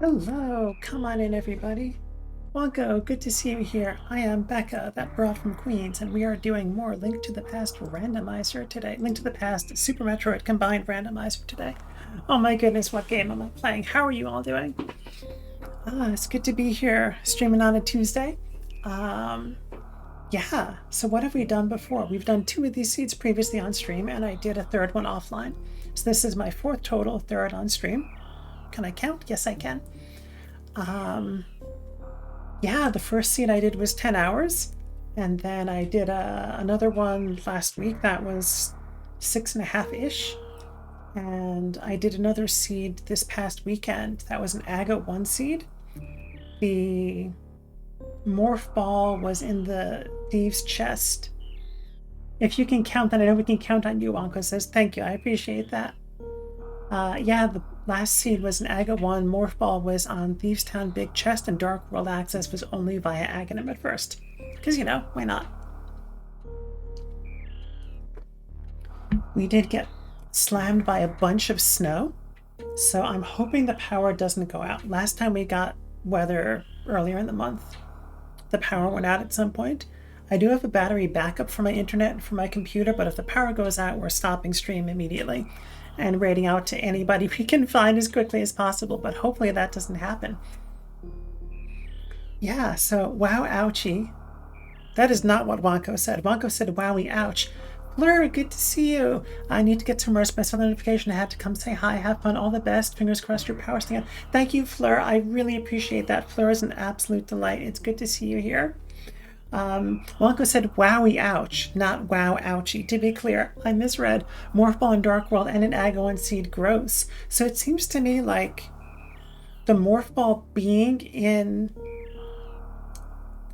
Hello, come on in, everybody. Wonko, good to see you here. I am Becca, that bra from Queens, and we are doing more Link to the Past Randomizer today. Link to the Past Super Metroid combined randomizer today. Oh my goodness, what game am I playing? How are you all doing? It's good to be here streaming on a Tuesday. Yeah, so what have we done before? We've done 2 of these seeds previously on stream, and I did a 3rd one offline. So this is my 4th total, 3rd on stream. Can I count? Yes, I can. Yeah, the first seed I did was 10 hours. And then I did another one last week that was 6.5-ish. And I did another seed this past weekend. That was an Aga 1 seed. The morph ball was in the thieves' chest. If you can count, then I know we can count on you, Wonko says. Thank you, I appreciate that. Yeah, the last seed was an Aga 1. Morph ball was on Thieves' Town Big Chest, and Dark World access was only via Aghanim at first. Because, you know, why not? We did get slammed by a bunch of snow, so I'm hoping the power doesn't go out. Last time we got weather earlier in the month, the power went out at some point. I do have a battery backup for my internet and for my computer, but if the power goes out, we're stopping stream immediately and raiding out to anybody we can find as quickly as possible, but hopefully that doesn't happen. Yeah, so wow, ouchie. That is not what Wonko said. Wonko said, wowie, ouch. Fleur, good to see you. I need to get some rest. My southern notification. I had to come say hi. Have fun. All the best. Fingers crossed your power's staying on. Thank you, Fleur. I really appreciate that. Fleur is an absolute delight. It's good to see you here. Wonko said, wowie, ouch, not wow, ouchie. To be clear, I misread Morph Ball in Dark World and an Aga 1 seed gross. So it seems to me like the Morph Ball being in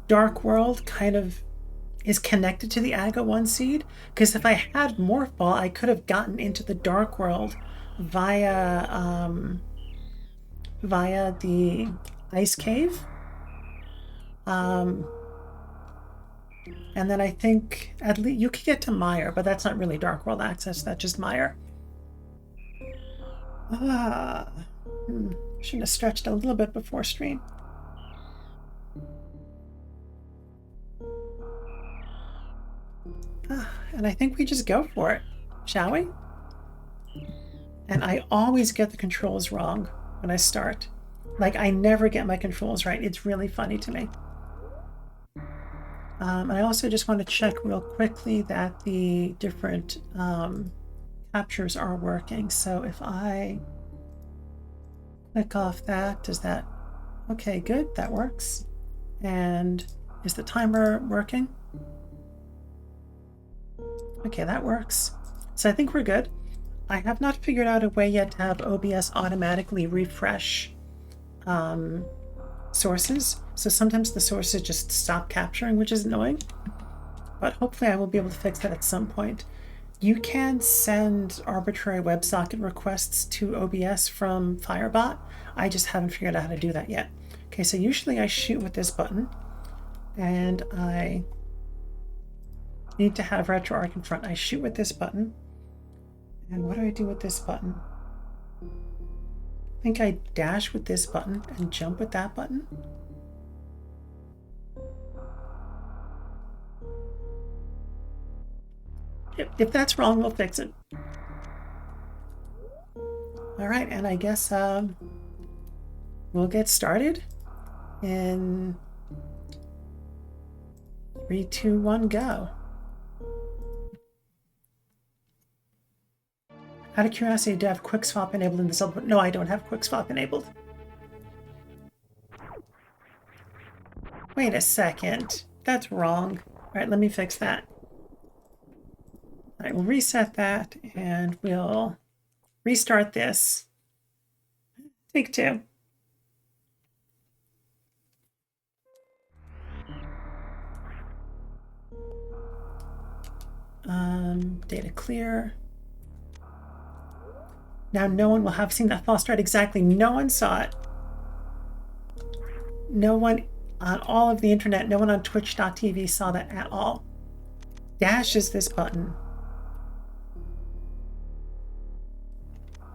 Dark World kind of is connected to the Aga 1 seed, because if I had Morph Ball, I could have gotten into the Dark World via the ice cave. And then I think at least you could get to Meyer, but that's not really Dark World access, that's just Meyer. Should have stretched a little bit before stream. And I think we just go for it, shall we? And I always get the controls wrong when I start. Like, I never get my controls right. It's really funny to me. And I also just want to check real quickly that the different captures are working. So if I click off that, does that... Okay, good, that works. And is the timer working? Okay, that works. So I think we're good. I have not figured out a way yet to have OBS automatically refresh sources. So sometimes the sources just stop capturing, which is annoying. But hopefully I will be able to fix that at some point. You can send arbitrary WebSocket requests to OBS from Firebot. I just haven't figured out how to do that yet. Okay, so usually I shoot with this button, and I need to have RetroArch in front. I shoot with this button. And what do I do with this button? I think I dash with this button and jump with that button. If that's wrong, we'll fix it. All right, and I guess we'll get started in 3, 2, 1, go. Out of curiosity, do I have quick swap enabled in this? No, I don't have quick swap enabled. Wait a second. That's wrong. All right, let me fix that. All right, we'll reset that and we'll restart this. Take 2. Data clear. Now no one will have seen that false start. Exactly. No one saw it. No one on all of the internet, no one on twitch.tv saw that at all. Dash is this button.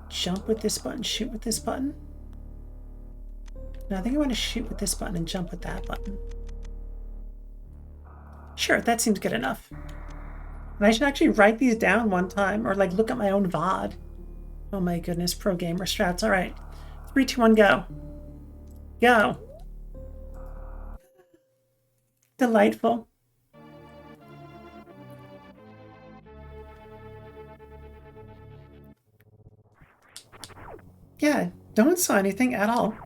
Jump with this button, shoot with this button. No, I think I want to shoot with this button and jump with that button. Sure, that seems good enough. And I should actually write these down one time, or like look at my own VOD. Oh my goodness, pro gamer strats. All right, 3, 2, 1, go. Go. Delightful. Yeah, no one saw anything at all.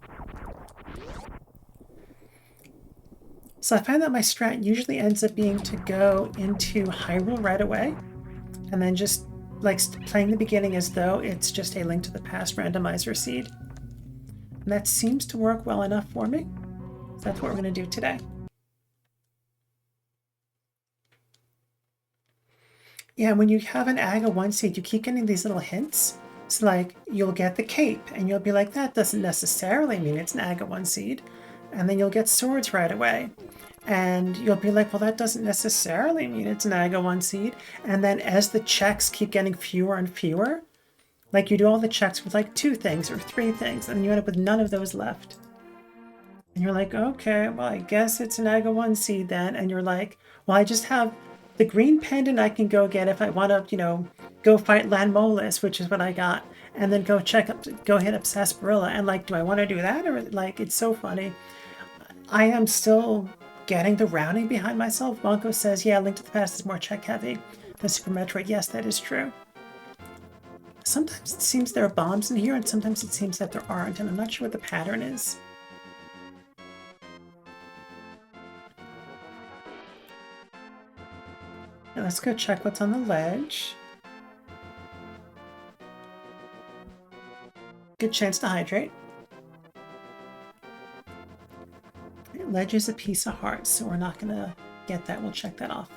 So I find that my strat usually ends up being to go into Hyrule right away, and then just like playing the beginning as though it's just a Link to the Past randomizer seed. And that seems to work well enough for me. So that's what we're going to do today. Yeah, when you have an AGA 1 seed, you keep getting these little hints. So like, you'll get the cape, and you'll be like, that doesn't necessarily mean it's an AGA 1 seed. And then you'll get swords right away. And you'll be like, well, that doesn't necessarily mean it's an AGA 1 seed. And then as the checks keep getting fewer and fewer, like you do all the checks with like 2 things or 3 things, and you end up with none of those left. And you're like, okay, well, I guess it's an AGA 1 seed then. And you're like, well, I just have the green pendant I can go get if I want to, you know, go fight Lanmolas, which is what I got, and then go hit up Sarsaparilla. And like, do I want to do that? Or like, it's so funny. I am still getting the rounding behind myself. Wonko says, yeah, Link to the Past is more check heavy than Super Metroid. Yes, that is true. Sometimes it seems there are bombs in here, and sometimes it seems that there aren't, and I'm not sure what the pattern is. Now let's go check what's on the ledge. Good chance to hydrate. Ledge is a piece of heart, so we're not gonna get that. We'll check that off.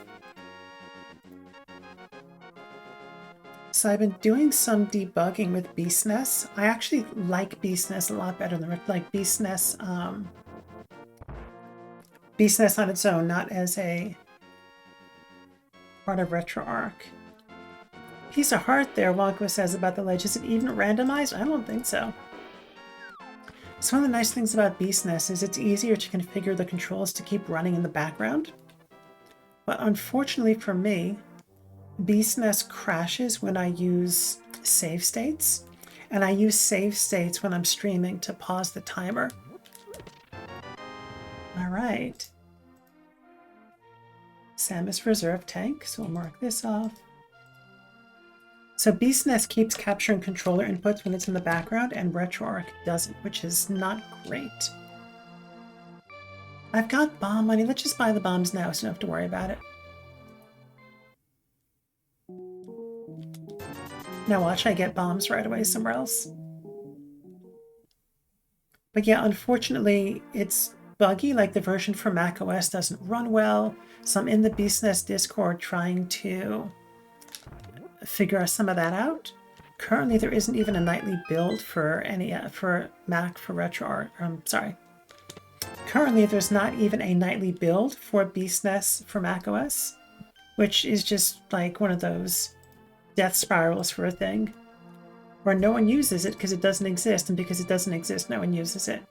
So I've been doing some debugging with Beastness. I actually like Beastness a lot better than like Beastness. Beastness on its own, not as a part of RetroArch. Piece of heart there, Wonko says about the ledge. Is it even randomized? I don't think so. So one of the nice things about Beastness is it's easier to configure the controls to keep running in the background. But unfortunately for me, Beastness crashes when I use save states. And I use save states when I'm streaming to pause the timer. All right. Samus Reserve Tank, so we'll mark this off. So Beastness keeps capturing controller inputs when it's in the background, and RetroArch doesn't, which is not great. I've got bomb money. Let's just buy the bombs now so you don't have to worry about it. Now watch I get bombs right away somewhere else. But yeah, unfortunately, it's buggy. Like the version for macOS doesn't run well. So I'm in the Beastness Discord trying to figure some of that out. Currently, there isn't even a nightly build for any for Mac for RetroArch. Sorry. Currently, there's not even a nightly build for Beastness for macOS, which is just like one of those death spirals for a thing, where no one uses it because it doesn't exist, and because it doesn't exist, no one uses it.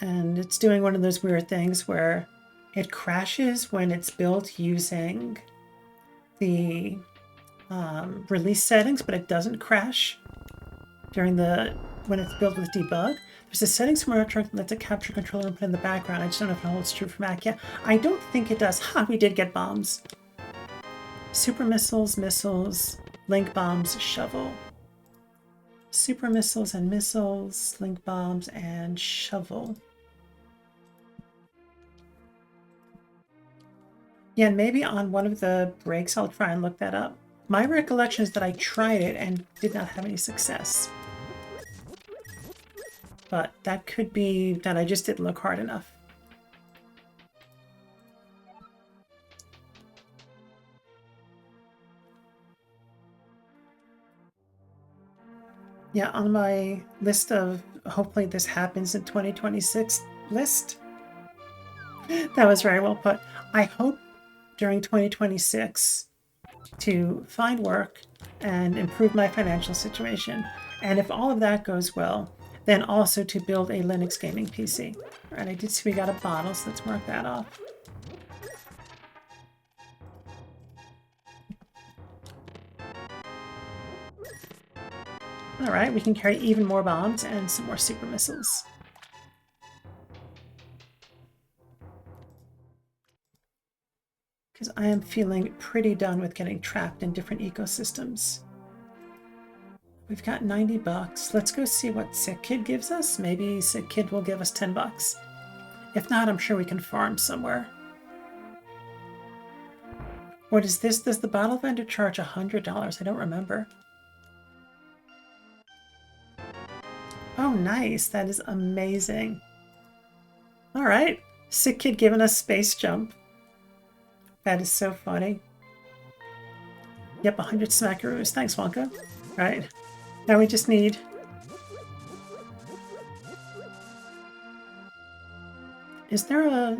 And it's doing one of those weird things where it crashes when it's built using the release settings, but it doesn't crash during when it's built with debug. There's a settings from RetroArch that lets it capture controller input in the background. I just don't know if it holds true for Mac yet. I don't think it does. Ha, we did get bombs. Super missiles, missiles, link bombs, shovel. Super missiles and missiles, link bombs, and shovel. Yeah, and maybe on one of the breaks I'll try and look that up. My recollection is that I tried it and did not have any success. But that could be that I just didn't look hard enough. Yeah, on my list of hopefully this happens in 2026 list. That was very well put. I hope during 2026 to find work and improve my financial situation. And if all of that goes well, then also to build a Linux gaming PC. All right, I did see we got a bottle, so let's mark that off. All right, we can carry even more bombs and some more super missiles. because I am feeling pretty done with getting trapped in different ecosystems. We've got 90 bucks. Let's go see what Sick Kid gives us. Maybe Sick Kid will give us 10 bucks. If not, I'm sure we can farm somewhere. What is this? Does the bottle vendor charge $100? I don't remember. Oh, nice. That is amazing. All right. Sick Kid giving us Space Jump. That is so funny. Yep, 100 smackaroos. Thanks, Wonka. All right. Now we just need... Is there a...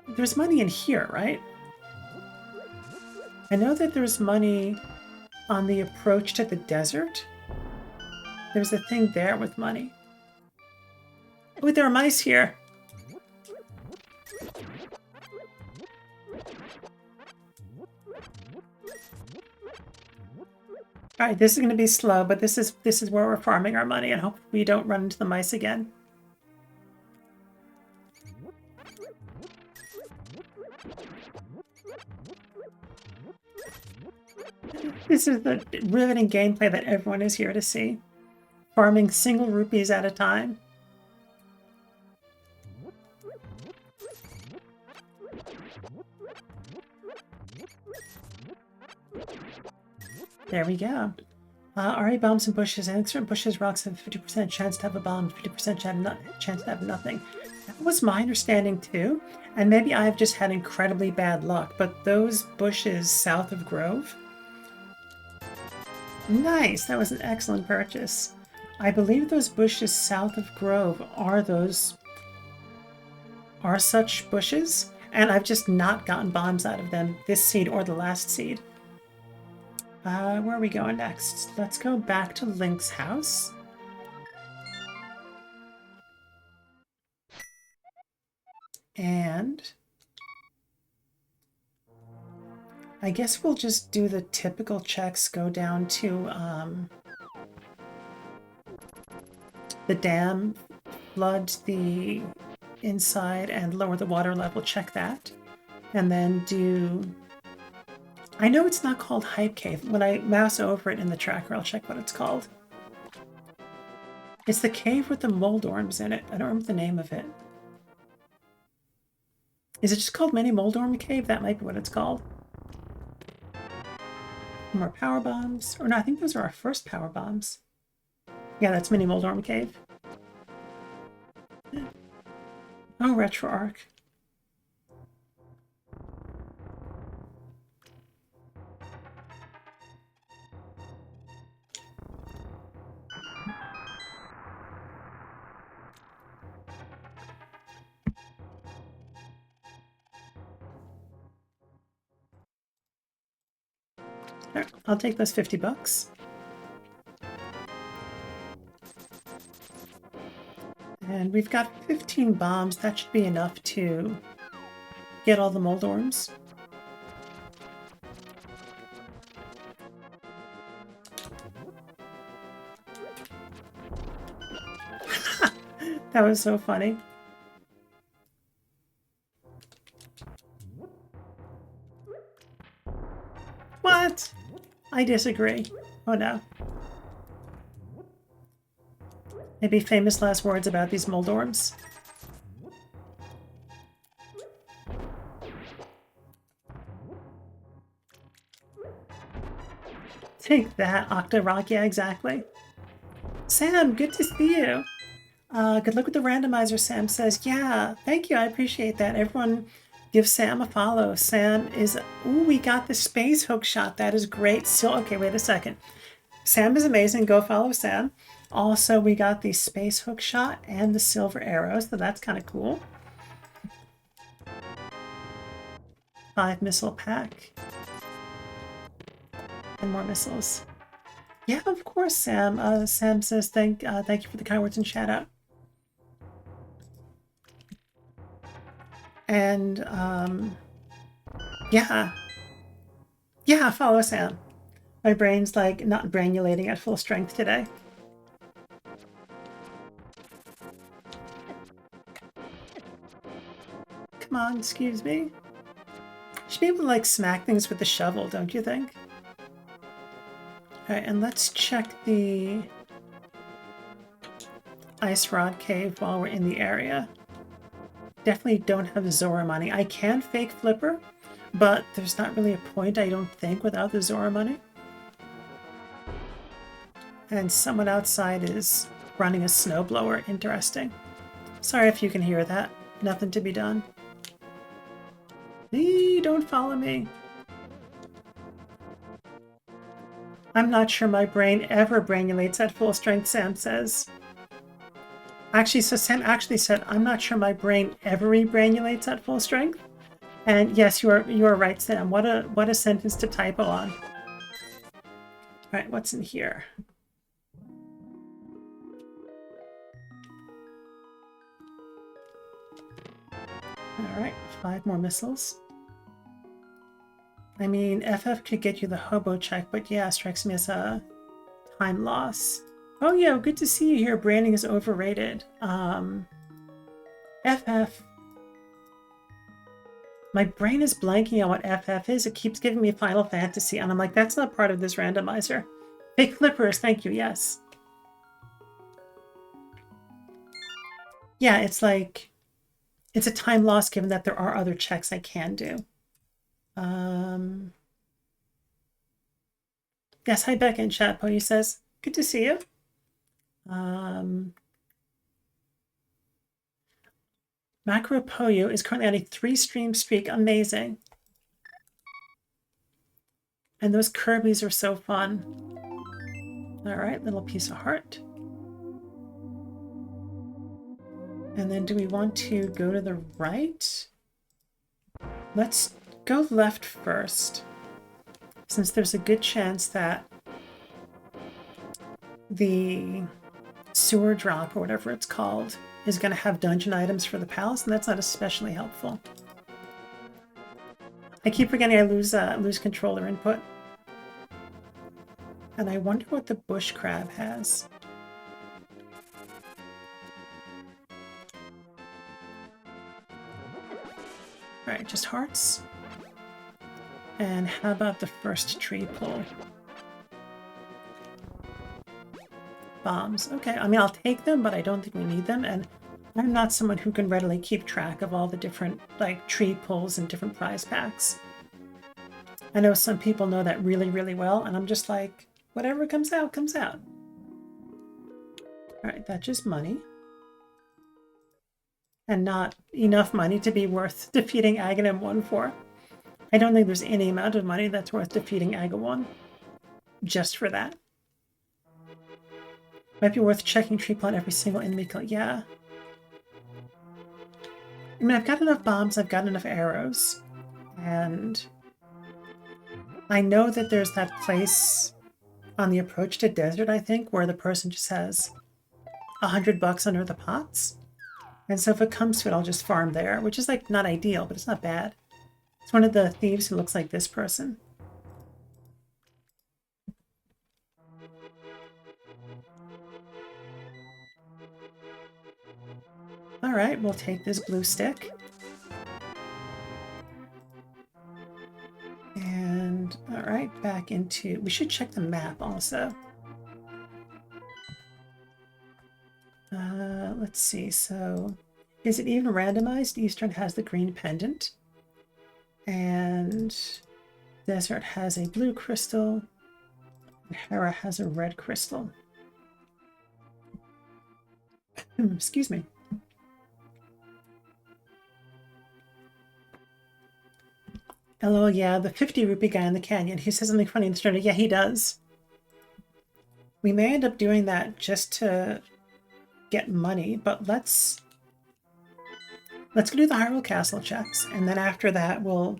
There's money in here, right? I know that there's money on the approach to the desert. There's a thing there with money. Oh, there are mice here. All right, this is going to be slow, but this is where we're farming our money, and hope we don't run into the mice again. This is the riveting gameplay that everyone is here to see. Farming single rupees at a time. There we go. RA bombs and bushes. And certain bushes, rocks have a 50% chance to have a bomb, 50% chance to have nothing. That was my understanding too. And maybe I've just had incredibly bad luck, but those bushes south of Grove... Nice! That was an excellent purchase. I believe those bushes south of Grove are such bushes, and I've just not gotten bombs out of them this seed or the last seed. Where are we going next? Let's go back to Link's house. And I guess we'll just do the typical checks, go down to the dam, flood the inside and lower the water level, check that. And then do... I know it's not called Hype Cave. When I mouse over it in the tracker, I'll check what it's called. It's the cave with the Moldorms in it. I don't remember the name of it. Is it just called Mini Moldorm Cave? That might be what it's called. More power bombs. Or no, I think those are our first power bombs. Yeah, that's Mini Moldorm Cave. Oh, Retro Arc. Right, I'll take those 50 bucks. And we've got 15 bombs. That should be enough to get all the Moldorms. That was so funny. What? I disagree. Oh no. Maybe famous last words about these Moldorms. Take that, Octorok. Yeah, exactly. Sam, good to see you. Good luck with the randomizer, Sam says. Yeah, thank you. I appreciate that. Everyone give Sam a follow. Sam is... Ooh, we got the space hook shot. That is great. So, okay, wait a second. Sam is amazing. Go follow Sam. Also, we got the space hook shot and the silver arrows, so that's kind of cool. 5 missile pack. And more missiles. Yeah, of course, Sam. Sam says thank you for the kind words and shout out. And yeah, follow Sam. My brain's like not granulating at full strength today. Come on, excuse me. Should be able to like smack things with the shovel, don't you think? Alright, and let's check the Ice Rod Cave while we're in the area. Definitely don't have Zora money. I can fake Flipper, but there's not really a point, I don't think, without the Zora money. And someone outside is running a snowblower. Interesting. Sorry if you can hear that. Nothing to be done. Eee, don't follow me. I'm not sure my brain ever granulates at full strength, Sam says. Actually, so Sam actually said, I'm not sure my brain ever regranulates at full strength. And yes, you are right, Sam. What a sentence to typo on. Alright, what's in here? Alright, 5 more missiles. I mean, FF could get you the hobo check, but yeah, strikes me as a time loss. Oh yeah, good to see you here. Branding is overrated. FF. My brain is blanking on what FF is. It keeps giving me Final Fantasy, and I'm like, that's not part of this randomizer. Big flippers, thank you, yes. Yeah, it's like, it's a time loss given that there are other checks I can do. Yes, hi Becca in chat. Poyu says, good to see you. Macro Poyu is currently on a 3-stream streak. Amazing. And those Kirby's are so fun. Alright, little piece of heart. And then do we want to go to the right? Let's go left first, since there's a good chance that the sewer drop, or whatever it's called, is going to have dungeon items for the palace, and that's not especially helpful. I keep forgetting I lose controller input. And I wonder what the bush crab has. Alright, just hearts. And how about the first tree pull? Bombs. Okay, I mean, I'll take them, but I don't think we need them, and I'm not someone who can readily keep track of all the different, like, tree pulls and different prize packs. I know some people know that really, really well, and I'm just like, whatever comes out, comes out. Alright, that's just money. And not enough money to be worth defeating Aghanim 1 for. I don't think there's any amount of money that's worth defeating Aga 1. Just for that. Might be worth checking tree plot every single enemy kill. Yeah. I mean, I've got enough bombs, I've got enough arrows. And I know that there's that place on the approach to desert, I think, where the person just has $100 under the pots. And so if it comes to it, I'll just farm there, which is like not ideal, but it's not bad. It's one of the thieves who looks like this person. Alright, we'll take this blue stick. And, alright, back into... We should check the map also. Let's see, so... Is it even randomized? Eastern has the green pendant. And Desert has a blue crystal. And Hera has a red crystal. Excuse me. LOL, yeah, the 50 rupee guy in the canyon. He says something funny in the story. Yeah, he does. We may end up doing that just to get money, but let's go do the Hyrule Castle checks, and then after that we'll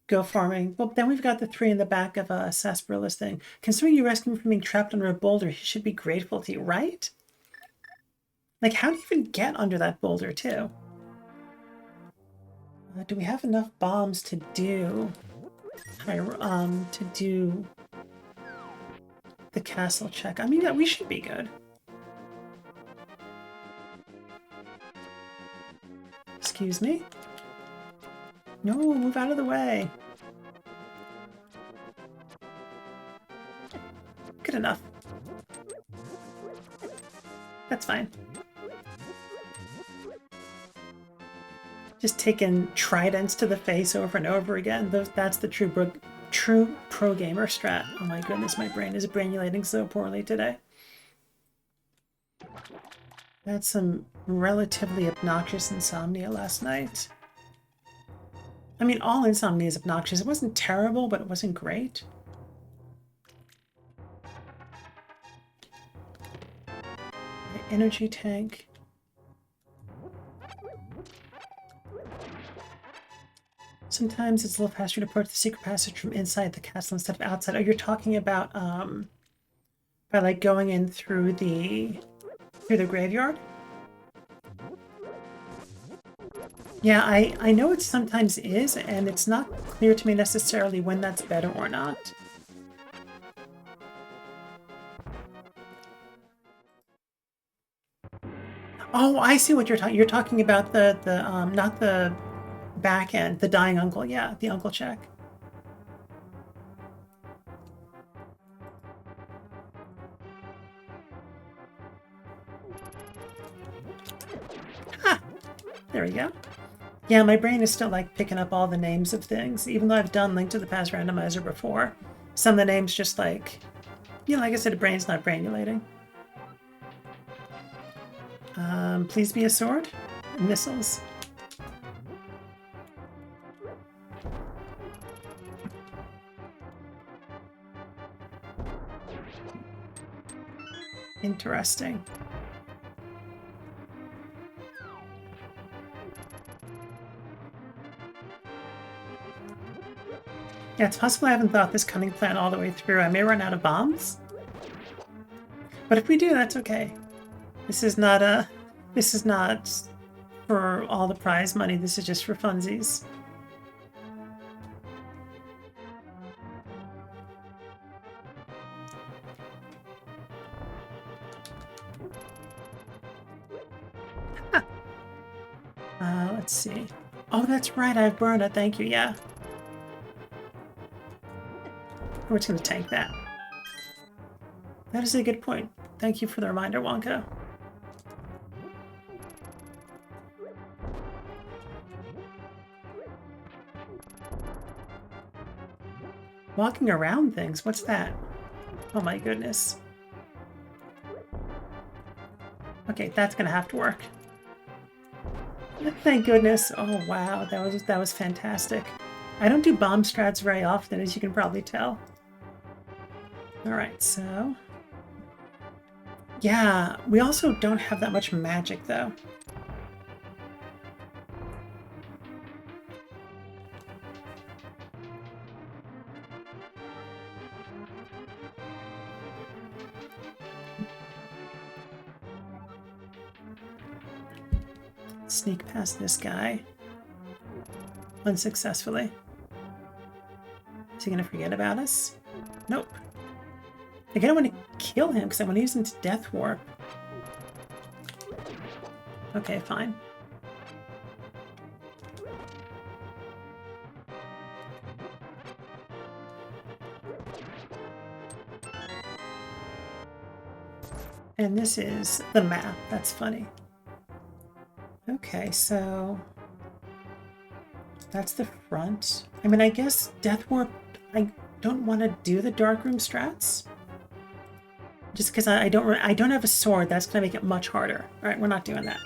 go farming. Well, then we've got the 3 in the back of a Sasparilla's thing. Considering you rescued him from being trapped under a boulder, he should be grateful to you, right? Like, how do you even get under that boulder, too? Do we have enough bombs to do the castle check? I mean, yeah, we should be good. Excuse me. No, move out of the way. Good enough. That's fine. Just taking tridents to the face over and over again. That's the true pro gamer strat. Oh my goodness, my brain is brainulating so poorly today. I had some relatively obnoxious insomnia last night. I mean, all insomnia is obnoxious. It wasn't terrible, but it wasn't great. My energy tank. Sometimes it's a little faster to approach the secret passage from inside the castle instead of outside. Oh, you're talking about by like going in through the graveyard? Yeah, I know it sometimes is, and it's not clear to me necessarily when that's better or not. Oh, I see what you're talking. You're talking about the not the back end, the dying uncle. Yeah, the uncle check. Ha! There we go. Yeah, my brain is still like picking up all the names of things, even though I've done Link to the Past Randomizer before. Some of the names just like, you know, like I said, the brain's not brainulating. Please be a sword. Missiles. Interesting. Yeah, it's possible I haven't thought this cunning plan all the way through. I may run out of bombs. But if we do, that's okay. This is not for all the prize money. This is just for funsies. Let's see. Oh, that's right. I've burned it. Thank you. Yeah. We're just going to tank that. That is a good point. Thank you for the reminder, Wonka. Walking around things? What's that? Oh my goodness. Okay, that's going to have to work. Thank goodness. Oh wow, that was fantastic. I don't do bomb strats very often, as you can probably tell. Alright, so... yeah, we also don't have that much magic, though. Sneak past this guy. Unsuccessfully. Is he gonna forget about us? Nope. I don't want to kill him because I want to use him to Death Warp. Okay, fine. And this is the map. That's funny. Okay, so that's the front. I mean, I guess Death Warp, I don't want to do the Darkroom strats. Just because I don't have a sword, that's going to make it much harder. All right, we're not doing that.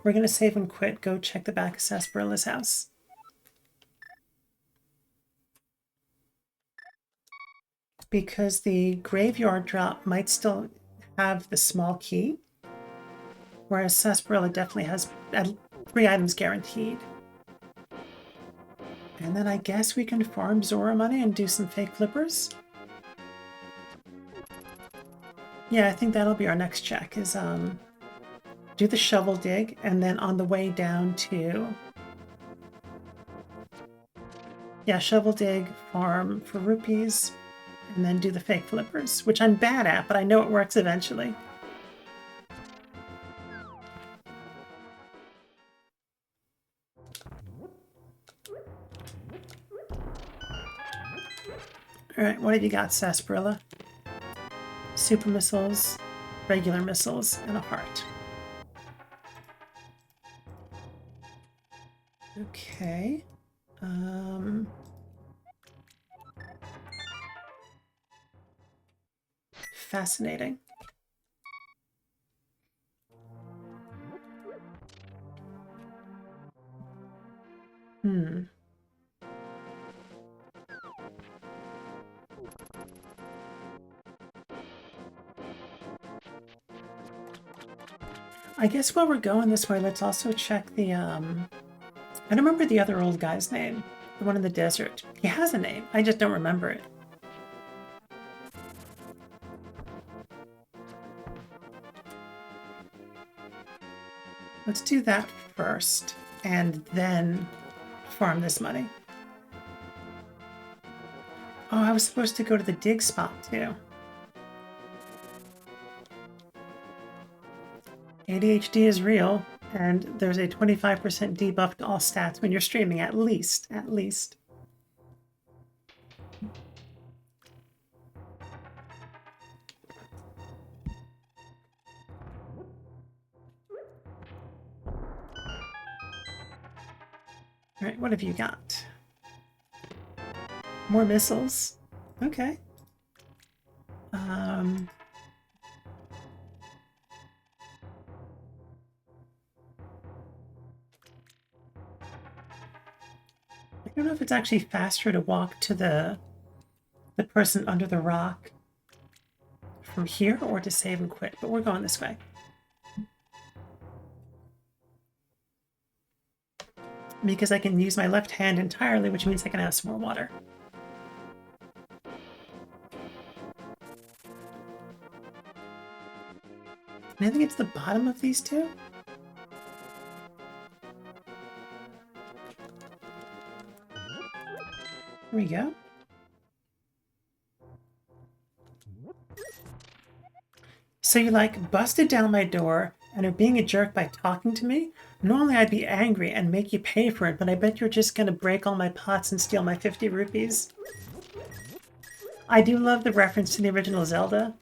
We're going to save and quit, go check the back of Sasparilla's house. Because the graveyard drop might still have the small key, whereas Sarsaparilla definitely has 3 items guaranteed. And then I guess we can farm Zora money and do some fake flippers. Yeah, I think that'll be our next check, is do the shovel dig, and then on the way down to... yeah, shovel dig, farm for rupees, and then do the fake flippers, which I'm bad at, but I know it works eventually. Alright, what have you got, Sarsaparilla? Super missiles, regular missiles, and a heart. Okay. Fascinating. I guess while we're going this way, let's also check the, I don't remember the other old guy's name. The one in the desert. He has a name. I just don't remember it. Let's do that first, and then farm this money. Oh, I was supposed to go to the dig spot, too. ADHD is real, and there's a 25% debuff to all stats when you're streaming, at least. At least. Alright, what have you got? More missiles. Okay. I don't know if it's actually faster to walk to the person under the rock from here or to save and quit, but we're going this way. Because I can use my left hand entirely, which means I can have some more water. And I think it's the bottom of these two. Here we go. So you like busted down my door and are being a jerk by talking to me? Normally I'd be angry and make you pay for it, but I bet you're just gonna break all my pots and steal my 50 rupees. I do love the reference to the original Zelda.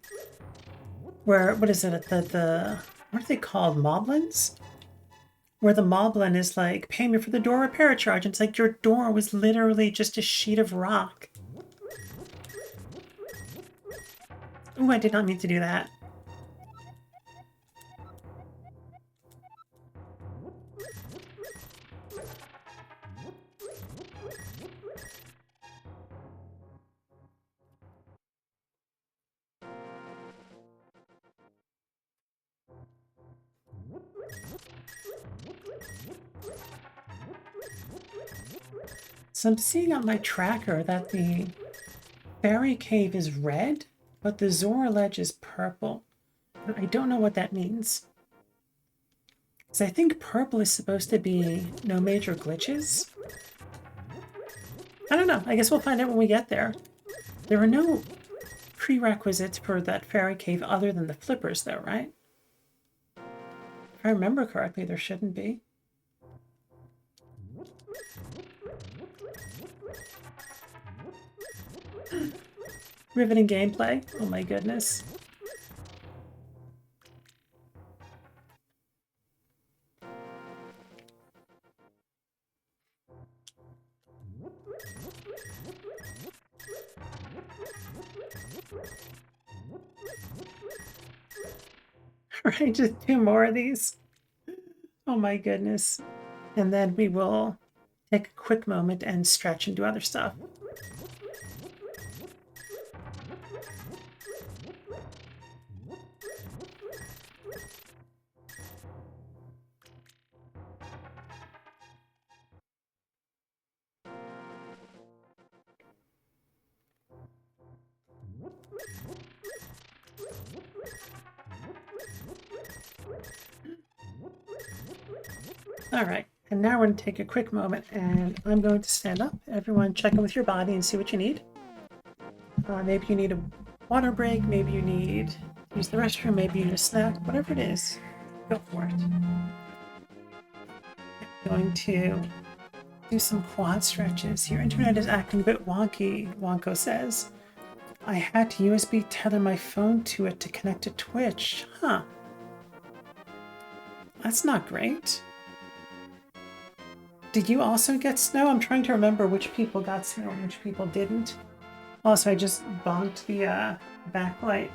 Where, what is it, what are they called, moblins? Where the moblin is like, pay me for the door repair charge. And it's like, your door was literally just a sheet of rock. Ooh, I did not mean to do that. So I'm seeing on my tracker that the fairy cave is red, but the Zora ledge is purple. I don't know what that means. So I think purple is supposed to be no major glitches. I don't know. I guess we'll find out when we get there. There are no prerequisites for that fairy cave other than the flippers, though, right? If I remember correctly, there shouldn't be. Riveting gameplay. Oh my goodness. Alright, just 2 more of these. Oh my goodness. And then we will take a quick moment and stretch and do other stuff. Alright, and now we're going to take a quick moment and I'm going to stand up. Everyone check in with your body and see what you need. Maybe you need a water break, maybe you need to use the restroom, maybe you need a snack, whatever it is, go for it. I'm going to do some quad stretches. Your internet is acting a bit wonky, Wonko says. I had to USB tether my phone to it to connect to Twitch. Huh. That's not great. Did you also get snow? I'm trying to remember which people got snow and which people didn't. Also, I just bonked the backlight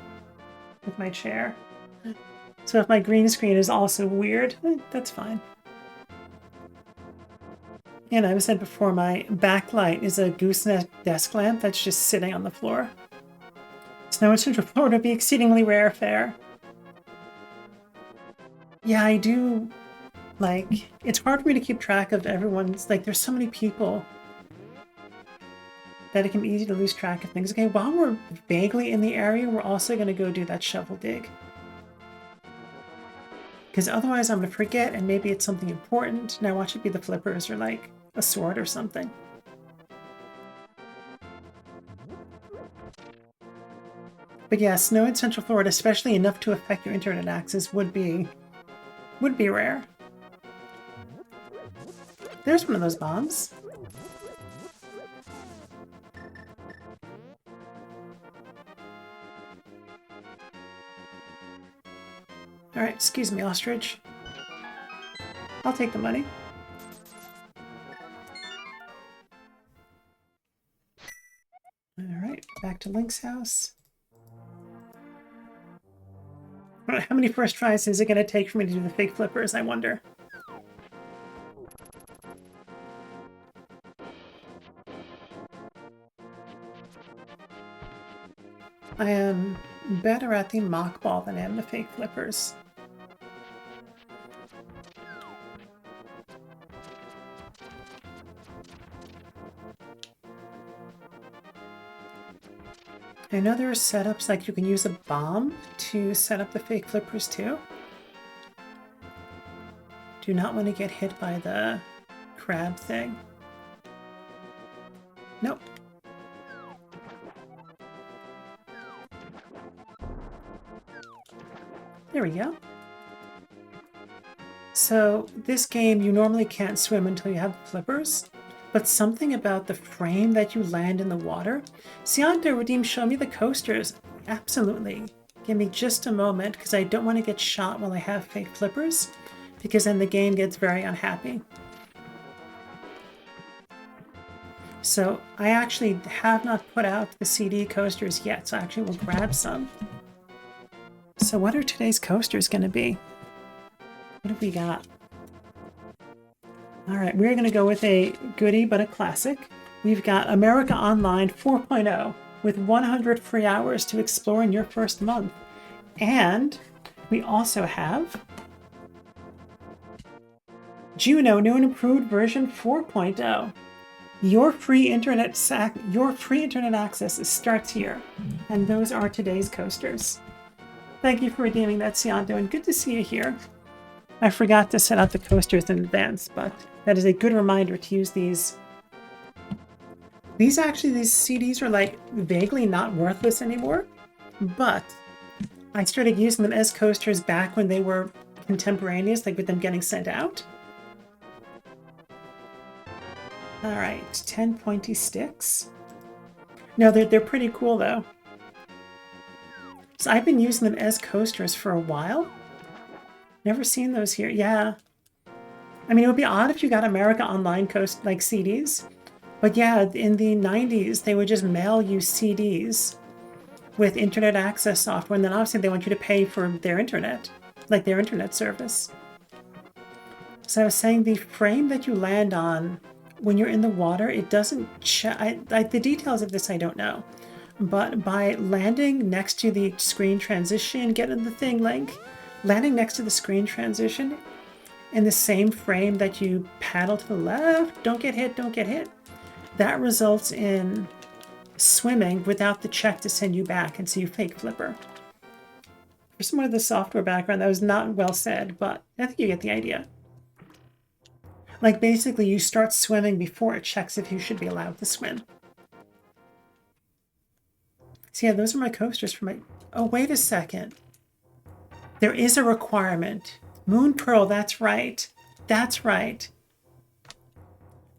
with my chair. So if my green screen is also weird, that's fine. And I said before, my backlight is a gooseneck desk lamp that's just sitting on the floor. Snow in Central Florida would be exceedingly rare fare. Yeah, I do, like, it's hard for me to keep track of everyone's, like, there's so many people that it can be easy to lose track of things. Okay, while we're vaguely in the area, we're also going to go do that shovel dig. Because otherwise I'm going to forget, and maybe it's something important. Now watch it be the flippers or, like, a sword or something. But yeah, snow in Central Florida, especially enough to affect your internet access, would be rare. There's one of those bombs. Alright, excuse me, ostrich. I'll take the money. Alright, back to Link's house. How many first tries is it going to take for me to do the fake flippers, I wonder? I am better at the mock ball than I am the fake flippers. I know there are setups like you can use a bomb to set up the fake flippers too. Do not want to get hit by the crab thing. Nope. There we go. So this game, you normally can't swim until you have flippers, but something about the frame that you land in the water. Sianto Redeem, show me the coasters. Absolutely. Give me just a moment, because I don't want to get shot while I have fake flippers, because then the game gets very unhappy. So I actually have not put out the CD coasters yet, so I actually will grab some. So what are today's coasters going to be? What have we got? All right, we're going to go with a goodie but a classic. We've got America Online 4.0 with 100 free hours to explore in your first month. And we also have Juno New and Improved version 4.0. Your free internet access starts here. And those are today's coasters. Thank you for redeeming that, Sianto, and good to see you here. I forgot to set out the coasters in advance, but that is a good reminder to use these. These CDs are like vaguely not worthless anymore, but I started using them as coasters back when they were contemporaneous, like with them getting sent out. All right, 10 pointy sticks. No, they're pretty cool though. So I've been using them as coasters for a while. Never seen those here. Yeah. I mean, it would be odd if you got America Online like CDs. But yeah, in the 90s, they would just mail you CDs with internet access software. And then obviously they want you to pay for their internet, like their internet service. So I was saying the frame that you land on when you're in the water, it doesn't the details of this I don't know. But by landing next to the screen transition, get in the thing, Link, landing next to the screen transition in the same frame that you paddle to the left, don't get hit, that results in swimming without the check to send you back, and so you fake flipper. For someone with a software background, that was not well said, but I think you get the idea. Like basically you start swimming before it checks if you should be allowed to swim. So yeah, those are my coasters for my... Oh, wait a second. There is a requirement. Moon Pearl, that's right. That's right.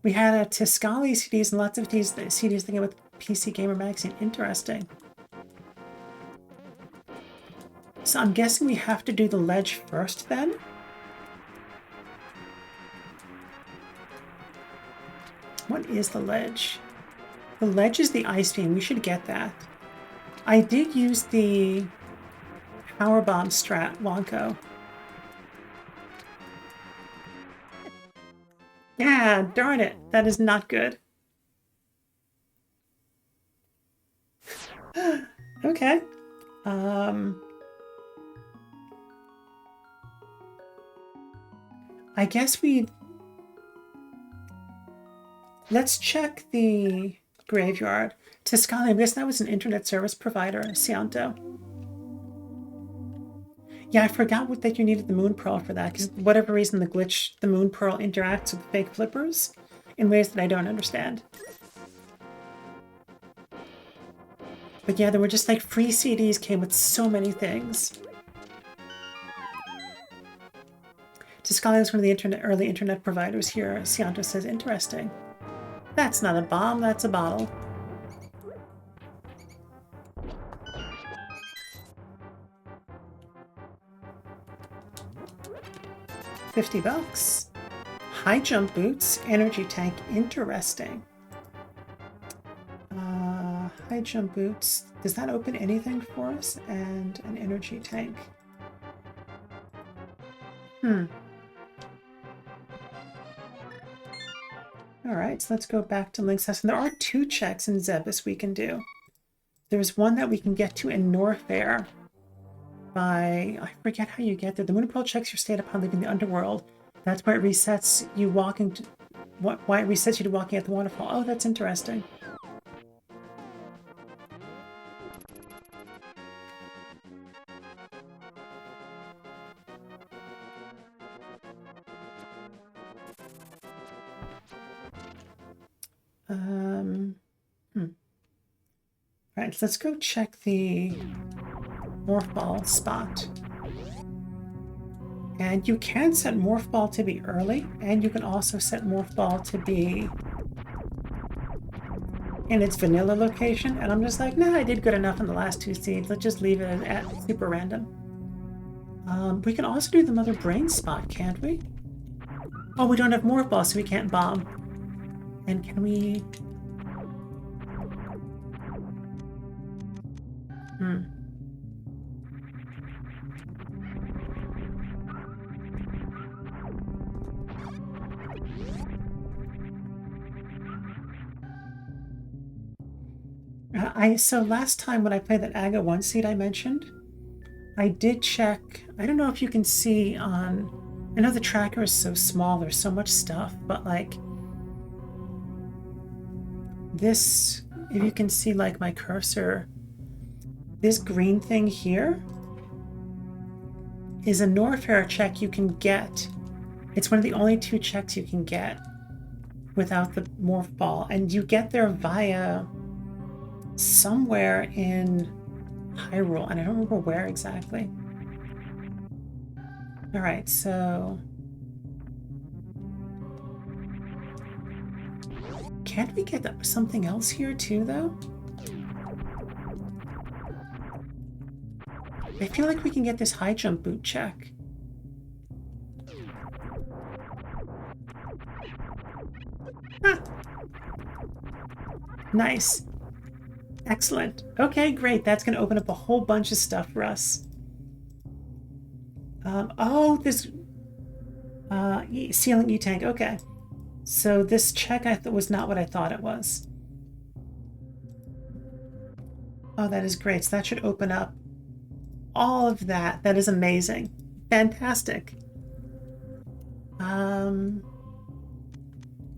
We had a Tiscali CDs and lots of CDs thinking with PC Gamer Magazine. Interesting. So I'm guessing we have to do the ledge first then? What is the ledge? The ledge is the ice beam. We should get that. I did use the power bomb strat, Wonko. Yeah, darn it. That is not good. Okay. I guess let's check the graveyard. Tuscany, I guess that was an internet service provider, Cianto. Yeah, I forgot that you needed the moon pearl for that, because for whatever reason the moon pearl interacts with the fake flippers in ways that I don't understand. But yeah, there were just like free CDs came with so many things. Tuscany was one of the early internet providers here. Cianto says, interesting. That's not a bomb, that's a bottle. $50. High jump boots, energy tank, interesting. High jump boots. Does that open anything for us? And an energy tank. Alright, so let's go back to Link's house. And there are 2 checks in Zebus we can do. There's one that we can get to in Norfair by... I forget how you get there. The Moon Pearl checks your state upon leaving the underworld. That's why it resets you walking to... Why it resets you to walking at the waterfall. Oh, that's interesting. Right, let's go check the Morph Ball spot. And you can set Morph Ball to be early, and you can also set Morph Ball to be in its vanilla location. And I'm just like, nah, I did good enough in the last 2 seeds. Let's just leave it at super random. We can also do the Mother Brain spot, can't we? Oh, we don't have Morph Ball, so we can't bomb. And can we... So last time when I played that Aga 1 seed I mentioned, I did check... I don't know if you can see on... I know the tracker is so small, there's so much stuff, but like... This... If you can see like my cursor... This green thing here is a Norfair check you can get. It's one of the only 2 checks you can get without the Morph Ball. And you get there via somewhere in Hyrule, and I don't remember where exactly. Alright, so... Can't we get something else here too, though? I feel like we can get this high jump boot check. Ah. Nice. Excellent. Okay, great. That's going to open up a whole bunch of stuff for us. Oh, this... Ceiling E-Tank. Okay. So this check I thought was not what I thought it was. Oh, that is great. So that should open up all of that. That is amazing. Fantastic. Yeah,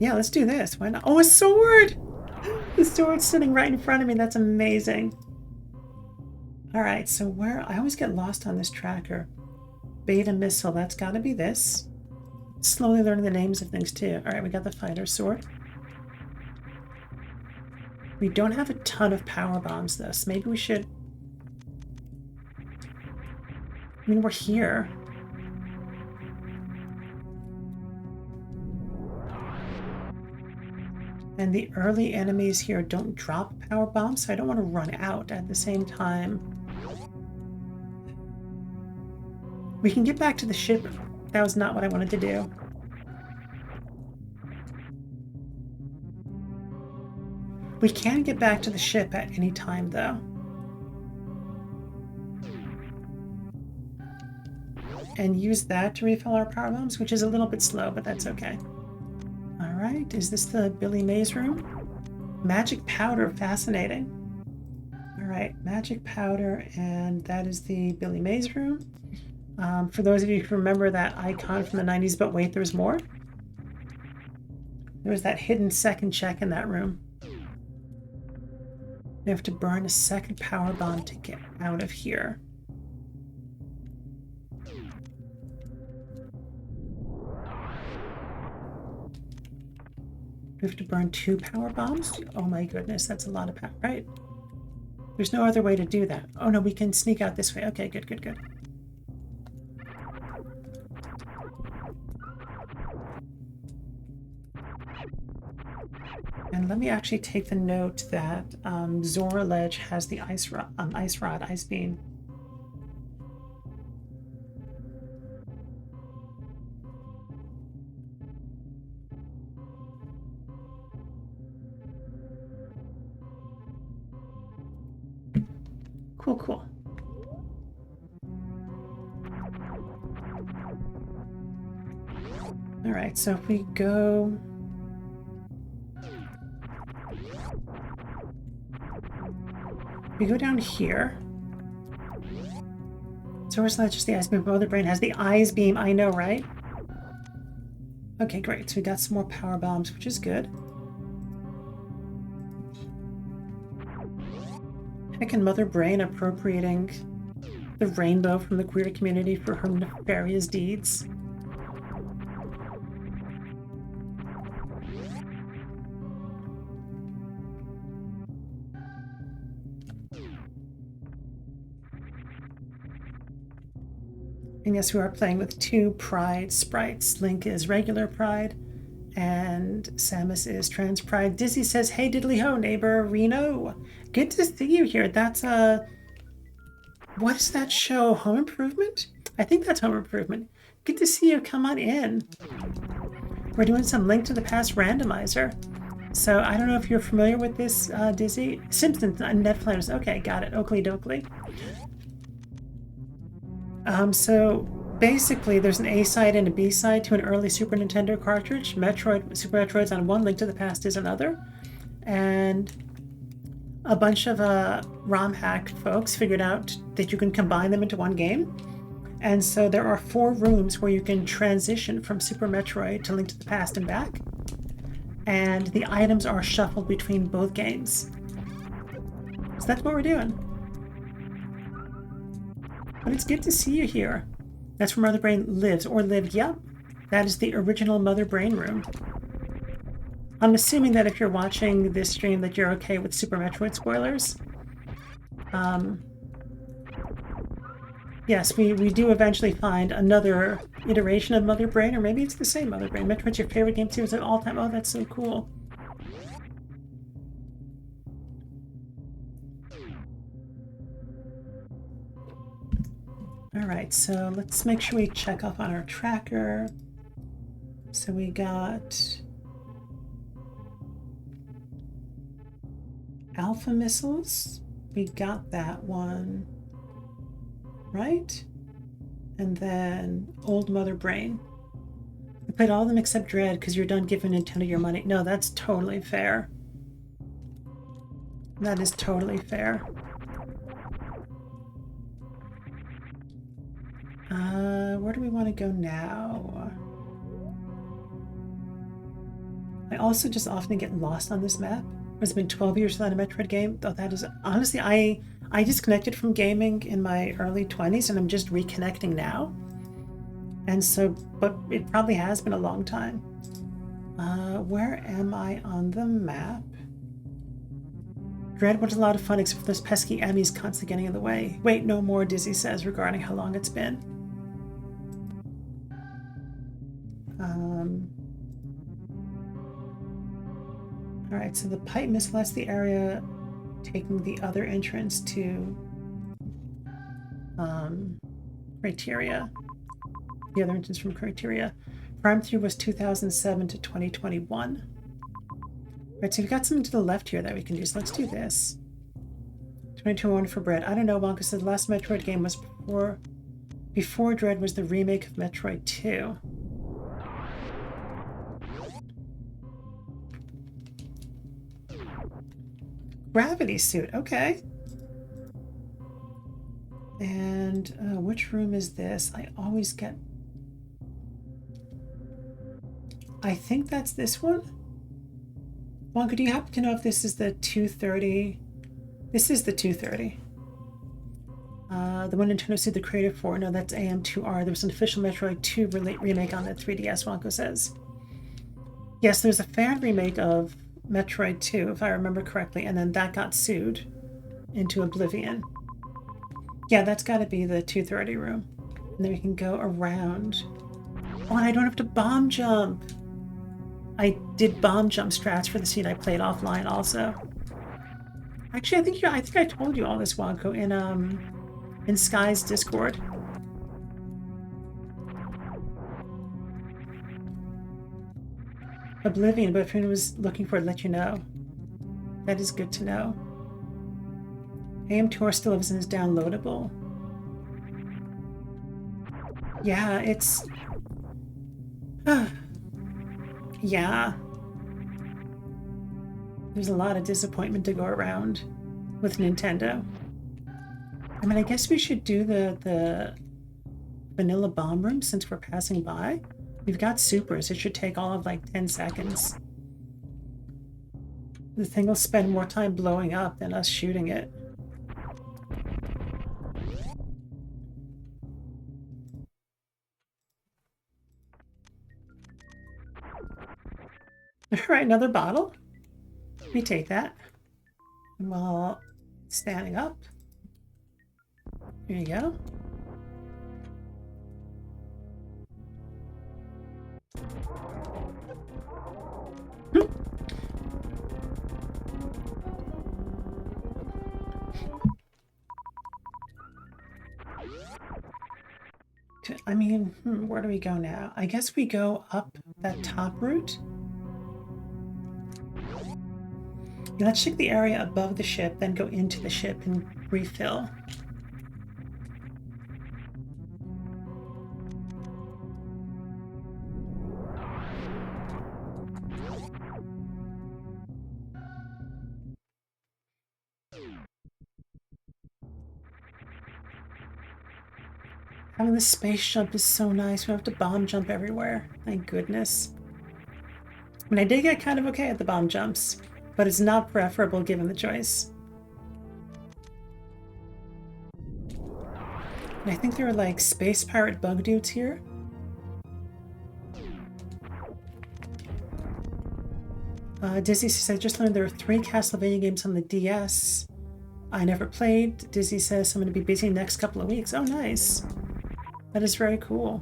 let's do this. Why not? Oh, a sword! The sword's sitting right in front of me. That's amazing. Alright, so where... I always get lost on this tracker. Beta missile. That's got to be this. Slowly learning the names of things, too. Alright, we got the fighter sword. We don't have a ton of power bombs, though, so maybe we should... I mean, we're here. And the early enemies here don't drop power bombs, so I don't want to run out at the same time. We can get back to the ship. That was not what I wanted to do. We can get back to the ship at any time, though. And use that to refill our power bombs, which is a little bit slow, but that's okay. All right, is this the Billy Mays room? Magic powder, fascinating. All right, magic powder, and that is the Billy Mays room. For those of you who remember that icon from the 90s, but wait, there's more. There was that hidden second check in that room. We have to burn a second power bomb to get out of here. We have to burn 2 power bombs? Oh my goodness, that's a lot of power, right? There's no other way to do that. Oh no, we can sneak out this way. Okay, good, good, good. And let me actually take the note that Zora Ledge has the ice beam. Cool, cool. All right, so if we go... We go down here. So where's that? Just the ice beam. Mother Brain has the eyes beam. I know, right? Okay, great. So we got some more power bombs, which is good. Heck, and Mother Brain appropriating the rainbow from the queer community for her nefarious deeds. And yes, we are playing with 2 Pride sprites. Link is regular Pride, and Samus is trans Pride. Dizzy says, hey diddly ho, neighbor Reno. Good to see you here. That's what is that show? Home Improvement? I think that's Home Improvement. Good to see you. Come on in. We're doing some Link to the Past Randomizer. So I don't know if you're familiar with this, Dizzy. Simpsons on Netflix. Okay, got it. Oakley dokley. So basically there's an A-side and a B-side to an early Super Nintendo cartridge. Super Metroid's on one, Link to the Past is another. And a bunch of ROM hack folks figured out that you can combine them into one game. And so there are 4 rooms where you can transition from Super Metroid to Link to the Past and back. And the items are shuffled between both games. So that's what we're doing. But it's good to see you here. That's where Mother Brain lives, or lived. Yep, that is the original Mother Brain room. I'm assuming that if you're watching this stream that you're okay with Super Metroid spoilers. Yes, we do eventually find another iteration of Mother Brain, or maybe it's the same Mother Brain. Metroid's your favorite game series of all time. Oh, that's so cool. All right, so let's make sure we check off on our tracker. So we got Alpha Missiles. We got that one, right? And then Old Mother Brain. We played all of them except Dread because you're done giving Nintendo your money. No, that's totally fair. That is totally fair. Where do we want to go now? I also just often get lost on this map. It's been 12 years without a Metroid game. Though that is honestly, I disconnected from gaming in my early 20s, and I'm just reconnecting now. And so, but it probably has been a long time. Where am I on the map? Dread was a lot of fun, except for those pesky Emmys constantly getting in the way. Wait, no more, Dizzy says, regarding how long it's been. Alright, so the pipe missile, that's the area taking the other entrance to criteria. The other instance from criteria. Prime 3 was 2007 to 2021. Right, so we've got something to the left here that we can do. So let's do this. 2021 for Bread. I don't know, Wonka said the last Metroid game was before Dread was the remake of Metroid 2. Gravity suit, okay. And which room is this? I always get... I think that's this one. Wonka, do you happen to know if this is the 230? This is the 230. The one Nintendo sued the creator for. No, that's AM2R. There was an official Metroid 2 remake on the 3DS, Wonka says. Yes, there's a fan remake of Metroid 2, if I remember correctly, and then that got sued into oblivion. Yeah, that's got to be the 230 room. And then we can go around. Oh, and I don't have to bomb jump. I did bomb jump strats for the scene I played offline also. Actually, I think I told you all this, Wonko, in Sky's Discord. Oblivion, but if anyone was looking for it, let you know. That is good to know. AM2R still lives and is downloadable. Yeah, it's... yeah. There's a lot of disappointment to go around with Nintendo. I mean, I guess we should do the vanilla bomb room since we're passing by. We've got supers. It should take all of like 10 seconds. The thing will spend more time blowing up than us shooting it. Alright, another bottle. We take that. While standing up. Here you go. I mean, where do we go now? I guess we go up that top route. Yeah, let's check the area above the ship, then go into the ship and refill. Having the space jump is so nice. We don't have to bomb jump everywhere. Thank goodness. I mean, I did get kind of okay at the bomb jumps, but it's not preferable given the choice. And I think there are like space pirate bug dudes here. Dizzy says, I just learned there are 3 Castlevania games on the DS. I never played. Dizzy says, I'm going to be busy next couple of weeks. Oh, nice. That is very cool.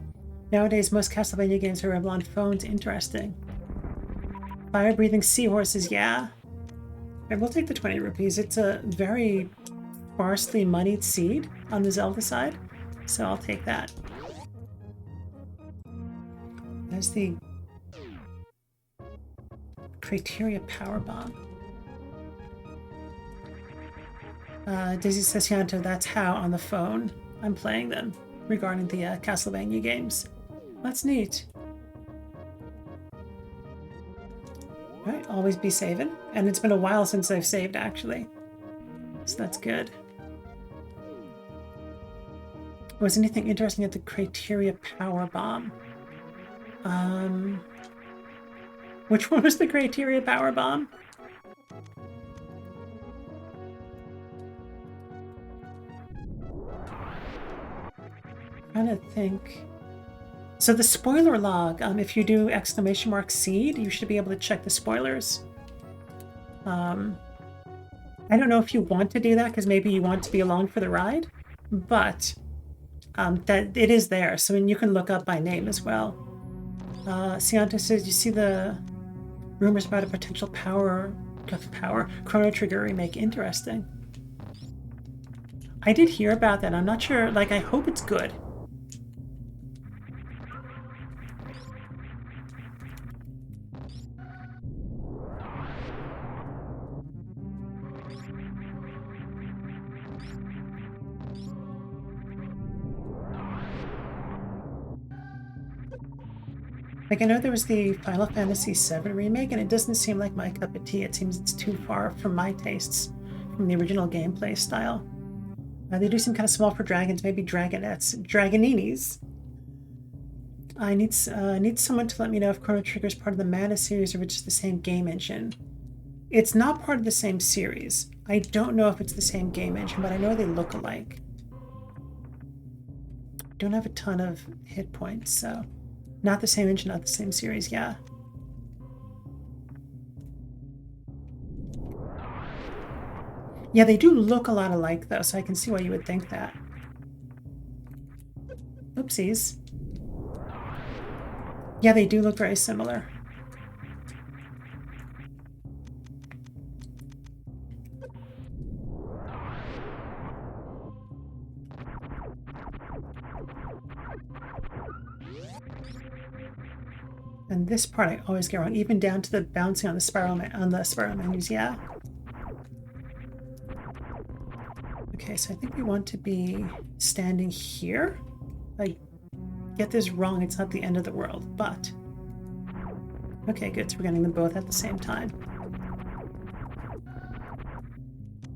Nowadays, most Castlevania games are available on phones. Interesting. Fire-breathing seahorses, yeah. Right, we'll take the 20 rupees. It's a very sparsely moneyed seed on the Zelda side, so I'll take that. There's the Criteria Power Bomb. Daisy says, Yanto, that's how on the phone I'm playing them regarding the Castlevania games. That's neat. Alright, always be saving. And it's been a while since I've saved, actually. So that's good. Was anything interesting at the Criteria Power Bomb? Which one was the Criteria Power Bomb? I'm trying to think. So the spoiler log, if you do !seed, you should be able to check the spoilers. I don't know if you want to do that because maybe you want to be along for the ride, but that it is there, so you can look up by name as well. Sianta says, you see the rumors about a potential Chrono Trigger remake. Interesting. I did hear about that. I'm not sure, like, I hope it's good. Like, I know there was the Final Fantasy VII remake, and it doesn't seem like my cup of tea. It seems it's too far from my tastes, from the original gameplay style. They do seem kind of small for dragons, maybe dragonettes, dragoninis. I need someone to let me know if Chrono Trigger is part of the Mana series or if it's just the same game engine. It's not part of the same series. I don't know if it's the same game engine, but I know they look alike. Don't have a ton of hit points, so not the same engine, not the same series, yeah. Yeah, they do look a lot alike though, so I can see why you would think that. Oopsies. Yeah, they do look very similar. And this part I always get wrong, even down to the bouncing on the spiral menus, yeah. Okay, so I think we want to be standing here. I get this wrong, it's not the end of the world, but... Okay, good, so we're getting them both at the same time.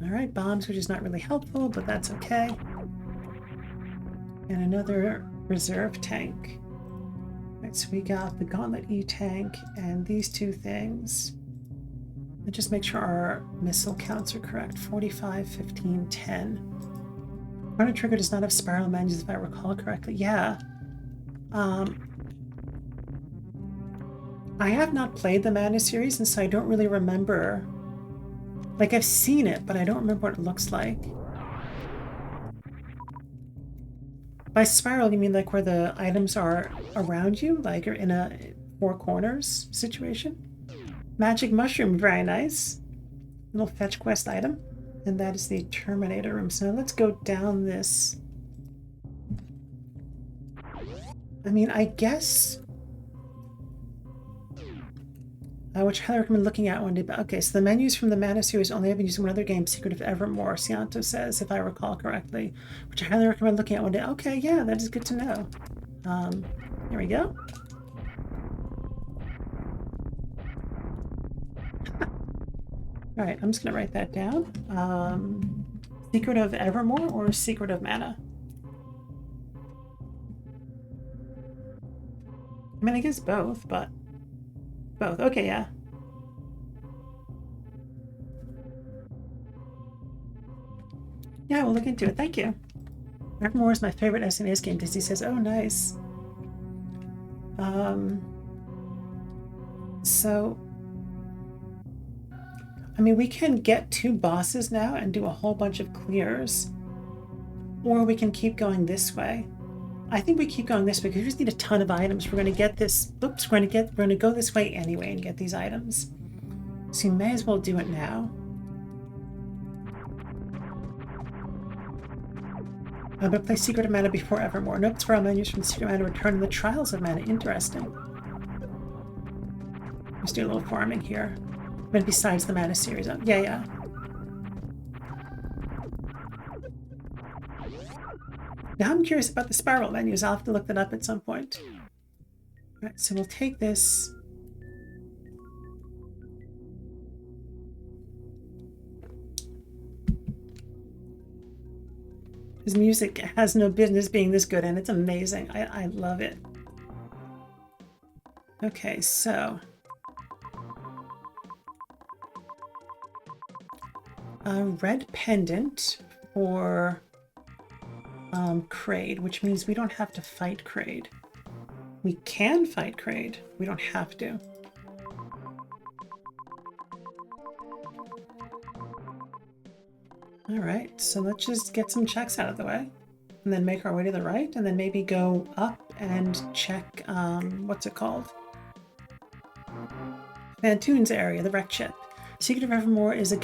Alright, bombs, which is not really helpful, but that's okay. And another reserve tank. Right, so we got the Gauntlet E-Tank and these two things. Let's just make sure our missile counts are correct. 45, 15, 10. Chrono Trigger does not have spiral menus if I recall correctly. Yeah. I have not played the Mana series, and so I don't really remember. Like, I've seen it, but I don't remember what it looks like. By spiral, you mean like where the items are around you, like you're in a four corners situation? Magic mushroom, very nice. Little fetch quest item. And that is the Terminator room. So let's go down this. I mean, I guess... which I highly recommend looking at one day. But okay, so the menus from the Mana series only have been used in one other game, Secret of Evermore, Cianto says, if I recall correctly. Which I highly recommend looking at one day. Okay, yeah, that is good to know. Here we go. Alright, I'm just going to write that down. Secret of Evermore or Secret of Mana? I mean, I guess both, but... Both. Okay, yeah. Yeah, we'll look into it. Thank you. Evermore is my favorite SNES game. Disney says, oh, nice. So... I mean, we can get 2 bosses now and do a whole bunch of clears. Or we can keep going this way. I think we keep going this way because we just need a ton of items. We're going to get this... Oops, we're going to go this way anyway and get these items. So you may as well do it now. I'm going to play Secret of Mana before Evermore. Nope, spiral menus from Secret of Mana return in the Trials of Mana. Interesting. Let's do a little farming here. But besides the Mana series. Oh, yeah. Now I'm curious about the spiral menus. I'll have to look that up at some point. Alright, so we'll take this. His music has no business being this good, and it's amazing. I love it. Okay, so... a red pendant for Kraid, which means we don't have to fight Kraid. We can fight Kraid. We don't have to. Alright, so let's just get some checks out of the way. And then make our way to the right, and then maybe go up and check, what's it called? Fantoon's area, the wreck ship. Secret of Evermore is a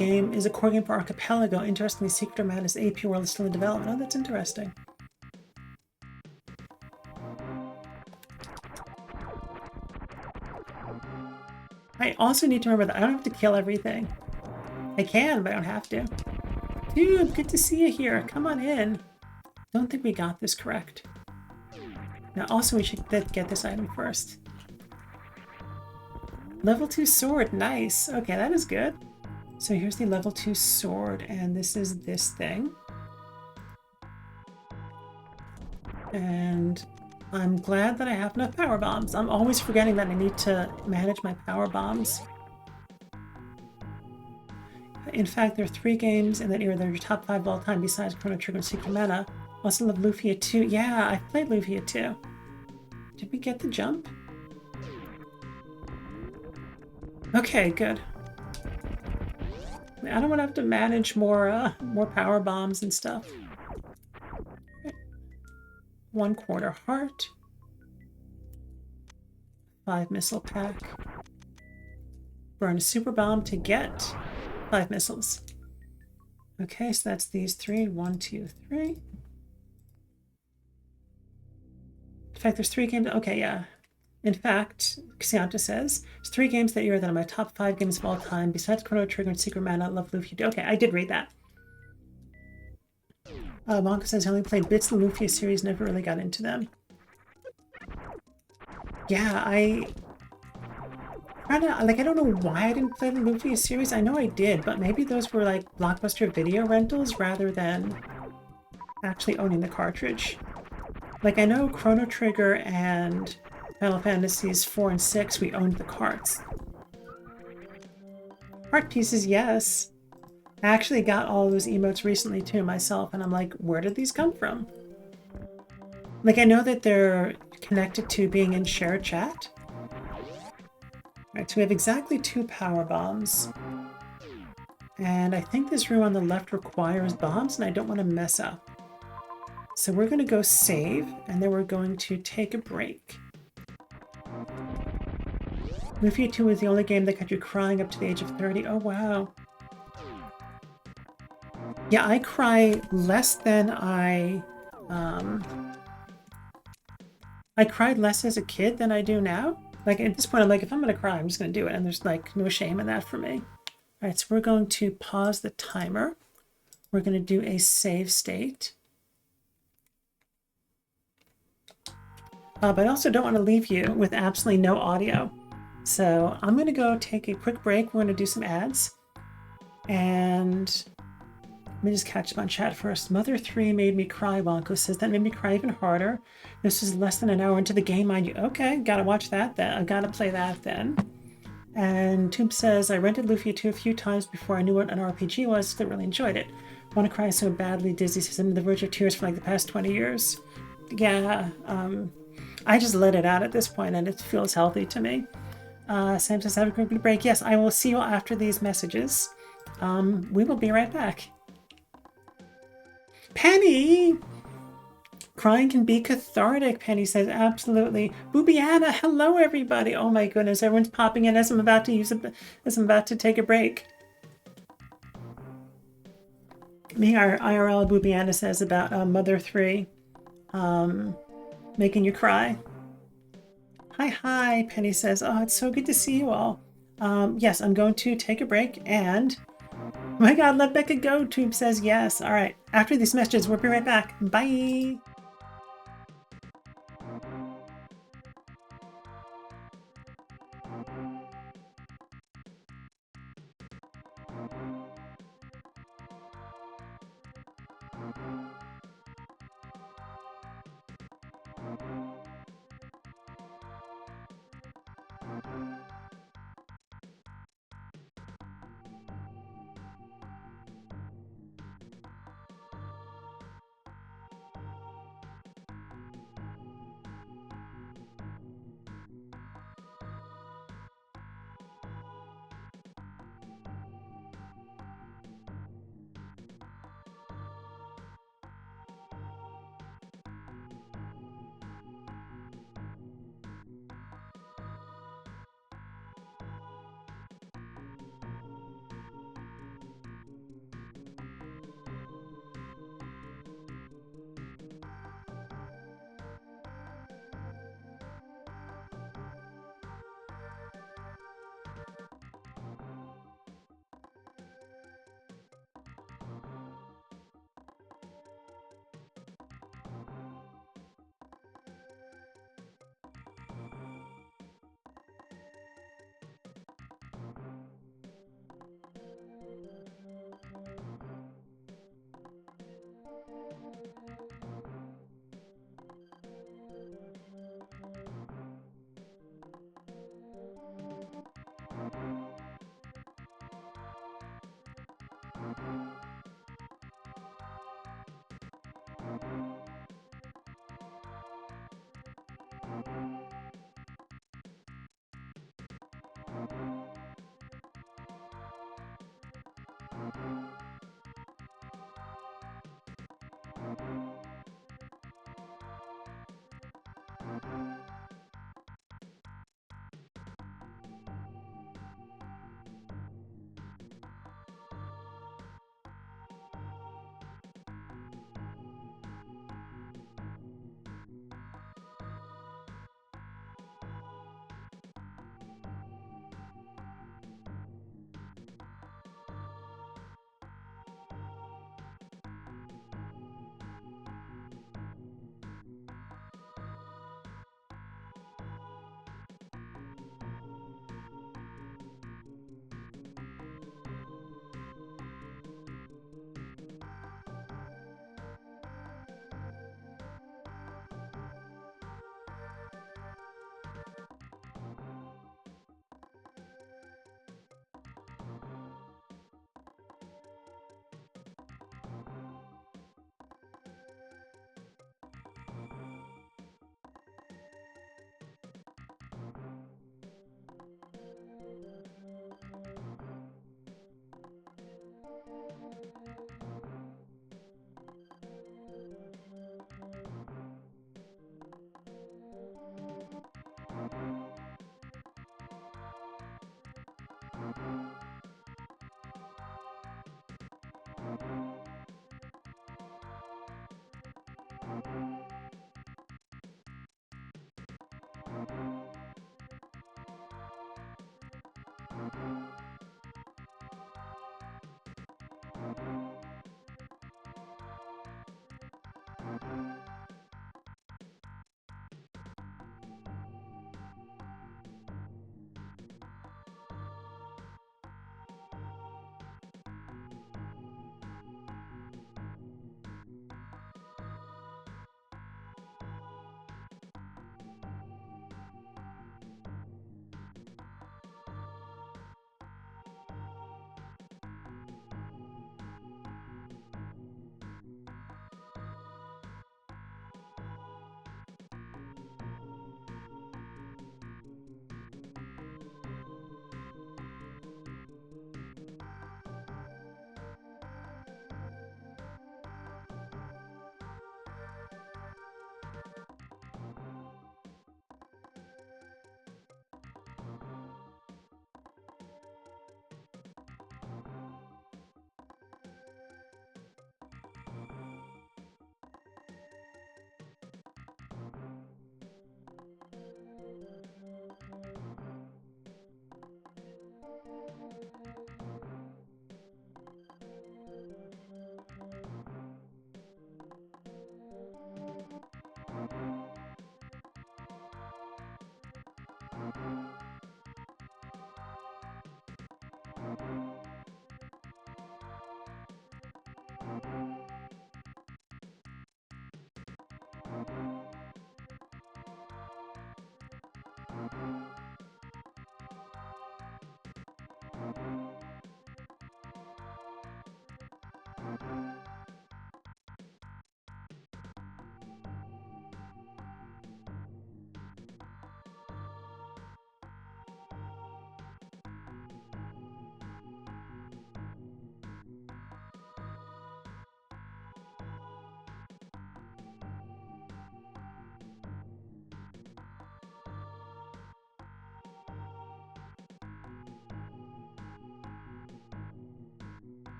core game for Archipelago. Interestingly, Secret of Mana's AP world is still in development. Oh, that's interesting. I also need to remember that I don't have to kill everything. I can, but I don't have to. Dude, good to see you here. Come on in. Don't think we got this correct. Now, also, we should get this item first. Level 2 sword, nice. Okay, that is good. So here's the level 2 sword, and this is this thing. And I'm glad that I have enough power bombs. I'm always forgetting that I need to manage my power bombs. In fact, there are 3 games in that era that are your top 5 of all time besides Chrono Trigger and Secret Mana. Also love Lufia 2. Yeah, I've played Lufia 2. Did we get the jump? Okay, good. I don't want to have to manage more power bombs and stuff. 1/4 heart. 5 missile pack. Burn a super bomb to get 5 missiles. Okay, so that's these 3. 1, 2, 3. In fact, there's 3 games. Okay, yeah. In fact, Xianta says, there's 3 games that year that are my top 5 games of all time, besides Chrono Trigger and Secret Mana. Love Lufia. Okay, I did read that. Monka says I only played bits of the Lufia series, never really got into them. Yeah, I don't know why I didn't play the Lufia series. I know I did, but maybe those were like Blockbuster video rentals rather than actually owning the cartridge. Like, I know Chrono Trigger and Final Fantasies 4 and 6, we owned the carts. Art pieces, yes. I actually got all those emotes recently too myself, and I'm like, where did these come from? Like, I know that they're connected to being in shared chat. Alright, so we have exactly 2 power bombs. And I think this room on the left requires bombs, and I don't want to mess up. So we're going to go save, and then we're going to take a break. Lufia 2 was the only game that got you crying up to the age of 30. Oh, wow. Yeah, I cry less than I cried less as a kid than I do now. Like, at this point, I'm like, if I'm going to cry, I'm just going to do it. And there's, like, no shame in that for me. All right, so we're going to pause the timer. We're going to do a save state. But I also don't want to leave you with absolutely no audio. So I'm going to go take a quick break. We're going to do some ads. And let me just catch up on chat first. Mother 3 made me cry, Wonko says. That made me cry even harder. This is less than an hour into the game, mind you. Okay, gotta watch that then. I gotta play that then. And Tube says, I rented Lufia 2 a few times before I knew what an RPG was, so I really enjoyed it. Want to cry so badly, Dizzy says. I'm on the verge of tears for like the past 20 years. Yeah, I just let it out at this point, and it feels healthy to me. Sam says, have a quick break. Yes, I will see you after these messages. We will be right back. Penny! Crying can be cathartic, Penny says. Absolutely. Boobiana, hello everybody. Oh my goodness, everyone's popping in as I'm about to take a break. Me, our IRL Boobiana says about Mother 3 making you cry. Hi, Penny says. Oh, it's so good to see you all. Yes, I'm going to take a break and... Oh my god, let Becca go, Tube says yes. All right, after these messages, we'll be right back. Bye!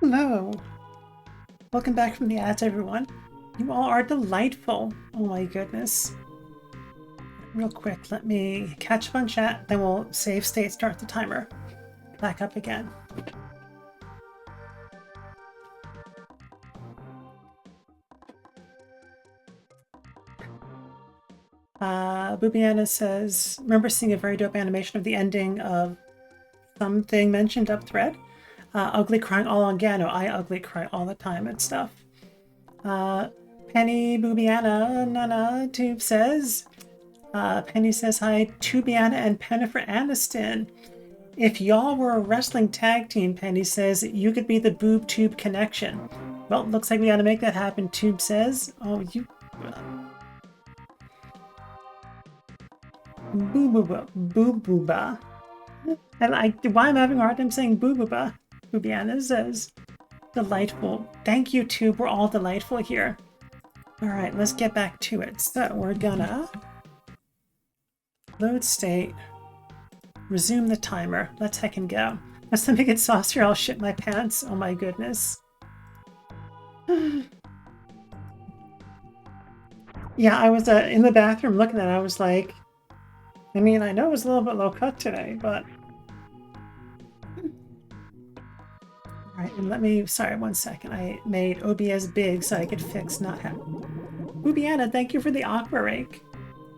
Hello. Welcome back from the ads, everyone. You all are delightful. Oh my goodness. Real quick, let me catch up on chat, then we'll save state, start the timer. Back up again. Boobiana says, remember seeing a very dope animation of the ending of something mentioned up thread? Ugly crying all on Gano. I ugly cry all the time and stuff. Penny Boobiana Nana Tube says, Penny says hi, Tubiana and Pennifer Aniston. If y'all were a wrestling tag team, Penny says, you could be the Boob Tube connection. Well, looks like we gotta make that happen, Tube says. Oh, you... Boo-boo-ba. Why am I having a hard time saying boo-boo-ba? Boobiana says, delightful. Thank you, too. We're all delightful here. All right, let's get back to it. So we're gonna load state, resume the timer. Let's heckin' go. Unless I make it saucier, I'll shit my pants. Oh my goodness. Yeah, I was in the bathroom looking at it. I was like, I mean, I know it was a little bit low cut today, but... Alright, and let me... Sorry, 1 second. I made OBS big so I could fix not having... Boobiana, thank you for the aqua rake.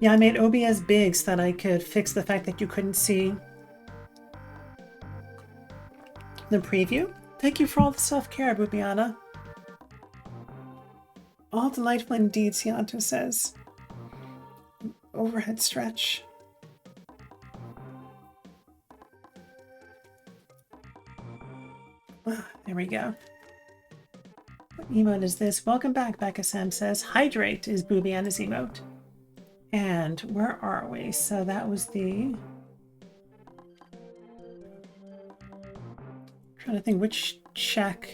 Yeah, I made OBS big so that I could fix the fact that you couldn't see the preview. Thank you for all the self-care, Boobiana. All delightful indeed, Cianto says. Overhead stretch. Ah, there we go. What emote is this? Welcome back, Becca Sam says. Hydrate is Boobiana's emote. And where are we? So that was the... I'm trying to think which check.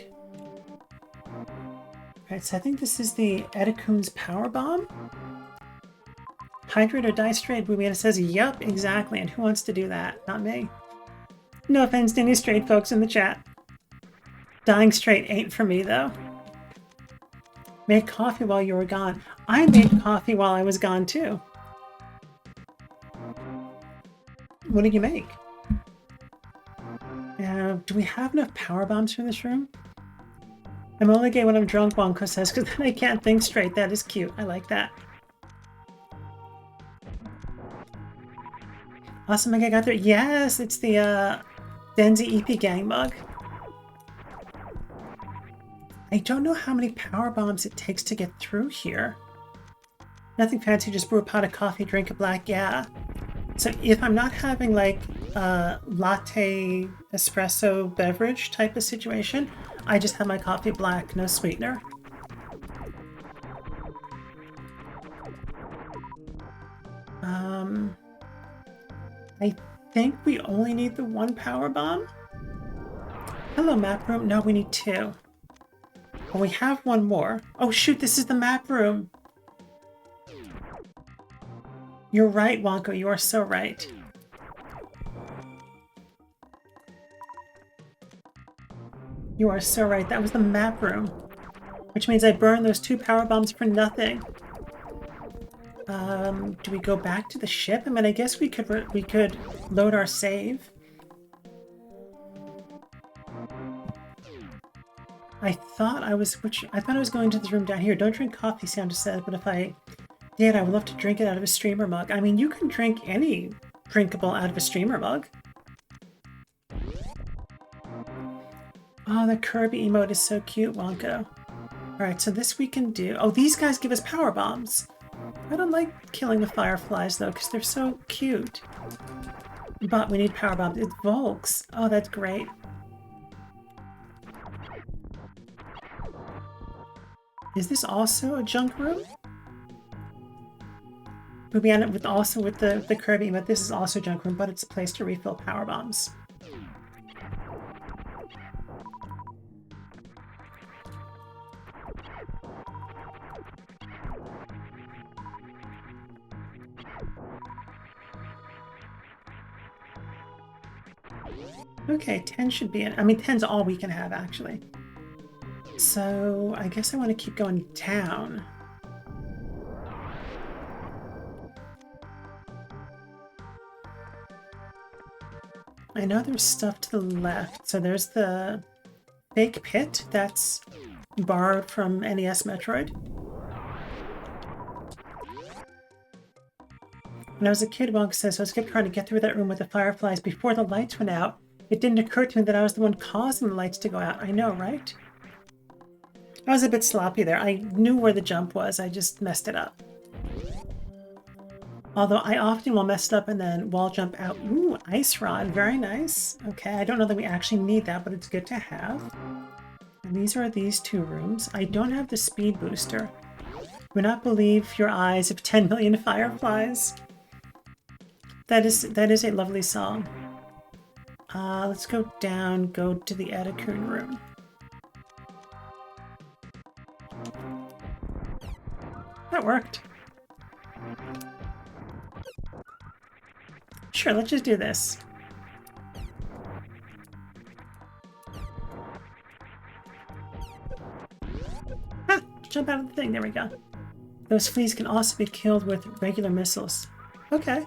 Alright, so I think this is the Edicoon's Power Bomb. Hydrate or die straight? Boobiana says, yup, exactly. And who wants to do that? Not me. No offense to any straight folks in the chat. Dying straight ain't for me, though. Made coffee while you were gone. I made coffee while I was gone, too. What did you make? Do we have enough power bombs for this room? I'm only gay when I'm drunk, Wonko says, because then I can't think straight. That is cute. I like that. Awesome, I got there. Yes, it's the Denzi EP Gang mug. I don't know how many power bombs it takes to get through here. Nothing fancy, just brew a pot of coffee, drink a black, yeah. So if I'm not having like a latte espresso beverage type of situation, I just have my coffee black, no sweetener. I think we only need the one power bomb. Hello, map room. No, we need two. Well, we have one more. Oh shoot, this is the map room. You're right, Wonko. You are so right. You are so right. That was the map room. Which means I burned those two power bombs for nothing. Do we go back to the ship? I mean, I guess we could load our save. I thought I was going to this room down here. Don't drink coffee, Sandra said, but if I did, I would love to drink it out of a streamer mug. I mean, you can drink any drinkable out of a streamer mug. Oh, the Kirby emote is so cute, Wonko. Alright, so this we can do... Oh, these guys give us power bombs. I don't like killing the fireflies, though, because they're so cute. But we need power bombs. It's Volks. Oh, that's great. Is this also a junk room? Boobiana with the Kirby, but this is also junk room, but it's a place to refill power bombs. Okay, 10 should be I mean, 10's all we can have, actually. So, I guess I want to keep going down. I know there's stuff to the left. So there's the fake pit that's borrowed from NES Metroid. When I was a kid, Wonk says, so I kept trying to get through that room with the fireflies before the lights went out. It didn't occur to me that I was the one causing the lights to go out. I know, right? I was a bit sloppy there. I knew where the jump was. I just messed it up. Although I often will mess it up and then wall jump out. Ooh, ice rod. Very nice. Okay, I don't know that we actually need that, but it's good to have. And these are these two rooms. I don't have the speed booster. Do not believe your eyes of 10 million fireflies. That is a lovely song. Let's go down, go to the Edakun room. That worked. Sure, let's just do this. Ah, jump out of the thing, there we go. Those fleas can also be killed with regular missiles. Okay,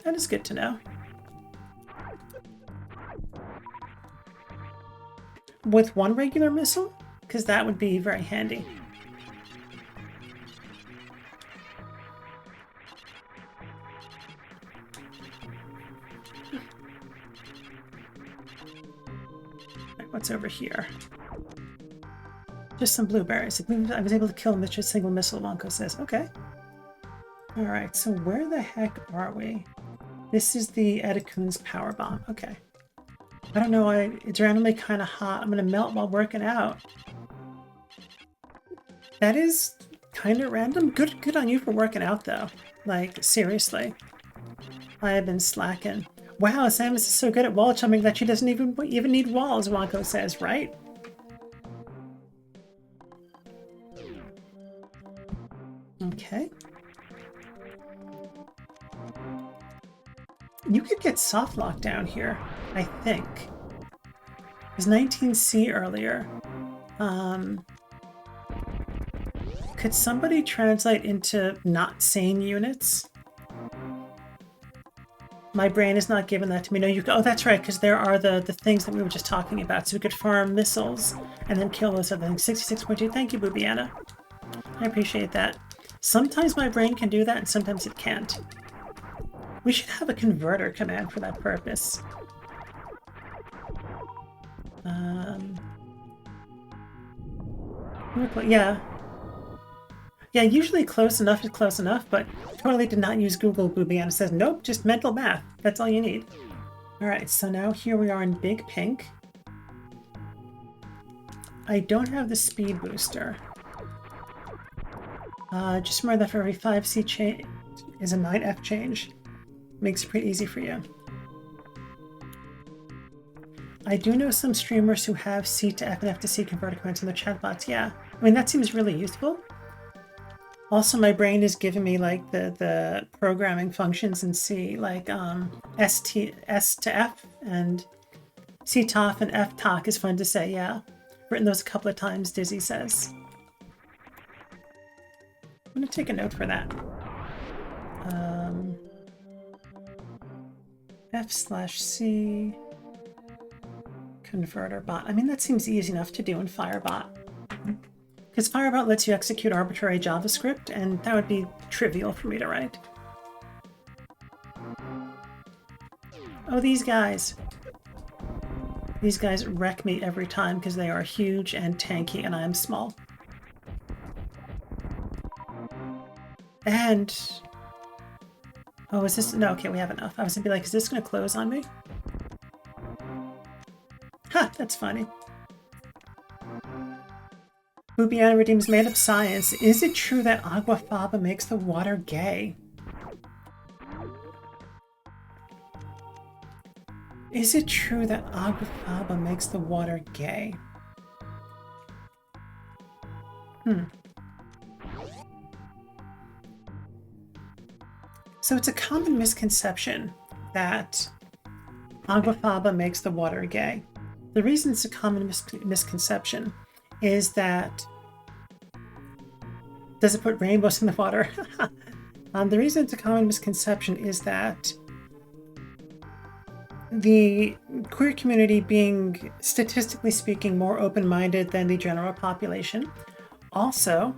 that is good to know. With one regular missile? Because that would be very handy. Right, what's over here? Just some blueberries. I was able to kill them with just a single missile, Wonko says. Okay. Alright, so where the heck are we? This is the Edakun's power bomb. Okay. I don't know why it's randomly kind of hot. I'm going to melt while working out. That is kind of random. Good on you for working out, though. Like, seriously. I have been slacking. Wow, Samus is so good at wall jumping that she doesn't even need walls, Wonko says, right? Okay. You could get soft lock down here, I think. It was 19C earlier. Could somebody translate into not sane units? My brain is not giving that to me. No, you could, oh, that's right, because there are the things that we were just talking about. So we could farm missiles and then kill those other things. 66.2, thank you, Boobiana. I appreciate that. Sometimes my brain can do that, and sometimes it can't. We should have a converter command for that purpose. Yeah. Yeah, usually close enough is close enough, but totally did not use Google. Boobiana says, nope, just mental math. That's all you need. Alright, so now here we are in Big Pink. I don't have the speed booster. Just remember that for every 5C change is a 9F change. Makes it pretty easy for you. I do know some streamers who have C to F and F to C converter commands in their chatbots. Yeah, I mean, that seems really useful. Also, my brain is giving me like the programming functions in C, like S to F and C TOF and F TOC is fun to say. Yeah, written those a couple of times. Dizzy says. I'm gonna take a note for that. F/C converter bot. I mean, that seems easy enough to do in Firebot. Because Firebot lets you execute arbitrary JavaScript, and that would be trivial for me to write. Oh, these guys. These guys wreck me every time because they are huge and tanky, and I am small. And... oh, is this... no, okay, we have enough. I was gonna be like, is this gonna close on me? Ha, that's funny. Boobiana redeems made up science. Is it true that aquafaba makes the water gay? Is it true that aquafaba makes the water gay? So it's a common misconception that aquafaba makes the water gay. The reason it's a common misconception is that... does it put rainbows in the water? The reason it's a common misconception is that the queer community, being statistically speaking more open-minded than the general population, also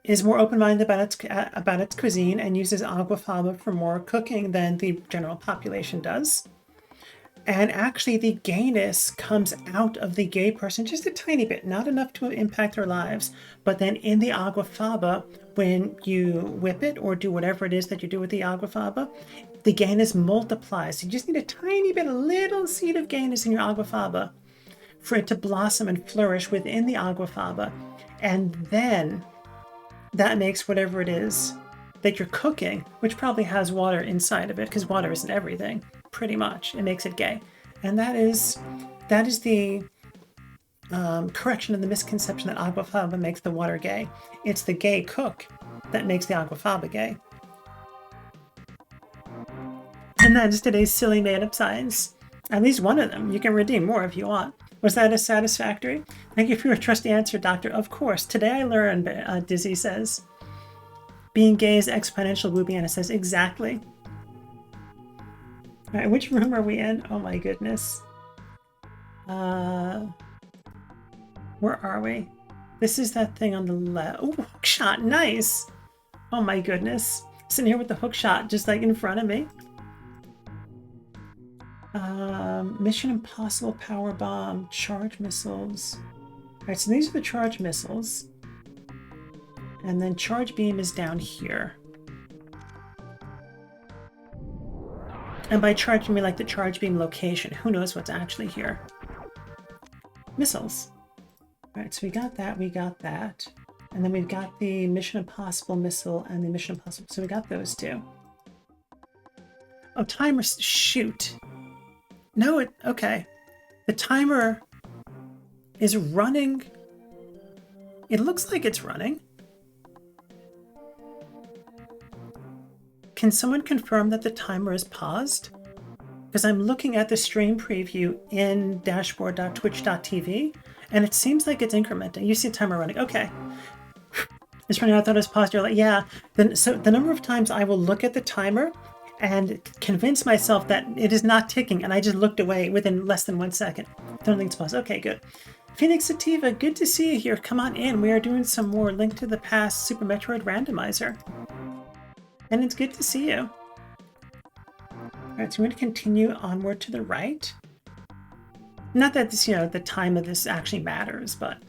is more open-minded about its cuisine and uses aquafaba for more cooking than the general population does. And actually the gayness comes out of the gay person just a tiny bit, not enough to impact their lives, but then in the aquafaba, when you whip it or do whatever it is that you do with the aquafaba, the gayness multiplies. You just need a tiny bit, a little seed of gayness in your aquafaba for it to blossom and flourish within the aquafaba. And then that makes whatever it is that you're cooking, which probably has water inside of it, because water isn't everything, pretty much. It makes it gay. And that is the correction of the misconception that aquafaba makes the water gay. It's the gay cook that makes the aquafaba gay. And that is today's silly made-up science. At least one of them. You can redeem more if you want. Was that a satisfactory? Thank you for your trusty answer, Doctor. Of course. Today I learned, Dizzy says. Being gay is exponential, Boobiana says. Exactly. All right, which room are we in? Oh my goodness. Where are we? This is that thing on the left. Oh, hook shot. Nice. Oh my goodness. Sitting here with the hook shot just like in front of me. Mission Impossible power bomb, charge missiles. All right, so these are the charge missiles. And then charge beam is down here. And by charge, I mean like the charge beam location. Who knows what's actually here? Missiles. All right, so we got that. And then we've got the Mission Impossible missile and the Mission Impossible. So we got those two. Oh, timer, shoot. No, okay. The timer is running. It looks like it's running. Can someone confirm that the timer is paused? Because I'm looking at the stream preview in dashboard.twitch.tv, and it seems like it's incrementing. You see the timer running. Okay. It's running. I thought it was paused. You're like, yeah. So the number of times I will look at the timer and convince myself that it is not ticking, and I just looked away within less than 1 second. Don't think it's paused. Okay, good. Phoenix Sativa, good to see you here. Come on in. We are doing some more Link to the Past Super Metroid Randomizer. And it's good to see you. Alright, so we're going to continue onward to the right. Not that this, the time of this actually matters, but...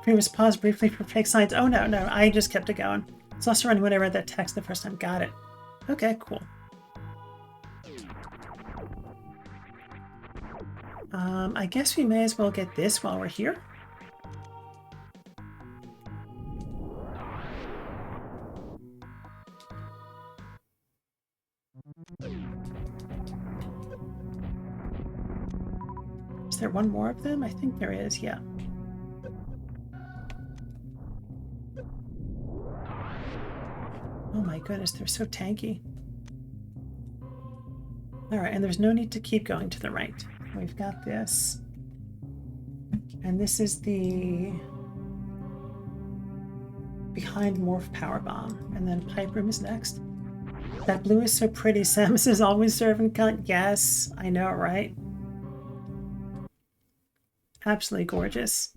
Previous pause briefly for fake science. Oh, no, I just kept it going. It's also running when I read that text the first time. Got it. Okay, cool. I guess we may as well get this while we're here. Is there one more of them? I think there is, yeah. Oh my goodness, they're so tanky. Alright, and there's no need to keep going to the right. We've got this. And this is the behind morph power bomb. And then pipe room is next. That blue is so pretty. Samus is always serving cunt. Yes, I know, right? Absolutely gorgeous.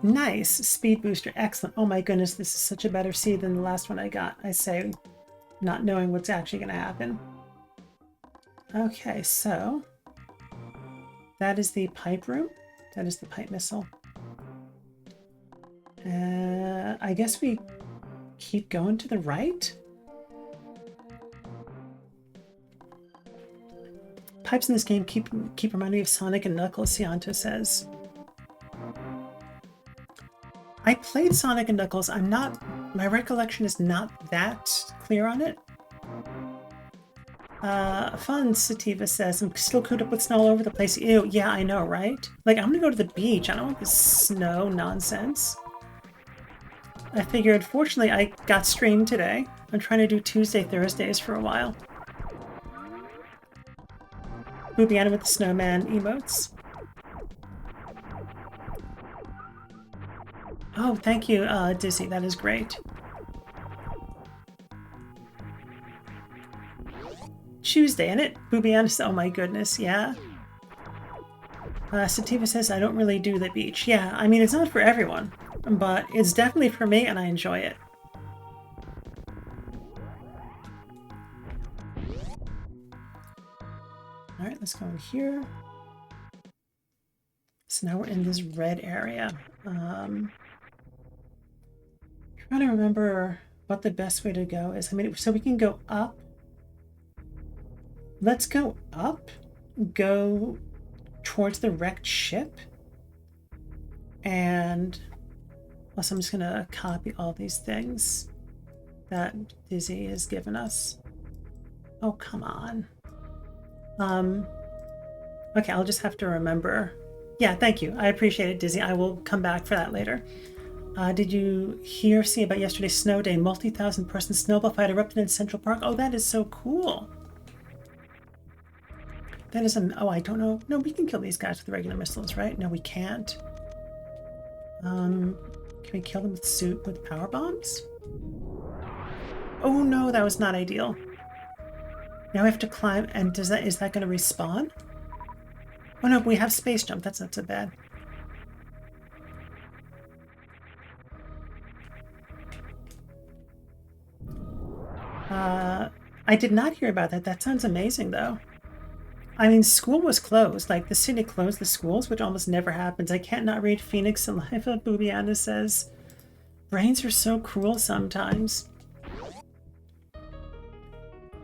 Nice. Speed booster. Excellent. Oh my goodness, this is such a better seed than the last one I got. I say, not knowing what's actually going to happen. Okay, so that is the pipe room. That is the pipe missile. I guess we keep going to the right. Pipes in this game keep reminding me of Sonic and Knuckles, Cianto says. I played Sonic and Knuckles. My recollection is not that clear on it. Fun, Sativa says, I'm still cooped up with snow all over the place. Ew, yeah, I know, right? Like, I'm gonna go to the beach. I don't want this snow nonsense. I figured, fortunately, I got streamed today. I'm trying to do Tuesday, Thursdays for a while. Boobiana with the snowman emotes. Oh, thank you, Dizzy. That is great. Tuesday, isn't it? Boobiana, oh my goodness, yeah. Sativa says, I don't really do the beach. Yeah, I mean, it's not for everyone, but it's definitely for me, and I enjoy it. All right, let's go in here. So now we're in this red area. Trying to remember what the best way to go is. I mean, so we can go up. Let's go up, go towards the wrecked ship. And also I'm just gonna copy all these things that Dizzy has given us. Oh, come on. Okay, I'll just have to remember. Yeah, thank you. I appreciate it, Dizzy. I will come back for that later. Did you see about yesterday's snow day? Multi-thousand person snowball fight erupted in Central Park. Oh, that is so cool. That is oh, I don't know. No, we can kill these guys with regular missiles, right? No, we can't. Can we kill them with power bombs? Oh no, that was not ideal. Now we have to climb, and is that going to respawn? Oh no, we have space jump. That's not so bad. I did not hear about that. That sounds amazing, though. I mean, school was closed. Like, the city closed the schools, which almost never happens. I can't not read Phoenix Saliva. Boobiana says, brains are so cruel sometimes.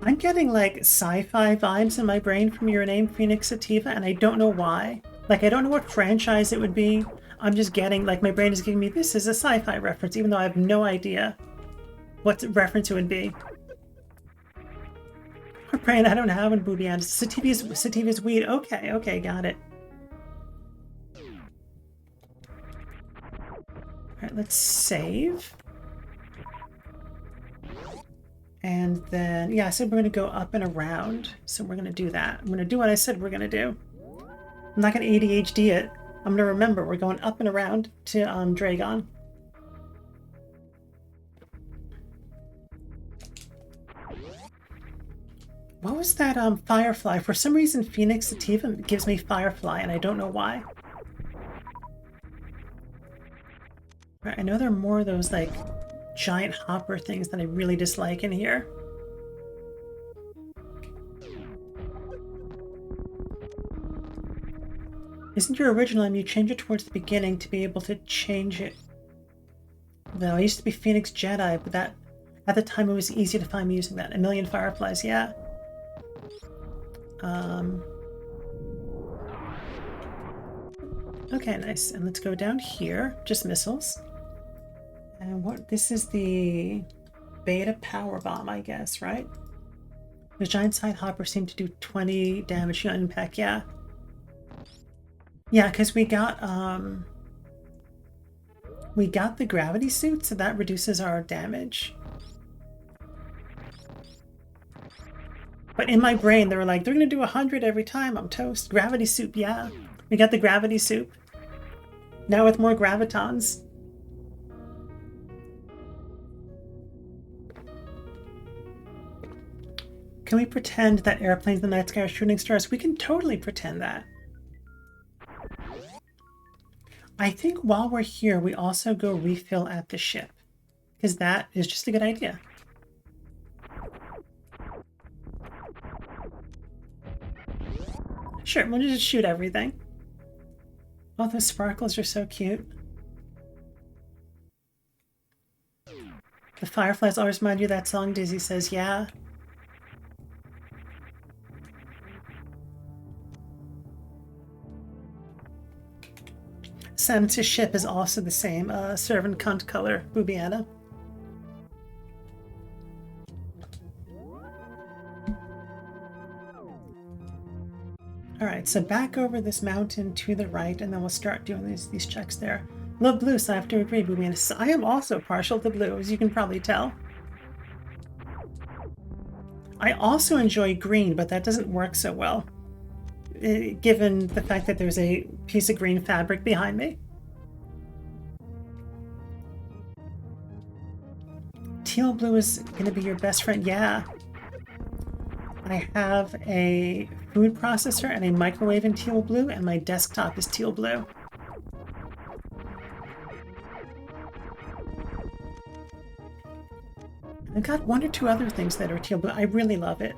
I'm getting, like, sci-fi vibes in my brain from your name, Phoenix Sativa, and I don't know why. Like, I don't know what franchise it would be. I'm just getting, like, my brain is giving me, this is a sci-fi reference, even though I have no idea what reference it would be. Brain, I don't have one, Boobiana. Sativa's weed. Okay, got it. Alright, let's save. And then, yeah, I said we're going to go up and around. So we're going to do that. I'm going to do what I said we're going to do. I'm not going to ADHD it. I'm going to remember we're going up and around to Dragon. What was that Firefly? For some reason, Phoenix Sativa gives me Firefly, and I don't know why. I know there are more of those, like, giant hopper things that I really dislike in here. Isn't your original name? You change it towards the beginning to be able to change it. Though I used to be Phoenix Jedi, but that at the time it was easy to find me using that. A million Fireflies, yeah. Okay, nice. And let's go down here. Just missiles. And what? This is the beta power bomb, I guess, right? The giant side hopper seemed to do 20 damage on impact, yeah. Yeah, because we got the gravity suit, so that reduces our damage. But in my brain, they were like, they're going to do 100 every time. I'm toast. Gravity soup, yeah. We got the gravity soup. Now with more gravitons. Can we pretend that airplanes in the night sky are shooting stars? We can totally pretend that. I think while we're here, we also go refill at the ship. Because that is just a good idea. Sure, we'll just shoot everything. Oh, those sparkles are so cute. The fireflies always remind you of that song, Dizzy says, yeah. Santa's ship is also the same servant cunt color, Boobiana. Alright, so back over this mountain to the right, and then we'll start doing these checks there. Love blue, so I have to agree, Boobiana. I am also partial to blue, as you can probably tell. I also enjoy green, but that doesn't work so well, given the fact that there's a piece of green fabric behind me. Teal blue is going to be your best friend, yeah. I have a food processor and a microwave in teal blue, and my desktop is teal blue. I've got one or two other things that are teal blue. I really love it.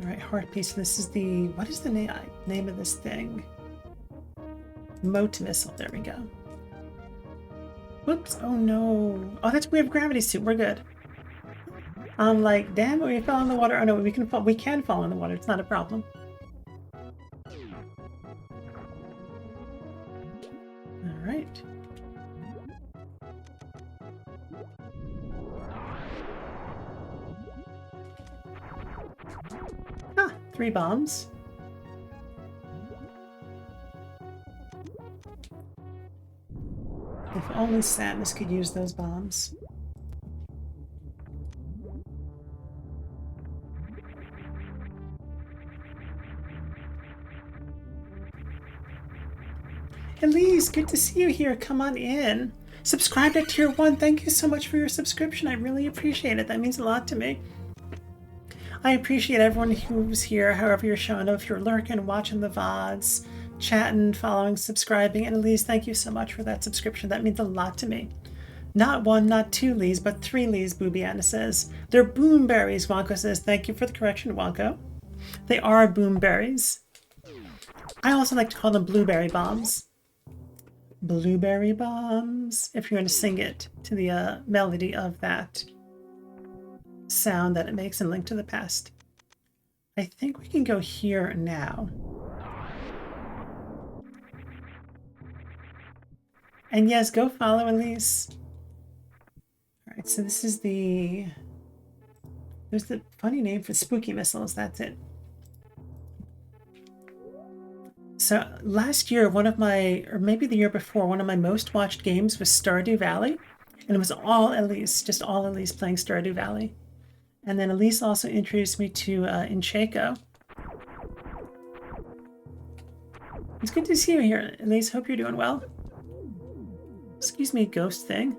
Alright, heart piece. This is the... what is the name of this thing? Moat missile. There we go. Whoops. Oh no. Oh, we have gravity suit. We're good. I'm like, damn it, we fell in the water. Oh no, we can fall in the water. It's not a problem. All right. Ah, 3 bombs. If only Samus could use those bombs. Elise, good to see you here. Come on in. Subscribe to Tier 1. Thank you so much for your subscription. I really appreciate it. That means a lot to me. I appreciate everyone who's here, however you're showing up. If you're lurking, watching the VODs, chatting, following, subscribing. And Elise, thank you so much for that subscription. That means a lot to me. Not 1, not 2 Lees, but 3 Lees, Boobiana says. They're boomberries, Wonko says. Thank you for the correction, Wonko. They are boomberries. I also like to call them blueberry bombs. Blueberry bombs, if you're going to sing it to the melody of that sound that it makes in Link to the Past. I think we can go here now. And yes, go follow Elise. Alright, so this is the... There's the funny name for spooky missiles, that's it. So last year, one of my, or maybe the year before, one of my most watched games was Stardew Valley. And it was all Elise, just all Elise playing Stardew Valley. And then Elise also introduced me to Inchako. It's good to see you here, Elise. Hope you're doing well. Excuse me, ghost thing.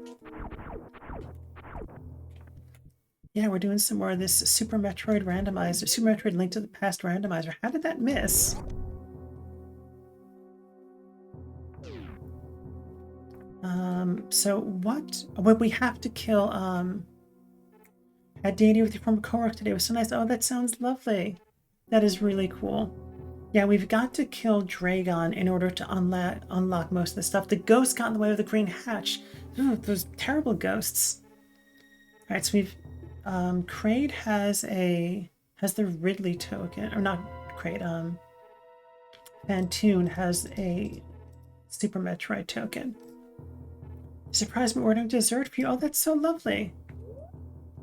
Yeah, we're doing some more of this Super Metroid Randomizer, Super Metroid Link to the Past Randomizer. How did that miss? So what we have to kill, had D&D with your former coworker today. It was so nice. Oh, that sounds lovely. That is really cool. Yeah, we've got to kill Dragon in order to unlock most of the stuff. The ghost got in the way of the green hatch. Ooh, those terrible ghosts. All right, so we've, Kraid has the Ridley token, or not Kraid, Phantoon has a Super Metroid token. Surprised me ordering dessert for you. Oh, that's so lovely.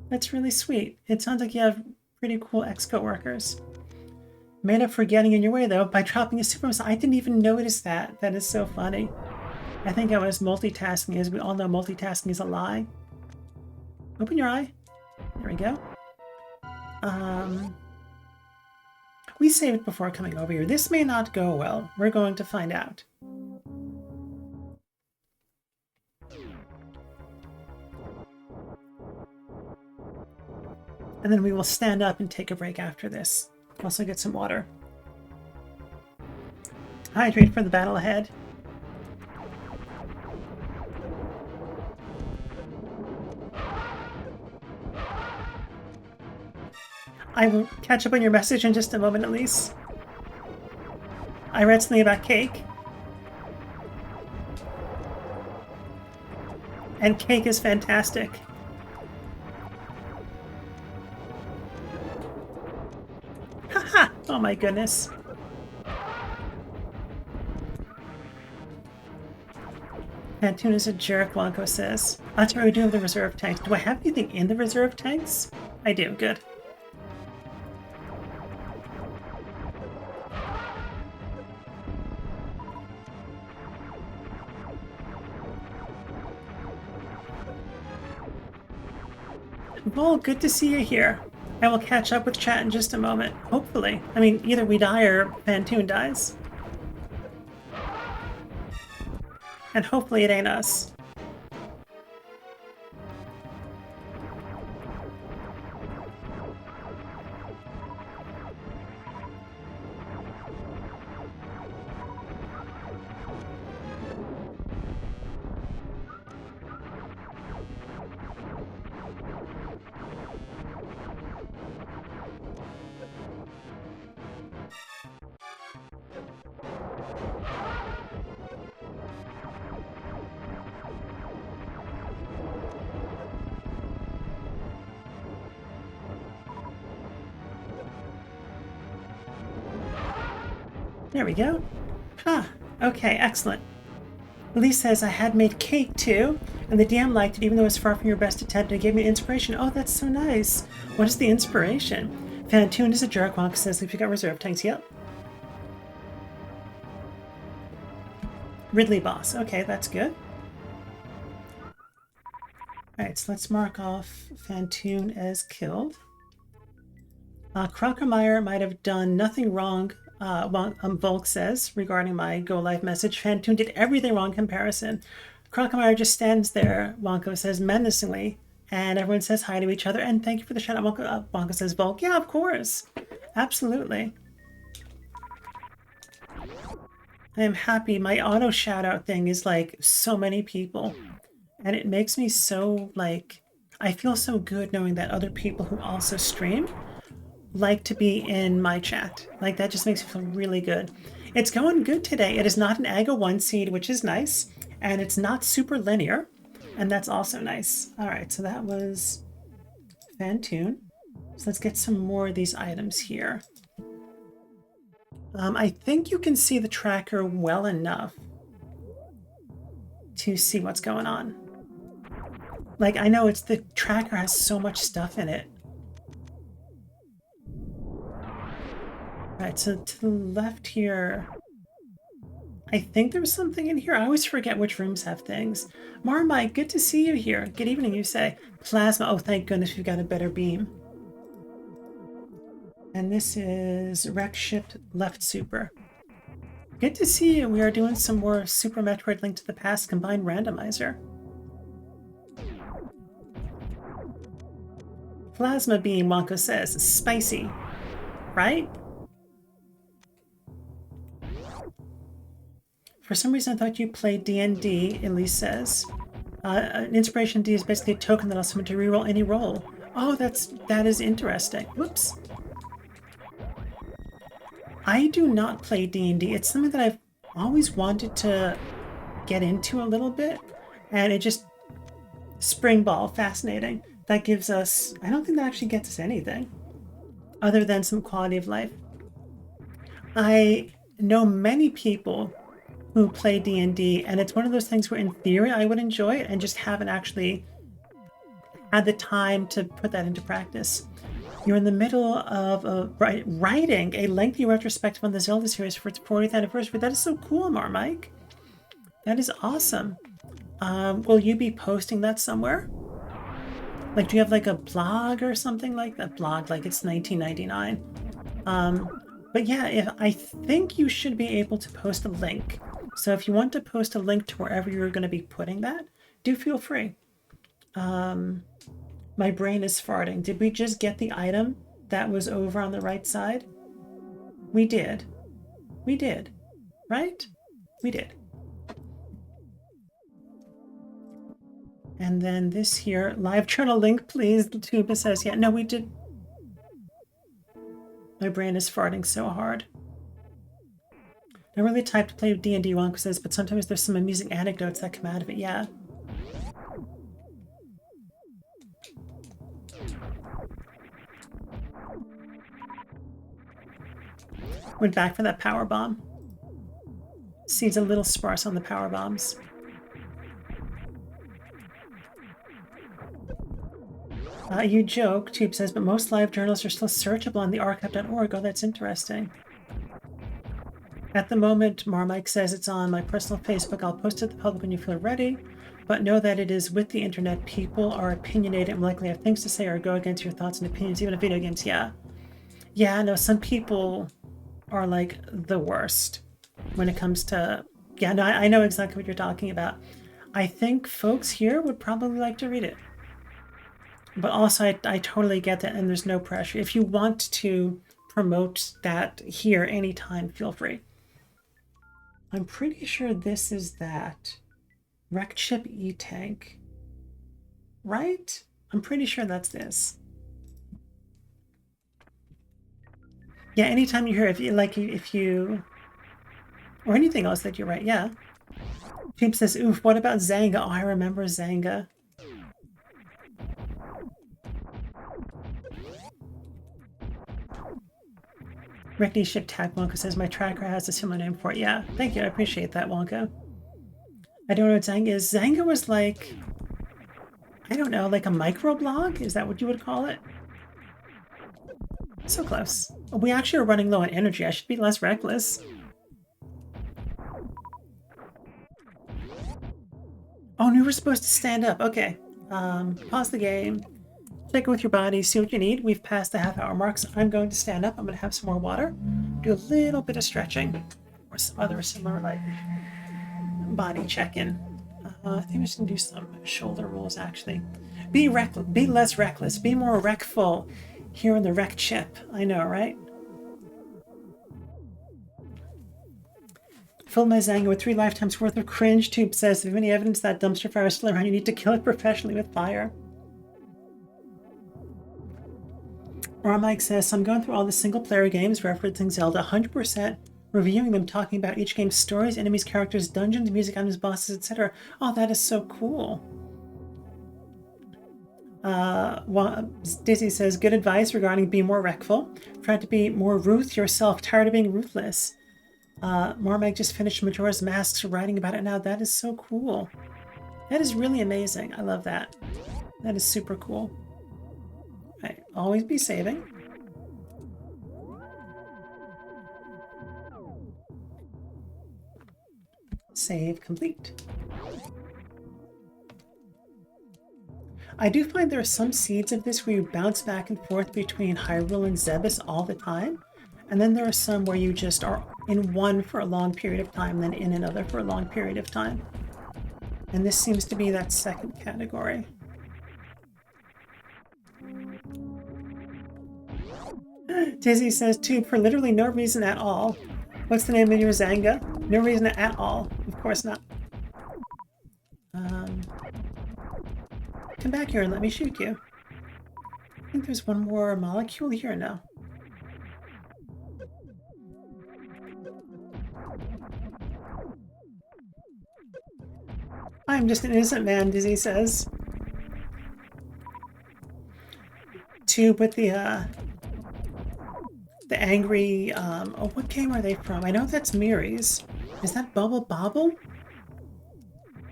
That's really sweet. It sounds like you have pretty cool ex-coworkers. Made up for getting in your way, though, by dropping a super missile. I didn't even notice that. That is so funny. I think I was multitasking. As we all know, multitasking is a lie. Open your eye. There we go. We saved before coming over here. This may not go well. We're going to find out. And then we will stand up and take a break after this. Also get some water. Hydrate for the battle ahead. I will catch up on your message in just a moment at least. I read something about cake. And cake is fantastic. Haha! Oh my goodness. Phantoon is a jerk, Wonko says. That's what we do with the reserve tanks. Do I have anything in the reserve tanks? I do, good. Well, good to see you here. I will catch up with chat in just a moment, hopefully. I mean, either we die or Phantoon dies. And hopefully it ain't us. There we go. Huh. Okay, excellent. Elise says, I had made cake too, and the DM liked it even though it was far from your best attempt. It gave me inspiration. Oh, that's so nice. What is the inspiration? Fantoon is a jerk. Wonka says, if you got reserve tanks, yep. Ridley boss. Okay, that's good. Alright, so let's mark off Fantoon as killed. Crockermeyer might have done nothing wrong, Volk says, regarding my Go Live message. Fantoon did everything wrong in comparison. Crockermeyer just stands there, Wonka says, menacingly, and everyone says hi to each other, and thank you for the shout out. Wonka says, Volk, yeah, of course. Absolutely. I am happy. My auto shout out thing is like so many people, and it makes me so, like, I feel so good knowing that other people who also stream like to be in my chat. Like, that just makes me feel really good. It's going good today. It is not an AGA 1 seed, which is nice, and it's not super linear, and that's also nice. All right, so that was Fantoon. So let's get some more of these items here. I think you can see the tracker well enough to see what's going on. Like, I know it's the tracker has so much stuff in it. Alright, so to the left here, I think there was something in here. I always forget which rooms have things. Marmite, good to see you here. Good evening, you say. Plasma, oh thank goodness we've got a better beam. And this is Wreck Ship Left Super. Good to see you. We are doing some more Super Metroid Link to the Past combined randomizer. Plasma beam, Wonka says. Spicy. Right? For some reason, I thought you played D&D, Elise says. An Inspiration D is basically a token that allows someone to reroll any roll. Oh, that is interesting. Whoops. I do not play D&D. It's something that I've always wanted to get into a little bit, and it just... Spring Ball, fascinating. That gives us... I don't think that actually gets us anything, other than some quality of life. I know many people who play D&D, and it's one of those things where in theory I would enjoy it and just haven't actually had the time to put that into practice. You're in the middle of writing a lengthy retrospective on the Zelda series for its 40th anniversary. That is so cool, Marmike. That is awesome. Will you be posting that somewhere? Like, do you have like a blog or something like that? Blog, like it's 1999. But yeah, I think you should be able to post a link. So if you want to post a link to wherever you're going to be putting that, do feel free. My brain is farting. Did we just get the item that was over on the right side? We did. We did. Right? We did. And then this here, live journal link, please. Tuba says, yeah, no, we did. My brain is farting so hard. I really type to play D&D, Wonka says, but sometimes there's some amusing anecdotes that come out of it, yeah. Went back for that power bomb. Seems a little sparse on the power bombs. You joke, Tube says, but most live journals are still searchable on the archive.org. Oh, that's interesting. At the moment, Marmike says it's on my personal Facebook. I'll post it to the public when you feel ready, but know that it is with the internet. People are opinionated and likely have things to say or go against your thoughts and opinions, even in video games. Yeah. Yeah, no, some people are like the worst when it comes to... Yeah, no, I know exactly what you're talking about. I think folks here would probably like to read it. But also, I totally get that, and there's no pressure. If you want to promote that here anytime, feel free. I'm pretty sure this is that Wrecked Ship E-Tank, right? I'm pretty sure that's this. Yeah, anytime you hear, if you, or anything else that you write, yeah. James says, oof, what about Zanga? Oh, I remember Zanga. Rickety Ship Tag Wonka says my tracker has a similar name for it. Yeah, thank you. I appreciate that, Wonka. I don't know what Zanga is. Zanga was like, I don't know, like a microblog? Is that what you would call it? So close. We actually are running low on energy. I should be less reckless. Oh, we were supposed to stand up. Okay. Pause the game. Check it with your body. See what you need. We've passed the half-hour mark, so I'm going to stand up. I'm going to have some more water. Do a little bit of stretching. Or some other similar, like, body check-in. I think we're just going to do some shoulder rolls, actually. Be less reckless. Be more wreckful here in the wreck chip. I know, right? Filled my Zanga with 3 lifetimes worth of cringe. Tube says, if you have any evidence that dumpster fire is still around, you need to kill it professionally with fire. Or Mike says, I'm going through all the single-player games referencing Zelda, 100%, reviewing them, talking about each game's stories, enemies, characters, dungeons, music, items, bosses, etc. Oh, that is so cool. Dizzy says, good advice regarding be more wreckful. Try to be more Ruth yourself, tired of being ruthless. Marmag just finished Majora's Mask, writing about it now. That is so cool. That is really amazing. I love that. That is super cool. Right, always be saving. Save complete. I do find there are some seeds of this where you bounce back and forth between Hyrule and Zebes all the time. And then there are some where you just are in one for a long period of time, then in another for a long period of time. And this seems to be that second category. Dizzy says, tube, for literally no reason at all. What's the name of your Zanga? No reason at all. Of course not. Come back here and let me shoot you. I think there's one more molecule here now. I'm just an innocent man, Dizzy says. Tube with the angry, oh, what game are they from? I know that's Miri's. Is that Bubble Bobble?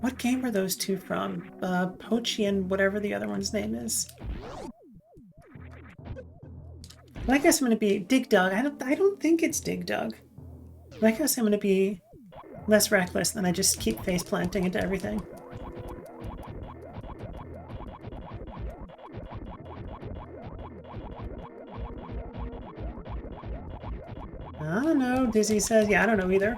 What game are those two from? Pochi and whatever the other one's name is. Well, I guess I'm gonna be Dig Dug. I don't think it's Dig Dug. But I guess I'm gonna be less reckless than I just keep face planting into everything. I don't know, Dizzy says. Yeah, I don't know either.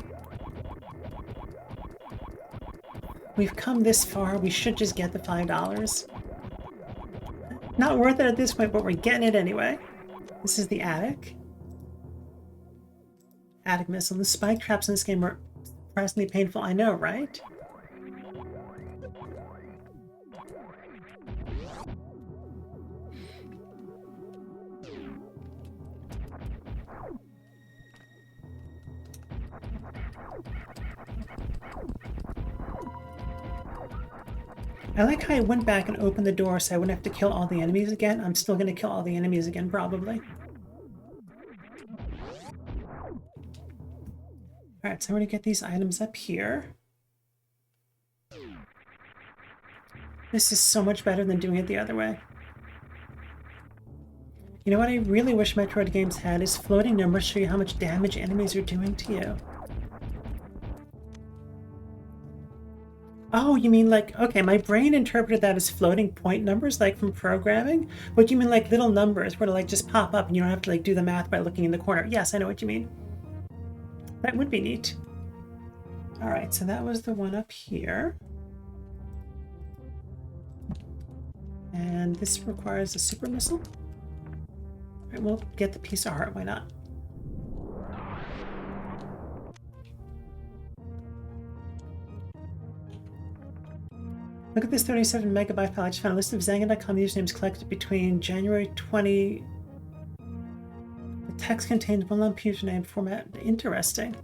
We've come this far, we should just get the $5. Not worth it at this point, but we're getting it anyway. This is the attic. Attic missile. The spike traps in this game are surprisingly painful. I know, right? I like how I went back and opened the door so I wouldn't have to kill all the enemies again. I'm still going to kill all the enemies again, probably. Alright, so I'm going to get these items up here. This is so much better than doing it the other way. You know what I really wish Metroid games had is floating numbers show you how much damage enemies are doing to you. Oh, you mean like, okay, my brain interpreted that as floating point numbers, like from programming, but you mean like little numbers where to like just pop up and you don't have to like do the math by looking in the corner. Yes, I know what you mean. That would be neat. All right, so that was the one up here. And this requires a super missile. All right, we'll get the piece of heart, why not? Look at this 37 megabyte file. I just found a list of Zanga.com usernames collected between January 20. The text contains one lump username format. Interesting.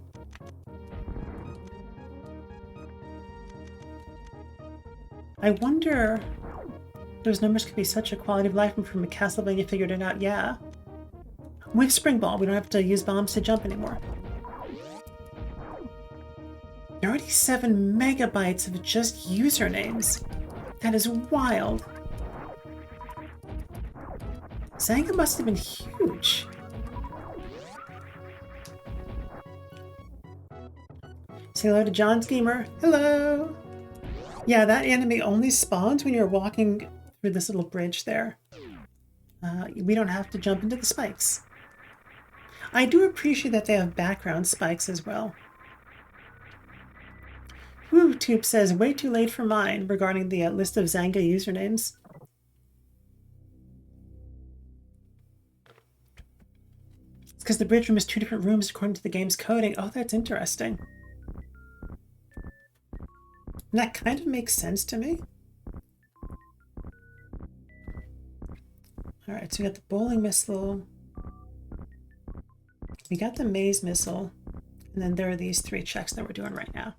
I wonder those numbers could be such a quality of life, and from a Castlevania figured it out. Yeah. With Spring Ball, we don't have to use bombs to jump anymore. 37 megabytes of just usernames. That is wild. Zanga must have been huge. Say hello to John's Gamer. Hello! Yeah, that enemy only spawns when you're walking through this little bridge there. We don't have to jump into the spikes. I do appreciate that they have background spikes as well. WooTube says, way too late for mine regarding the list of Zanga usernames. It's because the bridge room is 2 different rooms according to the game's coding. Oh, that's interesting. And that kind of makes sense to me. Alright, so we got the bowling missile. We got the maze missile. And then there are these 3 checks that we're doing right now.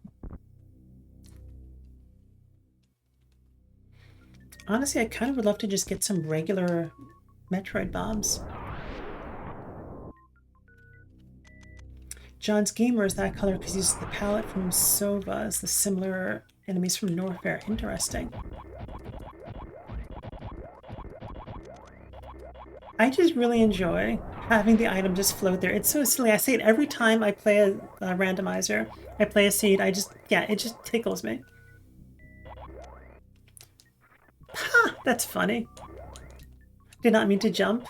Honestly, I kind of would love to just get some regular Metroid bombs. John's Gamer is that color because he uses the palette from Sova as the similar enemies from Norfair. Interesting. I just really enjoy having the item just float there. It's so silly. I say it every time I play a randomizer. I play a seed. It just tickles me. Ha! That's funny. Did not mean to jump.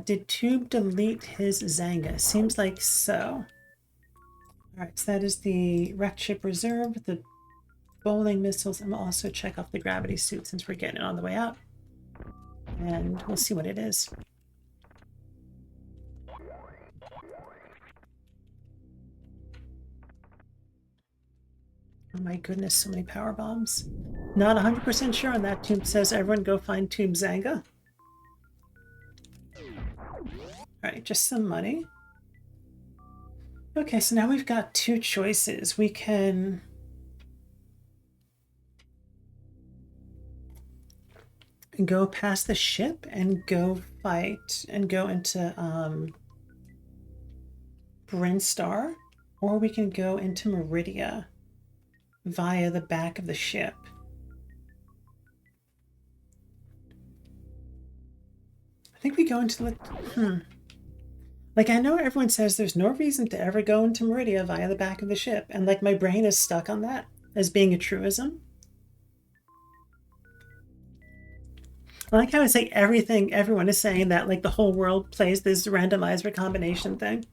Did Tube delete his Zanga? Seems like so. Alright, so that is the wrecked ship reserve, the bowling missiles, and we'll also check off the gravity suit since we're getting it on the way out. And we'll see what it is. Oh my goodness, so many power bombs. Not 100% sure on that. Tube says everyone go find Tube Zanga. Alright, just some money. Okay, so now we've got 2 choices. We can go past the ship and go fight and go into Brinstar, or we can go into Meridia via the back of the ship. I think we go into the... Like, I know everyone says there's no reason to ever go into Meridia via the back of the ship, and like my brain is stuck on that as being a truism. I like how it's like everyone is saying that like the whole world plays this randomizer combination thing.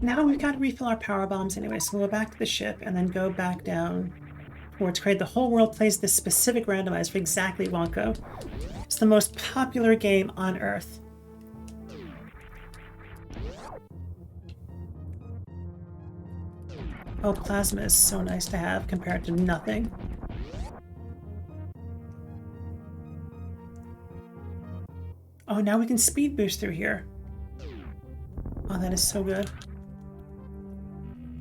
Now we've got to refill our power bombs anyway, so we'll go back to the ship and then go back down towards Crate. The whole world plays this specific randomizer for exactly Wonko. It's the most popular game on Earth. Oh, plasma is so nice to have compared to nothing. Oh, now we can speed boost through here. Oh, that is so good.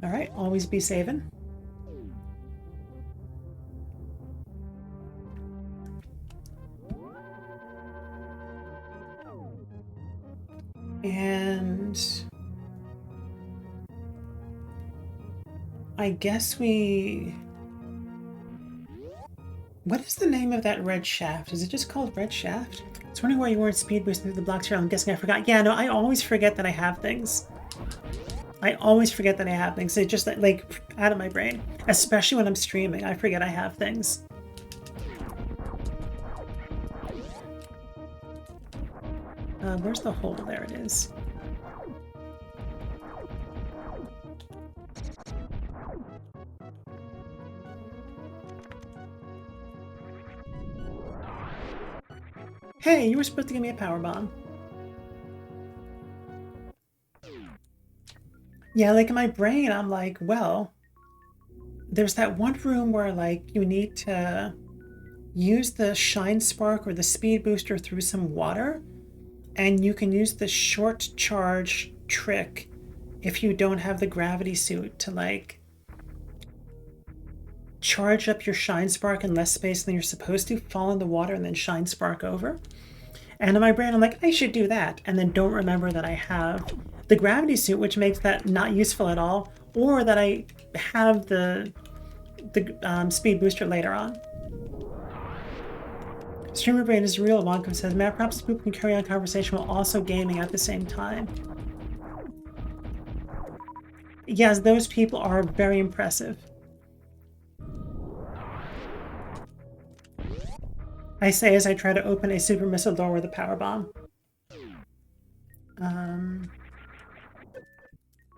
Alright, always be saving. And I guess we... What is the name of that red shaft? Is it just called red shaft? I was wondering why you weren't speed boosting through the blocks here. I'm guessing I forgot. Yeah, no, I always forget that I have things. I always forget that I have things. It's just like out of my brain. Especially when I'm streaming, I forget I have things. Where's the hole? There it is. Hey, you were supposed to give me a power bomb. Yeah, like in my brain, I'm like, well, there's that one room where like you need to use the shine spark or the speed booster through some water, and you can use the short charge trick if you don't have the gravity suit to like charge up your shine spark in less space than you're supposed to, fall in the water and then shine spark over. And in my brain, I'm like, I should do that. And then don't remember that I have the gravity suit, which makes that not useful at all, or that I have the speed booster later on. Streamer brain is real, Wonka says. Matt, perhaps people can carry on conversation while also gaming at the same time. Yes, those people are very impressive. I say as I try to open a super missile door with a power bomb.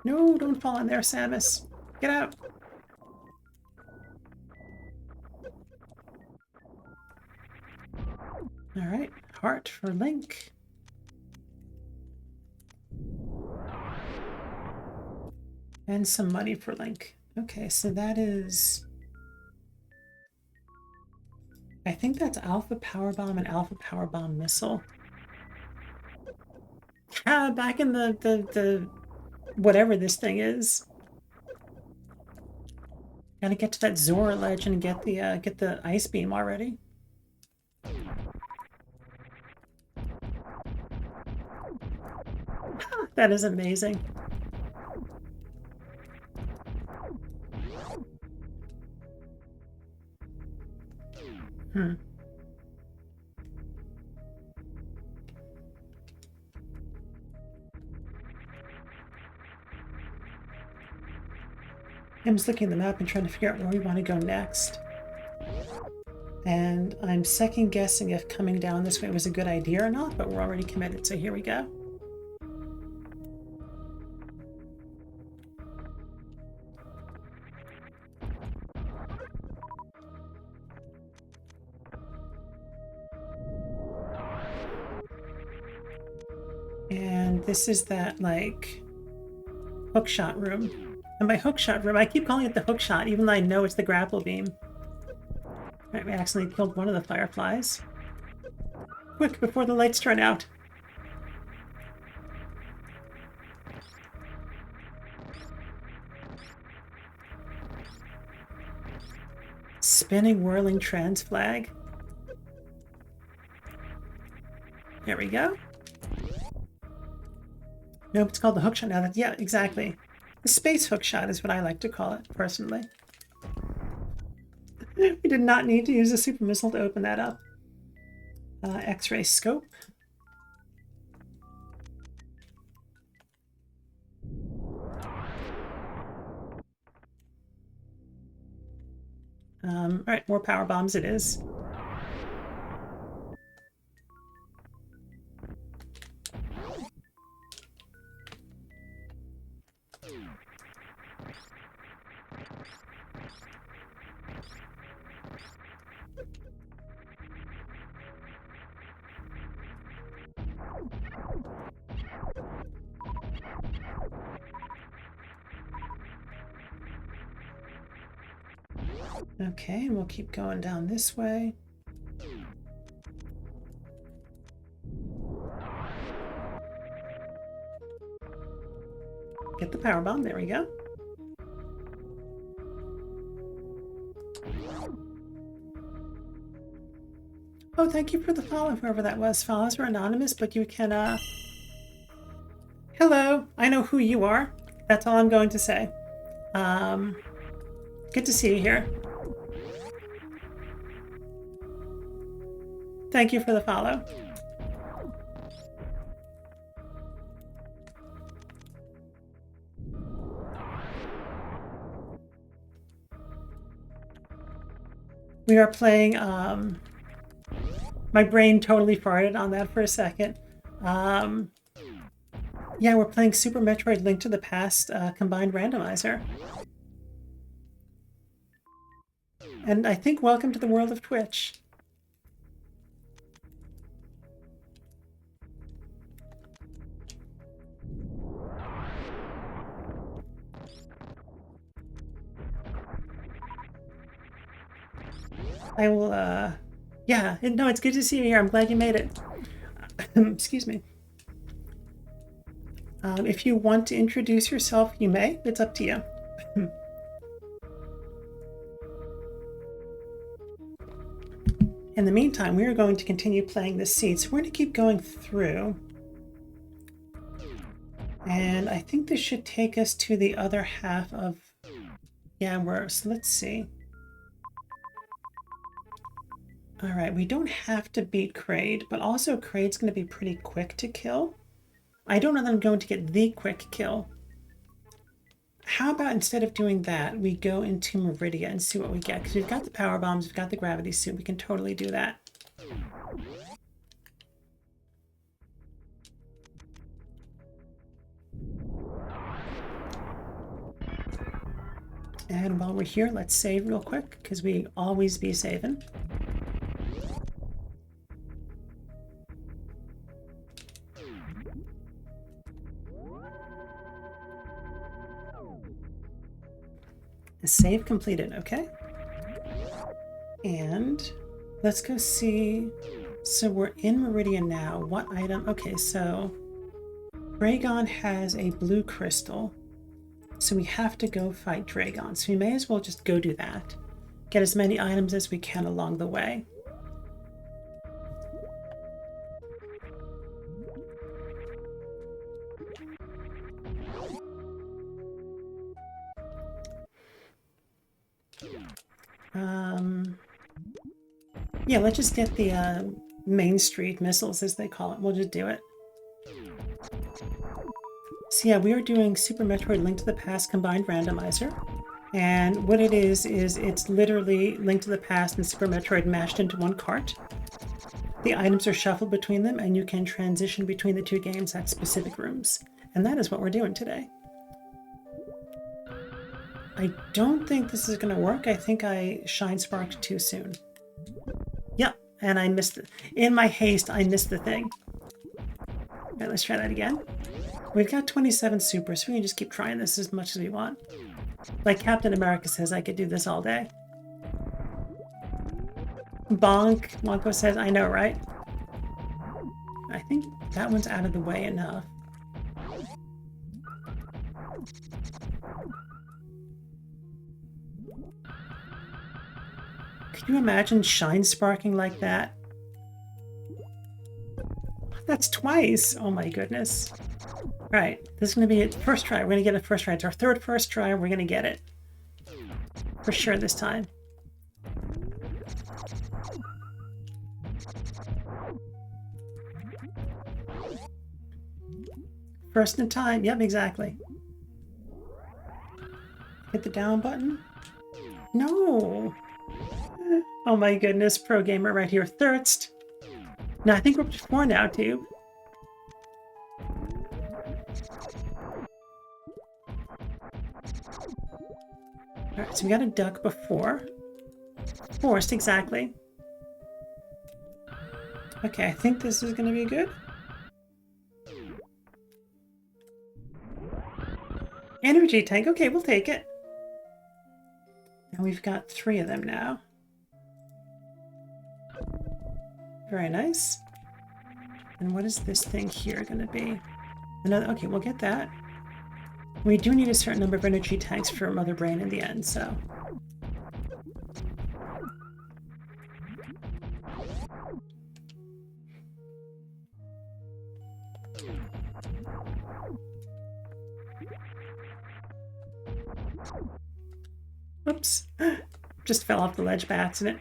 No, don't fall in there, Samus. Get out. Alright, heart for Link. And some money for Link. Okay, so that is... I think that's Alpha Power Bomb and Alpha Power Bomb Missile. Ah, back in the whatever this thing is. Gotta get to that Zora ledge and get the ice beam already. That is amazing. I'm just looking at the map and trying to figure out where we want to go next. And I'm second guessing if coming down this way was a good idea or not, but we're already committed, so here we go. And this is that, like, hookshot room. And by hookshot room, I keep calling it the hookshot, even though I know it's the grapple beam. Right, we accidentally killed one of the fireflies. Quick, before the lights turn out. Spinning, whirling trans flag. There we go. Nope, it's called the hookshot now. Yeah, exactly. The space hookshot is what I like to call it, personally. We did not need to use a super missile to open that up. X-ray scope. Alright, more power bombs it is. Okay, and we'll keep going down this way. Get the power bomb, there we go. Oh, thank you for the follow, whoever that was. Follows were anonymous, but you can, Hello, I know who you are. That's all I'm going to say. Good to see you here. Thank you for the follow. We are playing, my brain totally farted on that for a second. Yeah, we're playing Super Metroid Link to the Past combined randomizer. And I think welcome to the world of Twitch. I will, yeah, no, it's good to see you here. I'm glad you made it. Excuse me. If you want to introduce yourself, you may. It's up to you. In the meantime, we are going to continue playing the seats. We're going to keep going through. And I think this should take us to the other half of... Yeah, so let's see. All right, we don't have to beat Kraid, but also Kraid's going to be pretty quick to kill. I don't know that I'm going to get the quick kill. How about instead of doing that, we go into Meridia and see what we get? Because we've got the power bombs, we've got the gravity suit, we can totally do that. And while we're here, let's save real quick, because we always be saving. Save completed, okay. And let's go see. So we're in Meridian now. What item? Okay, so Dragon has a blue crystal. So we have to go fight Dragon. So we may as well just go do that. Get as many items as we can along the way. Yeah, let's just get the Main Street missiles, as they call it. We'll just do it. So yeah, we are doing Super Metroid Link to the Past combined randomizer. And what it is it's literally Link to the Past and Super Metroid mashed into one cart. The items are shuffled between them, and you can transition between the two games at specific rooms. And that is what we're doing today. I don't think this is going to work. I think I shine sparked too soon. Yep, and I missed it. In my haste, I missed the thing. All right, let's try that again. We've got 27 super, so we can just keep trying this as much as we want. Like Captain America says, I could do this all day. Bonk, Wonko says, I know, right? I think that one's out of the way enough. Could you imagine shine sparking like that? That's twice. Oh my goodness. All right, this is going to be it. First try. We're going to get it first try. It's our third first try. We're going to get it. For sure this time. First in time. Yep, exactly. Hit the down button. No. Oh my goodness, pro gamer right here. Thirst. No, I think we're up to 4 now, too. Alright, so we got a duck before. Forced, exactly. Okay, I think this is going to be good. Energy tank. Okay, we'll take it. And we've got 3 of them now. Very nice. And what is this thing here going to be? Another. Okay, we'll get that. We do need a certain number of energy tanks for Mother Brain in the end, so. Oops. Just fell off the ledge by accident.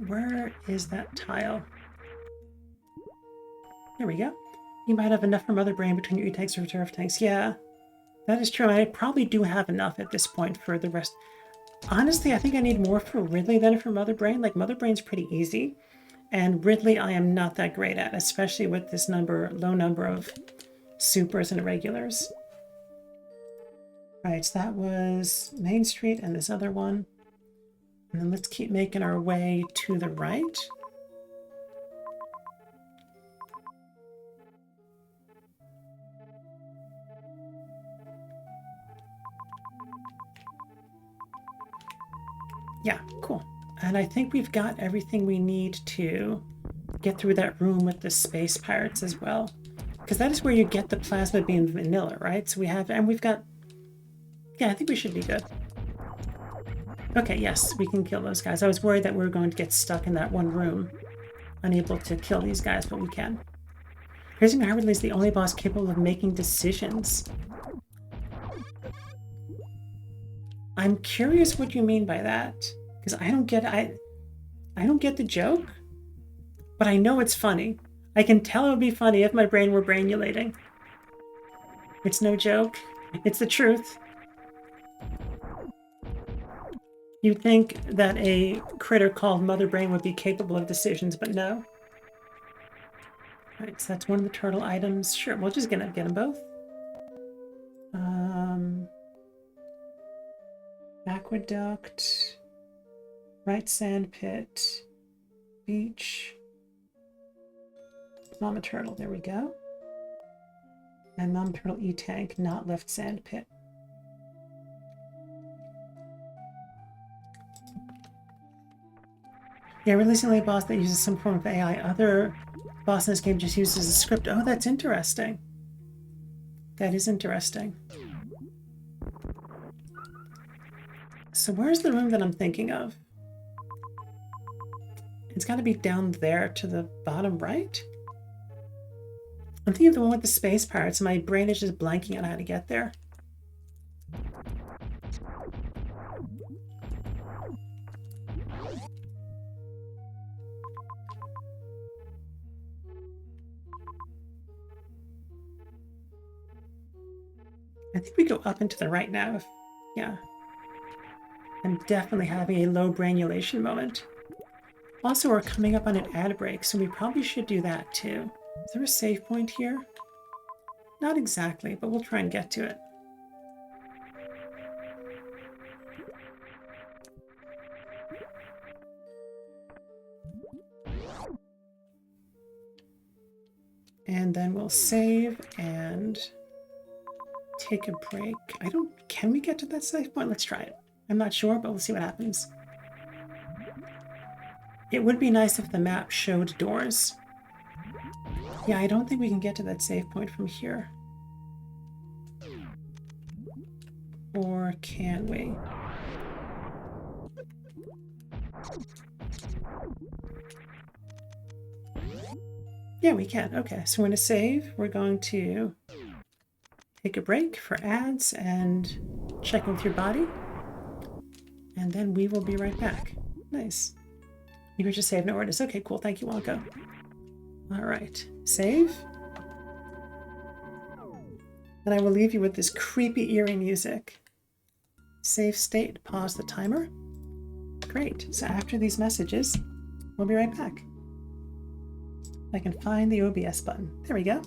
Where is that tile? There we go. You might have enough for Mother Brain between your E-tanks or reserve tanks. Yeah, that is true. I probably do have enough at this point for the rest. Honestly, I think I need more for Ridley than for Mother Brain. Like, Mother Brain's pretty easy. And Ridley I am not that great at, especially with this low number of supers and irregulars. All right, so that was Main Street and this other one. And then let's keep making our way to the right. Yeah, cool. And I think we've got everything we need to get through that room with the space pirates as well. Because that is where you get the plasma beam vanilla, right? So we have, and we've got, yeah, I think we should be good. Okay, yes, we can kill those guys. I was worried that we were going to get stuck in that one room, unable to kill these guys, but we can. Crazy Howardly is the only boss capable of making decisions. I'm curious what you mean by that, because I don't get the joke, but I know it's funny. I can tell it would be funny if my brain were brainulating. It's no joke. It's the truth. You'd think that a critter called Mother Brain would be capable of decisions, but no. Alright, so that's one of the turtle items. Sure, we'll just get them both. Aqueduct, right sand pit, beach, Mama Turtle, there we go. And Mama Turtle E-Tank, not left sand pit. Yeah, releasing a boss that uses some form of AI. Other boss in this game just uses a script. Oh, that's interesting. That is interesting. So where's the room that I'm thinking of? It's got to be down there to the bottom right? I'm thinking of the one with the space pirates. My brain is just blanking on how to get there. I think we go up and to the right now. Yeah. I'm definitely having a low brainulation moment. Also, we're coming up on an ad break, so we probably should do that too. Is there a save point here? Not exactly, but we'll try and get to it. And then we'll save and take a break. Can we get to that save point? Let's try it. I'm not sure, but we'll see what happens. It would be nice if the map showed doors. Yeah, I don't think we can get to that save point from here. Or can we? Yeah, we can. Okay, so we're going to save. We're going to take a break for ads and check with your body. And then we will be right back. Nice. You can just save no orders. Okay, cool. Thank you, Wonko. All right, save. And I will leave you with this creepy, eerie music. Save state, pause the timer. Great, so after these messages, we'll be right back. I can find the OBS button. There we go.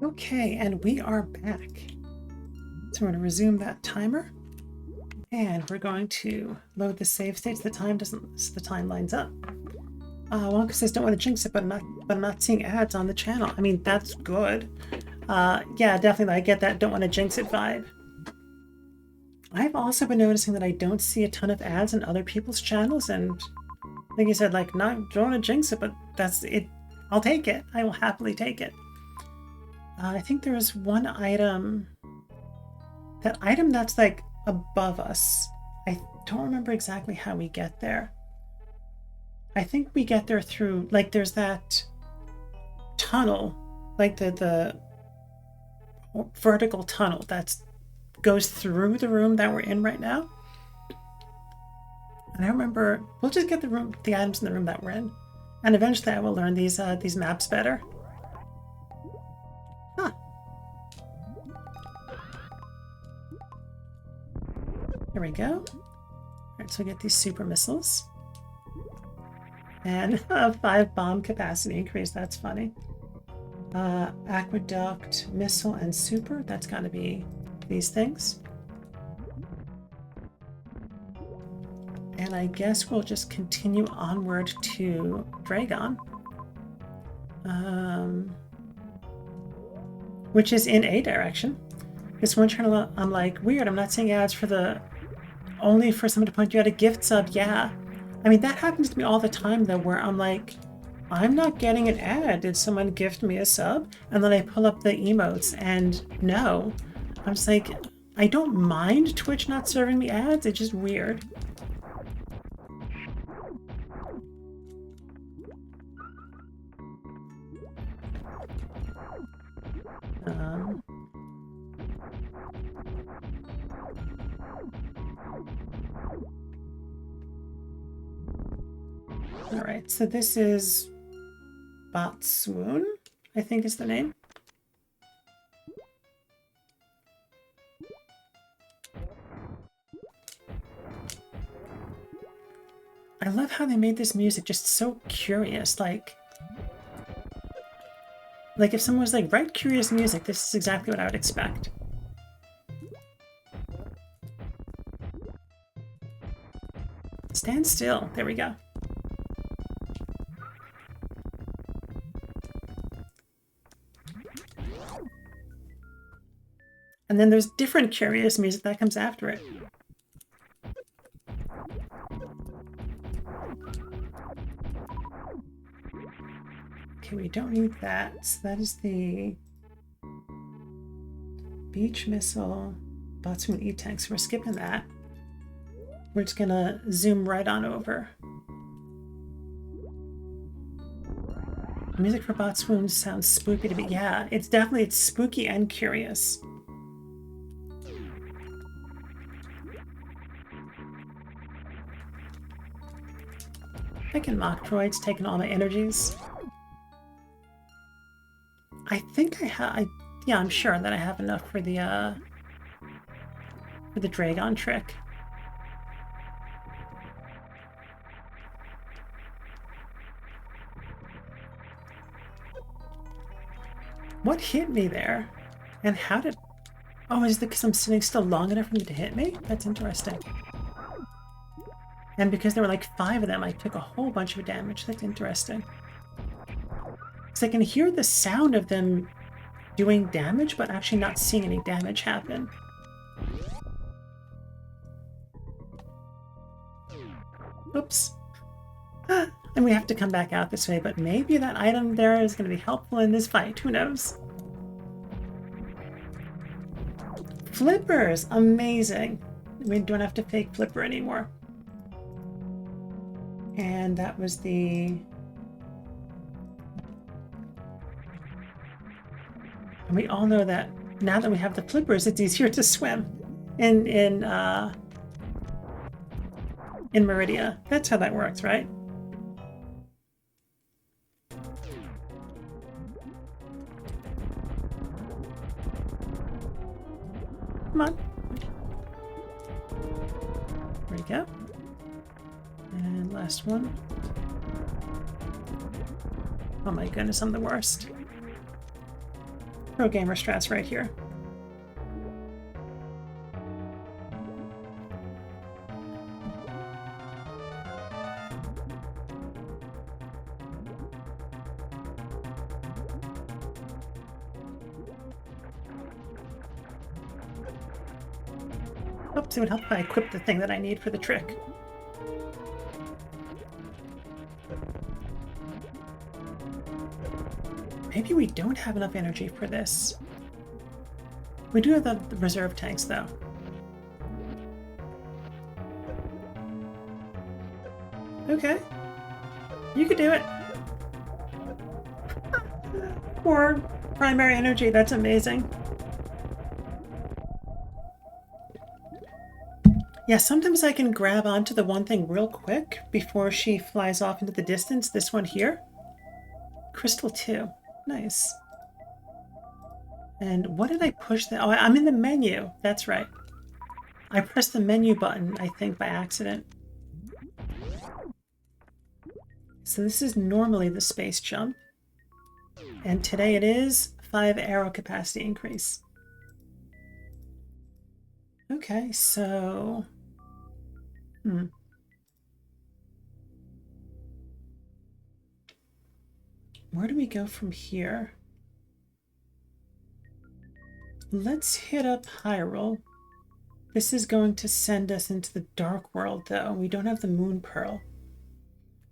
Okay, and we are back. So we're going to resume that timer, and we're going to load the save states. The time lines up. Wonka says, "Don't want to jinx it, but I'm not seeing ads on the channel." I mean, that's good. Yeah, definitely. I get that "don't want to jinx it" vibe. I've also been noticing that I don't see a ton of ads on other people's channels, and like you said, like, don't want to jinx it, but that's it. I'll take it. I will happily take it. I think there is one item. That item that's like above us. I don't remember exactly how we get there. I think we get there through, like, there's that tunnel, like the vertical tunnel that goes through the room that we're in right now. And I remember, we'll just get the items in the room that we're in, and eventually I will learn these maps better. Huh. There we go. All right, so we get these super missiles. And a 5 bomb capacity increase. That's funny. Aqueduct, missile, and super. That's got to be these things. And I guess we'll just continue onward to Dragon. Which is in a direction. This one channel, I'm like, weird, I'm not seeing ads for the... Only for someone to point you out a gift sub, yeah. I mean, that happens to me all the time, though, where I'm like, I'm not getting an ad. Did someone gift me a sub? And then I pull up the emotes, and no. I'm just like, I don't mind Twitch not serving me ads, it's just weird. Alright, so this is Botswoon, I think is the name. I love how they made this music just so curious, like if someone was like, write curious music, this is exactly what I would expect. Stand still, there we go. And then there's different curious music that comes after it. Okay, we don't need that. So that is the beach missile, Botswoon E-Tank. So we're skipping that. We're just gonna zoom right on over. Music for Botswoon sounds spooky to me. Yeah, it's spooky and curious. I can Metroid's taking all my energies. I think I have. Yeah, I'm sure that I have enough for the Dragon trick. What hit me there? And how did... Oh, is it because I'm sitting still long enough for them to hit me? That's interesting. And because there were like 5 of them, I took a whole bunch of damage. That's interesting. So I can hear the sound of them doing damage, but actually not seeing any damage happen. Oops. And we have to come back out this way, but maybe that item there is going to be helpful in this fight. Who knows? Flippers! Amazing! We don't have to fake flipper anymore. And that was the... And we all know that now that we have the flippers, it's easier to swim in Meridia. That's how that works, right? Come on. There we go. And last one. Oh my goodness, I'm the worst. Pro gamer strats right here. Oops, it would help if I equip the thing that I need for the trick. Maybe we don't have enough energy for this. We do have the reserve tanks, though. Okay. You could do it. Or primary energy, that's amazing. Yeah, sometimes I can grab onto the one thing real quick before she flies off into the distance. This one here. Crystal 2. Nice. And what did I push there? Oh, I'm in the menu. That's right. I pressed the menu button, I think, by accident. So this is normally the space jump. And today it is 5 arrow capacity increase. Okay, so... Where do we go from here? Let's hit up Hyrule. This is going to send us into the Dark World, though. We don't have the Moon Pearl.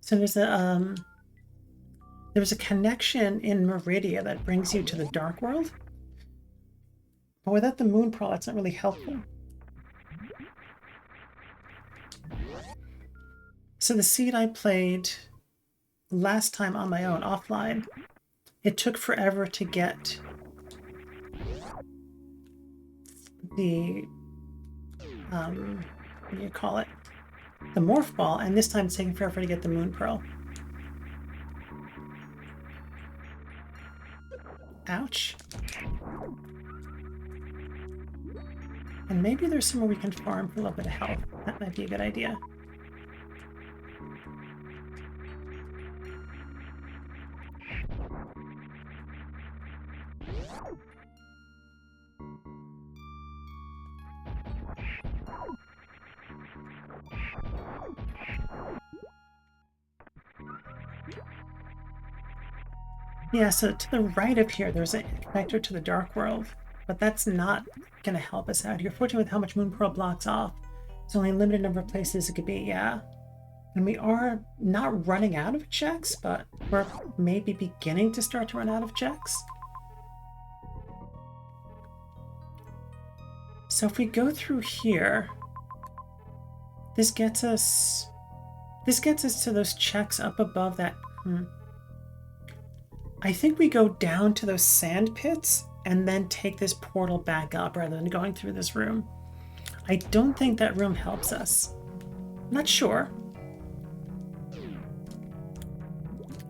So there's a connection in Meridia that brings you to the Dark World. But without the Moon Pearl, that's not really helpful. So the seed I played last time on my own, offline, it took forever to get the, what do you call it? The Morph Ball, and this time it's taking forever to get the Moon Pearl. Ouch. And maybe there's somewhere we can farm for a little bit of health. That might be a good idea. Yeah, so to the right of here, there's a connector to the Dark World, but that's not going to help us out here. Fortunately, with how much Moon Pearl blocks off, there's only a limited number of places it could be, yeah. And we are not running out of checks, but we're maybe beginning to start to run out of checks. So if we go through here, this gets us to those checks up above that. I think we go down to those sand pits and then take this portal back up rather than going through this room. I don't think that room helps us. I'm not sure.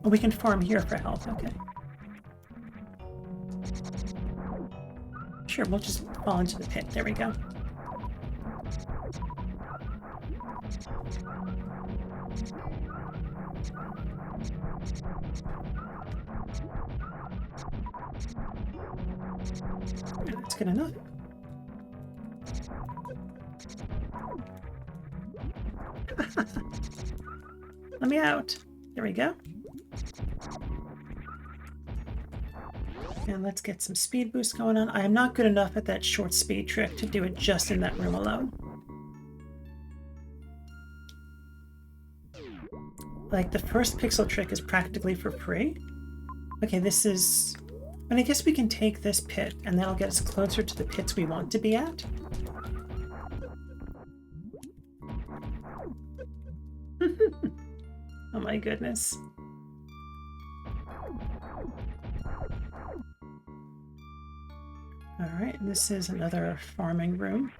Oh, we can farm here for health, okay. Sure, we'll just fall into the pit. There we go. That's good enough. Let me out. There we go. And let's get some speed boost going on. I am not good enough at that short speed trick to do it just in that room alone. Like, the first pixel trick is practically for free. Okay, this is... And I guess we can take this pit, and that'll get us closer to the pits we want to be at. Oh my goodness. Alright, this is another farming room.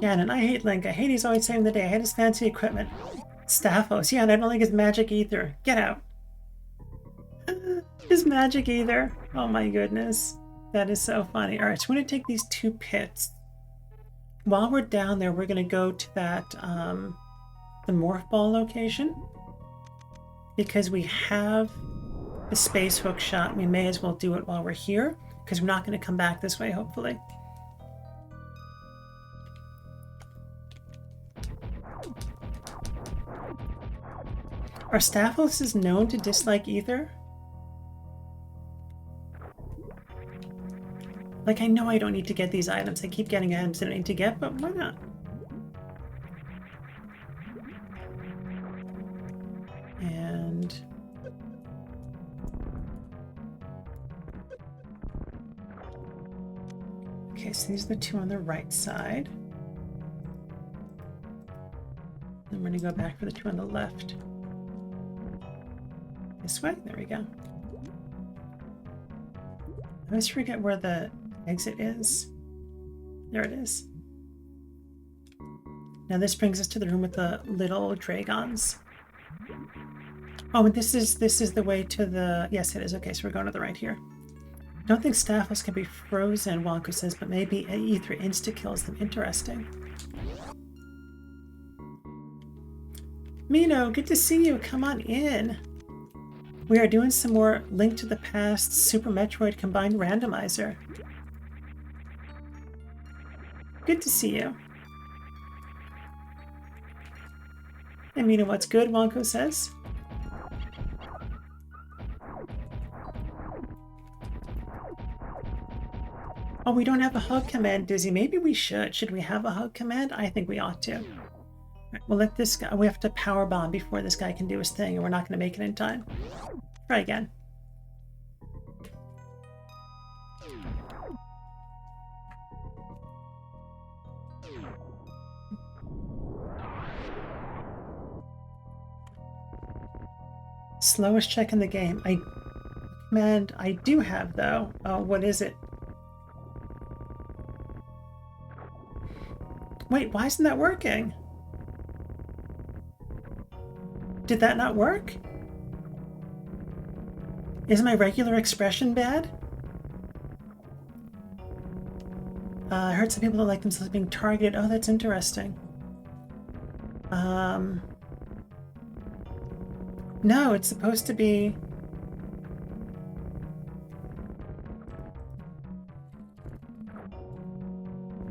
Yeah, and I hate Link. I hate he's always saving the day. I hate his fancy equipment. Staphos. Yeah, and I don't like his magic ether. Get out. His magic ether. Oh my goodness. That is so funny. Alright, so we're going to take these two pits. While we're down there, we're going to go to that, the Morph Ball location. Because we have the space hook shot, we may as well do it while we're here. Because we're not going to come back this way, hopefully. Are Staphos known to dislike ether? Like, I know I don't need to get these items. I keep getting items I don't need to get, but why not? And... okay, so these are the two on the right side. Then we're going to go back for the two on the left. This way? There we go. I always forget where the exit is. There it is. Now this brings us to the room with the little dragons. Oh, and this is the way to the... yes, it is. Okay, so we're going to the right here. I don't think Staphos can be frozen, Wonka says, but maybe ether insta-kills them. Interesting. Mino, good to see you. Come on in. We are doing some more Link to the Past Super Metroid combined randomizer. Good to see you. And you know what's good, Wonko says. Oh, we don't have a hug command, Dizzy. Maybe we should. Should we have a hug command? I think we ought to. Right, we'll let this guy... We have to power bomb before this guy can do his thing, and we're not going to make it in time. Try again. Slowest check in the game. I do have, though. Oh, what is it? Wait, why isn't that working? Did that not work? Is my regular expression bad? I heard some people don't like themselves being targeted. Oh, that's interesting. No, it's supposed to be...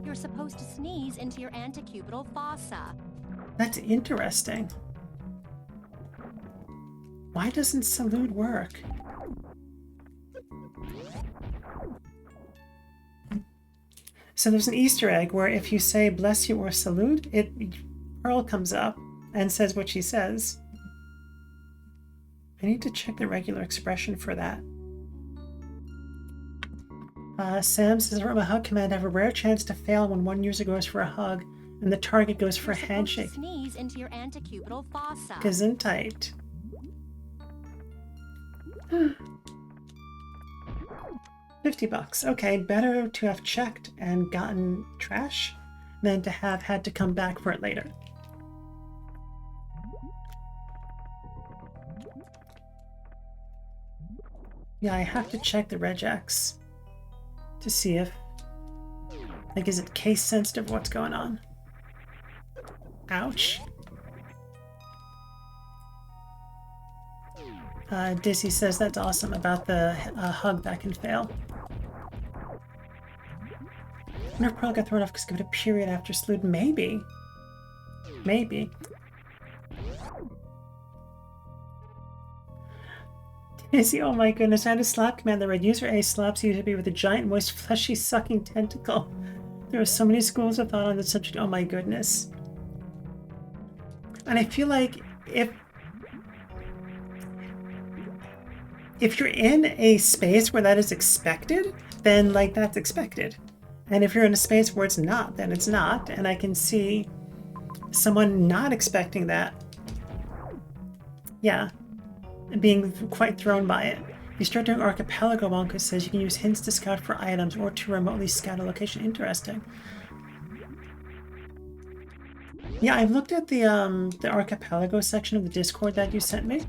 You're supposed to sneeze into your antecubital fossa. That's interesting. Why doesn't salute work? So there's an Easter egg where if you say bless you or salute, Pearl comes up and says what she says. I need to check the regular expression for that. Sam says, from a hug command, I have a rare chance to fail when one user goes for a hug and the target goes for a handshake. Sneeze into your antecubital fossa. Gesundheit. $50. Okay, better to have checked and gotten trash than to have had to come back for it later. Yeah, I have to check the regex to see if, like, is it case sensitive what's going on? Ouch. Dizzy says that's awesome about the hug that can fail. I wonder if Pearl got thrown off because give it a period after salute. Maybe. Maybe. Dizzy, oh my goodness, I had a slap command that read user A slaps user B with a giant, moist, fleshy, sucking tentacle. There are so many schools of thought on the subject. Oh my goodness. And I feel like if you're in a space where that is expected, then like that's expected. And if you're in a space where it's not, then it's not. And I can see someone not expecting that. Yeah. And being quite thrown by it. If you start doing Archipelago, Wonka says you can use hints to scout for items or to remotely scout a location. Interesting. Yeah, I've looked at the Archipelago section of the Discord that you sent me.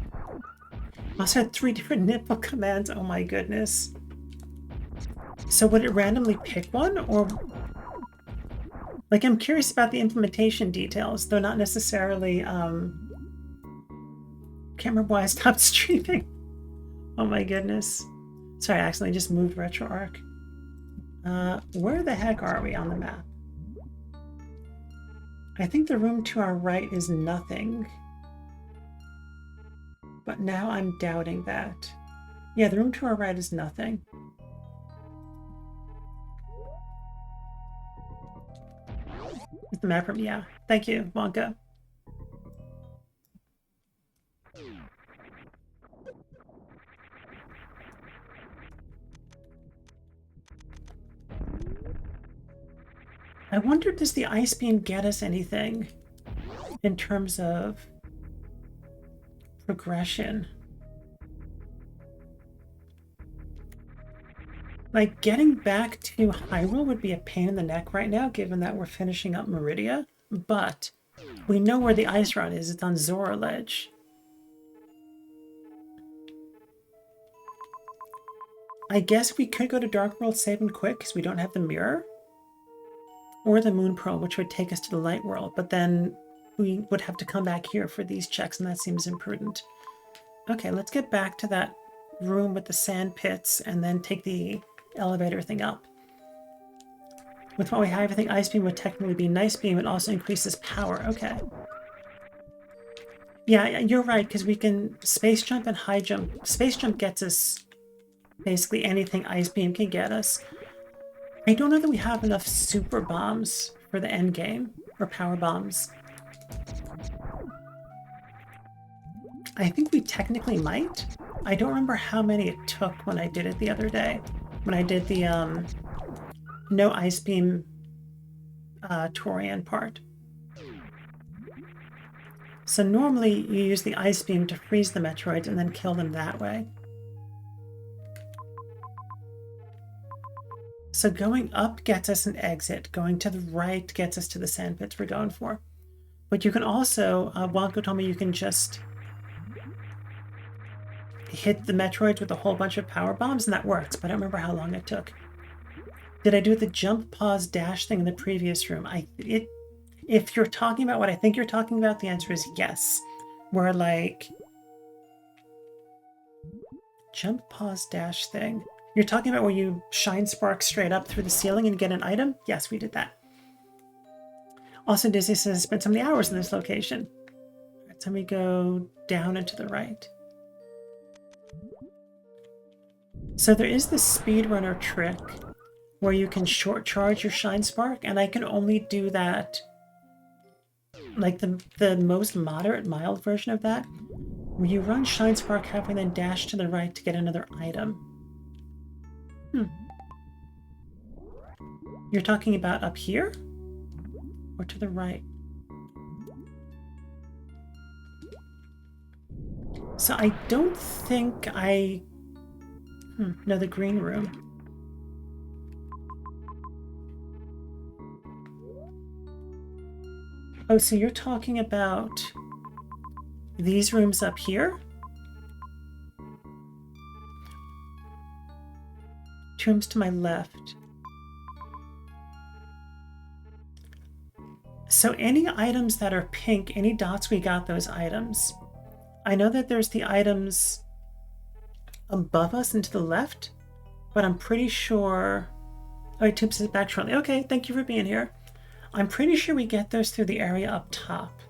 I also had 3 different nipple commands. Oh my goodness. So would it randomly pick one, or... Like, I'm curious about the implementation details, though not necessarily, Can't remember why I stopped streaming. Oh my goodness. Sorry, I accidentally just moved RetroArch. Where the heck are we on the map? I think the room to our right is nothing. But now I'm doubting that. Yeah, the room to our right is nothing. Is the map room? Yeah. Thank you, Wonka. I wonder, does the ice beam get us anything in terms of progression? Like, getting back to Hyrule would be a pain in the neck right now, given that we're finishing up Meridia, but we know where the ice run is. It's on Zora Ledge. I guess we could go to Dark World save and quick because we don't have the mirror. Or the Moon Pearl, which would take us to the Light World, but then we would have to come back here for these checks, and that seems imprudent. Okay, let's get back to that room with the sand pits and then take the elevator thing up. With what we have, I think Ice Beam would technically be Nice Beam. It also increases power. Okay. Yeah, you're right, because we can Space Jump and High Jump. Space Jump gets us basically anything Ice Beam can get us. I don't know that we have enough Super Bombs for the end game, or Power Bombs. I think we technically might. I don't remember how many it took when I did it the other day. When I did the no Ice Beam Torian part. So normally you use the Ice Beam to freeze the Metroids and then kill them that way. So going up gets us an exit. Going to the right gets us to the sand pits we're going for. But you can also, Wonko told me you can just hit the Metroids with a whole bunch of power bombs, and that works, but I don't remember how long it took. Did I do the jump, pause, dash thing in the previous room? If you're talking about what I think you're talking about, the answer is yes. Where like jump, pause, dash thing. You're talking about where you shine sparks straight up through the ceiling and get an item? Yes, we did that. Also, Disney says spend so many hours in this location. Right, so we go down and to the right. So there is this speedrunner trick where you can short charge your shine spark, and I can only do that, like the most moderate, mild version of that, where you run shine spark halfway and then dash to the right to get another item. You're talking about up here? Or to the right? So I don't think I... no, the green room. Oh, so you're talking about these rooms up here? Two rooms to my left. So any items that are pink, any dots, we got those items. I know that there's the items above us and to the left, but I'm pretty sure... Oh, Tubes is back shortly. Okay, thank you for being here. I'm pretty sure we get those through the area up top.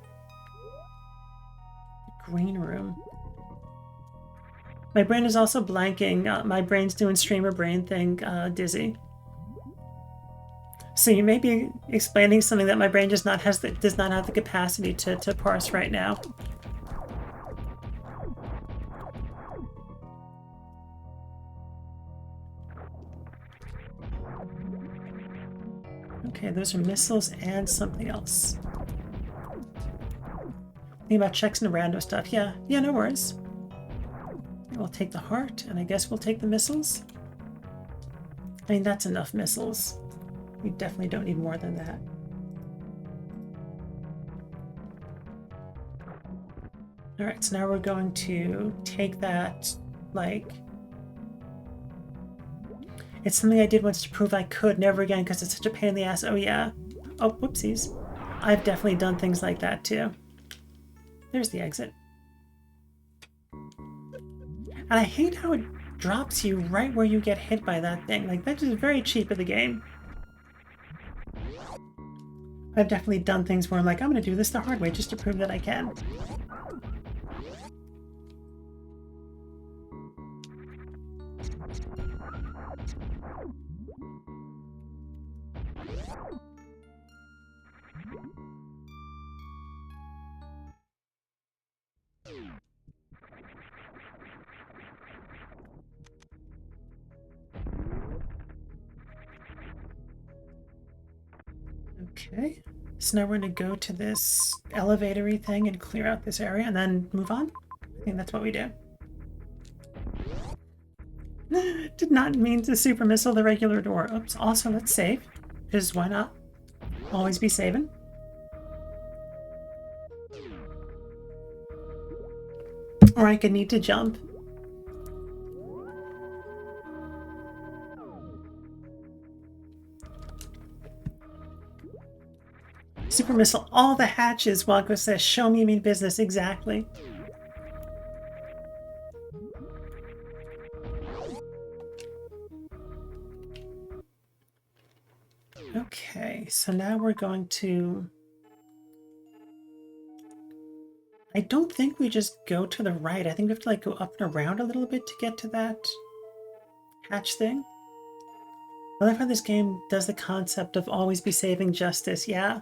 Green room. My brain is also blanking. My brain's doing streamer brain thing, Dizzy. So you may be explaining something that my brain does not have the capacity to parse right now. Okay, those are missiles and something else. Think about checks and rando stuff. Yeah, no worries. We'll take the heart, and I guess we'll take the missiles. I mean, that's enough missiles. We definitely don't need more than that. Alright, so now we're going to take that, like... It's something I did once to prove I could, never again, because it's such a pain in the ass. Oh yeah. Oh, whoopsies. I've definitely done things like that too. There's the exit. And I hate how it drops you right where you get hit by that thing. Like, that is very cheap of the game. I've definitely done things where I'm like, I'm going to do this the hard way just to prove that I can. Okay, so now we're going to go to this elevator-y thing and clear out this area and then move on. I think that's what we do. Did not mean to super missile the regular door. Oops, also let's save, because why not? Always be saving. Or I could need to jump. Super missile all the hatches, Wonko says. Show me, mean business. Exactly. Okay, so now we're going to... I don't think we just go to the right. I think we have to like go up and around a little bit to get to that hatch thing. I love how this game does the concept of always be saving justice, yeah.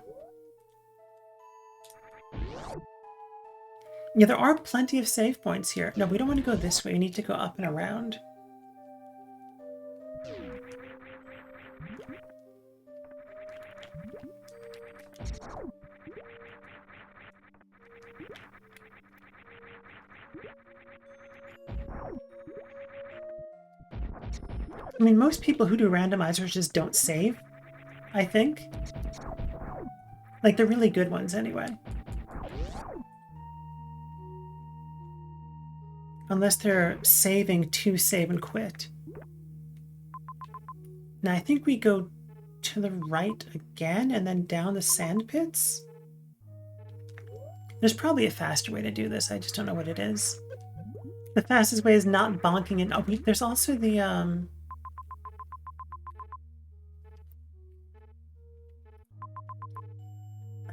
Yeah, there are plenty of save points here. No, we don't want to go this way. We need to go up and around. I mean, most people who do randomizers just don't save, I think. Like, the really good ones, anyway. Unless they're saving to save and quit. Now, I think we go to the right again and then down the sand pits. There's probably a faster way to do this. I just don't know what it is. The fastest way is not bonking it. Oh, there's also the, I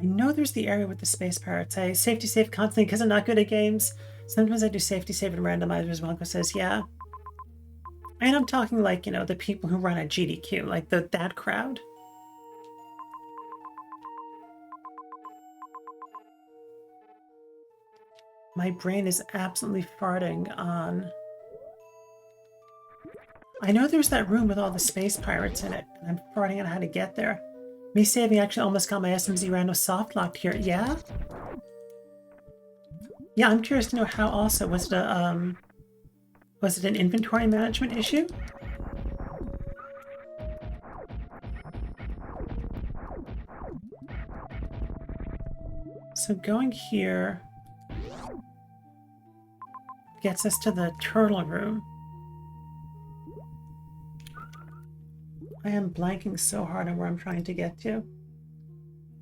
know there's the area with the space pirates. I safety save constantly because I'm not good at games. Sometimes I do safety save and randomizers. Wonko says, yeah. And I'm talking like, you know, the people who run a GDQ, like that crowd. My brain is absolutely farting on... I know there's that room with all the space pirates in it, and I'm farting on how to get there. Me saving actually almost got my SMZ random soft locked here. Yeah? Yeah, I'm curious to know how also. Was it an inventory management issue? So going here gets us to the turtle room. I am blanking so hard on where I'm trying to get to.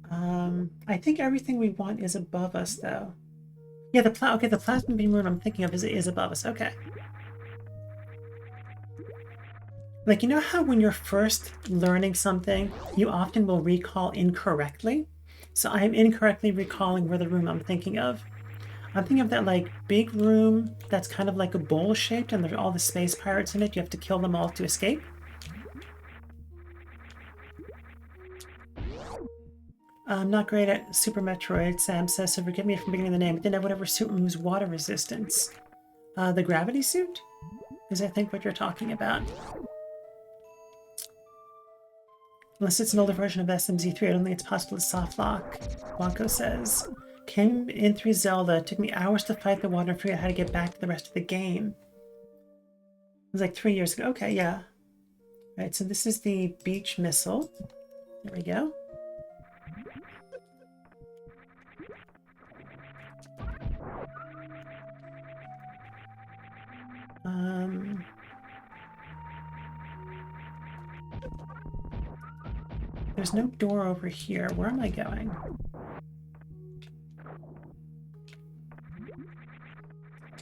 I think everything we want is above us, though. Yeah, the plasma beam room I'm thinking of is above us. Okay. Like, you know how when you're first learning something, you often will recall incorrectly? So I'm incorrectly recalling where the room I'm thinking of. I'm thinking of that, like, big room that's kind of like a bowl-shaped, and there's all the space pirates in it. You have to kill them all to escape. I'm not great at Super Metroid, Sam says, so forgive me for beginning the name. It didn't have whatever suit removes water resistance. The gravity suit is, I think, what you're talking about. Unless it's an older version of SMZ3, I don't think it's possible to soft lock, Wonko says. Came in through Zelda. It took me hours to fight the water and figure out how to get back to the rest of the game. It was like 3 years ago. Okay, yeah. All right, so this is the beach missile. There we go. There's no door over here. Where am I going?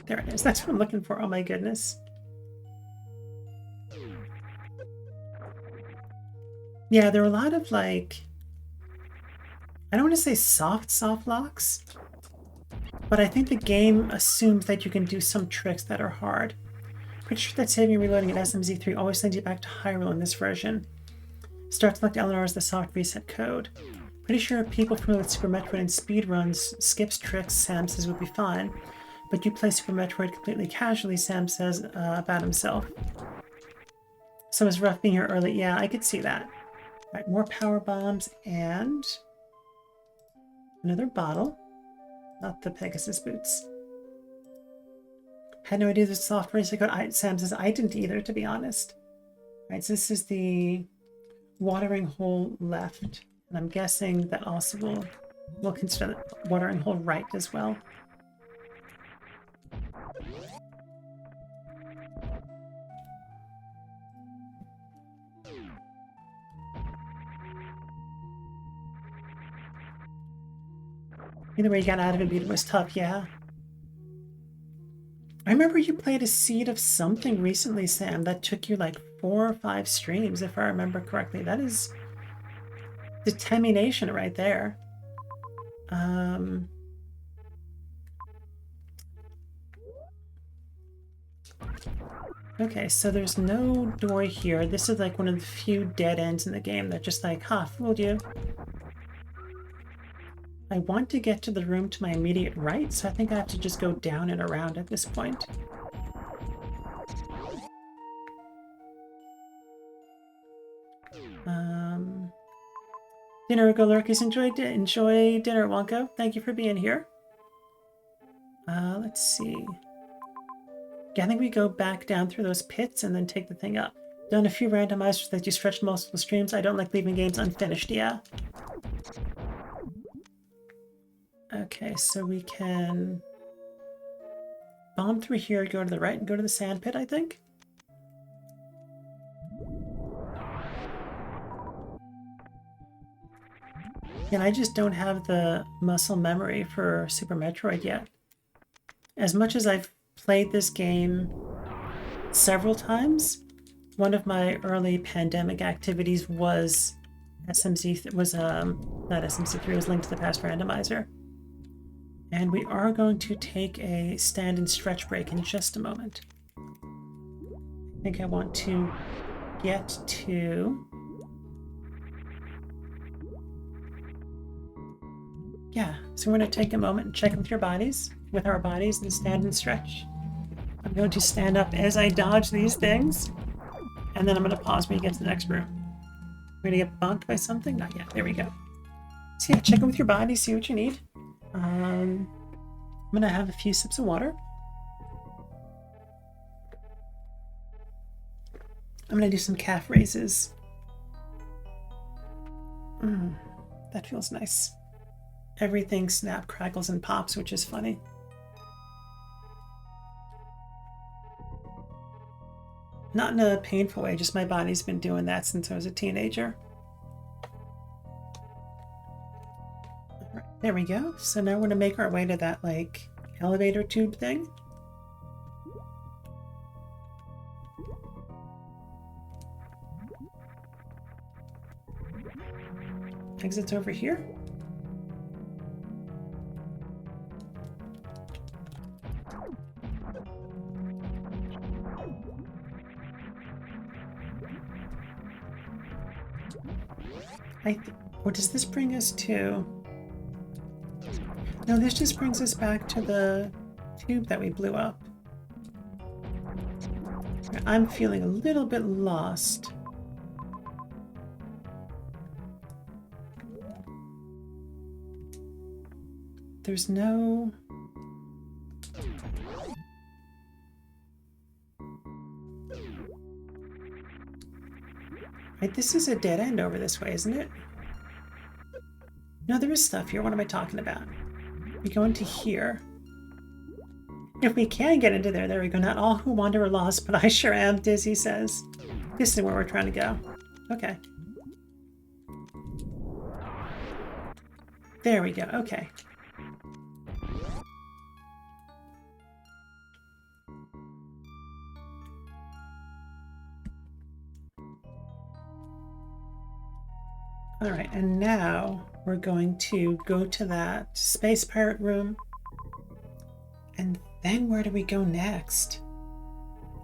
There it is. That's what I'm looking for. Oh my goodness. Yeah, there are a lot of like... I don't want to say soft locks, but I think the game assumes that you can do some tricks that are hard. Pretty sure that saving and reloading in SMZ3 always sends you back to Hyrule in this version. Start to select Eleanor as the soft reset code. Pretty sure people familiar with Super Metroid and speedruns skips tricks, Sam says would be fine. But you play Super Metroid completely casually, Sam says about himself. So it's rough being here early. Yeah, I could see that. All right, more power bombs and another bottle. Not the Pegasus boots. Had no idea this soft reset code. Sam says I didn't either, to be honest. All right, so this is the watering hole left. And I'm guessing that also we'll consider the watering hole right as well. Either way you got out of it, but it was tough, yeah. I remember you played a seed of something recently, Sam, that took you like 4 or 5 streams, if I remember correctly. That is Determination right there. Okay, so there's no door here. This is like one of the few dead ends in the game that just like, ha, fooled you. I want to get to the room to my immediate right, so I think I have to just go down and around at this point. Dinner, Golurkis, enjoy dinner, Wonko. Thank you for being here. Let's see. Yeah, I think we go back down through those pits and then take the thing up. Done a few randomizers that you stretch multiple streams. I don't like leaving games unfinished, yeah. Okay, so we can bomb through here, go to the right, and go to the sand pit, I think. And I just don't have the muscle memory for Super Metroid yet. As much as I've played this game several times, one of my early pandemic activities was not SMC3, it was Link to the Past Randomizer. And we are going to take a stand and stretch break in just a moment. I think I want to get to... Yeah, so we're going to take a moment and check with our bodies, and stand and stretch. I'm going to stand up as I dodge these things, and then I'm going to pause when you get to the next room. We're going to get bonked by something? Not yet. There we go. So yeah, check in with your body, see what you need. I'm going to have a few sips of water. I'm going to do some calf raises. That feels nice. Everything snap, crackles, and pops, which is funny. Not in a painful way, just my body's been doing that since I was a teenager. All right, there we go. So now we're going to make our way to that, like, elevator tube thing. Exit's over here. What does this bring us to? No, this just brings us back to the tube that we blew up. I'm feeling a little bit lost. There's no... Right, this is a dead end over this way, isn't it? No, there is stuff here. What am I talking about? We go into here. If we can get into there, there we go. Not all who wander are lost, but I sure am, Dizzy says. This is where we're trying to go. Okay. There we go. Okay. All right, and now we're going to go to that space pirate room. And then where do we go next?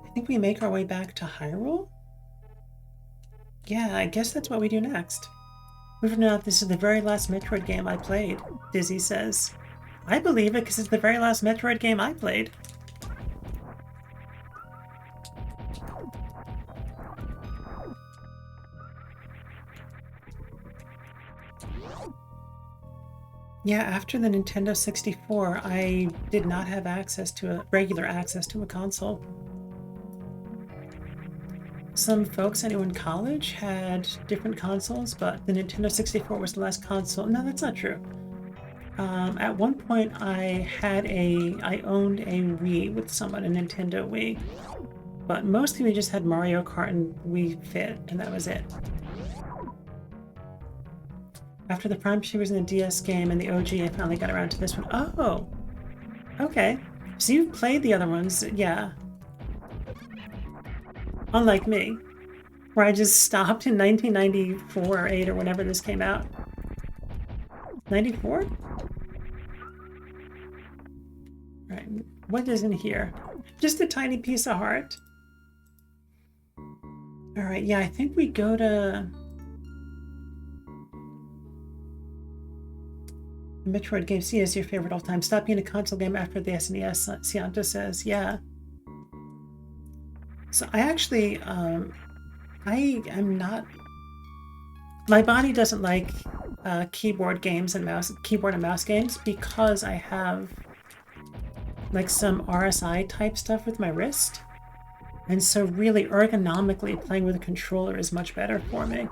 I think we make our way back to Hyrule? Yeah, I guess that's what we do next. We've found out this is the very last Metroid game I played, Dizzy says. I believe it because it's the very last Metroid game I played. Yeah, after the Nintendo 64, I did not have regular access to a console. Some folks I knew in college had different consoles, but the Nintendo 64 was the last console. No, that's not true. At one point, I owned a Wii with someone, a Nintendo Wii. But mostly we just had Mario Kart and Wii Fit, and that was it. After the Prime She was in the DS game and the OG, I finally got around to this one. Oh! Okay. So you've played the other ones, yeah. Unlike me. Where I just stopped in 1994 or 8 or whenever this came out. 94? Right, what is in here? Just a tiny piece of heart. Alright, yeah, I think we go to... Metroid game C is your favorite all-time. Stop being a console game after the SNES, Cianto says. Yeah. So I actually, I am not... My body doesn't like keyboard and mouse games because I have like some RSI type stuff with my wrist. And so really ergonomically playing with a controller is much better for me.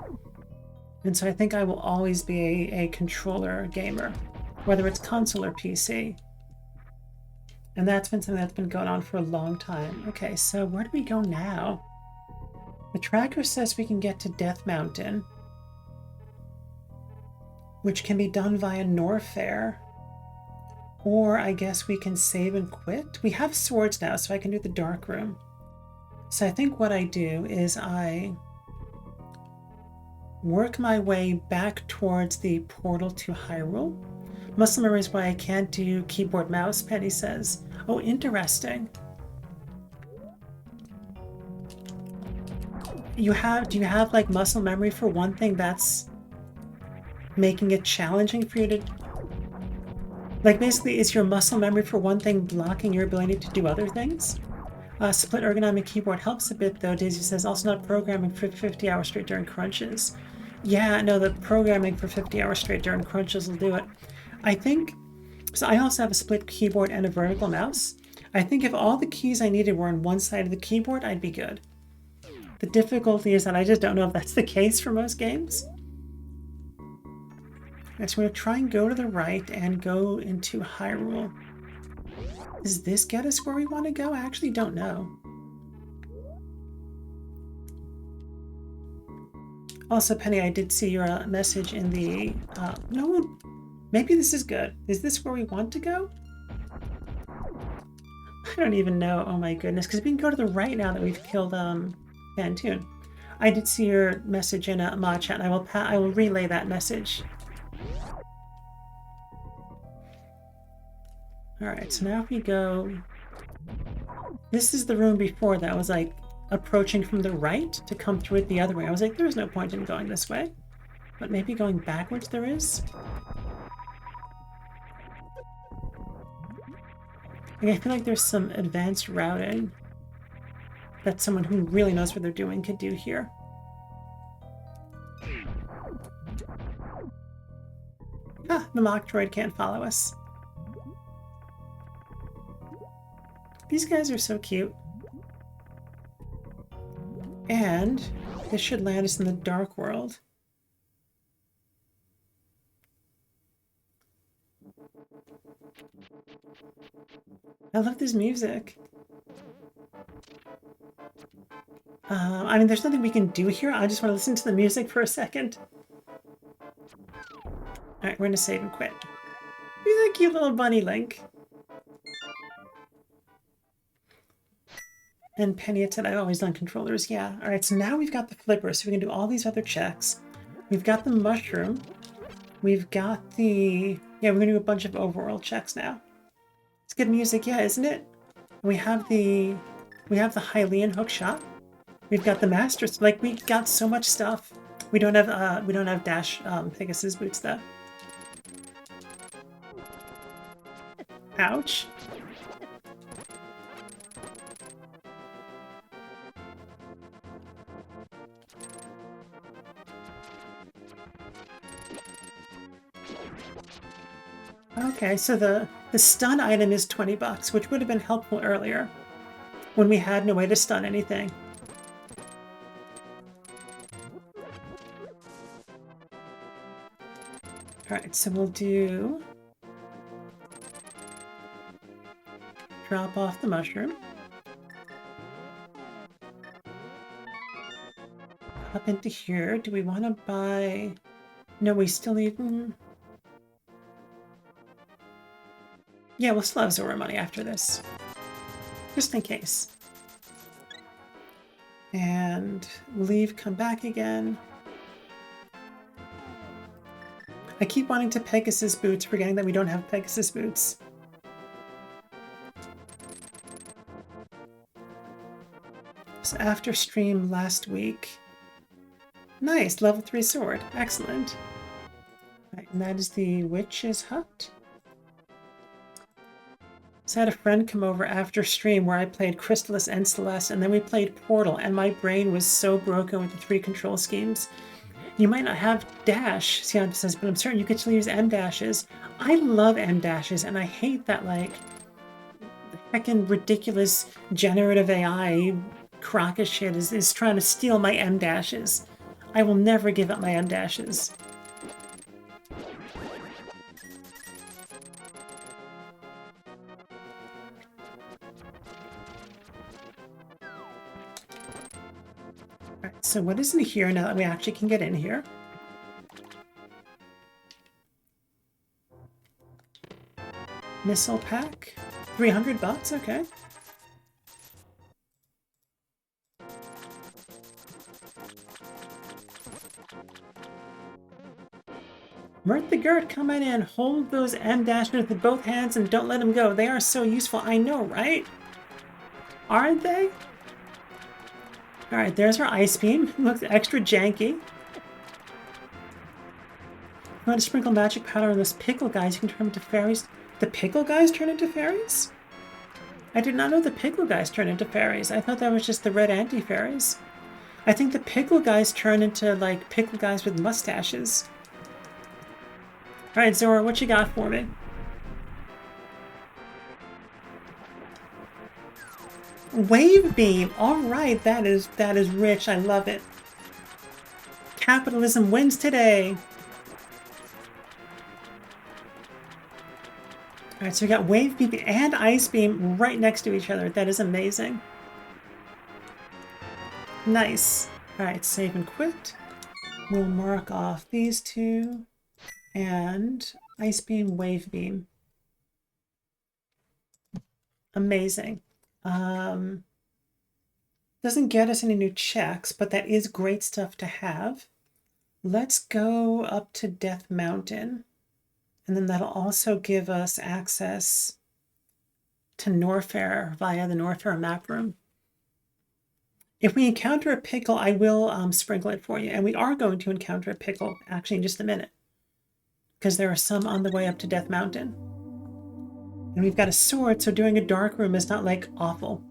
And so I think I will always be a controller gamer, whether it's console or PC. And that's been something that's been going on for a long time. Okay, so where do we go now? The tracker says we can get to Death Mountain, which can be done via Norfair. Or I guess we can save and quit. We have swords now, so I can do the dark room. So I think what I do is I work my way back towards the portal to Hyrule. Muscle memory is why I can't do keyboard mouse, Penny says. Oh, interesting. Do you have like muscle memory for one thing that's making it challenging for you to... Like basically, is your muscle memory for one thing blocking your ability to do other things? Split ergonomic keyboard helps a bit though, Daisy says. Also not programming for 50 hours straight during crunches. Yeah, no, the programming for 50 hours straight during crunches will do it. I think, so I also have a split keyboard and a vertical mouse. I think if all the keys I needed were on one side of the keyboard, I'd be good. The difficulty is that I just don't know if that's the case for most games. Okay, so I'm going to try and go to the right and go into Hyrule. Does this get us where we want to go? I actually don't know. Also, Penny, I did see your message in the... no, maybe this is good. Is this where we want to go? I don't even know. Oh my goodness, because we can go to the right now that we've killed Bantoon. I did see your message in mod chat, and I will relay that message. Alright, so now if we go... This is the room before that was like approaching from the right to come through it the other way. I was like, there's no point in going this way. But maybe going backwards there is? I feel like there's some advanced routing that someone who really knows what they're doing could do here. Ah, the mock droid can't follow us. These guys are so cute. And this should land us in the Dark World. I love this music. I mean, there's nothing we can do here. I just want to listen to the music for a second. Alright, we're going to save and quit. He's a cute little bunny Link. And Penny had said, I've always done controllers. Yeah. Alright, so now we've got the flipper, so we can do all these other checks. We've got the mushroom. We've got the... Yeah, we're going to do a bunch of overworld checks now. It's good music, yeah, isn't it? We have the Hylian hookshot. We've got the Masters. Like, we got so much stuff. We don't have Dash Pegasus boots though. Ouch. Okay, so the stun item is 20 bucks, which would have been helpful earlier when we had no way to stun anything. Alright, so we'll do... Drop off the mushroom. Hop into here. Do we want to buy... No, we still need... Yeah, we'll still have Zora money after this. Just in case. And leave, come back again. I keep wanting to Pegasus boots, forgetting that we don't have Pegasus boots. So after stream last week. Nice, level 3 sword. Excellent. Right, and that is the witch's hut. So I had a friend come over after stream where I played Crystallis and Celeste, and then we played Portal, and my brain was so broken with the 3 control schemes. You might not have dash, Sian says, but I'm certain you could still use M dashes. I love M dashes, and I hate that, like, heckin' ridiculous generative AI crockish shit is trying to steal my M dashes. I will never give up my M dashes. Alright, so what is in here now that we actually can get in here? Missile pack? 300 bucks? Okay. Mert the Gert, come on in. Hold those M dashes with both hands and don't let them go. They are so useful. I know, right? Aren't they? Alright, there's our ice beam. Looks extra janky. You want to sprinkle magic powder on those pickle guys, you can turn them into fairies. The pickle guys turn into fairies? I did not know the pickle guys turn into fairies. I thought that was just the red anti-fairies. I think the pickle guys turn into, like, pickle guys with mustaches. Alright, Zora, what you got for me? Wave beam! Alright, that is rich. I love it. Capitalism wins today! Alright, so we got wave beam and ice beam right next to each other. That is amazing. Nice. Alright, save and quit. We'll mark off these two. And ice beam, wave beam. Amazing. Doesn't get us any new checks, but that is great stuff to have. Let's go up to Death Mountain. And then that'll also give us access to Norfair via the Norfair map room. If we encounter a pickle, I will sprinkle it for you. And we are going to encounter a pickle, actually, in just a minute. Because there are some on the way up to Death Mountain. And we've got a sword, so doing a dark room is not, like, awful.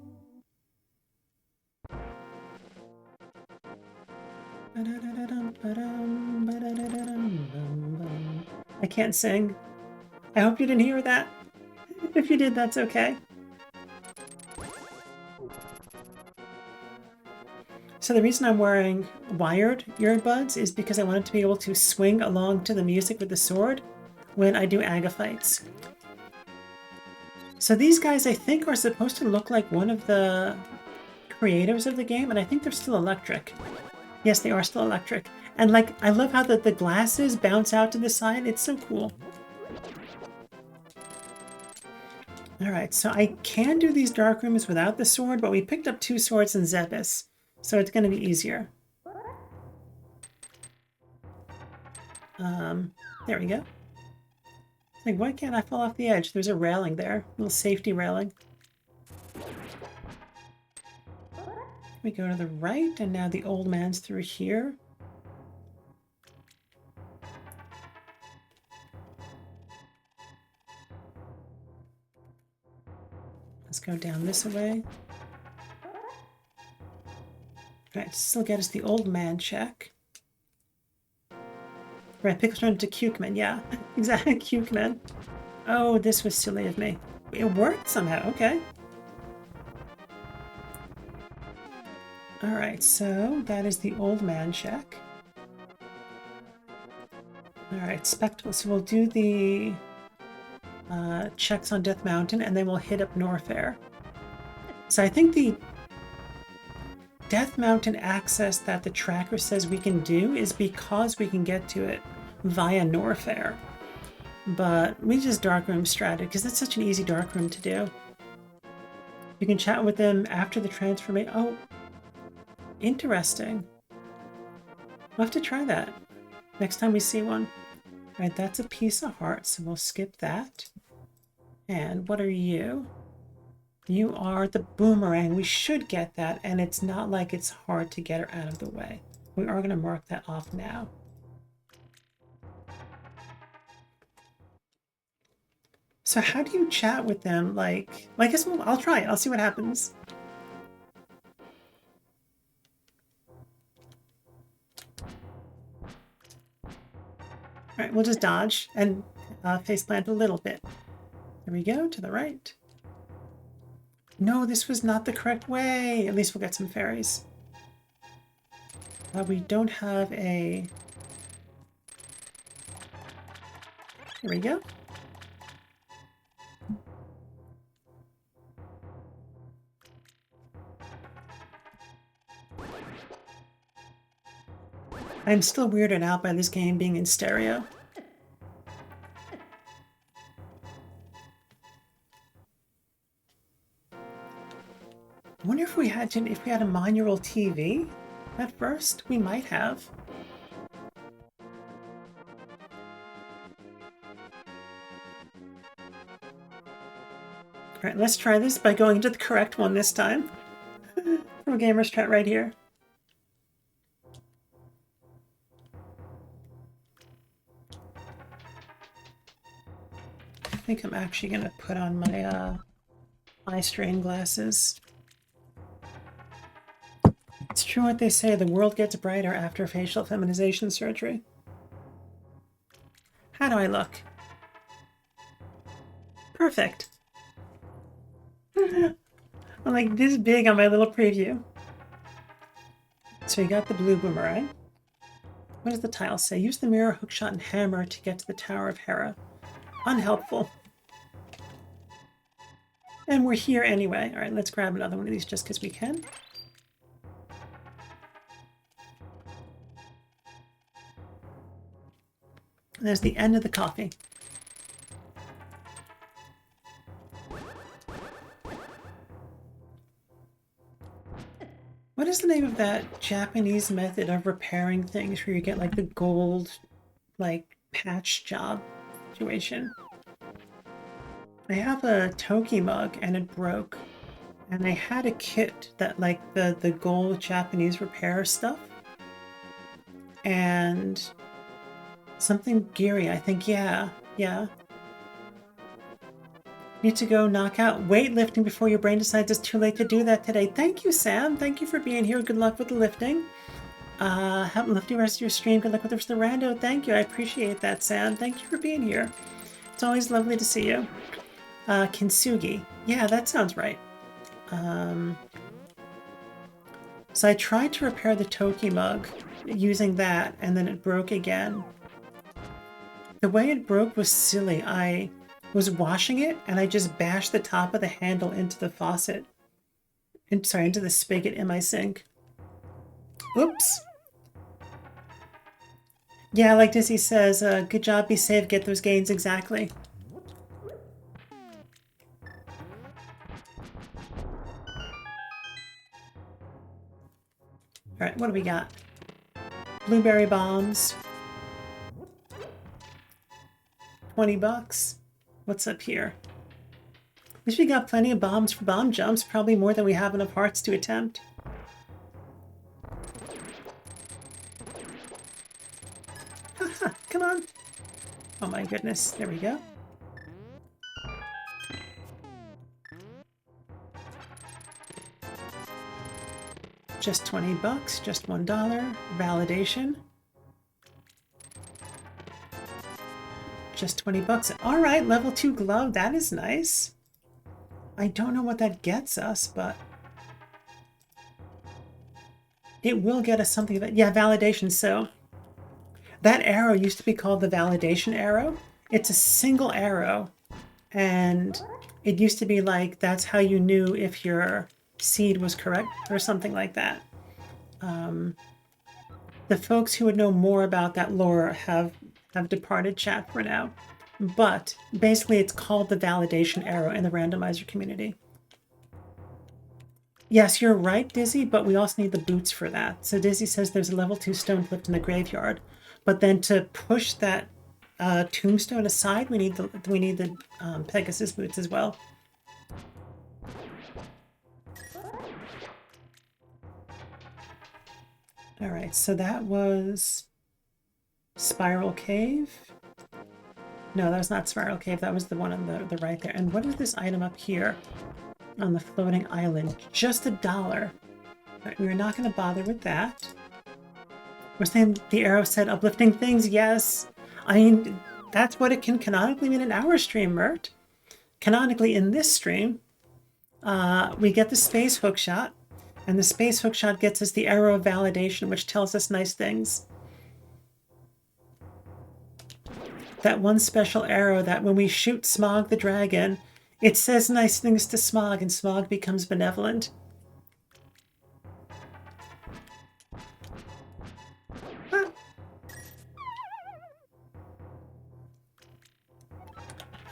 I can't sing. I hope you didn't hear that. If you did, that's okay. So the reason I'm wearing wired earbuds is because I wanted to be able to swing along to the music with the sword when I do Aga fights. So these guys, I think, are supposed to look like one of the creators of the game, and I think they're still electric. Yes, they are still electric. And, like, I love how the glasses bounce out to the side. It's so cool. Alright, so I can do these dark rooms without the sword, but we picked up 2 swords in Zepis, so it's going to be easier. There we go. Like, why can't I fall off the edge? There's a railing there, a little safety railing. We go to the right, and now the old man's through here. Let's go down this way. Right, still get us the old man check. Right, pickles turn into Cukeman, yeah. Exactly, Cukeman. Oh, this was silly of me. It worked somehow, okay. Alright, so that is the old man check. Alright, Spectacle, so we'll do the checks on Death Mountain, and then we'll hit up Norfair. So I think the Death Mountain access that the tracker says we can do is because we can get to it via Norfair. But we just darkroom stratted because it's such an easy darkroom to do. You can chat with them after the transformation. Oh, Interesting. We'll have to try that next time we see one. All right, that's a piece of heart, so we'll skip that. And what are you? You are the boomerang. We should get that, and it's not like it's hard to get her out of the way. We are going to mark that off now. So how do you chat with them? Like, well, I guess I'll try it. I'll see what happens. All right, we'll just dodge and faceplant a little bit. There we go, to the right. No, this was not the correct way. At least we'll get some fairies. We don't have a... Here we go. I'm still weirded out by this game being in stereo. I wonder if we had a monaural TV at first. We might have. All right, let's try this by going to the correct one this time. From Gamer's Chat right here. I think I'm actually going to put on my eye strain glasses. It's true what they say, the world gets brighter after facial feminization surgery. How do I look? Perfect. I'm like this big on my little preview. So you got the blue boomerang. What does the tile say? Use the mirror, hookshot, and hammer to get to the Tower of Hera. Unhelpful. And we're here anyway. All right, let's grab another one of these just because we can. And there's the end of the coffee. What is the name of that Japanese method of repairing things where you get like the gold, like patch job situation? I have a Toki mug and it broke. And I had a kit that like the gold Japanese repair stuff. And something geary, I think, yeah. Need to go knock out weightlifting before your brain decides it's too late to do that today. Thank you, Sam. Thank you for being here. Good luck with the lifting. Have a lifting rest of your stream. Good luck with the rest of the rando. Thank you. I appreciate that, Sam. Thank you for being here. It's always lovely to see you. Kintsugi. Yeah, that sounds right. So I tried to repair the Toki mug using that, and then it broke again. The way it broke was silly. I was washing it, and I just bashed the top of the handle into the faucet. Into the spigot in my sink. Oops. Yeah, like Dizzy says, good job, be safe, get those gains exactly. Alright, what do we got? Blueberry bombs. 20 bucks. What's up here? At least we got plenty of bombs for bomb jumps, probably more than we have enough hearts to attempt. Haha, come on. Oh my goodness, there we go. Just 20 bucks, just $1. Validation. Just 20 bucks. All right, level 2 glove. That is nice. I don't know what that gets us, but it will get us something that, yeah, validation. So that arrow used to be called the validation arrow. It's a single arrow, and it used to be like that's how you knew if your seed was correct or something like that. The folks who would know more about that lore have departed chat for now, but basically it's called the validation arrow in the randomizer community. Yes, you're right, Dizzy, but we also need the boots for that. So Dizzy says there's a level 2 stone cliff in the graveyard. But then to push that tombstone aside, we need the Pegasus boots as well. All right, so that was Spiral Cave. No, that was not Spiral Cave. That was the one on the right there. And what is this item up here on the floating island? Just $1. Right, we're not going to bother with that. We're saying the arrow said uplifting things. Yes. I mean, that's what it can canonically mean in our stream, Mert. Canonically, in this stream, we get the space hookshot, and the space hookshot gets us the arrow of validation, which tells us nice things. That one special arrow that when we shoot Smog the dragon, it says nice things to Smog, and Smog becomes benevolent. Huh.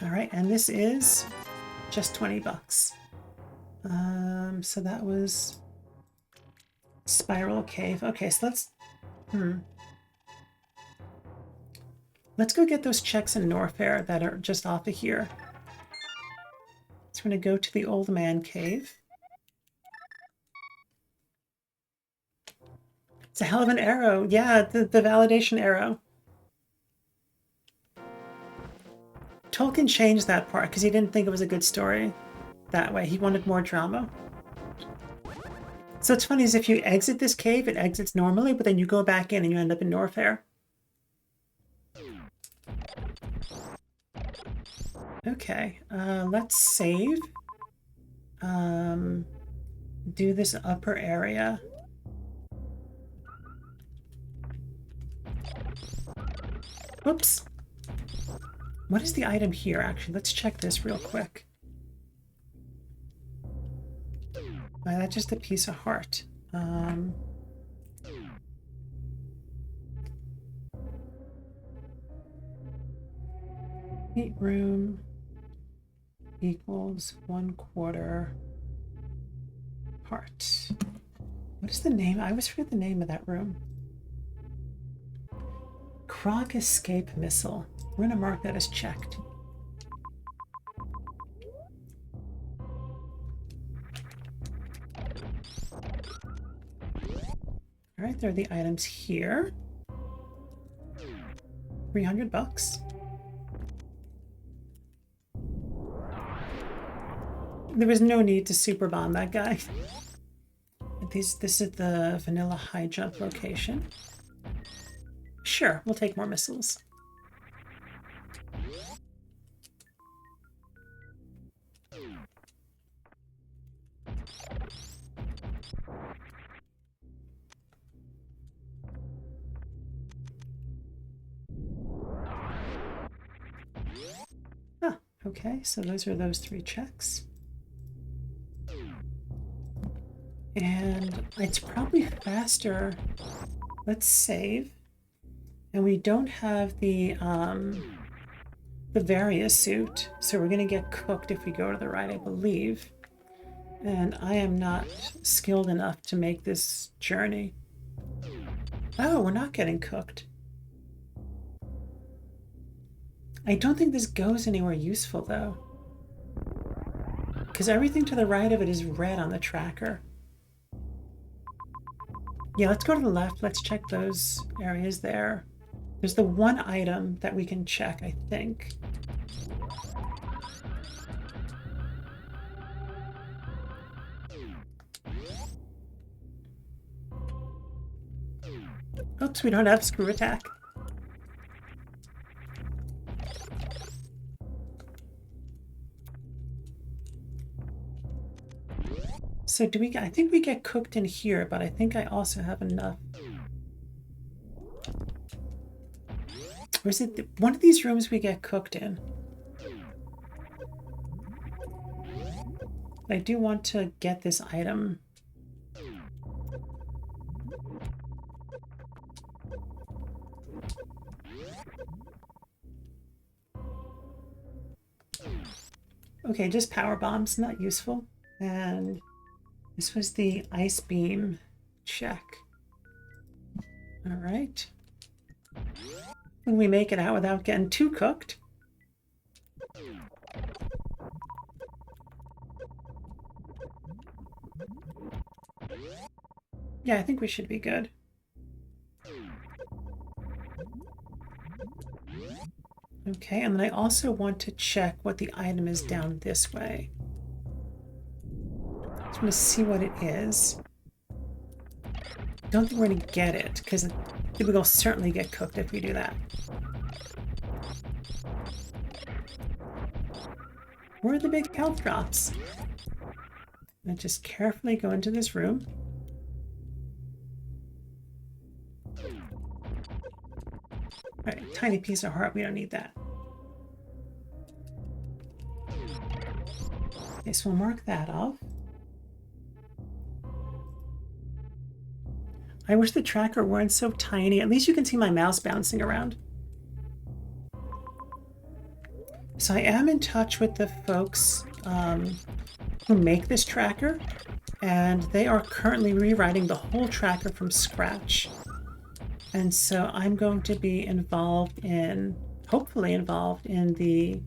All right, and this is just 20 bucks. So that was Spiral Cave. Okay, so let's go get those checks in Norfair that are just off of here. So we're going to go to the Old Man Cave. It's a hell of an arrow. Yeah, the validation arrow. Tolkien changed that part because he didn't think it was a good story that way. He wanted more drama. So it's funny is if you exit this cave, it exits normally, but then you go back in and you end up in Norfair. Okay, let's save. Do this upper area. Whoops. What is the item here, actually? Let's check this real quick. That's just a piece of heart. Heat room equals 1/4 heart. What is the name? I always forget the name of that room. Krog escape missile. We're going to mark that as checked. All right, there are the items here. 300 bucks. There was no need to super bomb that guy. This is the vanilla high jump location. Sure, we'll take more missiles. Ah, okay, so those are those 3 checks. And it's probably faster. Let's save. And we don't have the Varia suit, so we're gonna get cooked if we go to the right, I believe. And I am not skilled enough to make this journey. Oh, we're not getting cooked. I don't think this goes anywhere useful though, because everything to the right of it is red on the tracker. Yeah, let's go to the left. Let's check those areas there. There's the one item that we can check, I think. Oops, we don't have screw attack. So do we, I think we get cooked in here, but I think I also have enough. Or is it one of these rooms we get cooked in? I do want to get this item. Okay, just power bombs, not useful. And This was the ice beam check. All right. Can we make it out without getting too cooked? Yeah, I think we should be good. Okay, and then I also want to check what the item is down this way. I just want to see what it is. Don't think we're going to get it, because it will certainly get cooked if we do that. Where are the big health drops? And just carefully go into this room. Alright, tiny piece of heart, we don't need that. Okay, so we'll mark that off. I wish the tracker weren't so tiny. At least you can see my mouse bouncing around. So I am in touch with the folks who make this tracker, and they are currently rewriting the whole tracker from scratch. And so I'm going to be involved in, hopefully involved in the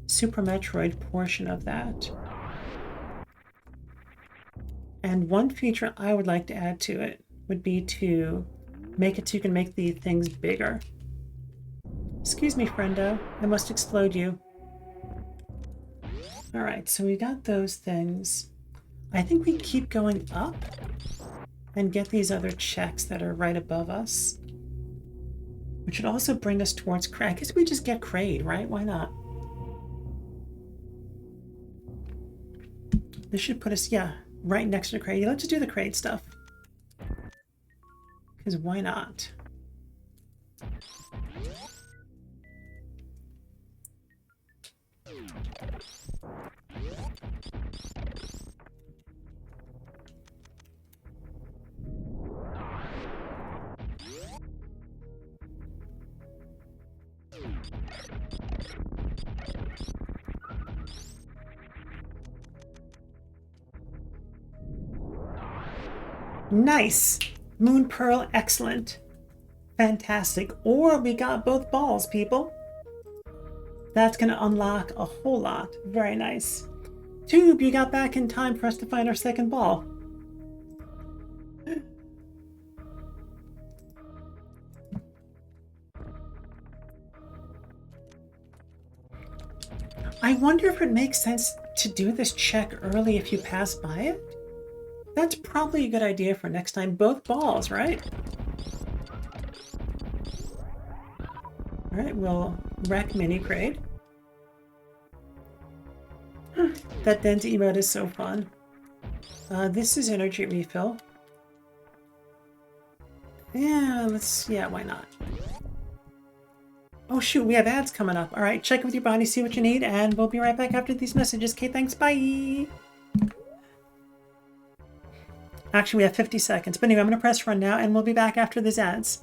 Super Metroid portion of that. And one feature I would like to add to it would be to make it so you can make the things bigger. Excuse me, friendo. I must explode you. Alright, so we got those things. I think we keep going up and get these other checks that are right above us. Which should also bring us towards Kraid. I guess we just get Kraid, right? Why not? This should put us, yeah, right next to Kraid. Let's just do the Kraid stuff. Because why not? Nice! Moon Pearl, excellent. Fantastic. Or we got both balls, people. That's going to unlock a whole lot. Very nice. Tube, you got back in time for us to find our second ball. I wonder if it makes sense to do this check early if you pass by it. That's probably a good idea for next time. Both balls, right? Alright, we'll wreck Mini Kraid. That Dent emote is so fun. This is energy refill. Yeah, why not? Oh shoot, we have ads coming up. Alright, check with your body, see what you need, and we'll be right back after these messages. Okay, thanks, bye! Actually, we have 50 seconds. But anyway, I'm going to press run now, and we'll be back after these ads.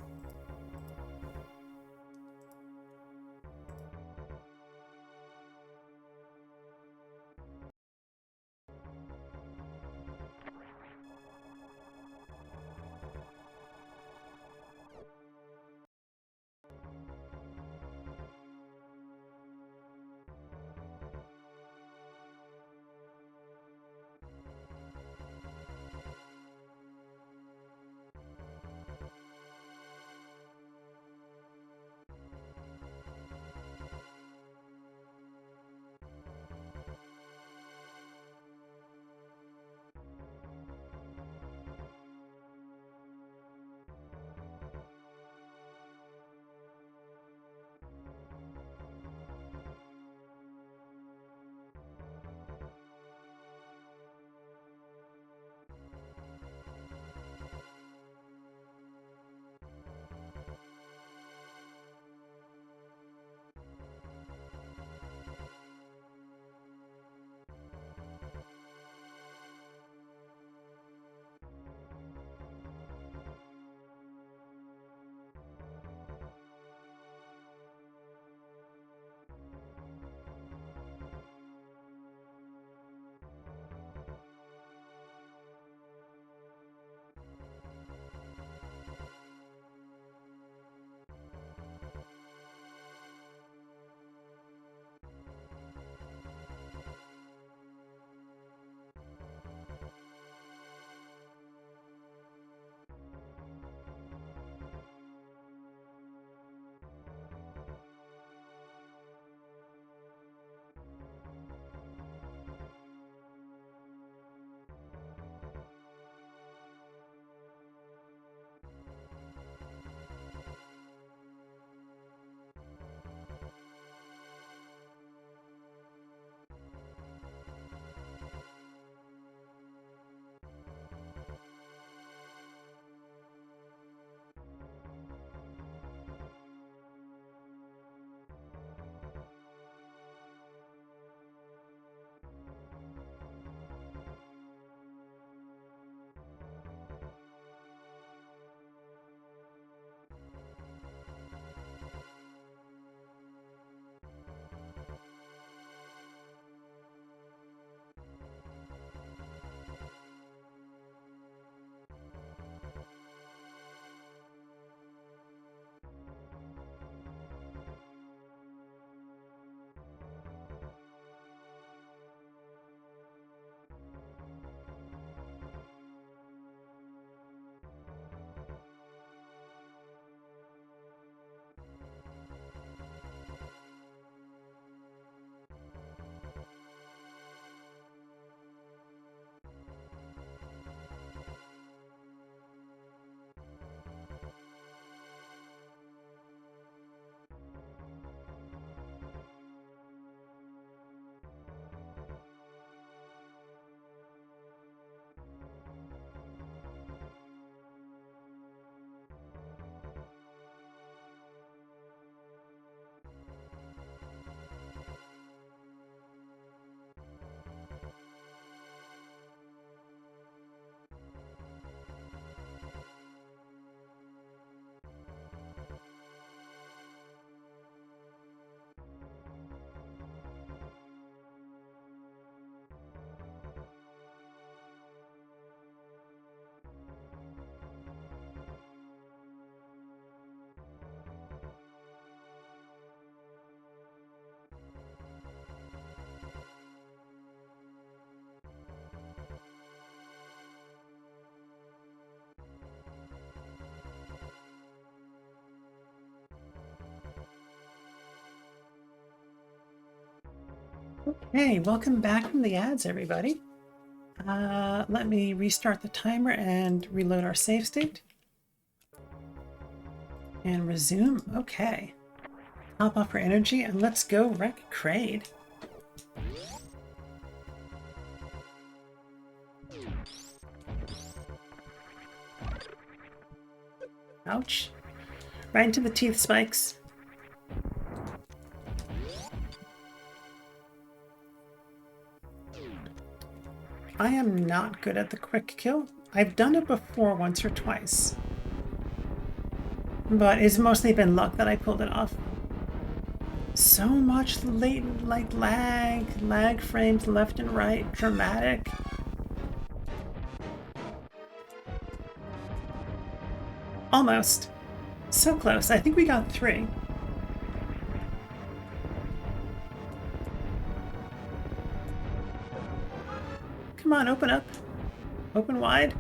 Hey, welcome back from the ads, everybody. Let me restart the timer and reload our save state. And resume. Okay. Top off our energy and let's go wreck Kraid. Ouch. Right into the teeth spikes. I am not good at the quick kill. I've done it before once or twice. But it's mostly been luck that I pulled it off. So much latent, like lag frames left and right, dramatic. Almost. So close. I think we got 3. Come on, open up. Open wide.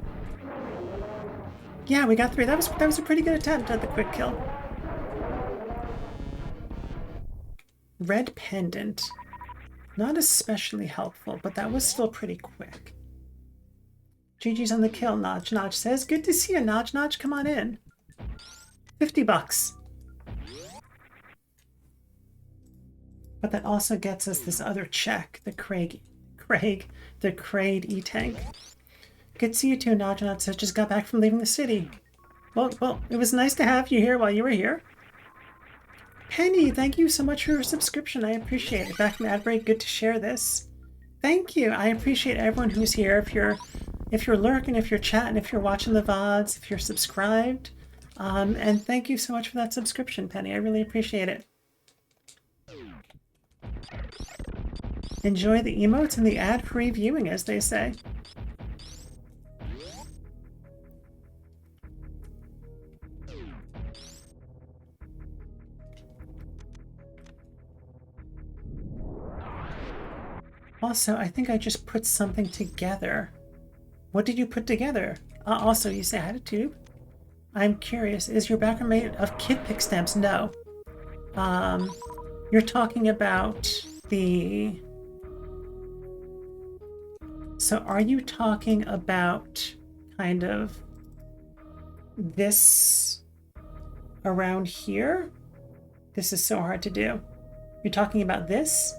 Yeah, we got 3. That was a pretty good attempt at the quick kill. Red pendant. Not especially helpful, but that was still pretty quick. GG's on the kill, Notch Notch says. Good to see you, Notch Notch. Come on in. 50 bucks. But that also gets us this other check, the Kraid E-Tank. Good to see you too, Notch Notch says. Just got back from leaving the city. Well, it was nice to have you here while you were here. Penny, thank you so much for your subscription. I appreciate it. Back from ad break, good to share this. Thank you. I appreciate everyone who's here. If you're lurking, if you're chatting, if you're watching the VODs, if you're subscribed. And thank you so much for that subscription, Penny. I really appreciate it. Enjoy the emotes and the ad-free viewing, as they say. Also, I think I just put something together. What did you put together? Also, you say hi to Tube. I'm curious, is your background made of kid pick stamps? No. You're talking about the... So are you talking about kind of this around here? This is so hard to do. You're talking about this?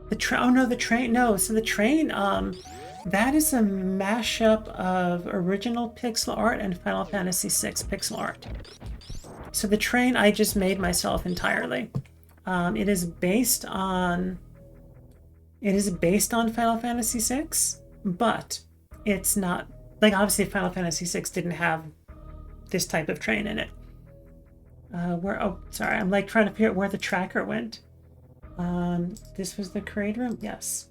The train, oh no, the train, no. So the train, that is a mashup of original pixel art and Final Fantasy VI pixel art. So the train I just made myself entirely. It is based on Final Fantasy VI, but it's not, like obviously Final Fantasy VI didn't have this type of train in it. Oh, sorry, I'm like trying to figure out where the tracker went. This was the Kraid room? Yes.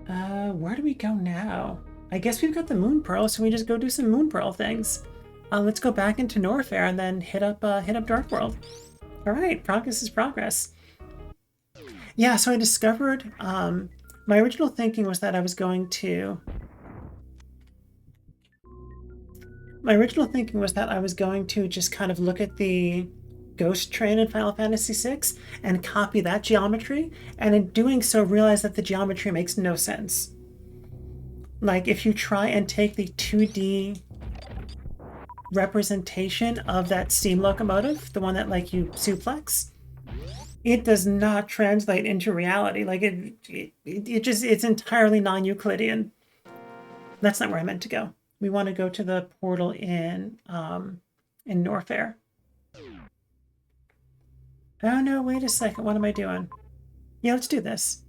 Where do we go now? I guess we've got the Moon Pearl, so we just go do some Moon Pearl things. Let's go back into Norfair and then hit up Dark World. All right, progress is progress. Yeah, so I discovered, my original thinking was that I was going to just kind of look at the Ghost Train in Final Fantasy VI and copy that geometry, and in doing so realize that the geometry makes no sense. Like if you try and take the 2D representation of that steam locomotive, the one that like you suplex, it does not translate into reality. Like it's entirely non-Euclidean. That's not where I meant to go. We want to go to the portal in Norfair. Oh no, wait a second. What am I doing? Yeah, let's do this.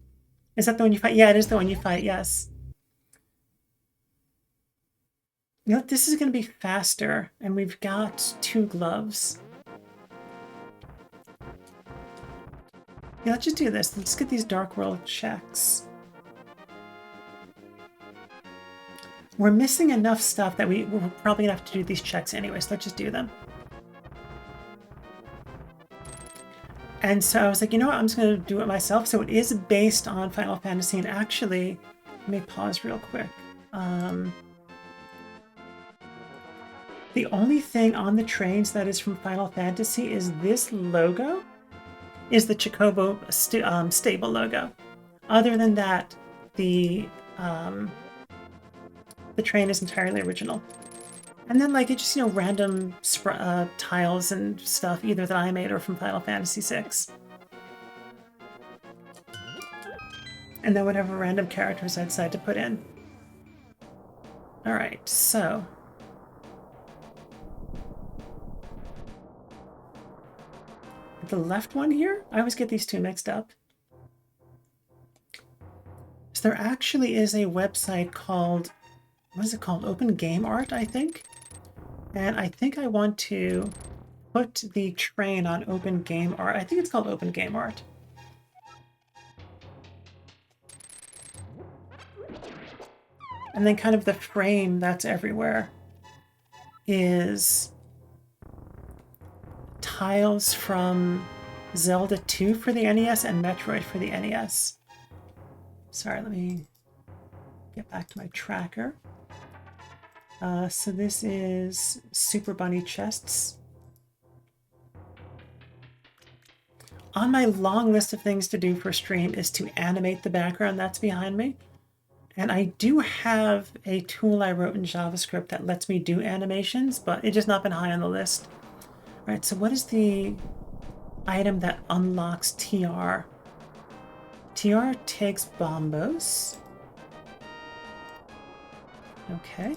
Is that the one you fight? Yeah, it is the one you fight, yes. You know, this is going to be faster, and we've got 2 gloves. Yeah, let's just do this. Let's get these Dark World checks. We're missing enough stuff that we're probably going to have to do these checks anyway, so let's just do them. And so I was like, you know what, I'm just going to do it myself. So it is based on Final Fantasy, and actually, let me pause real quick. The only thing on the trains that is from Final Fantasy is this logo, is the Chocobo stable logo. Other than that, the train is entirely original. And then like it just, random tiles and stuff, either that I made or from Final Fantasy VI. And then whatever random characters I decide to put in. Alright, so the left one here? I always get these two mixed up. So there actually is a website called, what is it called? Open Game Art, I think. And I think I want to put the train on Open Game Art. I think it's called Open Game Art. And then kind of the frame that's everywhere is tiles from Zelda 2 for the NES and Metroid for the NES. Sorry, let me get back to my tracker. So this is Super Bunny chests. On my long list of things to do for stream is to animate the background that's behind me. And I do have a tool I wrote in JavaScript that lets me do animations, but it's just not been high on the list. All right, so what is the item that unlocks TR? TR takes bombos. Okay.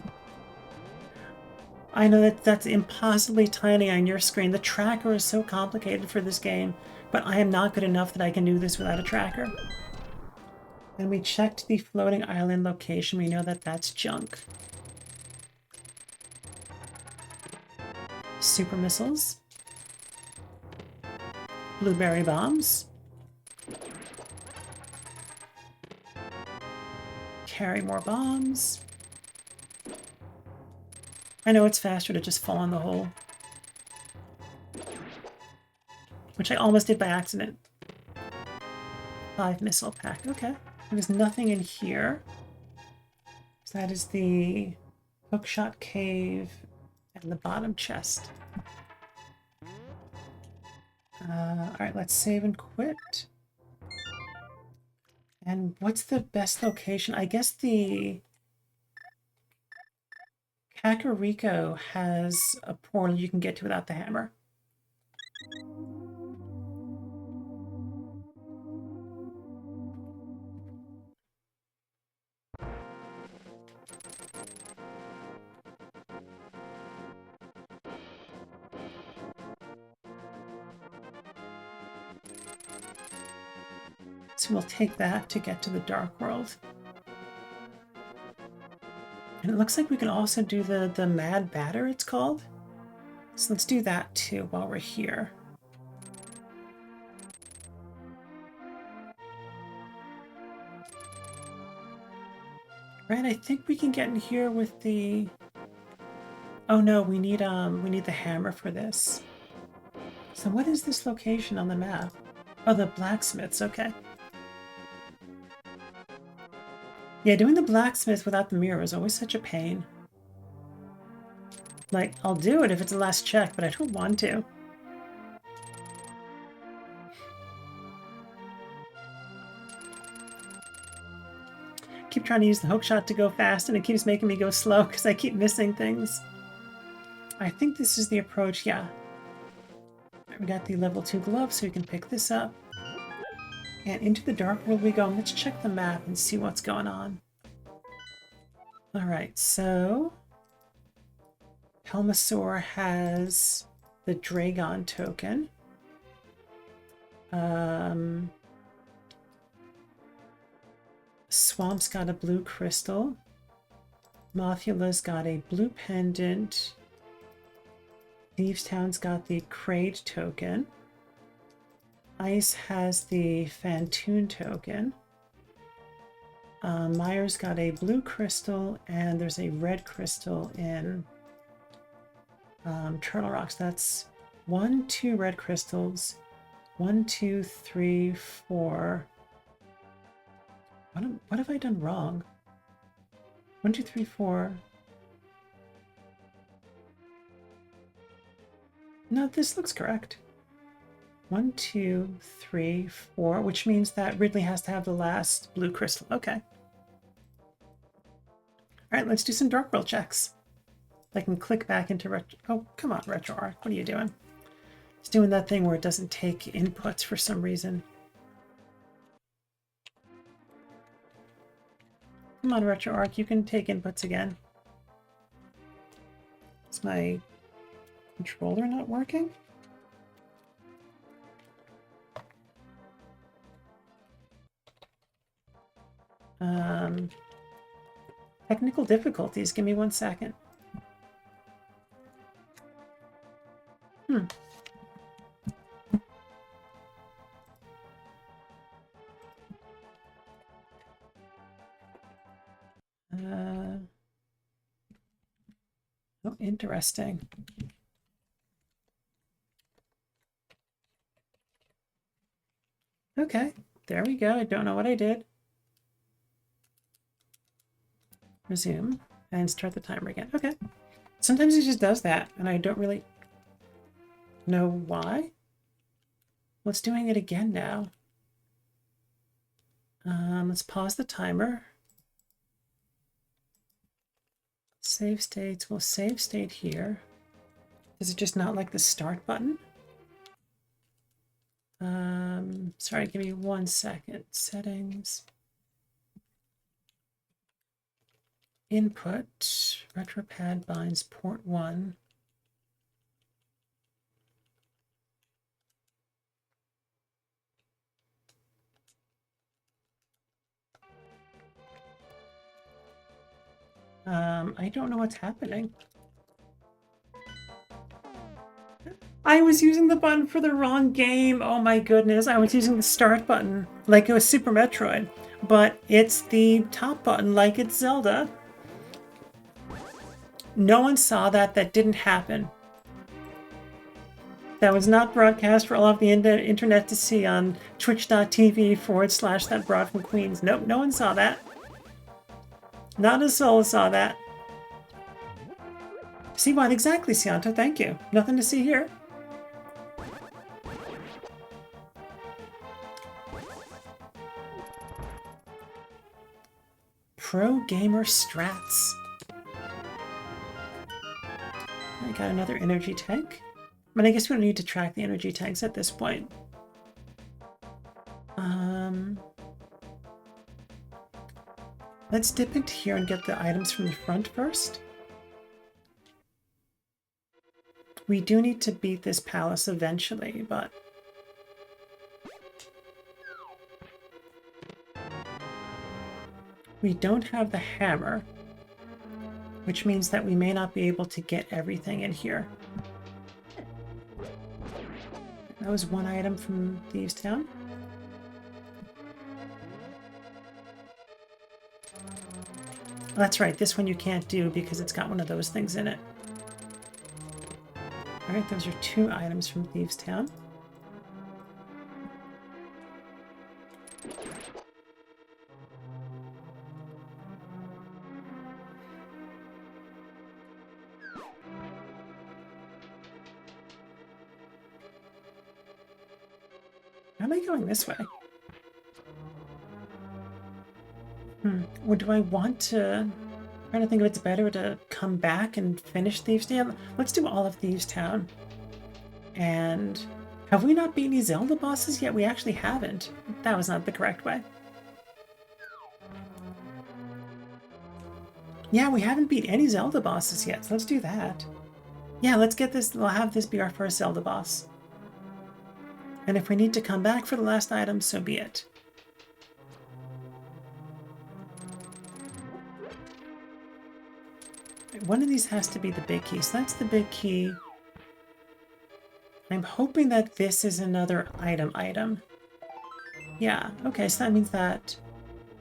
I know that that's impossibly tiny on your screen. The tracker is so complicated for this game, but I am not good enough that I can do this without a tracker. And we checked the floating island location. We know that that's junk. Super missiles. Blueberry bombs. Carry more bombs. I know it's faster to just fall in the hole. Which I almost did by accident. 5 missile pack. Okay. There's nothing in here. So that is the hookshot cave and the bottom chest. Alright, let's save and quit. And what's the best location? I guess the Kakariko has a portal you can get to without the hammer. So we'll take that to get to the Dark World. And it looks like we can also do the Mad Batter, it's called. So let's do that too while we're here. Right, I think we can get in here with the... Oh no, we need the hammer for this. So what is this location on the map? Oh, the blacksmiths, okay. Yeah, doing the blacksmith without the mirror is always such a pain. Like, I'll do it if it's the last check, but I don't want to. Keep trying to use the hookshot to go fast, and it keeps making me go slow because I keep missing things. I think this is the approach, yeah. We got the level 2 glove, so we can pick this up. And into the Dark World we go. Let's check the map and see what's going on. Alright, so... Helmasaur has the Dragon token. Swamp's got a blue crystal. Mothula's got a blue pendant. Thieves Town's got the Kraid token. Ice has the Fantoon token. Myers got a blue crystal, and there's a red crystal in Turtle Rocks. That's 2 red crystals. 1, 2, 3, 4. What have I done wrong? 1, 2, 3, 4. No, this looks correct. 1, 2, 3, 4, which means that Ridley has to have the last blue crystal. Okay. All right, let's do some Dark World checks. I can click back into Retro... Oh, come on, RetroArch. What are you doing? It's doing that thing where it doesn't take inputs for some reason. Come on, RetroArch. You can take inputs again. Is my controller not working? Technical difficulties. Give me 1 second. Oh, interesting. Okay, there we go. I don't know what I did. Resume and start the timer again. Okay. Sometimes it just does that, and I don't really know why. Well, it's doing it again now. Let's pause the timer. Save states. We'll save state here. Is it just not like the start button? Sorry, give me 1 second. Settings. Input. RetroPad binds port 1. I don't know what's happening. I was using the button for the wrong game. Oh my goodness. I was using the start button like it was Super Metroid, but it's the top button like it's Zelda. No one saw that. That didn't happen. That was not broadcast for all of the internet to see on twitch.tv/ that broad from Queens. Nope, no one saw that. Not a soul saw that. See what exactly, Sianto, thank you. Nothing to see here. Pro Gamer Strats. I got another energy tank. But I guess we don't need to track the energy tanks at this point. Let's dip into here and get the items from the front first. We do need to beat this palace eventually, but... we don't have the hammer, which means that we may not be able to get everything in here. That was one item from Thieves' Town. Oh, that's right, this one you can't do because it's got one of those things in it. Alright, those are 2 items from Thieves' Town. How am I going this way? Or do I want to... I'm trying to think if it's better to come back and finish Thieves' Town. Let's do all of Thieves' Town. And have we not beat any Zelda bosses yet? We actually haven't. That was not the correct way. Yeah, we haven't beat any Zelda bosses yet, so let's do that. Yeah, let's get this. We'll have this be our first Zelda boss. And if we need to come back for the last item, so be it. One of these has to be the big key, so that's the big key. I'm hoping that this is another item. Yeah, okay, so that means that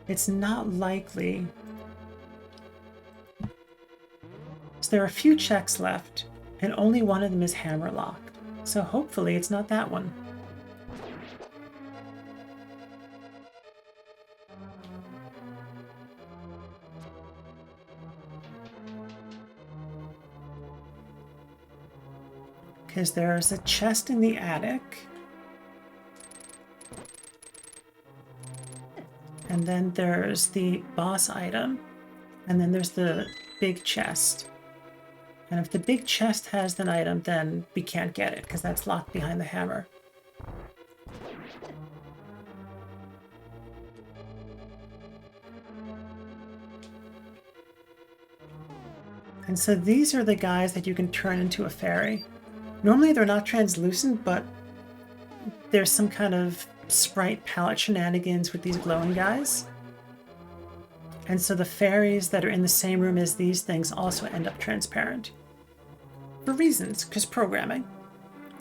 it's not likely. So there are a few checks left, and only one of them is hammer locked. So hopefully it's not that one. is there's a chest in the attic. And then there's the boss item. And then there's the big chest. And if the big chest has an item, then we can't get it, because that's locked behind the hammer. And so these are the guys that you can turn into a fairy. Normally they're not translucent, but there's some kind of sprite palette shenanigans with these glowing guys. And so the fairies that are in the same room as these things also end up transparent. For reasons, because programming.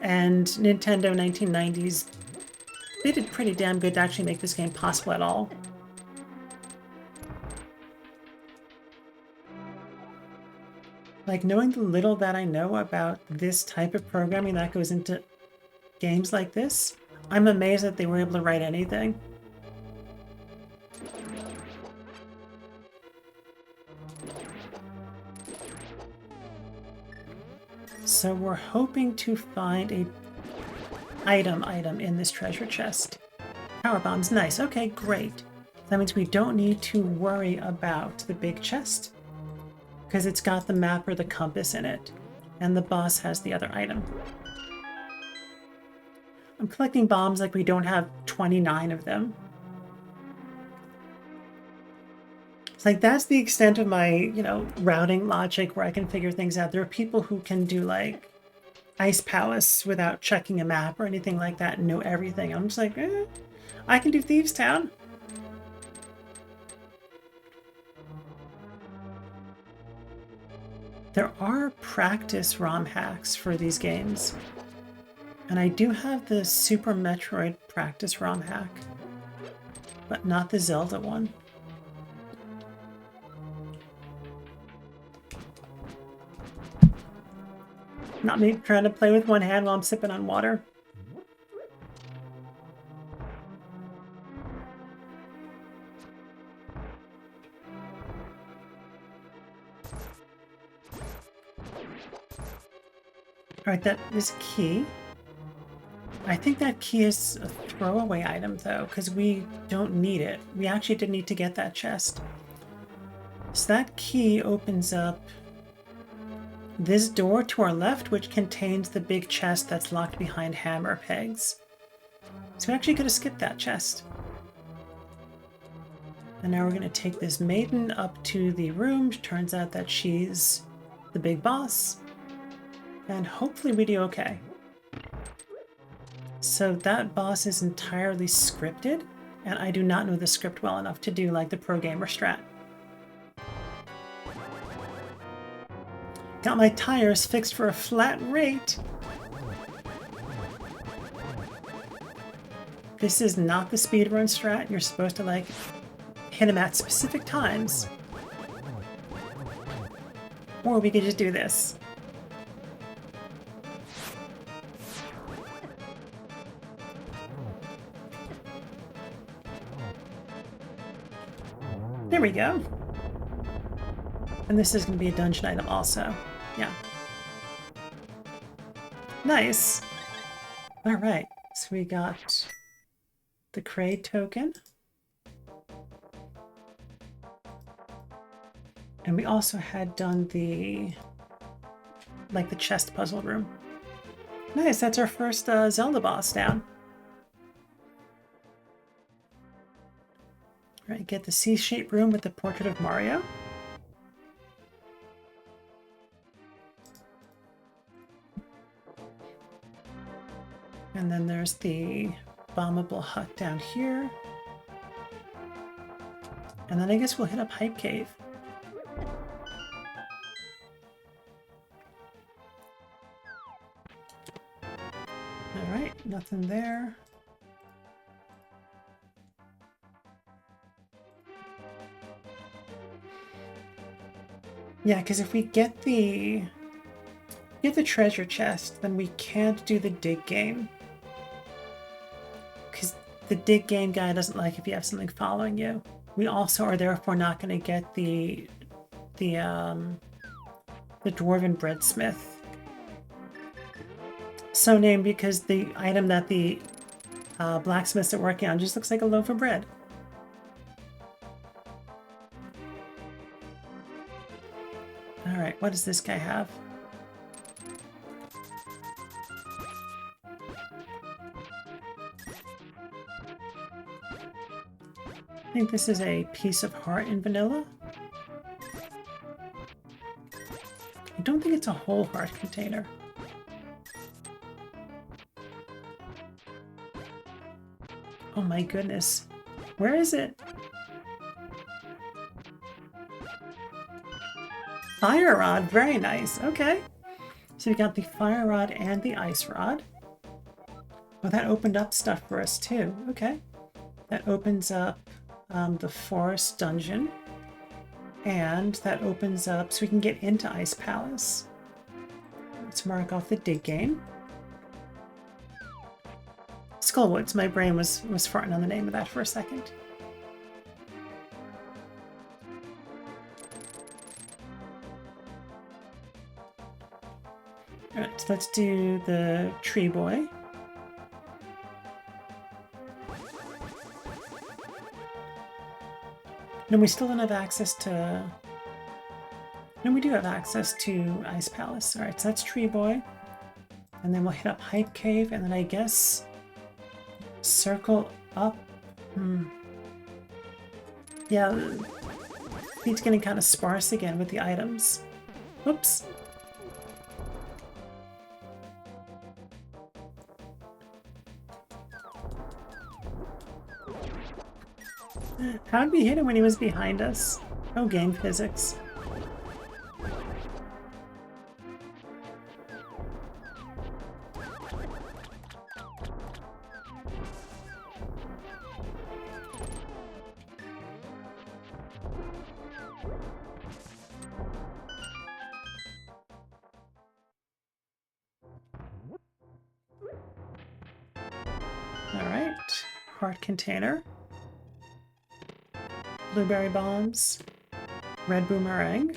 And Nintendo 1990s, they did pretty damn good to actually make this game possible at all. Like, knowing the little that I know about this type of programming that goes into games like this, I'm amazed that they were able to write anything. So we're hoping to find a item in this treasure chest. Power bombs, nice. Okay, great. That means we don't need to worry about the big chest, because it's got the map or the compass in it, and the boss has the other item. I'm collecting bombs like we don't have 29 of them. It's like, that's the extent of my, routing logic where I can figure things out. There are people who can do, like, Ice Palace without checking a map or anything like that and know everything. I'm just like, I can do Thieves Town. There are practice ROM hacks for these games. And I do have the Super Metroid practice ROM hack, but not the Zelda one. Not me trying to play with one hand while I'm sipping on water. Alright, that is a key. I think that key is a throwaway item, though, because we don't need it. We actually did need to get that chest. So that key opens up this door to our left, which contains the big chest that's locked behind hammer pegs. So we actually could have skipped that chest. And now we're going to take this maiden up to the room. Turns out that she's the big boss. And hopefully we do okay. So that boss is entirely scripted, and I do not know the script well enough to do like the pro gamer strat. Got my tires fixed for a flat rate. This is not the speedrun strat. You're supposed to like hit them at specific times. Or we could just do this. There we go. And this is going to be a dungeon item also. Yeah. Nice. All right. So we got the Kraid token. And we also had done the chest puzzle room. Nice. That's our first Zelda boss down. All right. Get the C-shaped room with the portrait of Mario. And then there's the bombable hut down here. And then I guess we'll hit up Hype Cave. Alright, nothing there. Yeah, because if we get the treasure chest, then we can't do the dig game. Because the dig game guy doesn't like if you have something following you. We also are therefore not going to get the Dwarven Breadsmith. So named because the item that the blacksmiths are working on just looks like a loaf of bread. Alright, what does this guy have? I think this is a piece of heart in vanilla. I don't think it's a whole heart container. Oh my goodness. Where is it? Fire rod, very nice. Okay. So we got the fire rod and the ice rod. Well, that opened up stuff for us too. Okay. That opens up the forest dungeon. And that opens up so we can get into Ice Palace. Let's mark off the dig game. Skullwoods, my brain was farting on the name of that for a second. Alright, so let's do the tree boy. No, we still don't have access to... No, we do have access to Ice Palace. Alright, so that's Tree Boy. And then we'll hit up Hype Cave, and then I guess... circle up. Yeah, it's getting kind of sparse again with the items. Oops. How'd we hit him when he was behind us? Oh, game physics. Alright, heart container. Blueberry bombs, red boomerang,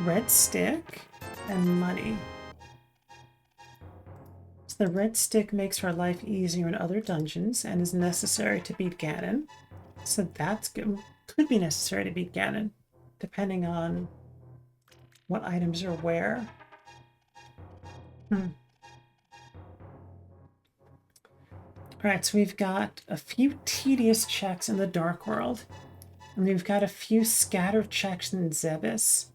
red stick, and money. So the red stick makes our life easier in other dungeons and is necessary to beat Ganon. So that's good. Could be necessary to beat Ganon, depending on what items are where. Alright, so we've got a few tedious checks in the Dark World. And we've got a few scattered checks in Zebes.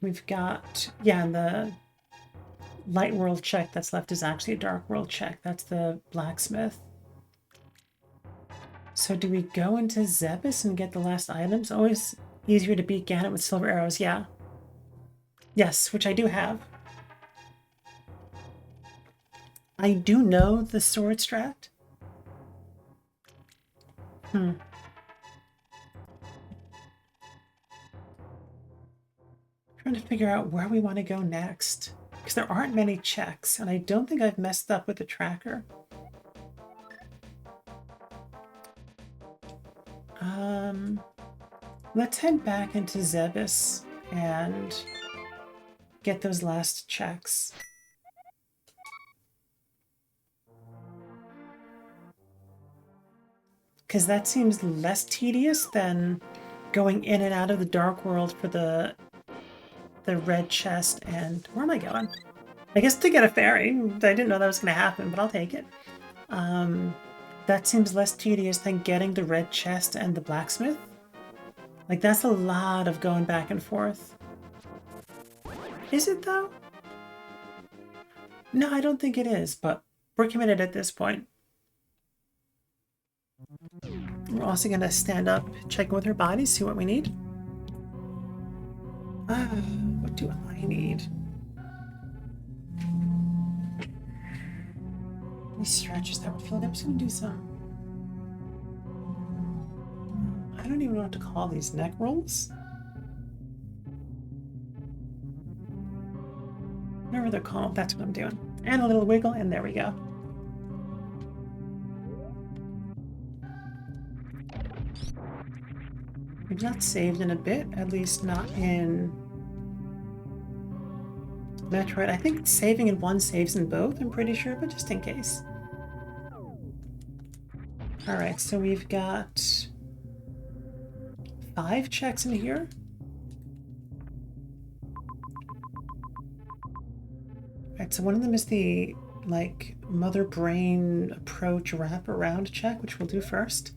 We've got, yeah, and the Light World check that's left is actually a Dark World check. That's the blacksmith. So do we go into Zebes and get the last items? Always easier to beat Ganon with silver arrows, yeah. Yes, which I do have. I do know the sword strat. Trying to figure out where we want to go next, because there aren't many checks, and I don't think I've messed up with the tracker. Let's head back into Zebes and get those last checks. Because that seems less tedious than going in and out of the Dark World for the red chest. And where am I going? I guess to get a fairy. I didn't know that was going to happen, but I'll take it. That seems less tedious than getting the red chest and the blacksmith. Like, that's a lot of going back and forth. Is it, though? No, I don't think it is, but we're committed at this point. We're also going to stand up, check with her body, see what we need. What do I need? These stretches that were filled. I'm just going to do some... I don't even know what to call these. Neck rolls? Whatever they're called, that's what I'm doing. And a little wiggle, and there we go. We've not saved in a bit, at least not in Metroid. I think saving in one saves in both, I'm pretty sure, but just in case. Alright, so we've got 5 checks in here. Alright, so one of them is the, like, mother brain approach wrap around check, which we'll do first.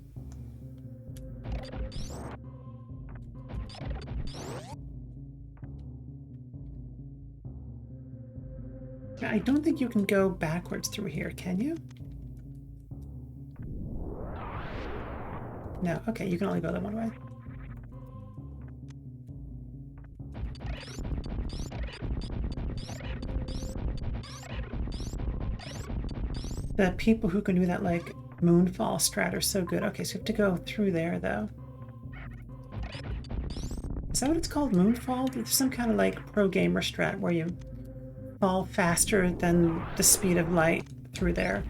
I don't think you can go backwards through here, can you? No, okay, you can only go that one way. The people who can do that, like, moonfall strat are so good. Okay, so you have to go through there, though. Is that what it's called? Moonfall? There's some kind of, like, pro gamer strat where you fall faster than the speed of light through there.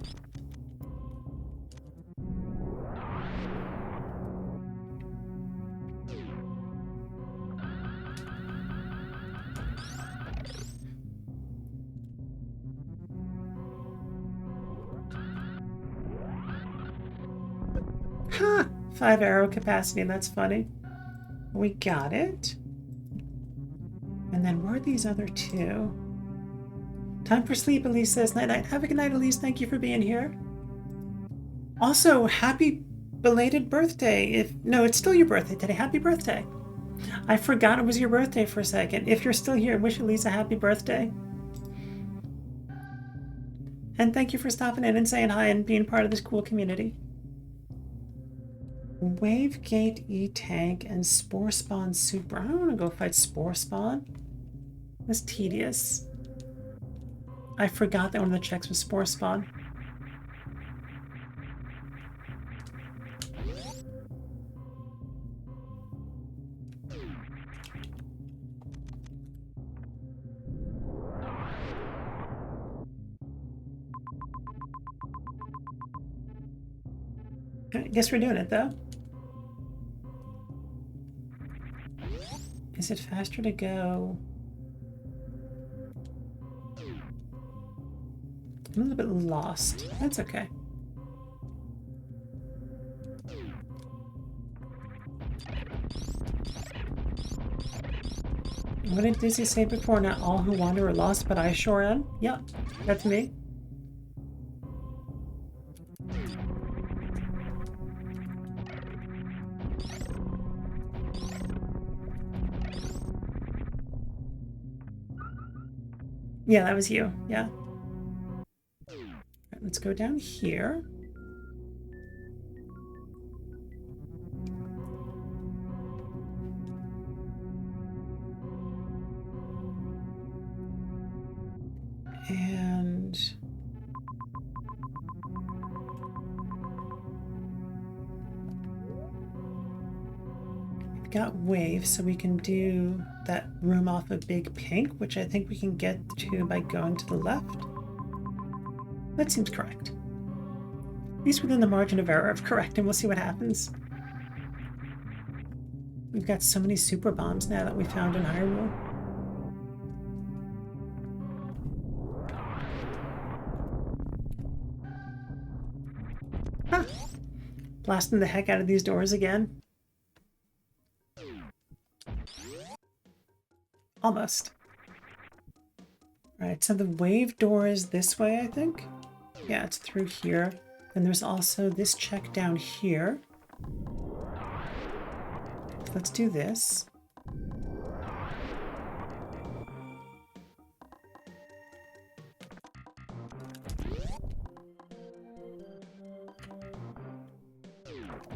Ha! 5 arrow capacity, that's funny. We got it. And then where are these other 2? Time for sleep, Elise says. Night night. Have a good night, Elise. Thank you for being here. Also, happy belated birthday. No, it's still your birthday today. Happy birthday. I forgot it was your birthday for a second. If you're still here, wish Elise a happy birthday. And thank you for stopping in and saying hi and being part of this cool community. Wavegate E-Tank and Spore Spawn Super. I don't want to go fight Spore Spawn. That's tedious. I forgot that one of the checks was Spore Spawn. I guess we're doing it, though. Is it faster to go? I'm a little bit lost. That's okay. What did Dizzy say before? Not all who wander are lost, but I sure am. Yep, that's me. Yeah, that was you. Yeah. Right, let's go down here. And we've got waves, so we can do that room off of Big Pink, which I think we can get to by going to the left. That seems correct. At least within the margin of error of correct, and we'll see what happens. We've got so many super bombs now that we found in Hyrule. Huh. Blasting the heck out of these doors again. Almost. Right, so the wave door is this way, I think? Yeah, it's through here. And there's also this check down here. Let's do this.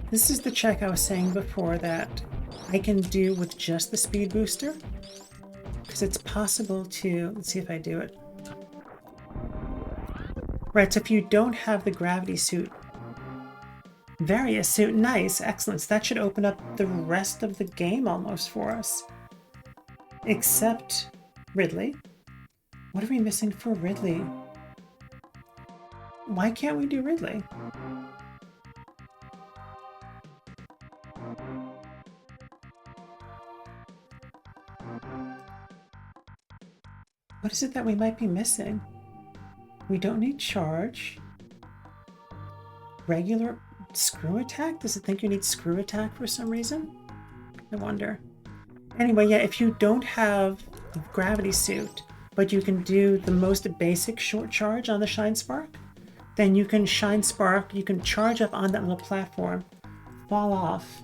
This is the check I was saying before that I can do with just the speed booster. Because it's possible to, let's see if I do it. Right, so if you don't have the gravity suit, Various suit, nice, excellent. So that should open up the rest of the game almost for us. Except Ridley. What are we missing for Ridley? Why can't we do Ridley? What is it that we might be missing? We don't need charge. Regular screw attack? Does it think you need screw attack for some reason? I wonder. Anyway, yeah, if you don't have the gravity suit, but you can do the most basic short charge on the Shine Spark, then you can Shine Spark, you can charge up on that little platform, fall off,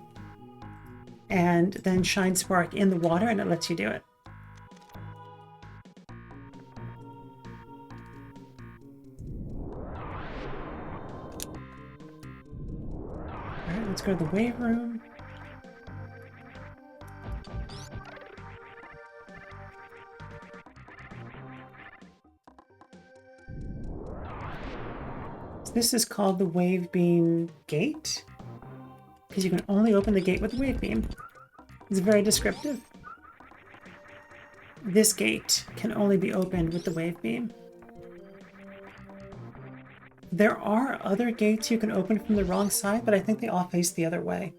and then Shine Spark in the water, and it lets you do it. Alright, let's go to the wave room. This is called the Wave Beam Gate, because you can only open the gate with the Wave Beam. It's very descriptive. This gate can only be opened with the Wave Beam. There are other gates you can open from the wrong side, but I think they all face the other way.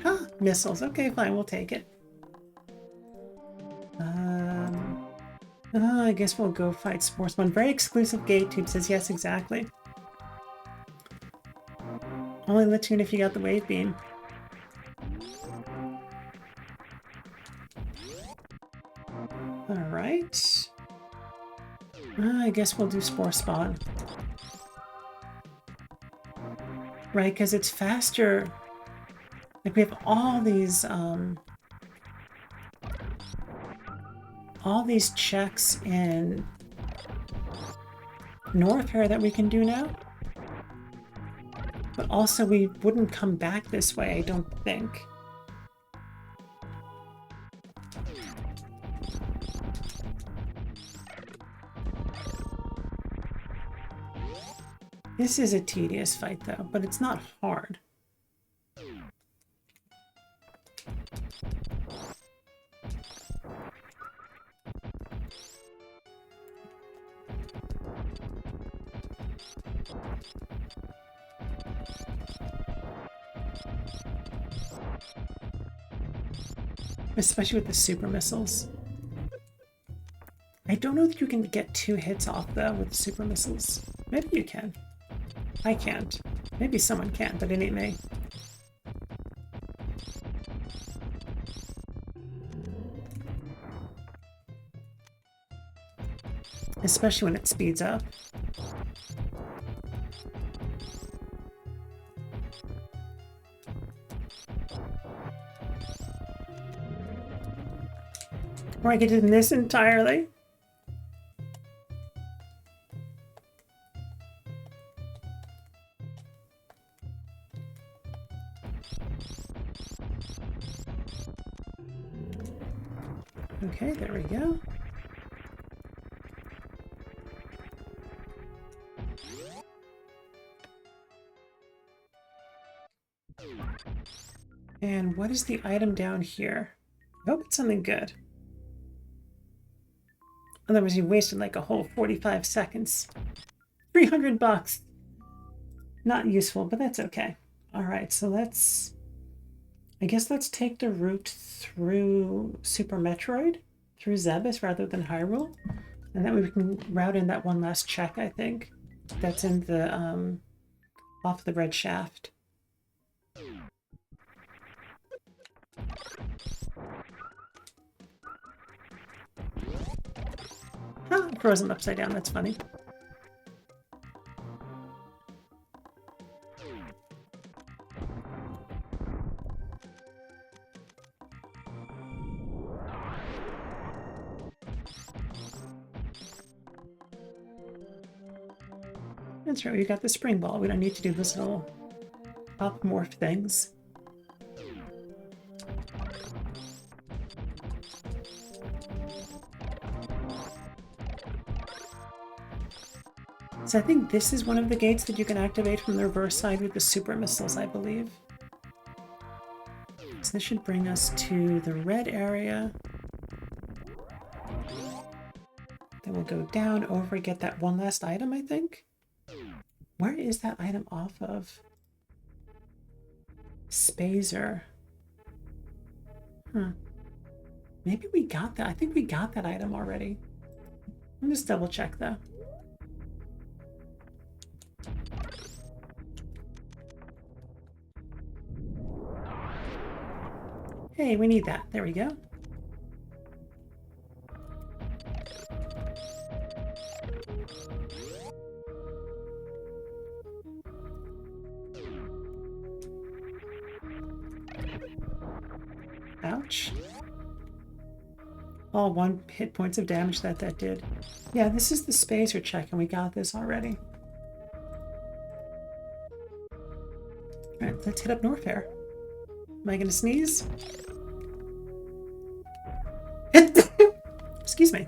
Huh, missiles. Okay, fine, we'll take it. I guess we'll go fight Sportsman. Very exclusive gate, Tube says. Yes, exactly. Only lets you in if you got the Wave Beam. Alright. I guess we'll do Spore Spawn. Right, because it's faster. Like, we have all these checks in Northair that we can do now. But also, we wouldn't come back this way, I don't think. This is a tedious fight, though, but it's not hard. Especially with the super missiles. I don't know that you can get 2 hits off, though, with the super missiles. Maybe you can. I can't. Maybe someone can, but it ain't me. Especially when it speeds up. Or I could do this entirely. Okay, there we go. And what is the item down here? I hope it's something good. Otherwise, you wasted like a whole 45 seconds. 300 bucks. Not useful, but that's okay. All right, so let's... I guess let's take the route through Super Metroid, through Zebes rather than Hyrule. And that way we can route in that one last check, I think. That's in the, off the red shaft. Huh, frozen upside down, that's funny. That's right, we got the spring ball. We don't need to do this little pop morph things. So I think this is one of the gates that you can activate from the reverse side with the super missiles, I believe. So this should bring us to the red area. Then we'll go down, over, get that one last item, I think. Where is that item off of? Spazer. Huh. Maybe we got that. I think we got that item already. I'll just double check though. Hey, we need that. There we go. Ouch. All 1 hit points of damage that did. Yeah, this is the spacer check, and we got this already. Alright, let's hit up Norfair. Am I gonna sneeze? Excuse me.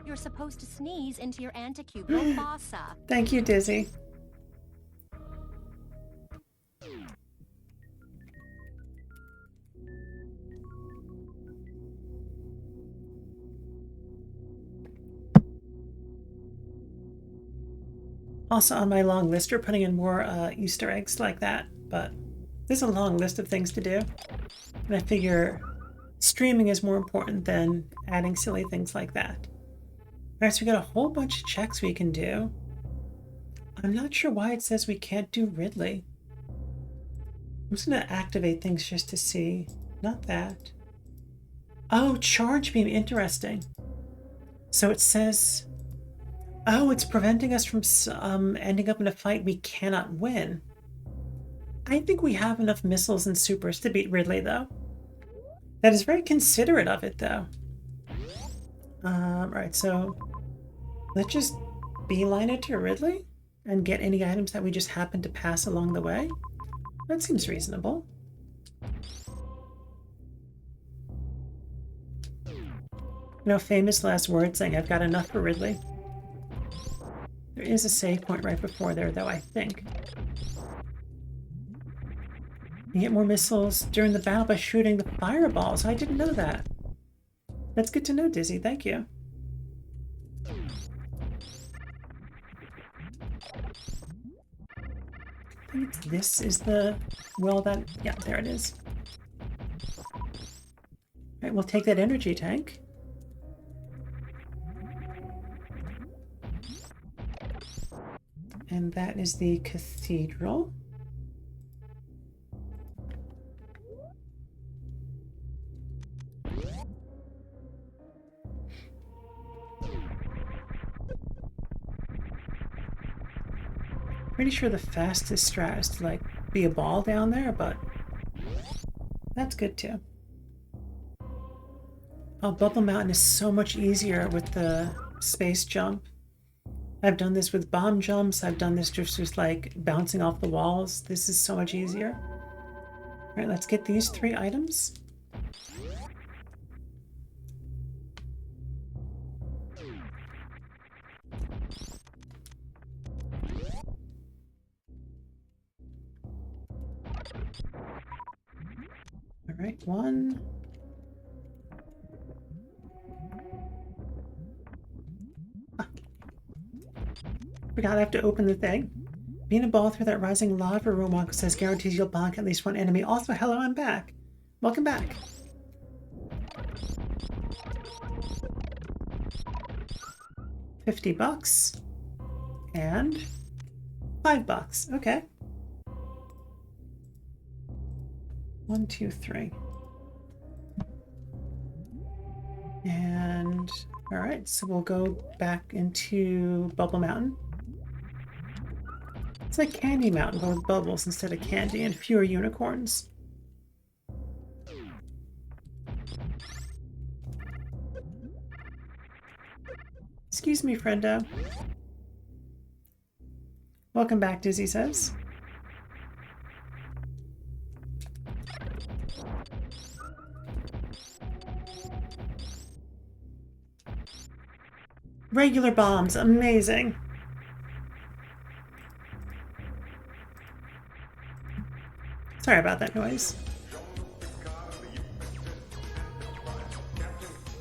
You're supposed to sneeze into your antecubital fossa. Thank you, Dizzy. Also on my long list, we're putting in more Easter eggs like that, but there's a long list of things to do. And I figure streaming is more important than adding silly things like that. Alright, so we got a whole bunch of checks we can do. I'm not sure why it says we can't do Ridley. I'm just going to activate things just to see. Not that. Oh, Charge Beam, interesting. So it says... Oh, it's preventing us from ending up in a fight we cannot win. I think we have enough missiles and supers to beat Ridley, though. That is very considerate of it, though. Right, so let's just beeline it to Ridley and get any items that we just happen to pass along the way. That seems reasonable. You know, famous last word saying, I've got enough for Ridley. There is a save point right before there, though, I think. You get more missiles during the battle by shooting the fireballs. I didn't know that. That's good to know, Dizzy. Thank you. I think this is the... Well, that... Yeah, there it is. Alright, we'll take that energy tank. And that is the cathedral. Pretty sure the fastest strat is to, like, be a ball down there, but that's good too. Oh, Bubble Mountain is so much easier with the space jump. I've done this with bomb jumps. I've done this just like bouncing off the walls. This is so much easier. All right, let's get these 3 items. All right, 1. Forgot I have to open the thing. Being a ball through that rising lava room, Wonka says, guarantees you'll bonk at least one enemy. Also, hello, I'm back. Welcome back. $50. And $5. Okay. 1, 2, 3. And all right, so we'll go back into Bubble Mountain. It's like Candy Mountain, but with bubbles instead of candy and fewer unicorns. Excuse me, friendo. Welcome back, Dizzy says. Regular bombs, amazing. Sorry about that noise.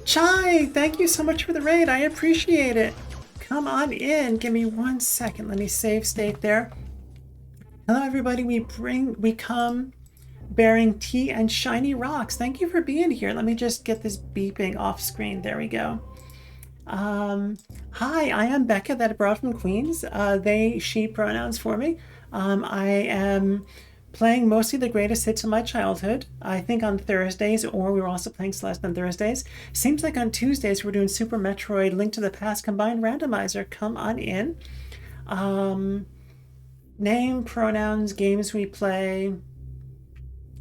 Chai, thank you so much for the raid. I appreciate it. Come on in. Give me 1 second. Let me save state there. Hello, everybody. We come bearing tea and shiny rocks. Thank you for being here. Let me just get this beeping off screen. There we go. Hi, I am Becca, that brought from Queens. They, she pronouns for me. I am playing mostly the greatest hits of my childhood, I think on Thursdays, or we were also playing Celeste on Thursdays. Seems like on Tuesdays we're doing Super Metroid, Link to the Past, combined randomizer. Come on in. Name, pronouns, games we play.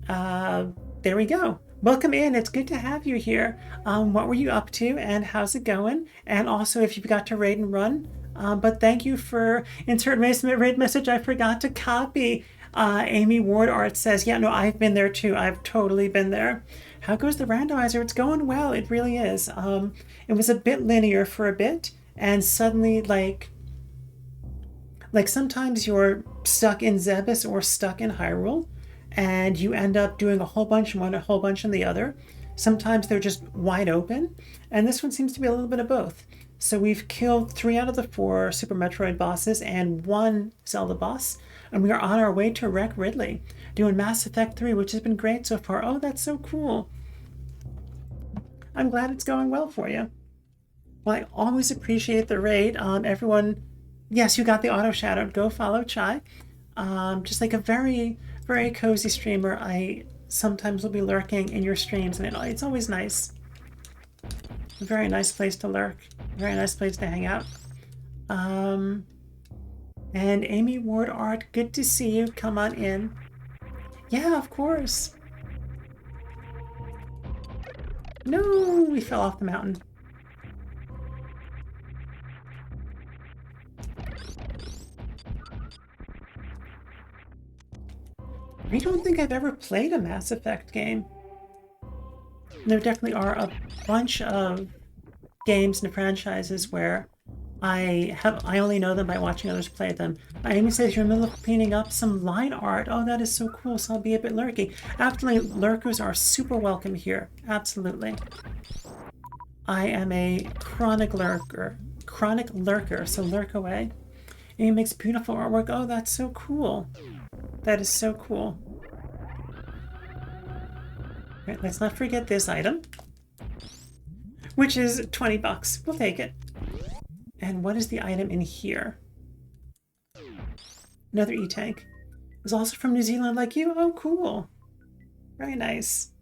There we go. Welcome in. It's good to have you here. What were you up to and how's it going? And also if you forgot to raid and run. But thank you for insert raid message I forgot to copy. Amy Ward Art says, yeah, no, I've been there too. I've totally been there. How goes the randomizer? It's going well. It really is. It was a bit linear for a bit, and suddenly like sometimes you're stuck in Zebus or stuck in Hyrule, and you end up doing a whole bunch in one, a whole bunch in the other. Sometimes they're just wide open, and this one seems to be a little bit of both. So we've killed 3 out of the 4 Super Metroid bosses and 1 Zelda boss, and we are on our way to wreck Ridley, doing Mass Effect 3, which has been great so far. Oh, that's so cool. I'm glad it's going well for you. Well, I always appreciate the raid. Everyone, yes, you got the auto shout out. Go follow Chai. Just like a very, very cozy streamer. I sometimes will be lurking in your streams, and it's always nice. A very nice place to lurk. Very nice place to hang out. And Amy Ward Art, good to see you. Come on in. Yeah, of course. No, we fell off the mountain. I don't think I've ever played a Mass Effect game. There definitely are a bunch of games and franchises where I only know them by watching others play them. Amy says you're in the middle of cleaning up some line art. Oh, that is so cool. So I'll be a bit lurky. Absolutely, lurkers are super welcome here. Absolutely. I am a chronic lurker, so lurk away. Amy makes beautiful artwork. Oh, that's so cool. That is so cool. Right, let's not forget this item, which is 20 bucks. We'll take it. And what is the item in here? Another E-tank. Is also from New Zealand like you? Oh, cool. Very nice.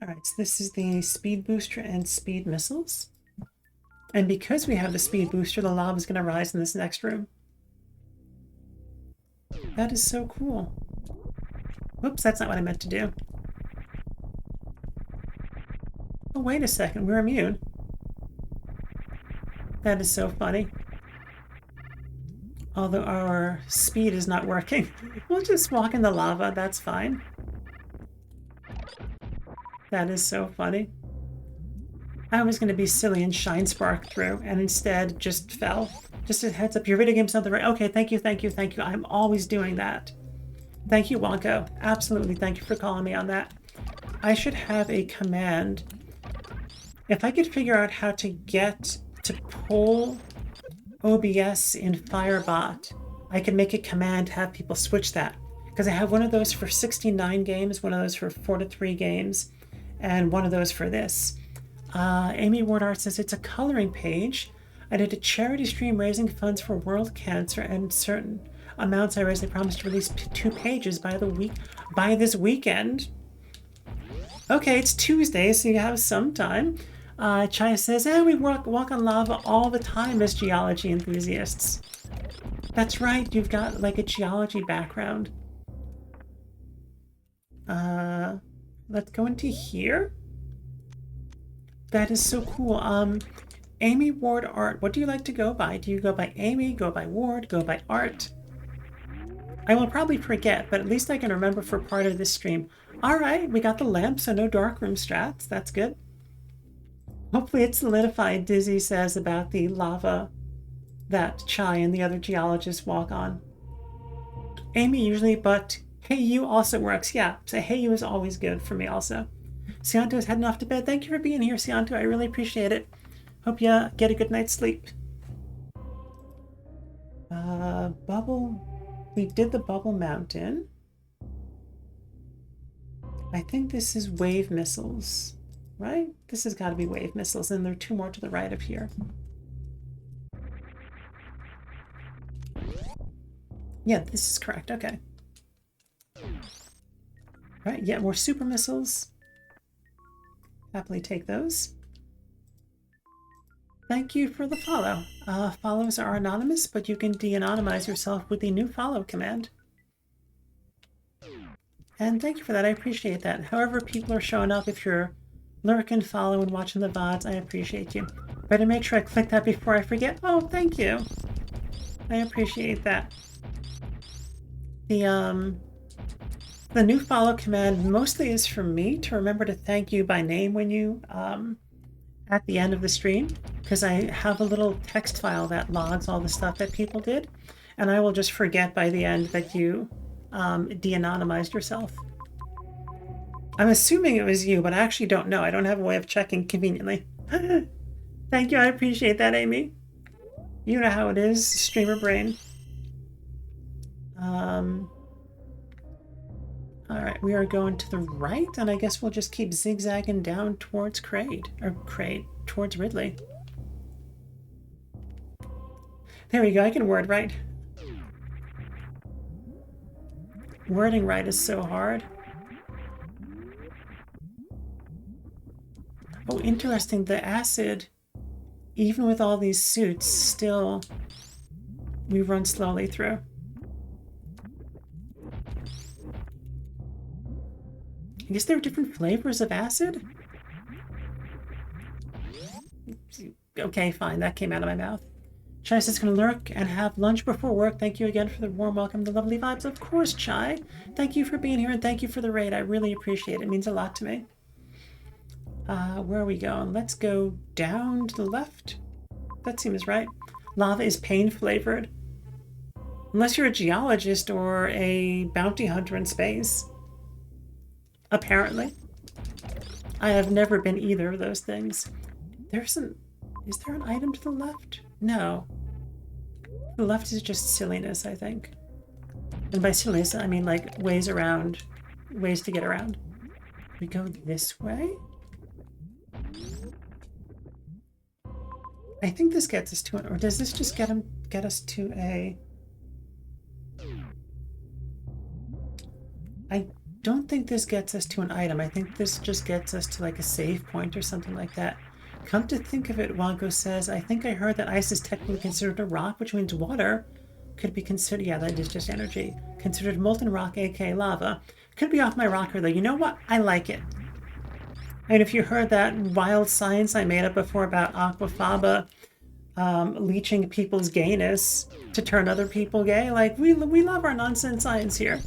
All right, so this is the speed booster and speed missiles. And because we have the speed booster, the lava is going to rise in this next room. That is so cool. Whoops, that's not what I meant to do. Oh, wait a second, we're immune. That is so funny. Although our speed is not working. We'll just walk in the lava, that's fine. That is so funny. I was going to be silly and shine spark through, and instead just fell. Just a heads up, your video game's not the right. Okay, thank you, thank you, thank you. I'm always doing that. Thank you, Wonko. Absolutely, thank you for calling me on that. I should have a command. If I could figure out how to get to pull OBS in Firebot, I could make a command to have people switch that. Because I have one of those for 69 games, one of those for 4 to 3 games, and one of those for this. Amy Wardart says it's a coloring page. I did a charity stream raising funds for world cancer, and certain amounts I raised, I promised to release 2 pages by this weekend. Okay, it's Tuesday, so you have some time. Chai says, we walk on lava all the time as geology enthusiasts. That's right, you've got like a geology background. Let's go into here. That is so cool. Amy Ward Art, what do you like to go by? Do you go by Amy, go by Ward, go by Art? I will probably forget, but at least I can remember for part of this stream. All right, we got the lamp, so no darkroom strats. That's good. Hopefully it's solidified, Dizzy says about the lava that Chai and the other geologists walk on. Amy usually, but Hey You also works. Yeah, so Hey You is always good for me also. Sianto is heading off to bed. Thank you for being here, Sianto. I really appreciate it. Hope you get a good night's sleep. Bubble. We did the Bubble Mountain. I think this is wave missiles, right? This has got to be wave missiles, and there are 2 more to the right of here. Yeah, this is correct. Okay. Right, yeah, more super missiles. Happily take those. Thank you for the follow. Follows are anonymous, but you can de-anonymize yourself with the new follow command. And thank you for that. I appreciate that. However people are showing up, if you're lurking, following, watching the VODs, I appreciate you. Better make sure I click that before I forget. Oh, thank you. I appreciate that. The new follow command mostly is for me to remember to thank you by name when you at the end of the stream, because I have a little text file that logs all the stuff that people did, and I will just forget by the end that you de-anonymized yourself. I'm assuming it was you, but I actually don't know. I don't have a way of checking conveniently. Thank you. I appreciate that, Amy. You know how it is, streamer brain. All right, we are going to the right, and I guess we'll just keep zigzagging down towards towards Ridley. There we go. I can word right. Wording right is so hard. Oh, interesting. The acid, even with all these suits, still we run slowly through. I guess there are different flavors of acid? Okay, fine. That came out of my mouth. Chai says going to lurk and have lunch before work. Thank you again for the warm welcome, the lovely vibes. Of course, Chai. Thank you for being here, and thank you for the raid. I really appreciate it. It means a lot to me. Where are we going? Let's go down to the left. That seems right. Lava is pain flavored. Unless you're a geologist or a bounty hunter in space. Apparently. I have never been either of those things. Is there an item to the left? No. The left is just silliness, I think. And by silliness, I mean like ways to get around. We go this way? I think this gets us to it, or does this just get us to a... I don't think this gets us to an item. I think this just gets us to like a save point or something like that. Come to think of it, Wago says, I think I heard that ice is technically considered a rock, which means water could be considered, yeah, that is just energy. Considered molten rock, aka lava. Could be off my rocker though. You know what? I like it. I mean, if you heard that wild science I made up before about aquafaba leeching people's gayness to turn other people gay, like, we love our nonsense science here.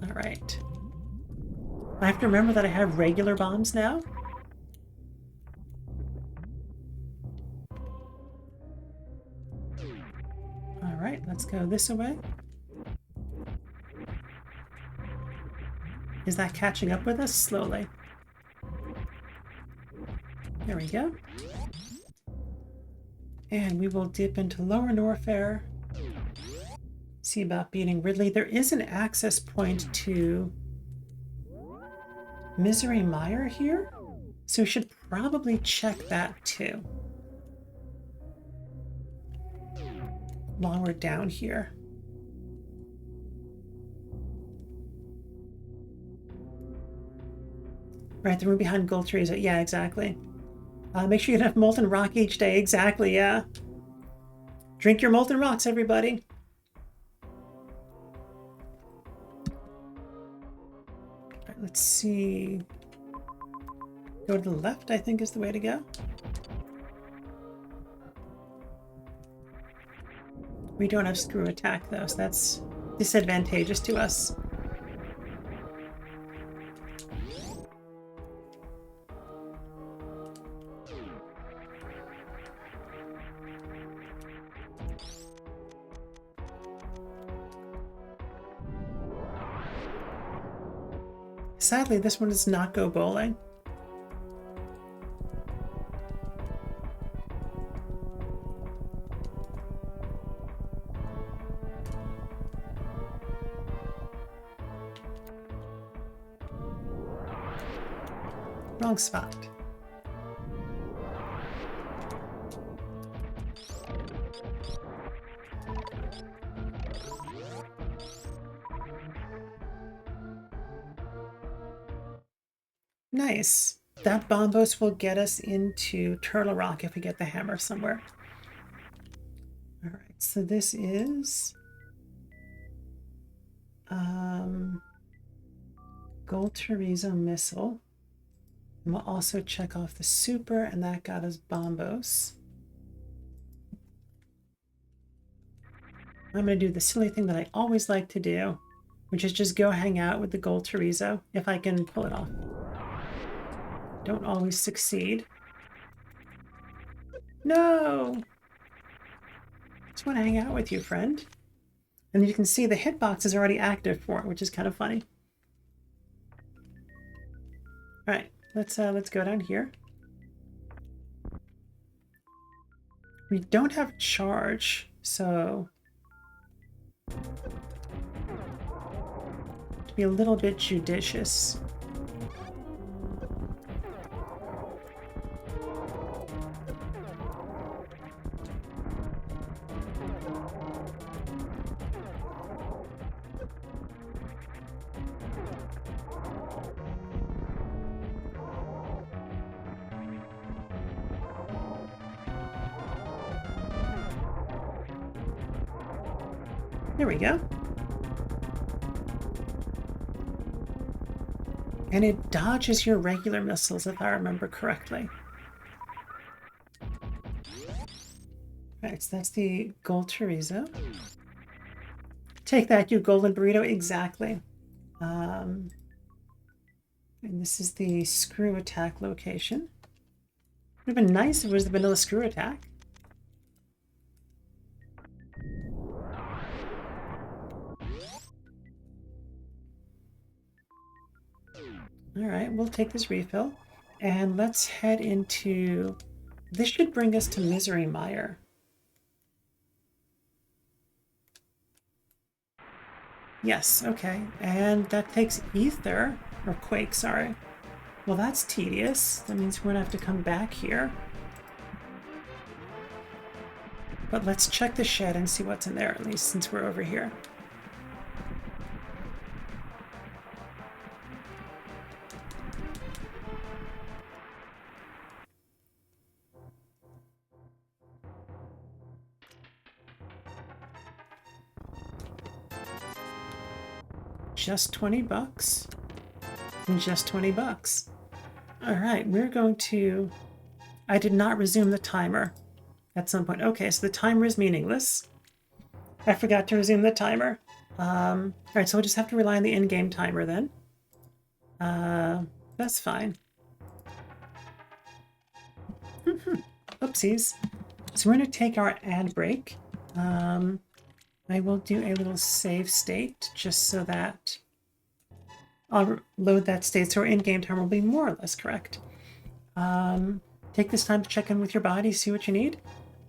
All right. I have to remember that I have regular bombs now. All right, let's go this way. Is that catching up with us? Slowly. There we go. And we will dip into Lower Norfair. See about beating Ridley. There is an access point to Misery Mire here, so we should probably check that too while we're down here. Right, the room behind Gold Trees. Yeah, exactly. Make sure you have molten rock each day. Exactly, yeah. Drink your molten rocks, everybody. All right, let's see. Go to the left, I think, is the way to go. We don't have screw attack, though, so that's disadvantageous to us. Sadly, this one does not go bowling. Wrong spot. Nice. That bombos will get us into Turtle Rock if we get the hammer somewhere. All right, so this is Gold Chorizo Missile. And we'll also check off the super, and that got us bombos. I'm going to do the silly thing that I always like to do, which is just go hang out with the Gold Chorizo, if I can pull it off. Don't always succeed. No! Just want to hang out with you, friend. And you can see the hitbox is already active for it, which is kind of funny. All right, let's go down here. We don't have charge, so to be a little bit judicious. There we go. And it dodges your regular missiles, if I remember correctly. Alright, so that's the gold chorizo. Take that, you golden burrito. Exactly. And this is the screw attack location. Would have been nice if it was the vanilla screw attack. All right, we'll take this refill and let's head into, this should bring us to Misery Mire. Yes, okay, and that takes Ether, or Quake, sorry. Well, that's tedious. That means we're gonna have to come back here. But let's check the shed and see what's in there, at least since we're over here. Just 20 bucks. And just 20 bucks. All right, we're going to, I did not resume the timer at some point. Okay, so the timer is meaningless. I forgot to resume the timer. All right, so we'll just have to rely on the in-game timer then. That's fine. Oopsies. So we're going to take our ad break. I will do a little save state just so that I'll load that state so our in-game timer will be more or less correct. Take this time to check in with your body, see what you need.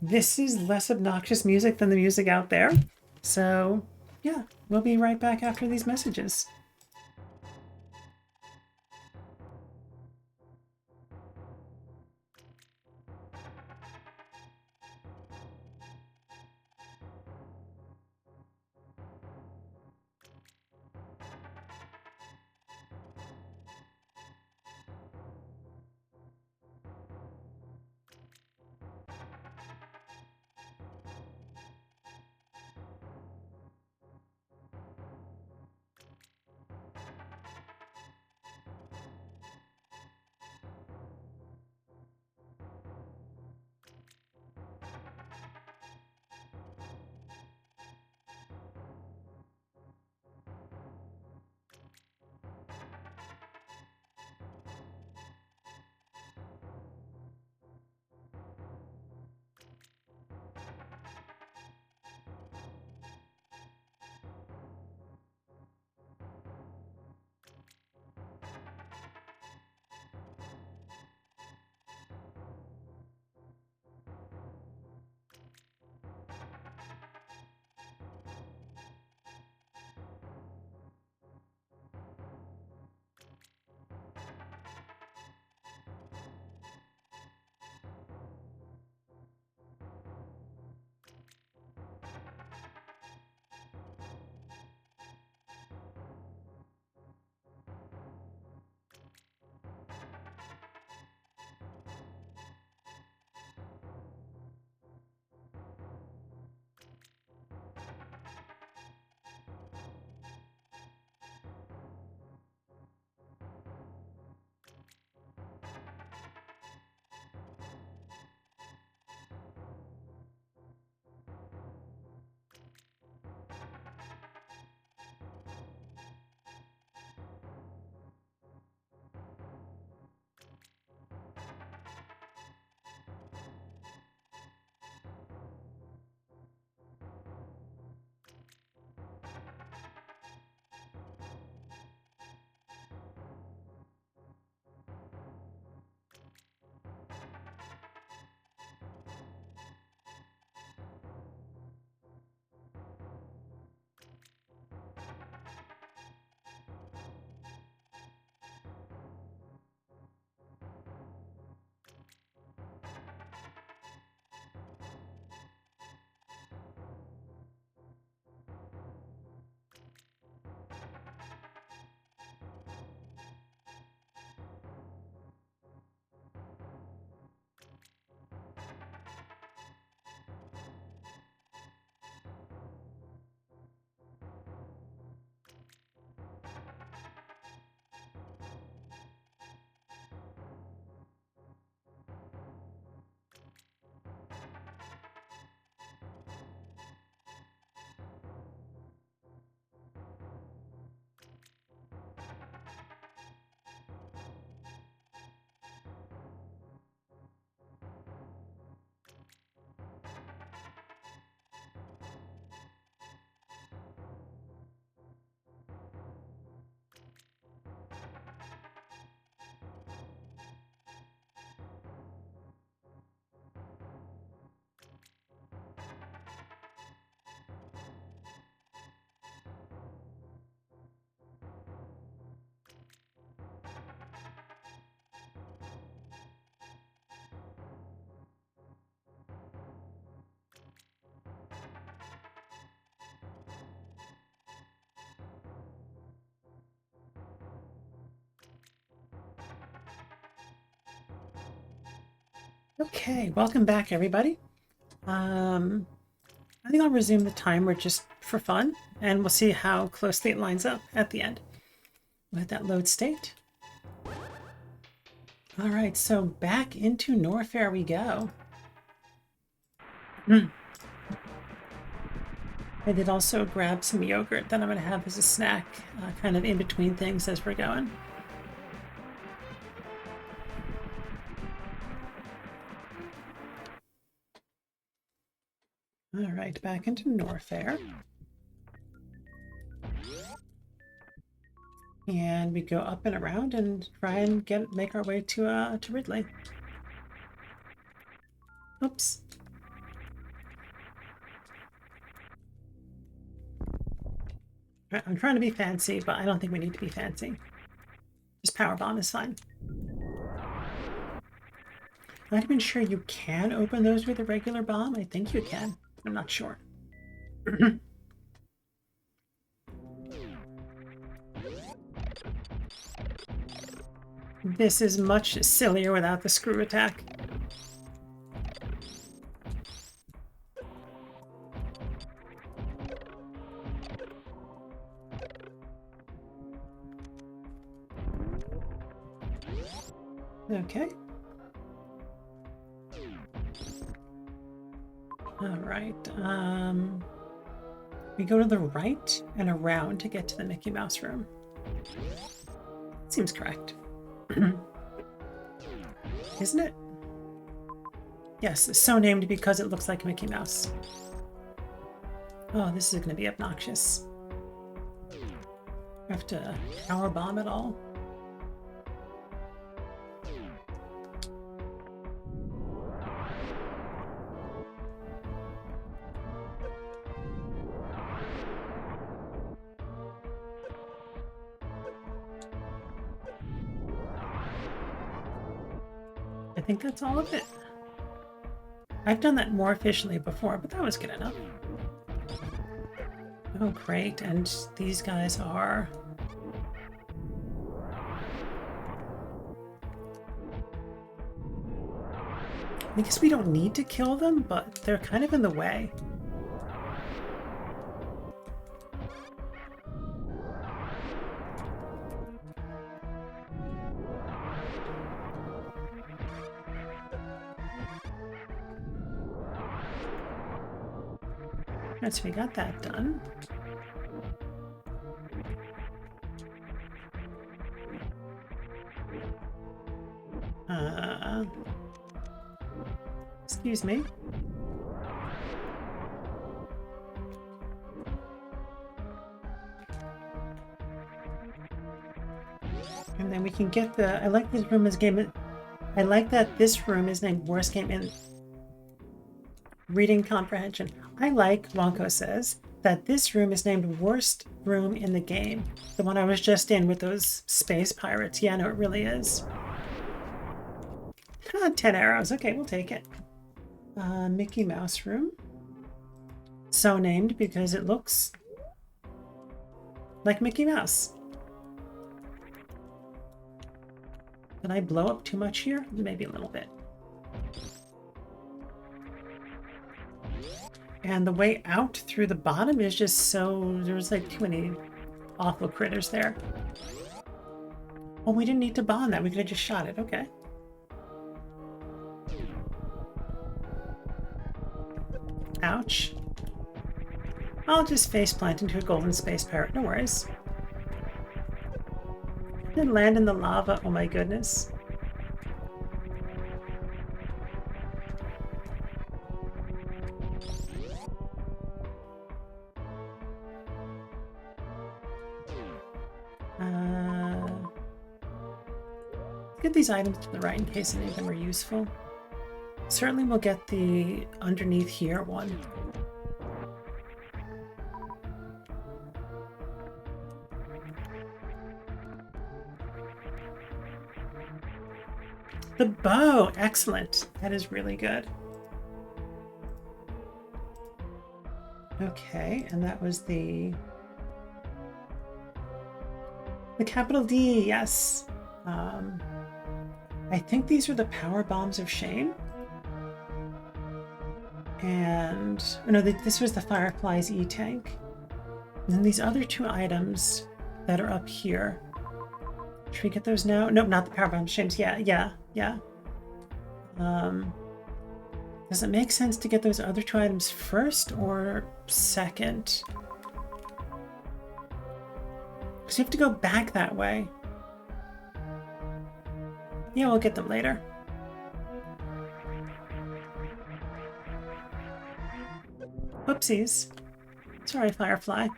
This is less obnoxious music than the music out there. So yeah, we'll be right back after these messages. Okay, welcome back, everybody. I think I'll resume the timer just for fun, and we'll see how closely it lines up at the end. Let that load state. All right, so back into Norfair we go. I did also grab some yogurt that I'm going to have as a snack, kind of in between things as we're going. All right, back into Norfair. And we go up and around and try and make our way to Ridley. Oops. I'm trying to be fancy, but I don't think we need to be fancy. Just powerbomb is fine. I'm not even sure you can open those with a regular bomb. I think you can. I'm not sure. This is much sillier without the screw attack. Okay. All right. We go to the right and around to get to the Mickey Mouse room. Seems correct. Isn't it? Yes, it's so named because it looks like Mickey Mouse. Oh, this is going to be obnoxious. I have to power bomb it all. I think that's all of it. I've done that more efficiently before, but that was good enough. Oh, great. And these guys are... I guess we don't need to kill them, but they're kind of in the way. Right, so we got that done. Excuse me. And then we can get the... I like this room as game... I like that this room is named Worst Game in Reading Comprehension. I like, Wonko says, that this room is named Worst Room in the Game. The one I was just in with those space pirates. Yeah, no, it really is. 10 arrows. Okay, we'll take it. Mickey Mouse room. So named because it looks like Mickey Mouse. Did I blow up too much here? Maybe a little bit. And the way out through the bottom is just so... There's like too many awful critters there. Oh, we didn't need to bomb that. We could have just shot it. Okay. Ouch. I'll just faceplant into a golden space parrot. No worries. Then land in the lava. Oh my goodness. Get these items to the right in case any of them are useful. Certainly we'll get the underneath here one. The bow! Excellent. That is really good. Okay, and that was the capital D, yes. I think these are the power bombs of shame. And oh no, this was the Firefly's E-tank. And then these other two items that are up here. Should we get those now? Nope, not the power bomb shames. Yeah. Does it make sense to get those other two items first or second? Because you have to go back that way. Yeah, we'll get them later. Whoopsies. Sorry, Firefly.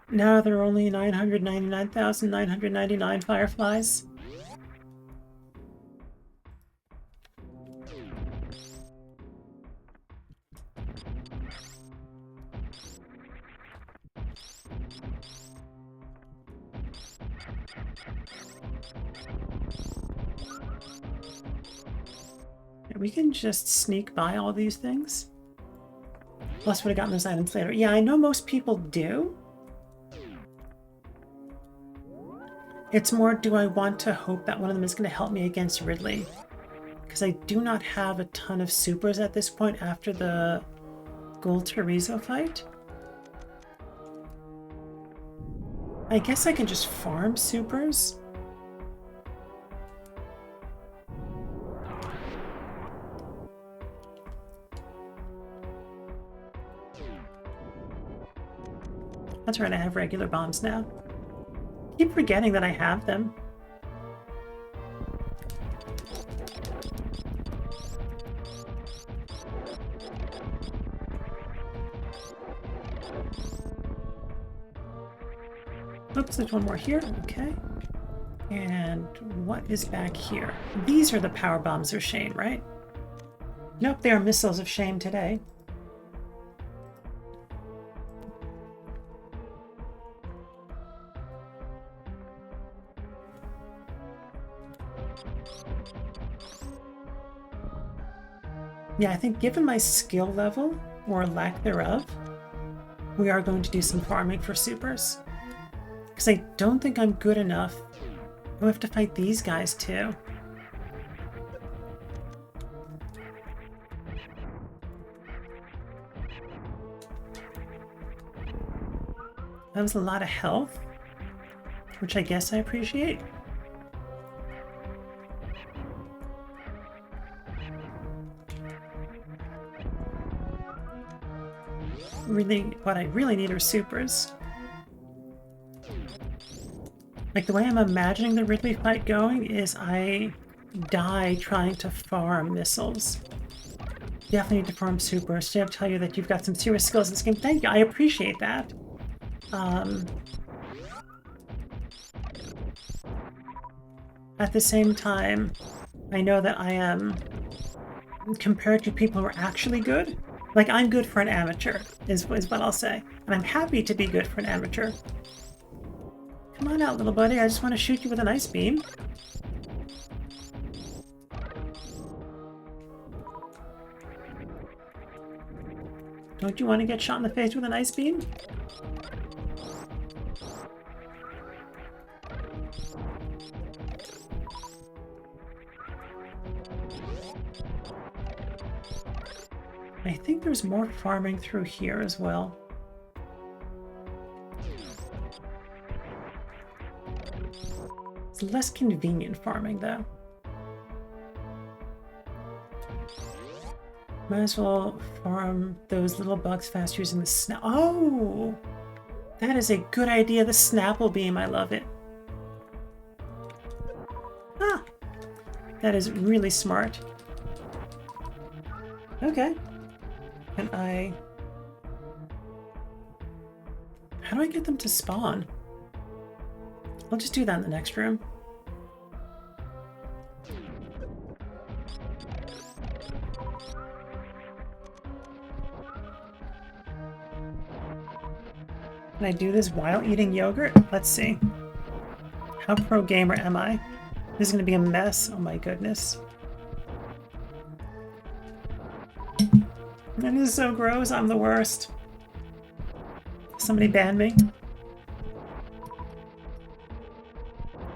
Now there are only 999,999 Fireflies. We can just sneak by all these things. Plus would have gotten those items later. Yeah, I know most people do. It's more, do I want to hope that one of them is going to help me against Ridley? Because I do not have a ton of supers at this point after the Gold Chorizo fight. I guess I can just farm supers. That's right, I have regular bombs now. Keep forgetting that I have them. Oops, there's one more here. Okay. And what is back here? These are the power bombs of shame, right? Nope, they are missiles of shame today. Yeah, I think given my skill level, or lack thereof, we are going to do some farming for supers. Because I don't think I'm good enough. We have to fight these guys too. That was a lot of health, which I guess I appreciate. Really, what I really need are supers. Like, the way I'm imagining the Ridley fight going is I die trying to farm missiles. Definitely need to farm supers. Should I tell you that you've got some serious skills in this game? Thank you, I appreciate that. At the same time, I know that I am, compared to people who are actually good, like, I'm good for an amateur, is what I'll say. And I'm happy to be good for an amateur. Come on out, little buddy. I just want to shoot you with an ice beam. Don't you want to get shot in the face with an ice beam? I think there's more farming through here as well. It's less convenient farming, though. Might as well farm those little bugs fast using the snap. Oh! That is a good idea, the Snapple Beam. I love it. Ah! That is really smart. Okay. Can I... How do I get them to spawn? I'll just do that in the next room. Can I do this while eating yogurt? Let's see. How pro gamer am I? This is going to be a mess. Oh my goodness. That is so gross. I'm the worst. Somebody ban me.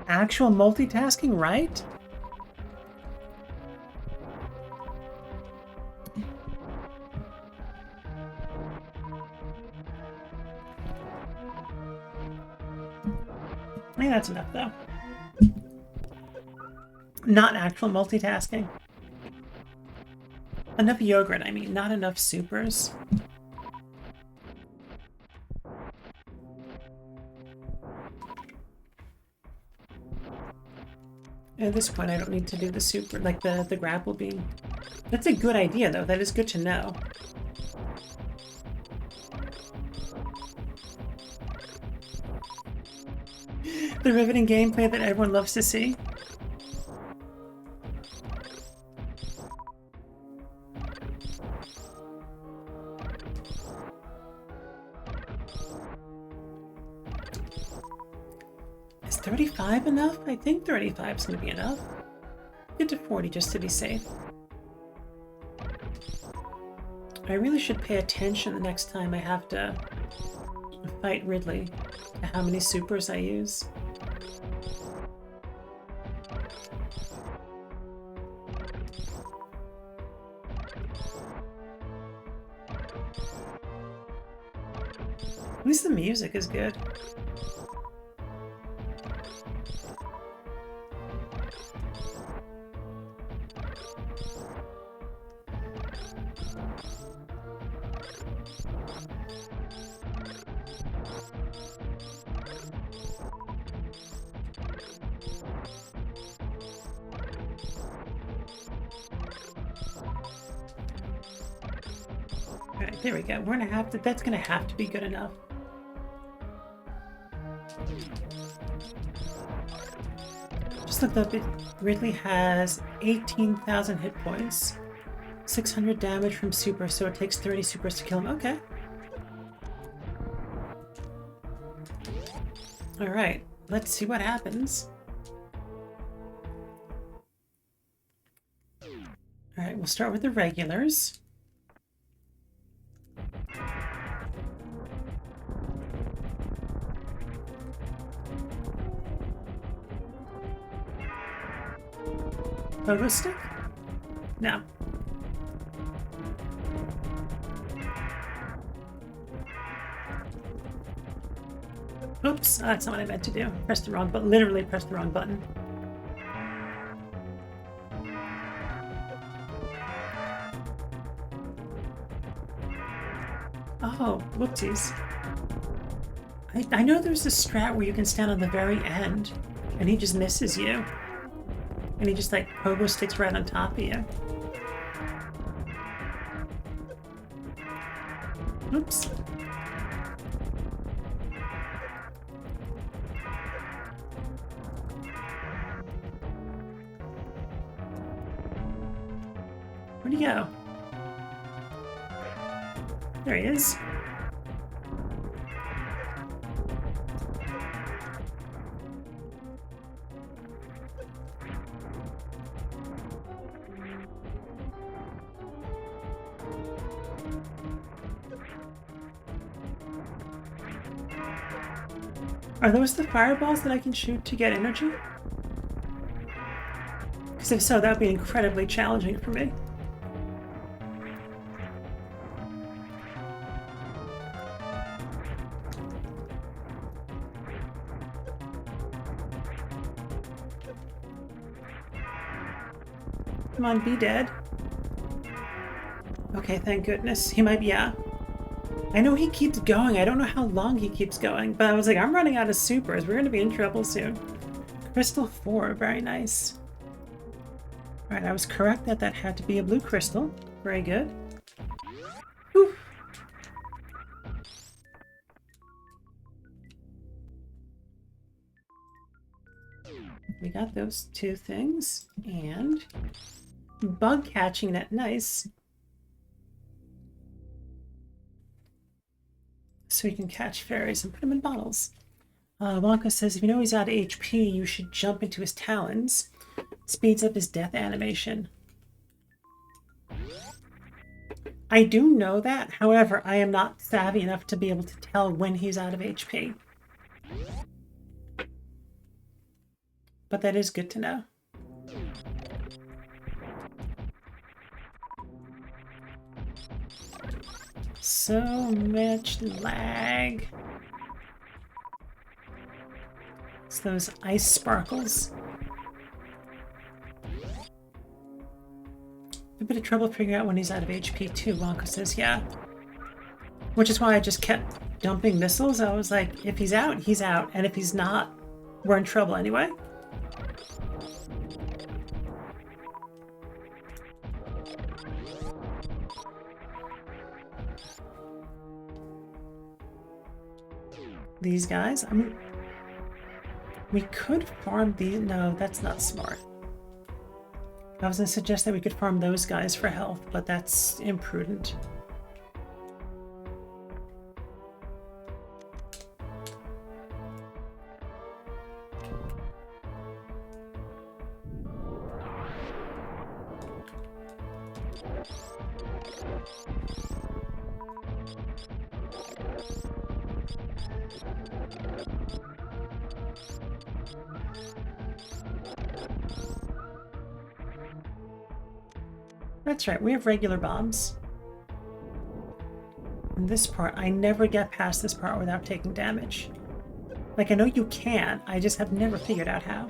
Actual multitasking, right? I think that's enough, though. Not actual multitasking. Enough yogurt, I mean, not enough supers. At this point, I don't need to do the super, like the grapple beam. That's a good idea, though. That is good to know. The riveting gameplay that everyone loves to see. Is 35 enough? I think 35 is going to be enough. Get to 40 just to be safe. I really should pay attention the next time I have to fight Ridley to how many supers I use. At least the music is good. Alright, there we go. We're gonna have to, that's gonna have to be good enough. Just looked up, Ridley has 18,000 hit points, 600 damage from super, so it takes 30 supers to kill him. Okay. Alright, let's see what happens. Alright, we'll start with the regulars. Pogo stick? No. Oops, that's not what I meant to do. Press the wrong button. Literally pressed the wrong button. Oh, whoopsies. I know there's a strat where you can stand on the very end and he just misses you. And he just like pogo sticks right on top of you. Oops. Where'd he go? There he is. Are those the fireballs that I can shoot to get energy? Because if so, that would be incredibly challenging for me. Come on, be dead. Okay, thank goodness. He might be out. I know he keeps going. I don't know how long he keeps going, but I was like, I'm running out of supers. We're going to be in trouble soon. Crystal 4, very nice. Alright, I was correct that that had to be a blue crystal. Very good. Whew. We got those two things, and bug catching net, nice. So you can catch fairies and put them in bottles. Wonka says, if you know he's out of HP, you should jump into his talons. Speeds up his death animation. I do know that, however, I am not savvy enough to be able to tell when he's out of HP. But that is good to know. So much lag. It's those ice sparkles. A bit of trouble figuring out when he's out of HP too, Wonka says, yeah. Which is why I just kept dumping missiles. I was like, if he's out, he's out. And if he's not, we're in trouble anyway. These guys, I mean, we could farm these. No, that's not smart. I was going to suggest that we could farm those guys for health, but that's imprudent. That's right, we have regular bombs. In this part, I never get past this part without taking damage. Like, I know you can, I just have never figured out how.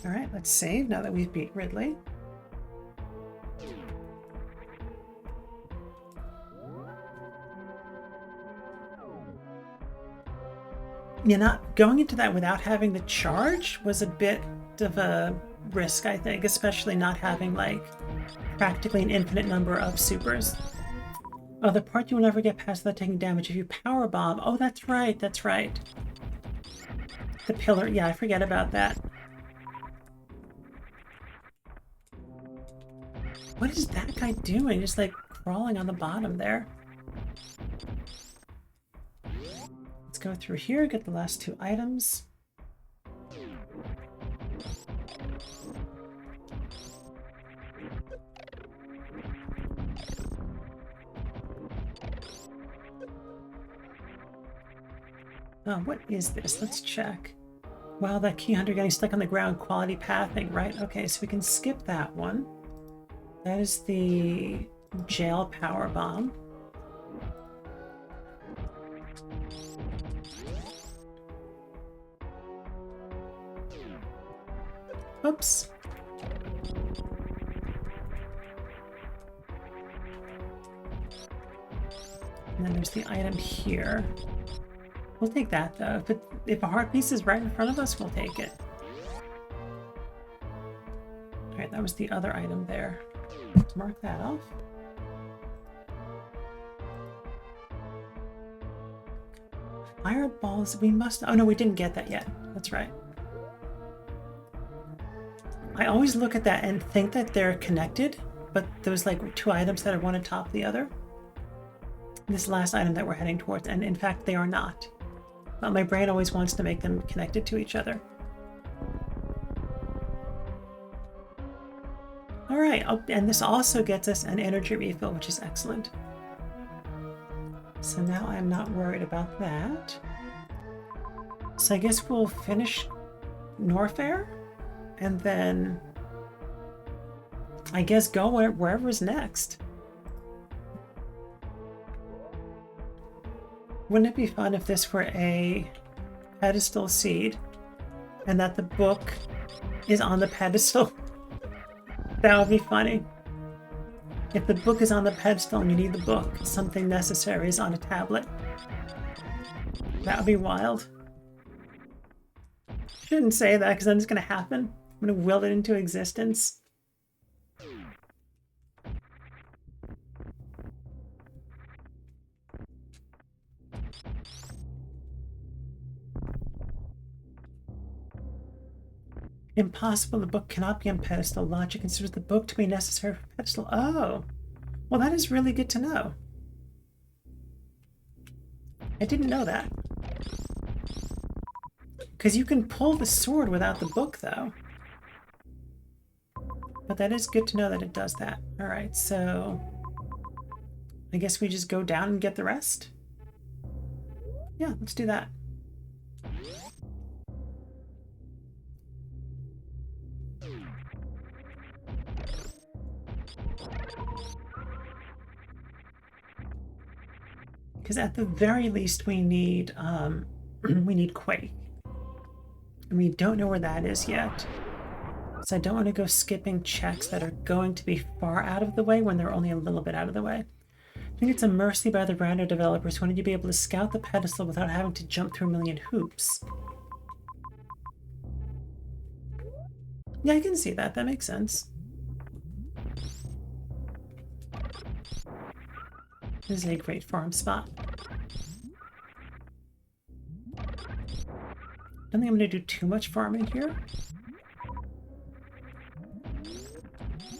Alright, let's save now that we've beat Ridley. Yeah, not going into that without having the charge was a bit of a risk, I think, especially not having, like, practically an infinite number of supers. Oh, the part you will never get past without taking damage if you power bomb. Oh, that's right, that's right. The pillar, yeah, I forget about that. What is that guy doing? Just like crawling on the bottom there. Let's go through here, get the last two items. Oh, what is this? Let's check. Wow, that key hunter getting stuck on the ground, quality pathing, right? Okay, so we can skip that one. That is the jail power bomb. Oops. And then there's the item here. We'll take that though. If a heart piece is right in front of us, we'll take it. Alright, that was the other item there. Let's mark that off. Fireballs, we must... Oh no, we didn't get that yet. That's right. I always look at that and think that they're connected, but there's like two items that are one on top of the other. This last item that we're heading towards, and in fact they are not. But my brain always wants to make them connected to each other. Alright, oh, and this also gets us an energy refill, which is excellent. So now I'm not worried about that. So I guess we'll finish Norfair, and then I guess go wherever's next. Wouldn't it be fun if this were a pedestal seed and that the book is on the pedestal? That would be funny. If the book is on the pedestal and you need the book, something necessary is on a tablet. That would be wild. Shouldn't say that because then it's going to happen. I'm going to will it into existence. Impossible, the book cannot be on pedestal. Logic considers the book to be necessary for pedestal. Oh, well that is really good to know. I didn't know that. Because you can pull the sword without the book though. But that is good to know that it does that. Alright, so I guess we just go down and get the rest? Yeah, let's do that. Because at the very least we need we need Quake. And we don't know where that is yet. So I don't want to go skipping checks that are going to be far out of the way when they're only a little bit out of the way. I think it's a mercy by the Rando developers who wanted you to be able to scout the pedestal without having to jump through a million hoops. Yeah, I can see that. That makes sense. This is a great farm spot. I don't think I'm going to do too much farming here.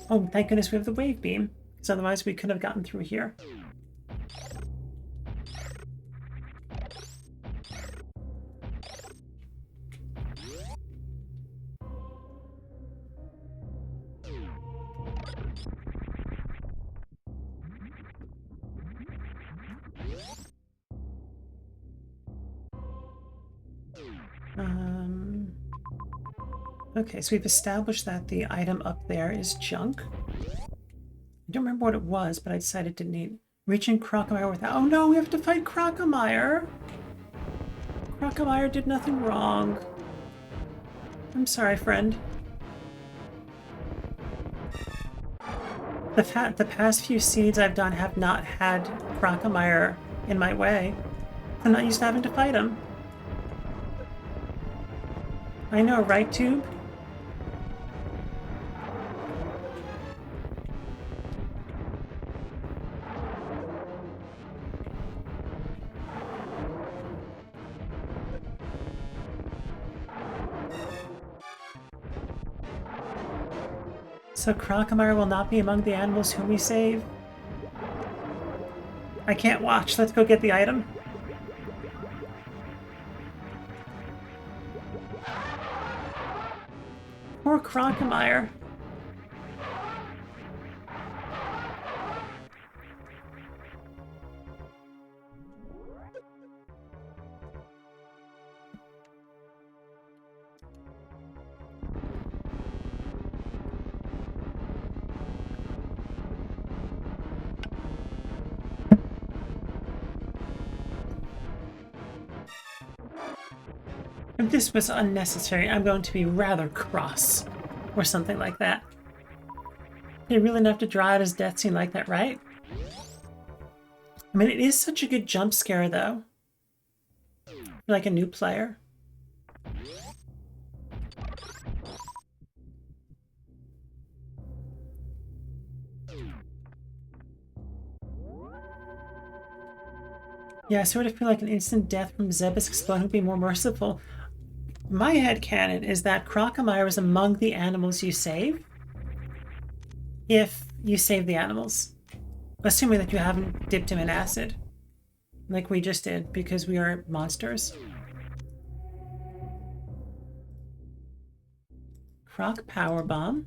Oh, thank goodness we have the wave beam, because otherwise we could have gotten through here. Okay, so we've established that the item up there is junk. I don't remember what it was, but I decided to need reaching Crocomire without. Oh no, we have to fight Crocomire! Crocomire did nothing wrong. I'm sorry, friend. The past few seeds I've done have not had Crocomire in my way. I'm not used to having to fight him. I know, right, Tube? So Crocomire will not be among the animals whom we save? I can't watch. Let's go get the item. Poor Crocomire. If this was unnecessary, I'm going to be rather cross. Or something like that. You really don't have to draw out his death scene like that, right? I mean, it is such a good jump scare, though. For like a new player. Yeah, I sort of feel like an instant death from Zebus exploding would be more merciful. My headcanon is that Crocomire is among the animals you save. If you save the animals. Assuming that you haven't dipped him in acid. Like we just did, because we are monsters. Croc Power Bomb.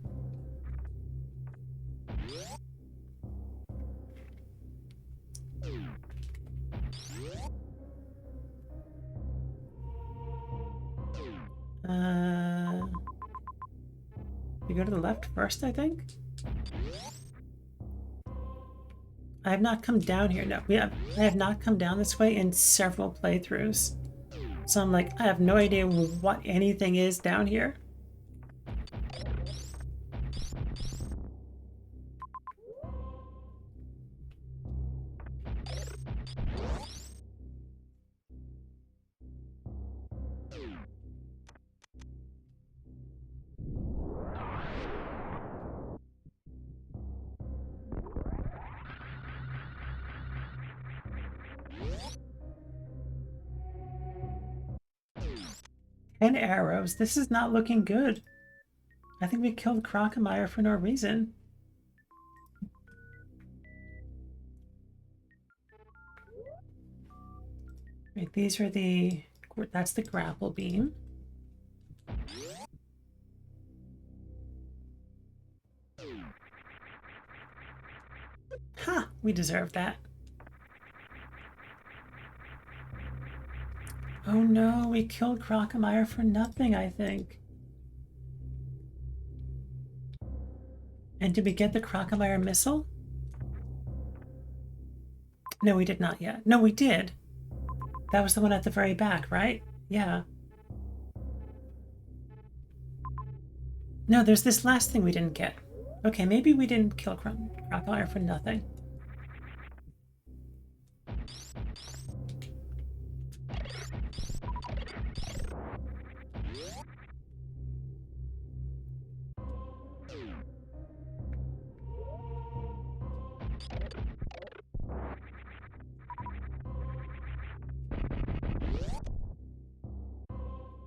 We go to the left first, I think? I have not come down here. No, I have not come down this way in several playthroughs. So I'm like, I have no idea what anything is down here. And arrows. This is not looking good. I think we killed Crocomire for no reason. Right, these are the... That's the grapple beam. Ha! We deserve that. Oh no, we killed Crocomire for nothing, I think. And did we get the Crocomire missile? No, we did not yet. No, we did. That was the one at the very back, right? Yeah. No, there's this last thing we didn't get. Okay, maybe we didn't kill Crocodile for nothing.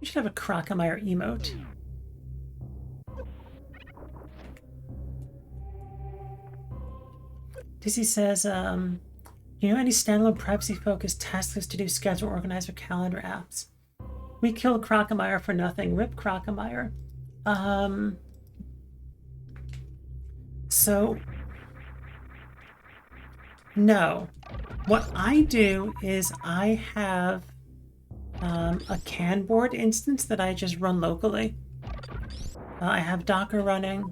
We should have a Crocomire emote. Dizzy says, you know any standalone privacy-focused task list to-do schedule organizer calendar apps? We killed Crocomire for nothing. Rip Crocomire. So, no. What I do is I have a Canboard instance that I just run locally. I have Docker running.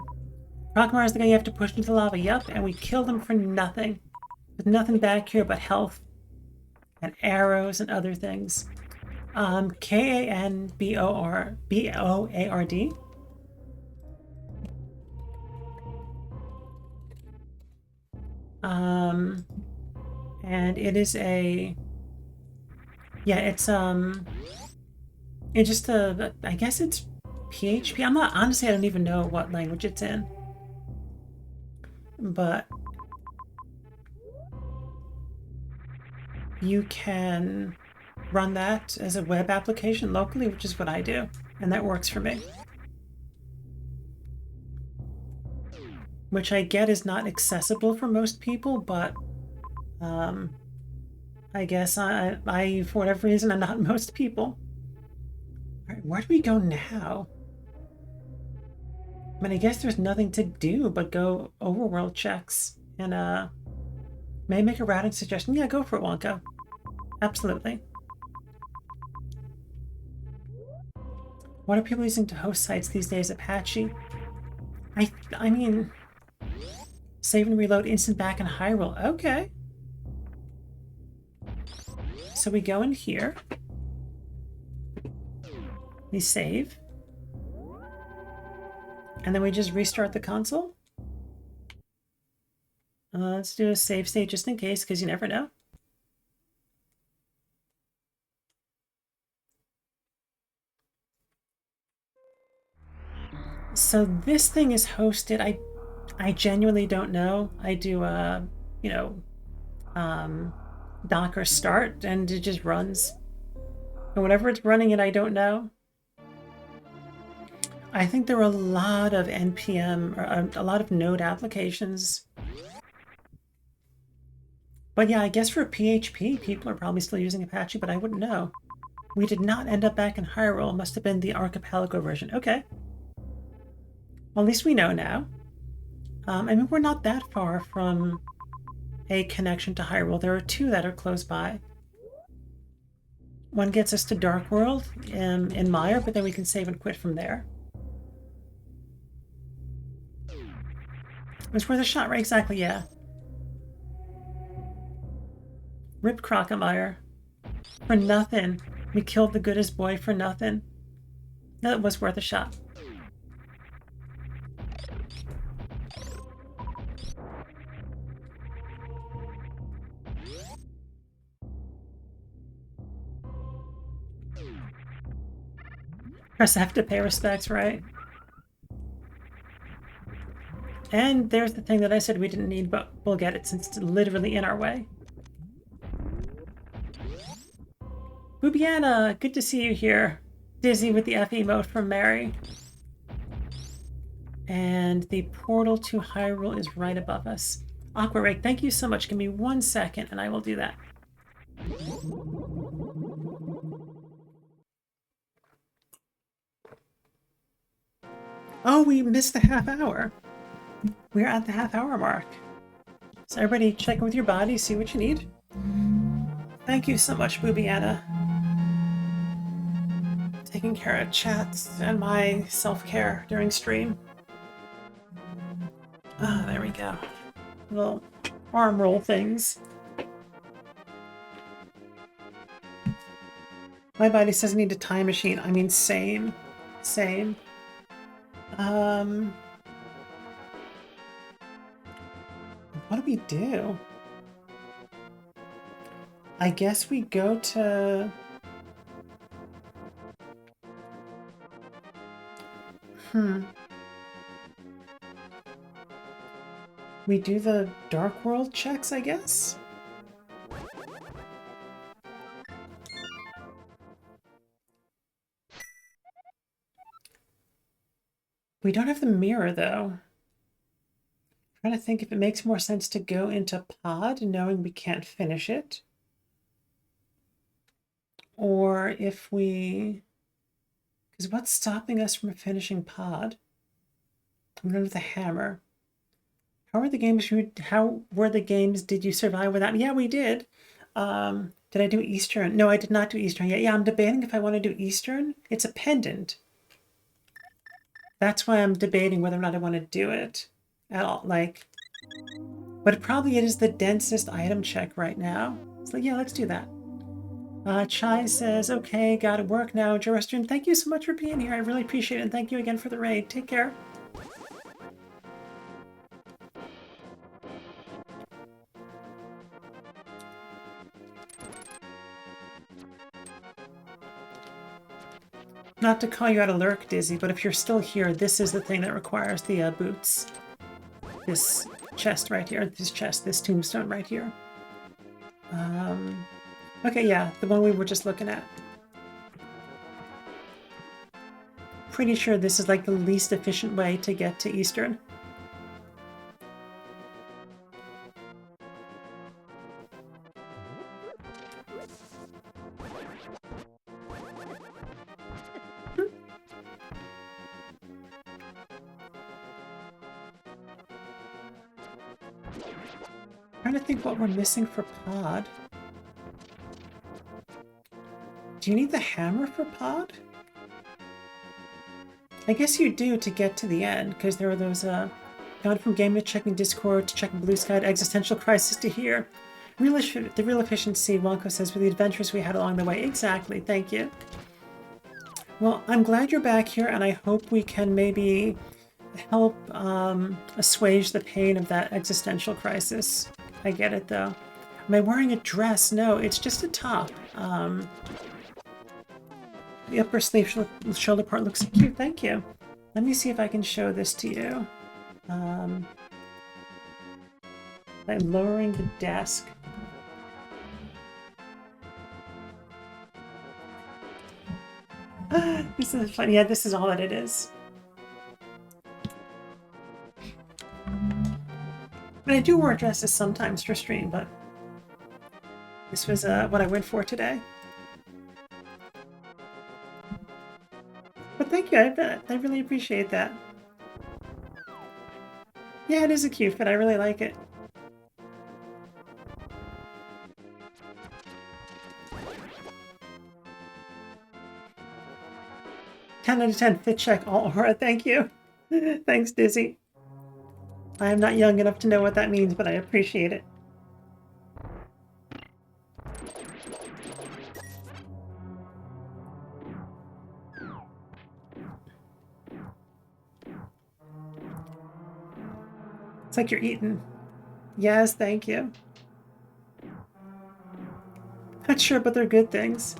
Crocomire is the guy you have to push into the lava. Yep, and we killed him for nothing. With nothing back here but health and arrows and other things. Kanboard. And it is a, yeah, it's just a, I guess it's PHP. I'm not, honestly, I don't even know what language it's in. But you can run that as a web application locally, which is what I do, and that works for me. Which I get is not accessible for most people, but I guess I, for whatever reason, I'm not most people. All right, where do we go now? I mean, I guess there's nothing to do but go overworld checks and may make a routing suggestion. Yeah, go for it, Wonka. Absolutely. What are people using to host sites these days? Apache? I mean, save and reload instant back in Hyrule. Okay. So we go in here. We save. And then we just restart the console. Let's do a save state just in case, because you never know. So this thing is hosted. I genuinely don't know. I do Docker start and it just runs. And whatever it's running it, I don't know. I think there are a lot of NPM, or a lot of Node applications. But yeah, I guess for PHP, people are probably still using Apache, but I wouldn't know. We did not end up back in Hyrule. Must have been the Archipelago version. Okay. Well, at least we know now. I mean, we're not that far from a connection to Hyrule. There are two that are close by. One gets us to Dark World in Mire, but then we can save and quit from there. It was worth a shot, right? Exactly, yeah. Rip Crocomire. For nothing. We killed the goodest boy for nothing. That was worth a shot. Press F to pay respects, right? And there's the thing that I said we didn't need, but we'll get it since it's literally in our way. Boobiana, good to see you here. Dizzy with the F emote from Mary. And the portal to Hyrule is right above us. Aqua Rake, thank you so much. Give me 1 second and I will do that. Oh, we missed the half hour. We're at the half hour mark. So everybody check in with your body, see what you need. Thank you so much, Boobiana. Taking care of chats and my self-care during stream. Ah, there we go. Little arm roll things. My body says I need a time machine. I mean, same. Same. What do we do? I guess we go to... We do the Dark World checks, I guess? We don't have the mirror, though. I'm trying to think if it makes more sense to go into Pod, knowing we can't finish it. Or if we... Because what's stopping us from finishing Pod? I'm going with the hammer. How were the games did you survive without? Yeah, we did. Did I do Eastern? No, I did not do Eastern yet. Yeah, I'm debating if I want to do Eastern. It's a pendant. That's why I'm debating whether or not I want to do it at all. Like, but probably it is the densest item check right now. So yeah, let's do that. Chai says, okay, gotta work now. Jorastream, thank you so much for being here. I really appreciate it. And thank you again for the raid. Take care. Not to call you out of lurk, Dizzy, but if you're still here, this is the thing that requires the boots. This chest right here, this tombstone right here. Okay, yeah, the one we were just looking at. Pretty sure this is like the least efficient way to get to Eastern. Trying to think what we're missing for Pod. Do you need the hammer for Pod? I guess you do to get to the end, because there are those, gone from game to checking Discord to checking Blue Sky to existential crisis to here. The real efficiency, Wonko says, for the adventures we had along the way. Exactly, thank you. Well, I'm glad you're back here, and I hope we can maybe help assuage the pain of that existential crisis. I get it, though. Am I wearing a dress? No, it's just a top. The upper sleeve shoulder part looks cute. Thank you. Let me see if I can show this to you. By lowering the desk. This is fun. Yeah, this is all that it is. But I do wear dresses sometimes for stream, but this was what I went for today. But thank you, I really appreciate that. Yeah, it is a cute fit. I really like it. Ten out of 10 fit check all aura. Thank you. Thanks, Dizzy. I am not young enough to know what that means, but I appreciate it. It's like you're eating. Yes, thank you. Not sure, but they're good things.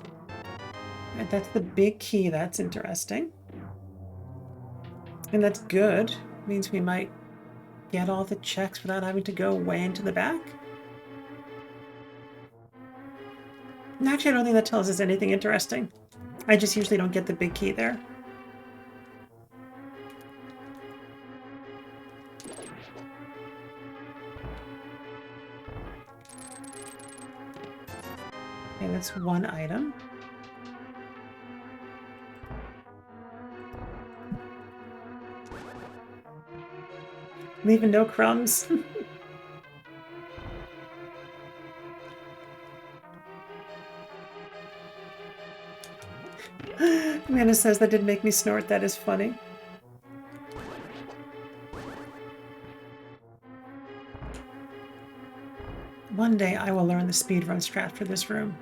Right, that's the big key. That's interesting. And that's good. Means we might get all the checks without having to go way into the back. And actually, I don't think that tells us anything interesting. I just usually don't get the big key there. Okay, that's one item. Leaving no crumbs. Amanda says that did make me snort. That is funny. One day I will learn the speedrun strat for this room.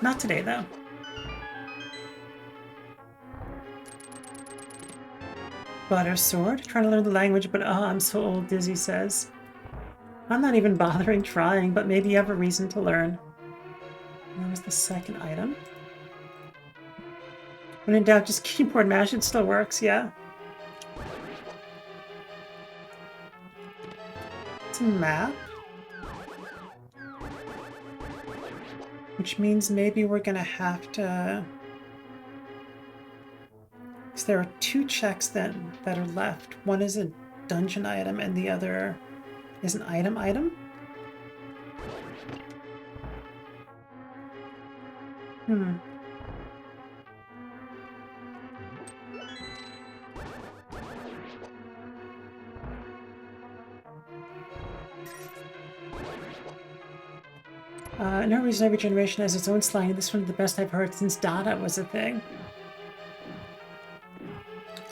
Not today, though. Butter sword. Trying to learn the language, but I'm so old, Dizzy says. I'm not even bothering trying, but maybe you have a reason to learn. That was the second item. When in doubt, just keyboard mash. It still works, yeah. It's a map. Which means maybe we're gonna have to... Because there are two checks that are left. One is a dungeon item and the other is an item. No reason every generation has its own slang. This one's the best I've heard since Dada was a thing.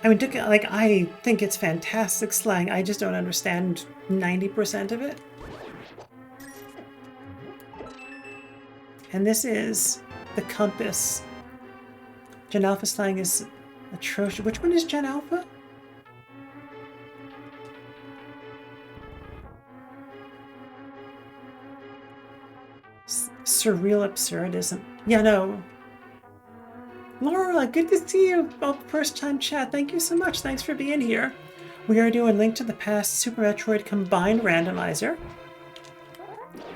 I mean, I think it's fantastic slang. I just don't understand 90% of it. And this is the compass. Gen Alpha slang is atrocious. Which one is Gen Alpha? Surreal absurdism. Yeah, no. Laura, good to see you. Oh, first time chat. Thank you so much. Thanks for being here. We are doing Link to the Past Super Metroid Combined Randomizer.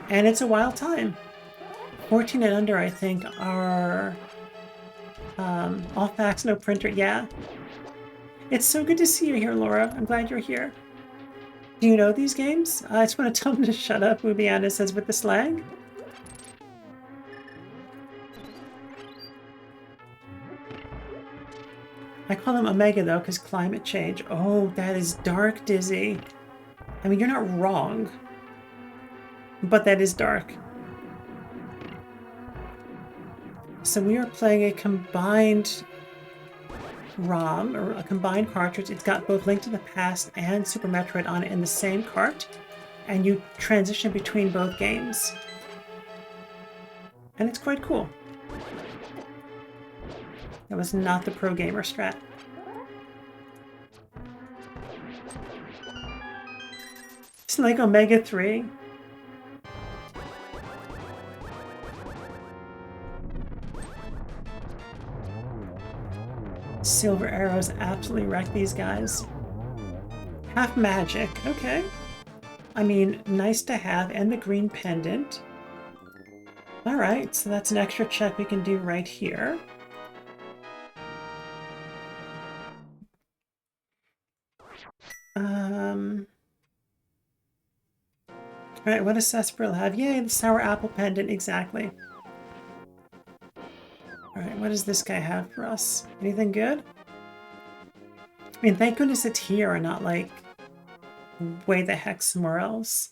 And it's a wild time. 14 and under, I think, are all facts, no printer. Yeah. It's so good to see you here, Laura. I'm glad you're here. Do you know these games? I just want to tell them to shut up, Ubiana says with the slang. I call them Omega, though, because climate change. Oh, that is dark, Dizzy. I mean, you're not wrong. But that is dark. So we are playing a combined ROM, or a combined cartridge. It's got both Link to the Past and Super Metroid on it in the same cart. And you transition between both games. And it's quite cool. That was not the pro gamer strat. It's like Omega 3. Silver arrows absolutely wreck these guys. Half magic, okay. I mean, nice to have, and the green pendant. Alright, so that's an extra check we can do right here. Alright, what does Sarsaparilla have? Yay, the sour apple pendant, exactly. Alright, what does this guy have for us? Anything good? I mean, thank goodness it's here and not, like, way the heck somewhere else.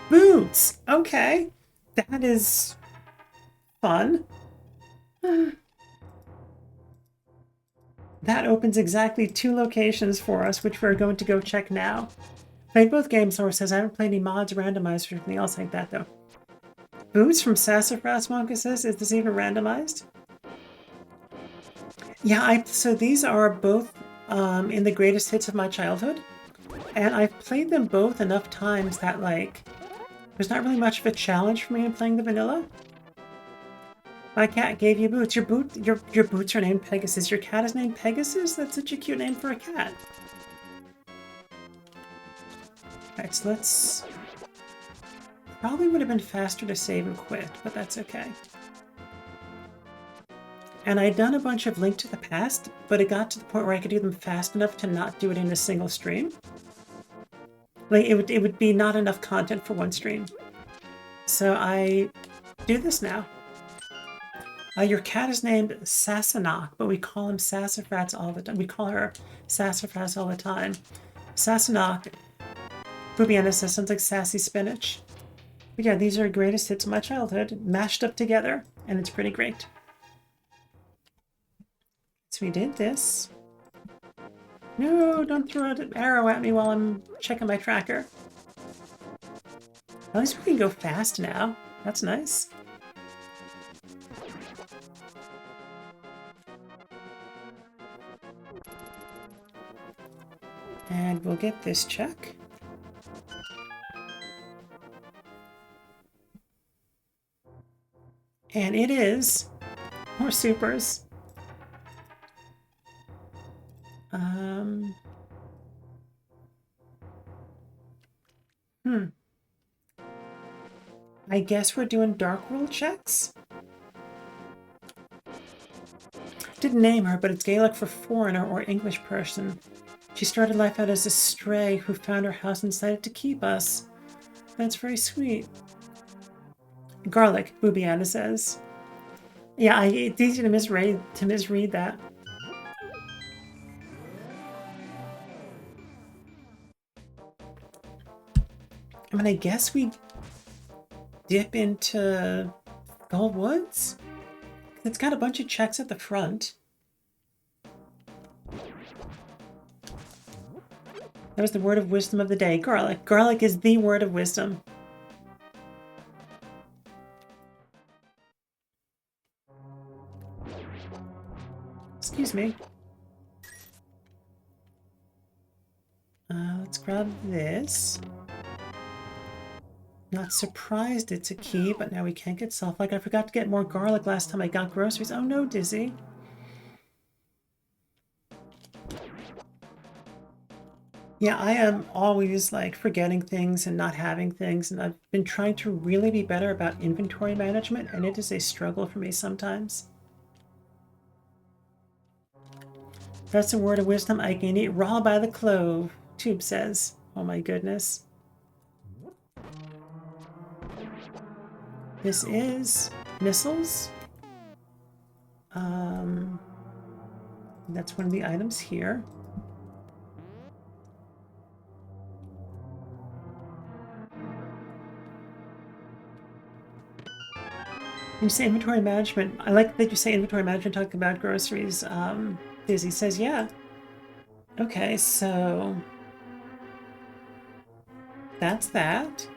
Boots! Okay. That is fun. That opens exactly 2 locations for us, which we're going to go check now. Played both games, Laura says. I haven't played any mods, randomized, or anything else like that, though. Boots from Sassafras, Wonka says. Is this even randomized? Yeah, so these are both in the greatest hits of my childhood. And I've played them both enough times that, like, there's not really much of a challenge for me in playing the vanilla. My cat gave you boots. Your boots are named Pegasus. Your cat is named Pegasus? That's such a cute name for a cat. Alright, so let's... Probably would have been faster to save and quit, but that's okay. And I'd done a bunch of Link to the Past, but it got to the point where I could do them fast enough to not do it in a single stream. Like, it would be not enough content for one stream. So I do this now. Your cat is named Sassanach, but we call him Sassafras all the time. We call her Sassafras all the time. Sassanach, Bubiana says, sounds like sassy spinach. But yeah, these are greatest hits of my childhood, mashed up together, and it's pretty great. So we did this. No, don't throw an arrow at me while I'm checking my tracker. At least we can go fast now. That's nice. And we'll get this check. And it is more supers. I guess we're doing dark rule checks? Didn't name her, but it's Gaelic for foreigner or English person. She started life out as a stray who found her house and decided to keep us. That's very sweet. Garlic, Boobiana says. Yeah, it's easy to misread that. I mean, I guess we dip into Gold Woods? It's got a bunch of checks at the front. That was the word of wisdom of the day. Garlic. Garlic is the word of wisdom. Excuse me. Let's grab this. Not surprised it's a key, but now we can't get self-like. I forgot to get more garlic last time I got groceries. Oh no, Dizzy. Yeah, I am always like forgetting things and not having things, and I've been trying to really be better about inventory management, and it is a struggle for me sometimes. That's a word of wisdom I can eat raw by the clove, Tube says. Oh my goodness. This is missiles. That's one of the items here. You say inventory management. I like that you say inventory management talking about groceries. Dizzy says, yeah. Okay, so that's that.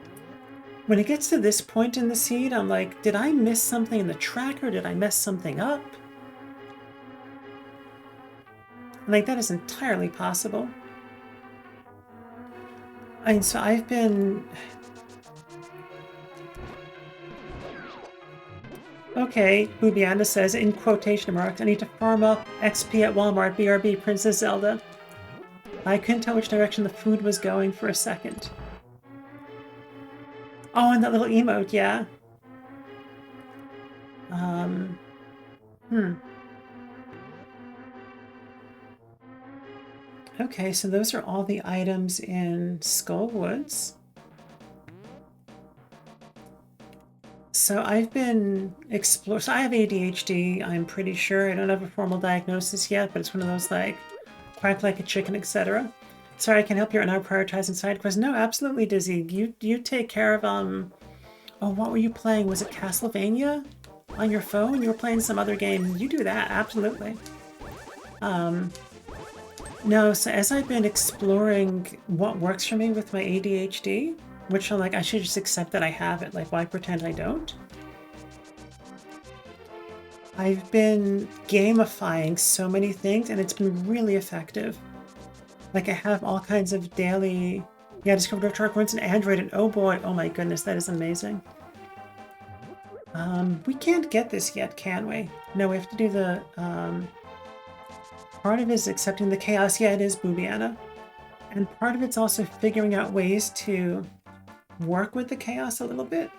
When it gets to this point in the seed, I'm like, did I miss something in the tracker? Did I mess something up? Like, that is entirely possible. I mean, so I've been... Okay, Boobianda says, in quotation marks, I need to farm up XP at Walmart, BRB, Princess Zelda. I couldn't tell which direction the food was going for a second. Oh, and that little emote, yeah. Okay, so those are all the items in Skull Woods. So I've been exploring. So I have ADHD, I'm pretty sure. I don't have a formal diagnosis yet, but it's one of those like quack like a chicken, etc. Sorry, I can help you right now prioritizing side quests. No, absolutely, Dizzy. You take care of oh, what were you playing? Was it Castlevania on your phone? You were playing some other game. You do that, absolutely. No, so as I've been exploring what works for me with my ADHD, which I'm like, I should just accept that I have it. Like, why pretend I don't? I've been gamifying so many things, and it's been really effective. Like, I have all kinds of daily... Yeah, I discovered Dark Points in Android, and oh boy, oh my goodness, that is amazing. We can't get this yet, can we? No, we have to do the... Part of it is accepting the chaos. Yeah, it is, Boobiana. And part of it's also figuring out ways to work with the chaos a little bit.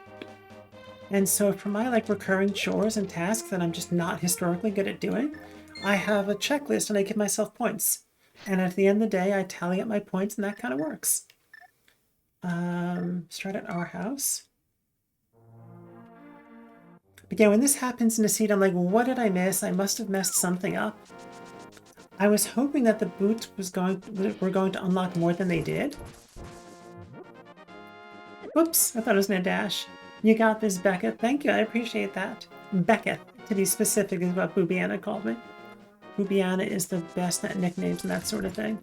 And so for my like recurring chores and tasks that I'm just not historically good at doing, I have a checklist and I give myself points. And at the end of the day, I tally up my points and that kind of works. Start at our house. But yeah, when this happens in a seed, I'm like, what did I miss? I must have messed something up. I was hoping that the boots were going to unlock more than they did. Whoops, I thought it was gonna dash. You got this, Becca. Thank you, I appreciate that. Becca, to be specific, is what Boobiana called me. Boobiana is the best at nicknames and that sort of thing.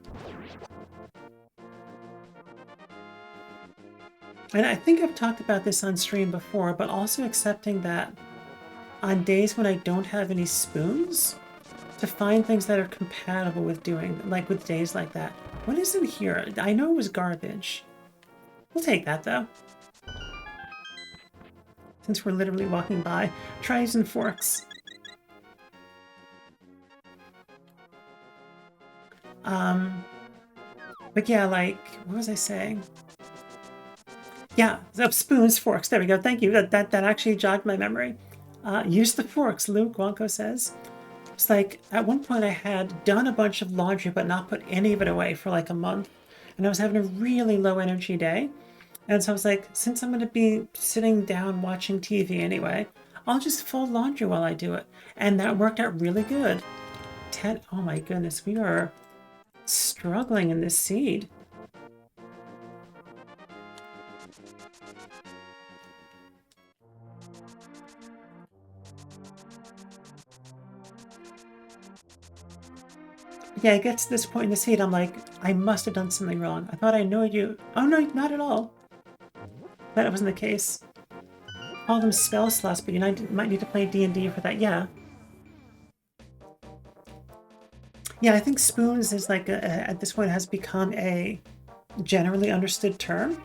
And I think I've talked about this on stream before, but also accepting that on days when I don't have any spoons, to find things that are compatible with doing, like with days like that. What is in here? I know it was garbage. We'll take that, though. Since we're literally walking by. Try using forks. But yeah, like, what was I saying? Yeah, spoons, forks. There we go. Thank you. That actually jogged my memory. Use the forks, Luke, Wonko says. It's like, at one point I had done a bunch of laundry but not put any of it away for like a month. And I was having a really low energy day. And so I was like, since I'm going to be sitting down watching TV anyway, I'll just fold laundry while I do it. And that worked out really good. Oh my goodness, we are struggling in this seed. Yeah, it gets to this point in the seed, I'm like, I must have done something wrong. I thought I knew you. Oh no, not at all. That wasn't the case. Call them spell slots, but you might need to play D&D for that. Yeah. Yeah, I think spoons is like, at this point, has become a generally understood term.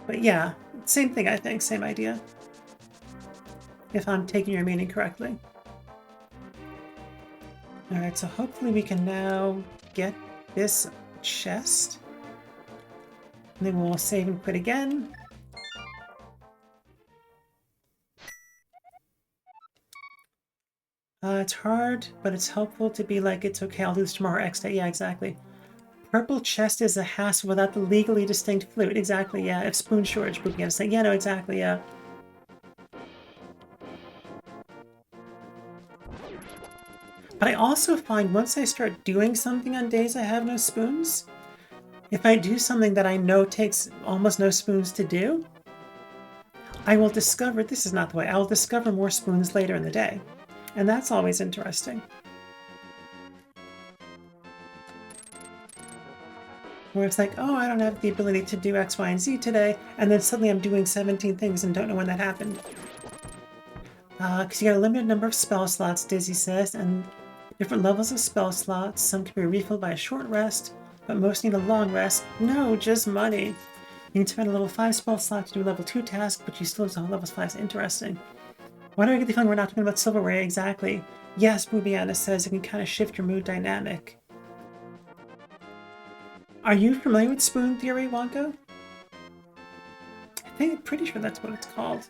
But yeah, same thing, I think. Same idea. If I'm taking your meaning correctly. Alright, so hopefully we can now get this chest. And then we'll save and quit again. It's hard, but it's helpful to be like, it's okay, I'll do this tomorrow, X day. Yeah, exactly. Purple chest is a hassle without the legally distinct flute. Exactly, yeah. If spoon shortage would be a thing. Yeah, no, exactly, yeah. But I also find once I start doing something on days I have no spoons, if I do something that I know takes almost no spoons to do, I will discover, this is not the way, I will discover more spoons later in the day. And that's always interesting. Where it's like, oh, I don't have the ability to do X, Y, and Z today, and then suddenly I'm doing 17 things and don't know when that happened. Because you got a limited number of spell slots, Dizzy says, and different levels of spell slots. Some can be refilled by a short rest, but most need a long rest. No, just money. You can spend a level 5 spell slot to do a level 2 task, but you still have level 5. Interesting. Why do I get the feeling we're not talking about silverware? Exactly. Yes, Boobiana says it can kind of shift your mood dynamic. Are you familiar with spoon theory, Wonko? I'm pretty sure that's what it's called.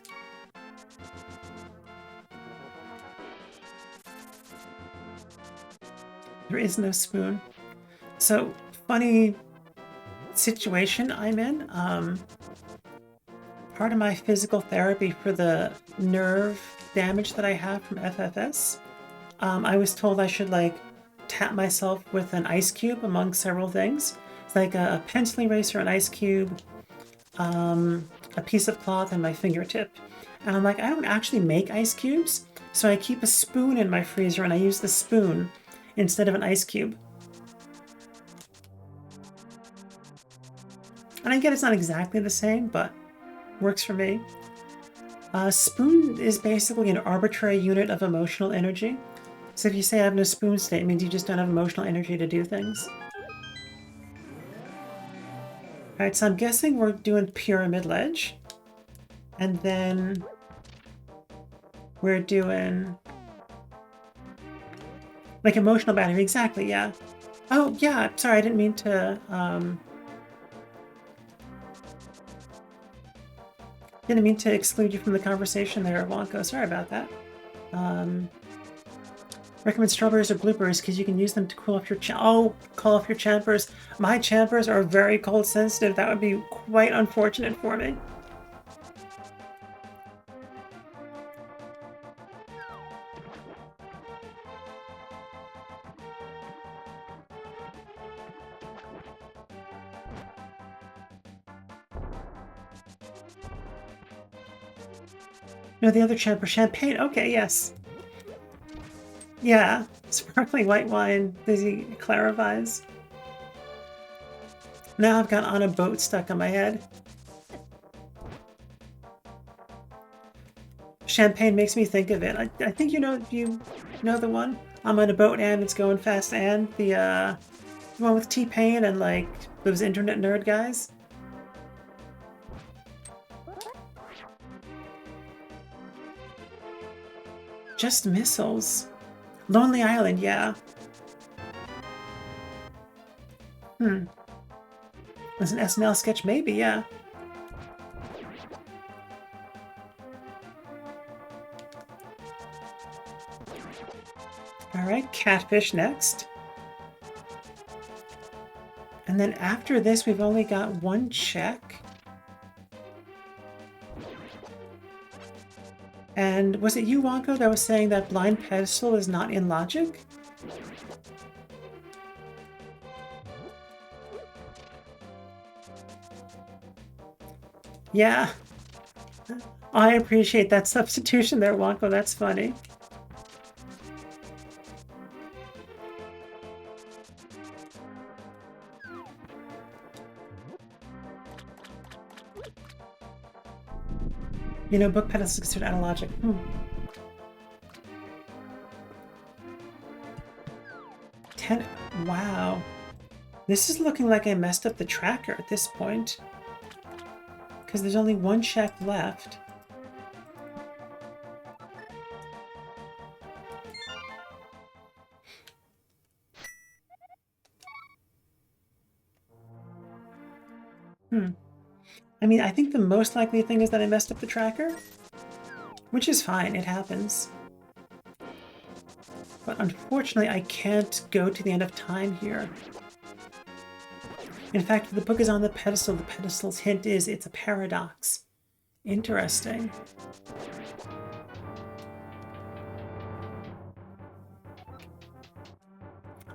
There is no spoon. So, funny situation I'm in. Part of my physical therapy for the nerve damage that I have from FFS, I was told I should like tap myself with an ice cube among several things. It's like a pencil eraser, an ice cube, a piece of cloth, and my fingertip. And I'm like, I don't actually make ice cubes, so I keep a spoon in my freezer and I use the spoon instead of an ice cube. And I get it's not exactly the same, but works for me. Spoon is basically an arbitrary unit of emotional energy. So if you say I have no spoon state, it means you just don't have emotional energy to do things. Alright, so I'm guessing we're doing Pyramid Ledge. And then we're doing like emotional battery. Exactly, yeah. Oh, yeah, sorry, I didn't mean to exclude you from the conversation there, Wonko. Sorry about that. Recommend strawberries or blueberries because you can use them to cool off your cool off your champers. My champers are very cold sensitive. That would be quite unfortunate for me. No, the other champer, champagne. Okay, yes. Yeah, sparkling white wine, Dizzy clarifies. Now I've got on a boat stuck on my head. Champagne makes me think of it. I think you know the one. I'm on a boat and it's going fast, and the one with T-Pain and like those internet nerd guys. Just missiles. Lonely Island, yeah. Was an SNL sketch? Maybe, yeah. Alright, catfish next. And then after this, we've only got one check. And was it you, Wonko, that was saying that blind pedestal is not in logic? Yeah. I appreciate that substitution there, Wonko. That's funny. You know, book pedals is considered analogic. 10. Wow. This is looking like I messed up the tracker at this point. Because there's only one check left. I mean, I think the most likely thing is that I messed up the tracker. Which is fine, it happens. But unfortunately, I can't go to the end of time here. In fact, the book is on the pedestal. The pedestal's hint is it's a paradox. Interesting.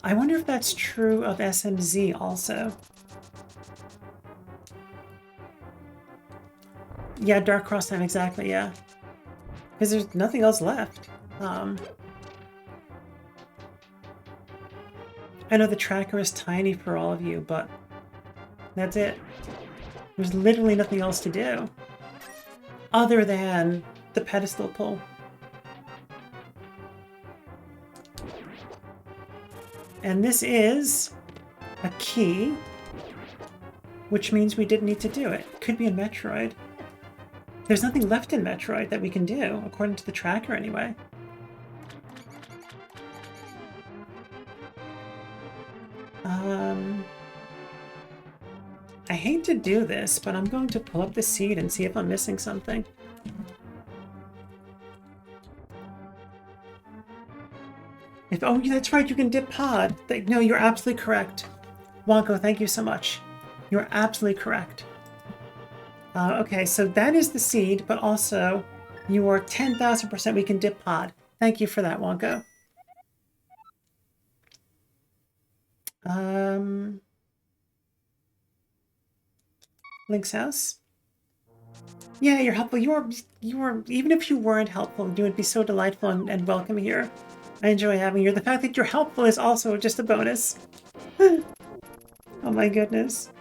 I wonder if that's true of SMZ also. Yeah, Dark Cross Time, exactly, yeah. Because there's nothing else left. I know the tracker is tiny for all of you, but that's it. There's literally nothing else to do. Other than the pedestal pull. And this is a key, which means we didn't need to do it. Could be in Metroid. There's nothing left in Metroid that we can do, according to the tracker anyway. I hate to do this, but I'm going to pull up the seed and see if I'm missing something. Oh, that's right, you can dip pod. No, you're absolutely correct. Wonko, thank you so much. You're absolutely correct. Okay, so that is the seed, but also you are 10,000% we can dip pod. Thank you for that, Wonko. Link's house. Yeah, you're helpful. You are, even if you weren't helpful, you would be so delightful and welcome here. I enjoy having you. The fact that you're helpful is also just a bonus. Oh my goodness.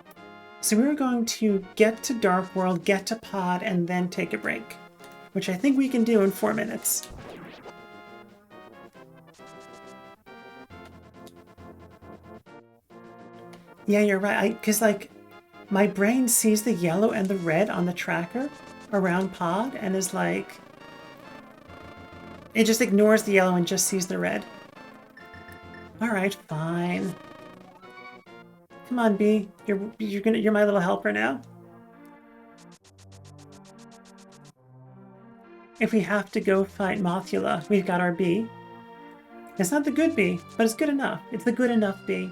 So we're going to get to Dark World, get to Pod, and then take a break. Which I think we can do in 4 minutes. Yeah, you're right. Because, like, my brain sees the yellow and the red on the tracker around Pod and is like... It just ignores the yellow and just sees the red. Alright, fine. Come on, Bee. You're my little helper now. If we have to go fight Mothula, we've got our Bee. It's not the good Bee, but it's good enough. It's the good enough Bee.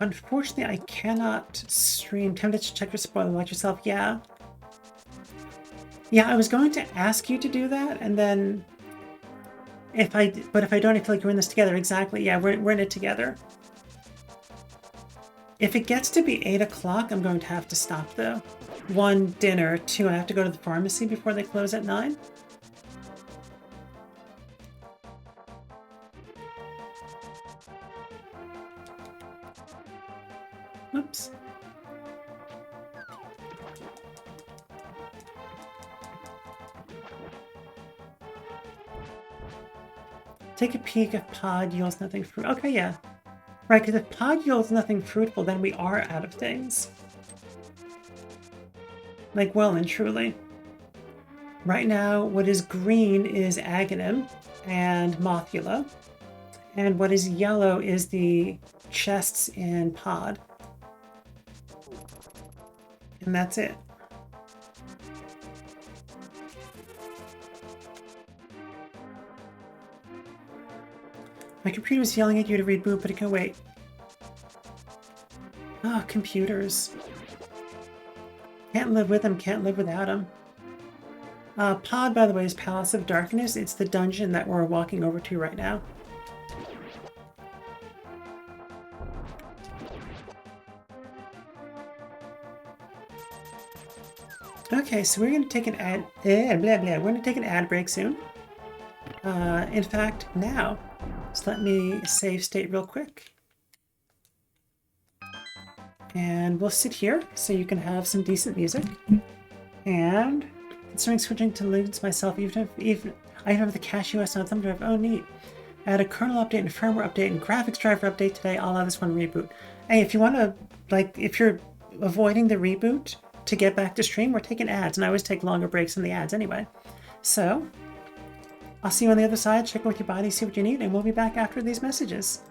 Unfortunately, I cannot stream. Tempted to check your spoiler, watch yourself. Yeah. Yeah, I was going to ask you to do that, and then if I don't, I feel like we're in this together. Exactly. Yeah, we're in it together. If it gets to be 8 o'clock, I'm going to have to stop though. 1, dinner. 2, I have to go to the pharmacy before they close at 9. Whoops. Take a peek if pod yields nothing fruit. Okay, yeah. Right, because if pod yields nothing fruitful, then we are out of things. Like, well and truly. Right now, what is green is Aghanim and Mothula. And what is yellow is the chests in pod. And that's it. My computer was yelling at you to reboot, but it can wait. Ah, computers. Can't live with them, can't live without them. Pod, by the way, is Palace of Darkness. It's the dungeon that we're walking over to right now. Okay, so we're going to take an ad. We're going to take an ad break soon. In fact, now, so let me save state real quick. And we'll sit here so you can have some decent music. And considering switching to Linux myself, even I have the cache OS on thumb drive. Oh, neat. Add a kernel update and firmware update and graphics driver update today. I'll allow this one reboot. Hey, if you want to, like, if you're avoiding the reboot to get back to stream, we're taking ads, and I always take longer breaks in the ads anyway. So, I'll see you on the other side. Check in with your body, see what you need, and we'll be back after these messages.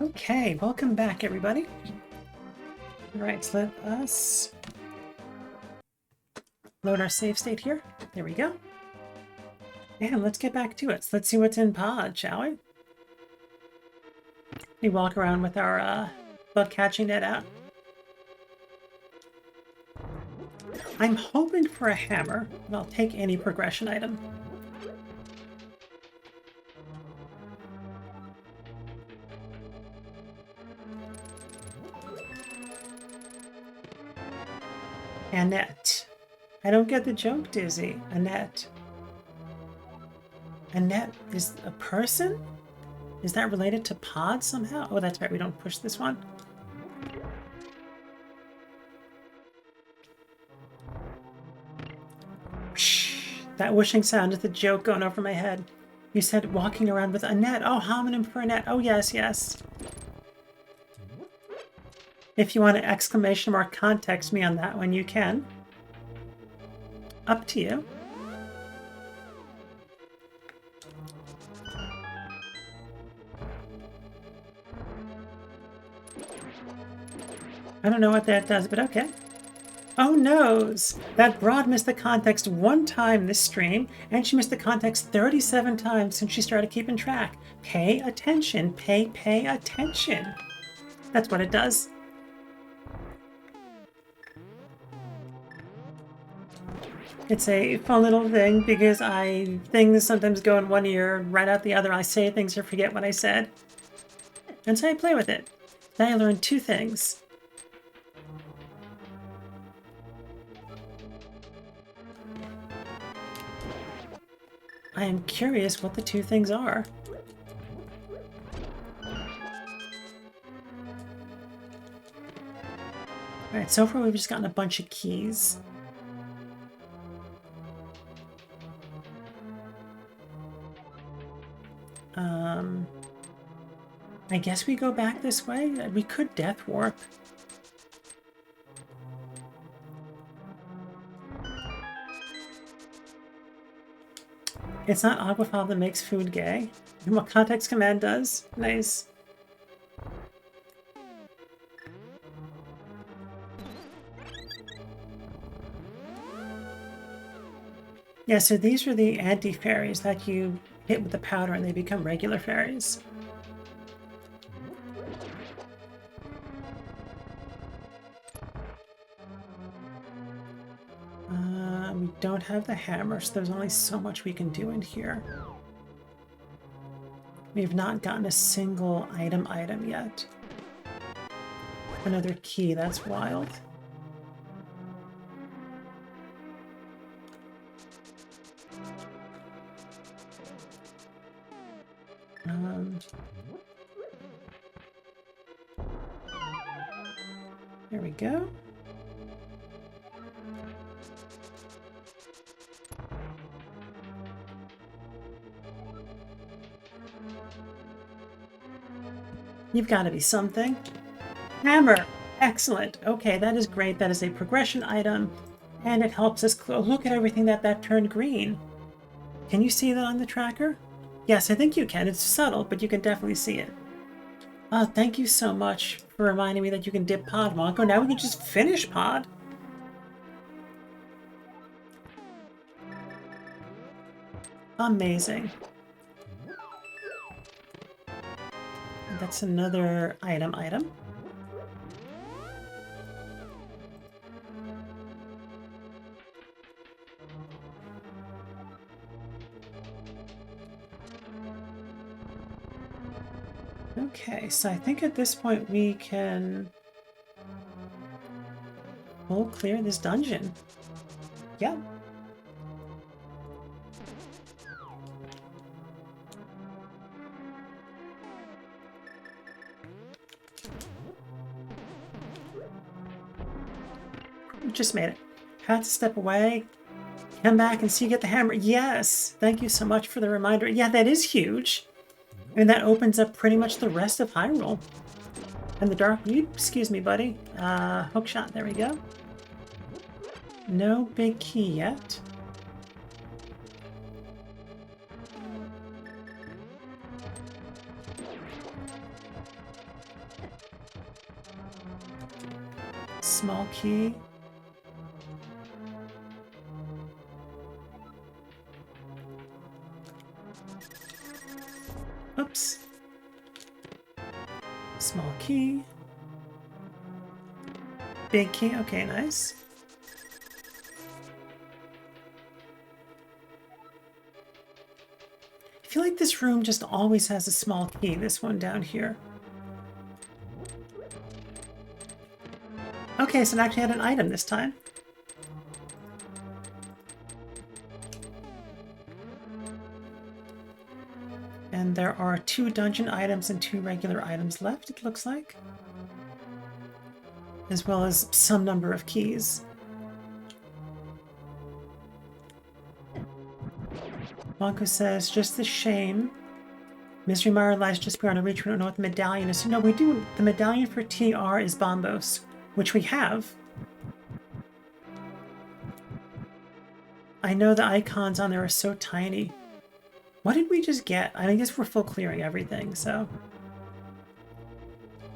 Okay, welcome back, everybody. Right, so let us load our save state here. There we go. And let's get back to it. So let's see what's in pod, shall we? We walk around with our bug catching net out. I'm hoping for a hammer, but I'll take any progression item. Annette. I don't get the joke, Dizzy. Annette. Annette is a person? Is that related to Pod somehow? Oh, that's right, we don't push this one. That whooshing sound is the joke going over my head. You said walking around with Annette. Oh, homonym for Annette. Oh, yes, yes. If you want an exclamation mark context me on that one, you can. Up to you. I don't know what that does, but okay. Oh noes! That broad missed the context one time this stream, and she missed the context 37 times since she started keeping track. Pay attention. Pay attention. That's what it does. It's a fun little thing because things sometimes go in one ear, right out the other. I say things or forget what I said. And so I play with it. Then I learned two things. I am curious what the two things are. Alright, so far we've just gotten a bunch of keys. I guess we go back this way? We could death warp. It's not Aquafab that makes food gay. And what context command does. Nice. Yeah, so these are the anti-fairies that you hit with the powder and they become regular fairies. We don't have the hammer, so there's only so much we can do in here. We have not gotten a single item yet. Another key, that's wild. There we go. You've got to be something. Hammer! Excellent. Okay, that is great. That is a progression item, and it helps us look at everything that turned green. Can you see that on the tracker? Yes, I think you can. It's subtle, but you can definitely see it. Thank you so much for reminding me that you can dip pod, Monko. Now we can just finish pod. Amazing. That's another item. Okay, so I think at this point we can full clear this dungeon. Yep. Just made it. Had to step away, come back and see you get the hammer. Yes, thank you so much for the reminder. Yeah, that is huge. And that opens up pretty much the rest of Hyrule. And the dark, excuse me, buddy. Hook shot, there we go. No big key yet. small key. Oops. Small key. Big key. Okay, nice. I feel like this room just always has a small key, this one down here. Okay, so it actually had an item this time. And there are 2 dungeon items and 2 regular items left, it looks like. As well as some number of keys. Wonko says, just a shame. Mystery Mire lies just beyond our reach. We don't know what the medallion is. So no, we do. The medallion for TR is Bombos, which we have. I know the icons on there are so tiny. What did we just get? I guess we're full clearing everything, so.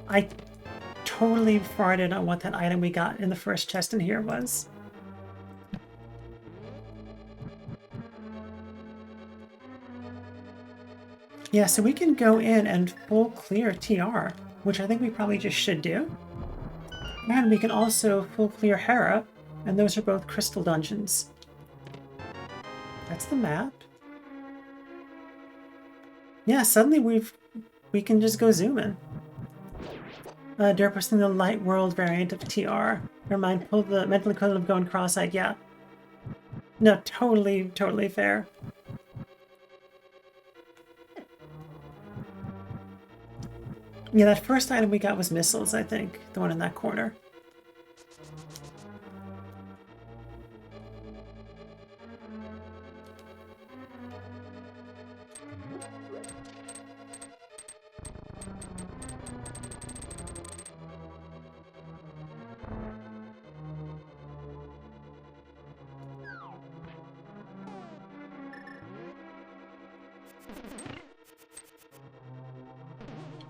I totally farted on what that item we got in the first chest in here was. Yeah, so we can go in and full clear TR, which I think we probably just should do. And we can also full clear Hera, and those are both crystal dungeons. That's the map. Yeah, suddenly we can just go zoom in. Derpus in the light world variant of TR. Never mind, pull the mental equivalent of going cross-eyed, yeah. No, totally fair. Yeah, that first item we got was missiles, I think. The one in that corner.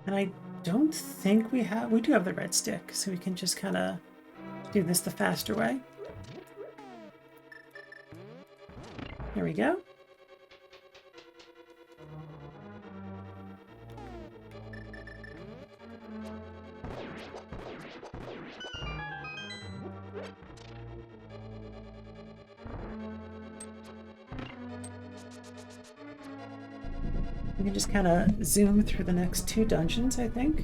And I don't think we do have the red stick, so we can just kind of do this the faster way. There we go. We can just kind of zoom through the next 2 dungeons, I think.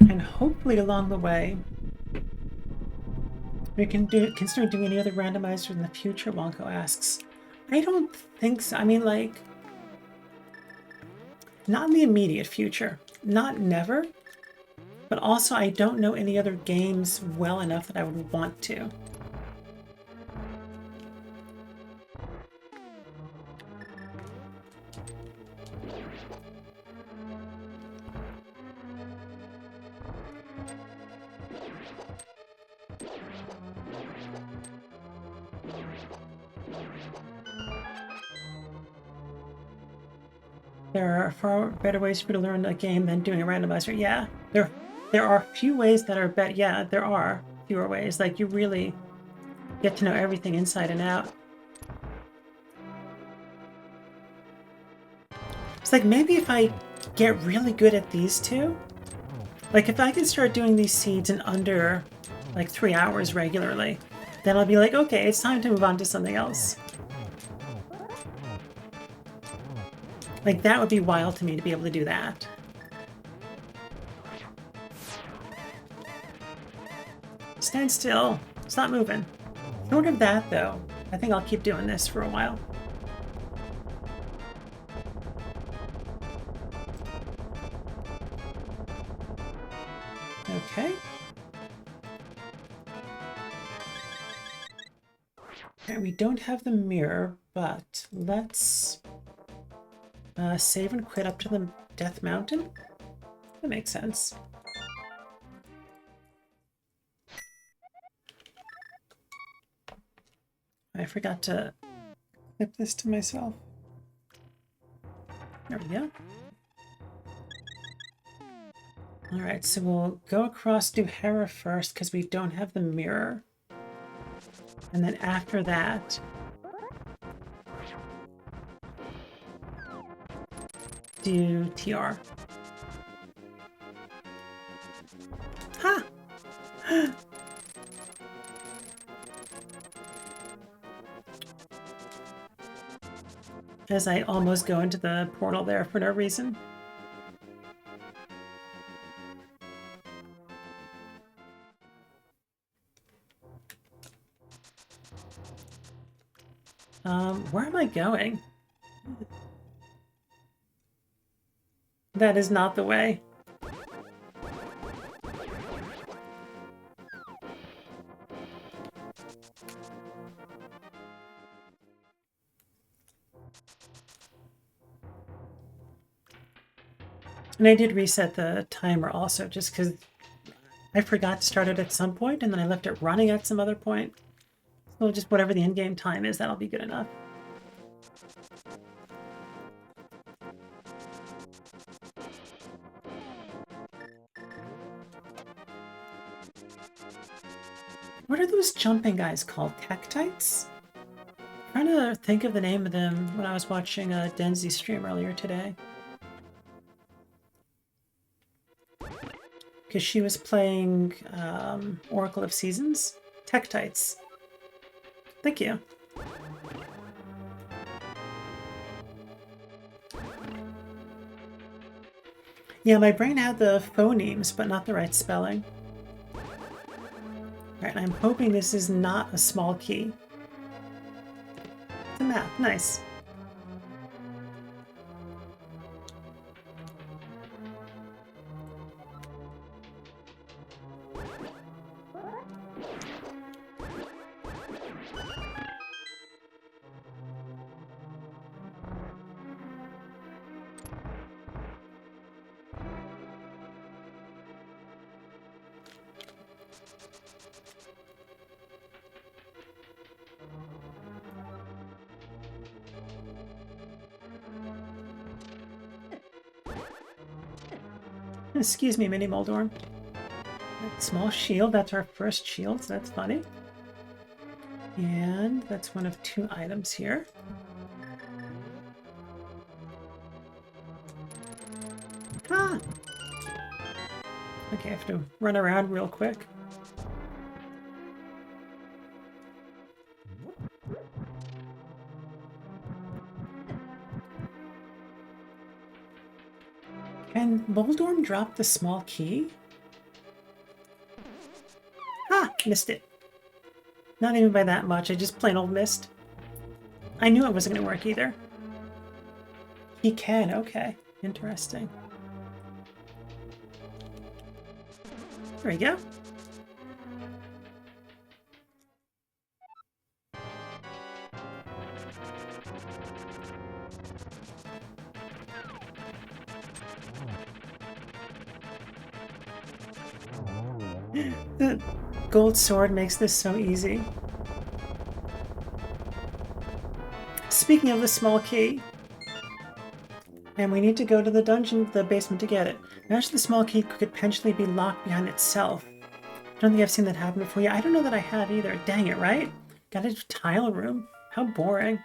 And hopefully along the way, we can consider doing any other randomizer in the future, Wonko asks. I don't think so. I mean, like, not in the immediate future. Not never. But also, I don't know any other games well enough that I would want to. There are far better ways for you to learn a game than doing a randomizer. Yeah, there are few ways that are better. Yeah, there are fewer ways. Like, you really get to know everything inside and out. It's like, maybe if I get really good at these 2, like if I can start doing these seeds in under like 3 hours regularly, then I'll be like, okay, it's time to move on to something else. Like, that would be wild to me to be able to do that. Stand still. It's not moving. Short of that, though, I think I'll keep doing this for a while. Okay. And we don't have the mirror, but let's save and quit up to the Death Mountain. That makes sense. I forgot to clip this to myself. There we go. Alright, so we'll go across to Hera first because we don't have the mirror. And then after that, do TR. Ha! As I almost go into the portal there for no reason. Where am I going? That is not the way. And I did reset the timer also, just because I forgot to start it at some point, and then I left it running at some other point. So just whatever the in-game time is, that'll be good enough. What are those jumping guys called? Tektites? I'm trying to think of the name of them when I was watching a Denzi stream earlier today. Because she was playing Oracle of Seasons. Tektites. Thank you. Yeah, my brain had the phonemes, but not the right spelling. Alright, I'm hoping this is not a small key. It's a map. Nice. Excuse me, Mini Moldorm. Small shield, that's our first shield, so that's funny. And that's one of 2 items here. Ah! Okay, I have to run around real quick. Can Moldorm drop the small key? Ah! Missed it. Not even by that much, I just plain old missed. I knew it wasn't going to work either. He can, okay. Interesting. There we go. The gold sword makes this so easy. Speaking of the small key, and we need to go to the dungeon, the basement to get it. Imagine the small key could potentially be locked behind itself. I don't think I've seen that happen before. Yeah, I don't know that I have either. Dang it, right? Got a tile room. How boring.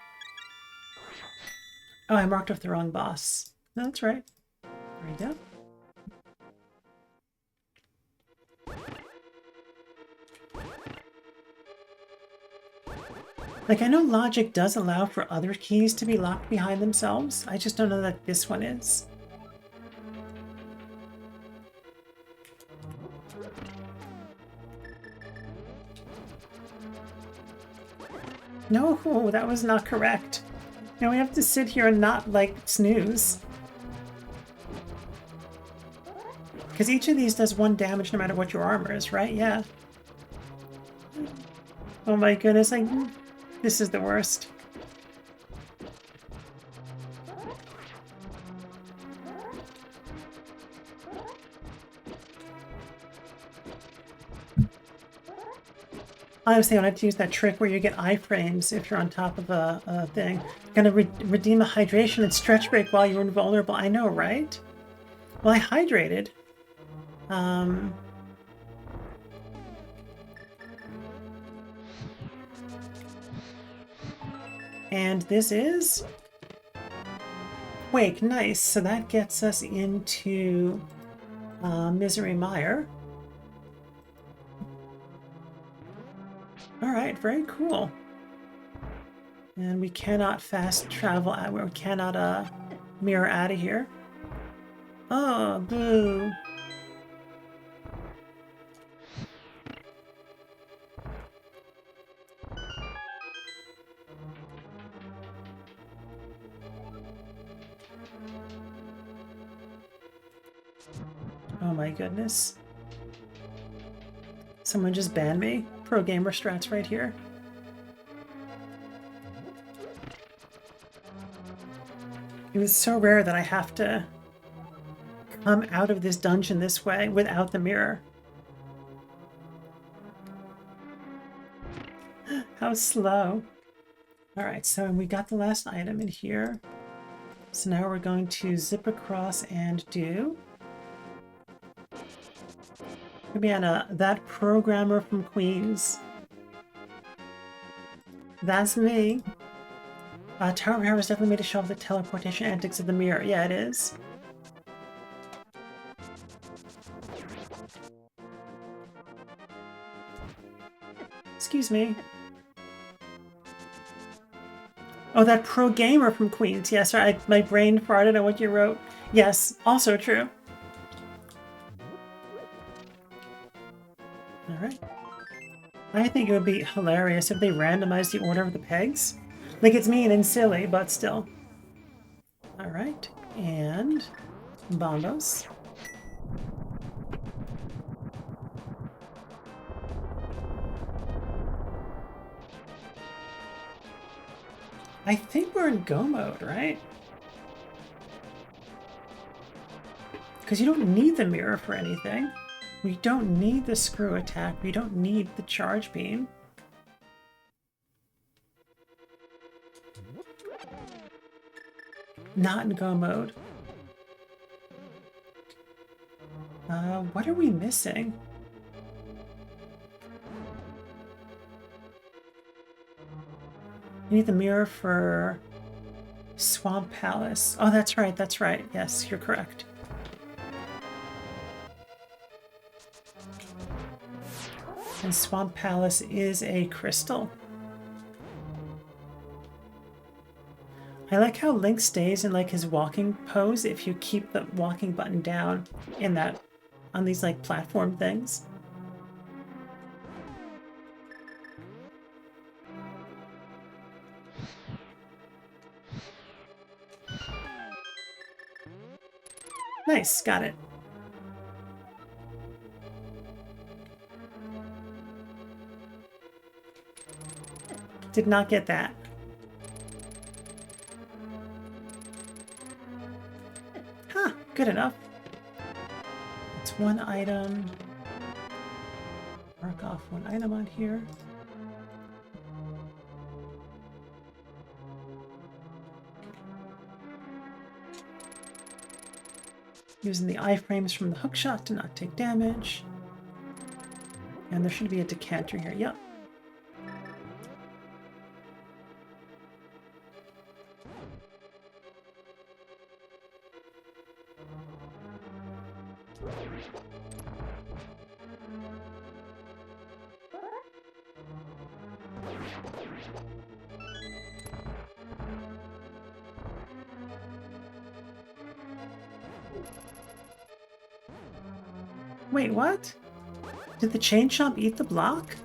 Oh, I marked off the wrong boss. No, that's right. There we go. Like, I know logic does allow for other keys to be locked behind themselves. I just don't know that this one is. No, that was not correct. Now we have to sit here and not, like, snooze. Because each of these does 1 damage no matter what your armor is, right? Yeah. Oh my goodness, this is the worst. I was thinking I had to use that trick where you get iframes if you're on top of a thing. Gonna redeem a hydration and stretch break while you're invulnerable. I know, right? Well, I hydrated. And this is Wake. Nice. So that gets us into Misery Mire. All right, very cool. And we cannot fast travel. We cannot mirror out of here. Oh, boo. Oh my goodness. Someone just banned me. Pro gamer strats right here. It was so rare that I have to come out of this dungeon this way without the mirror. How slow. Alright, so we got the last item in here. So now we're going to zip across and do Rihanna, that programmer from Queens. That's me. Tower of Hair was definitely made to show off the teleportation antics of the mirror. Yeah, it is. Excuse me. Oh, that pro gamer from Queens. Yes, my brain farted on what you wrote. Yes, also true. Alright. I think it would be hilarious if they randomized the order of the pegs. Like, it's mean and silly, but still. Alright, and bombos. I think we're in go mode, right? Because you don't need the mirror for anything. We don't need the screw attack. We don't need the charge beam. Not in go mode. What are we missing? We need the mirror for Swamp Palace. Oh, that's right, that's right. Yes, you're correct. And Swamp Palace is a crystal. I like how Link stays in like his walking pose if you keep the walking button down in that, on these like platform things. Nice, got it. Did not get that. Huh, good enough. It's one item. Mark off one item on here. Using the iframes from the hookshot to not take damage. And there should be a decanter here. Yep. Wait, what? Did the chain chomp eat the block?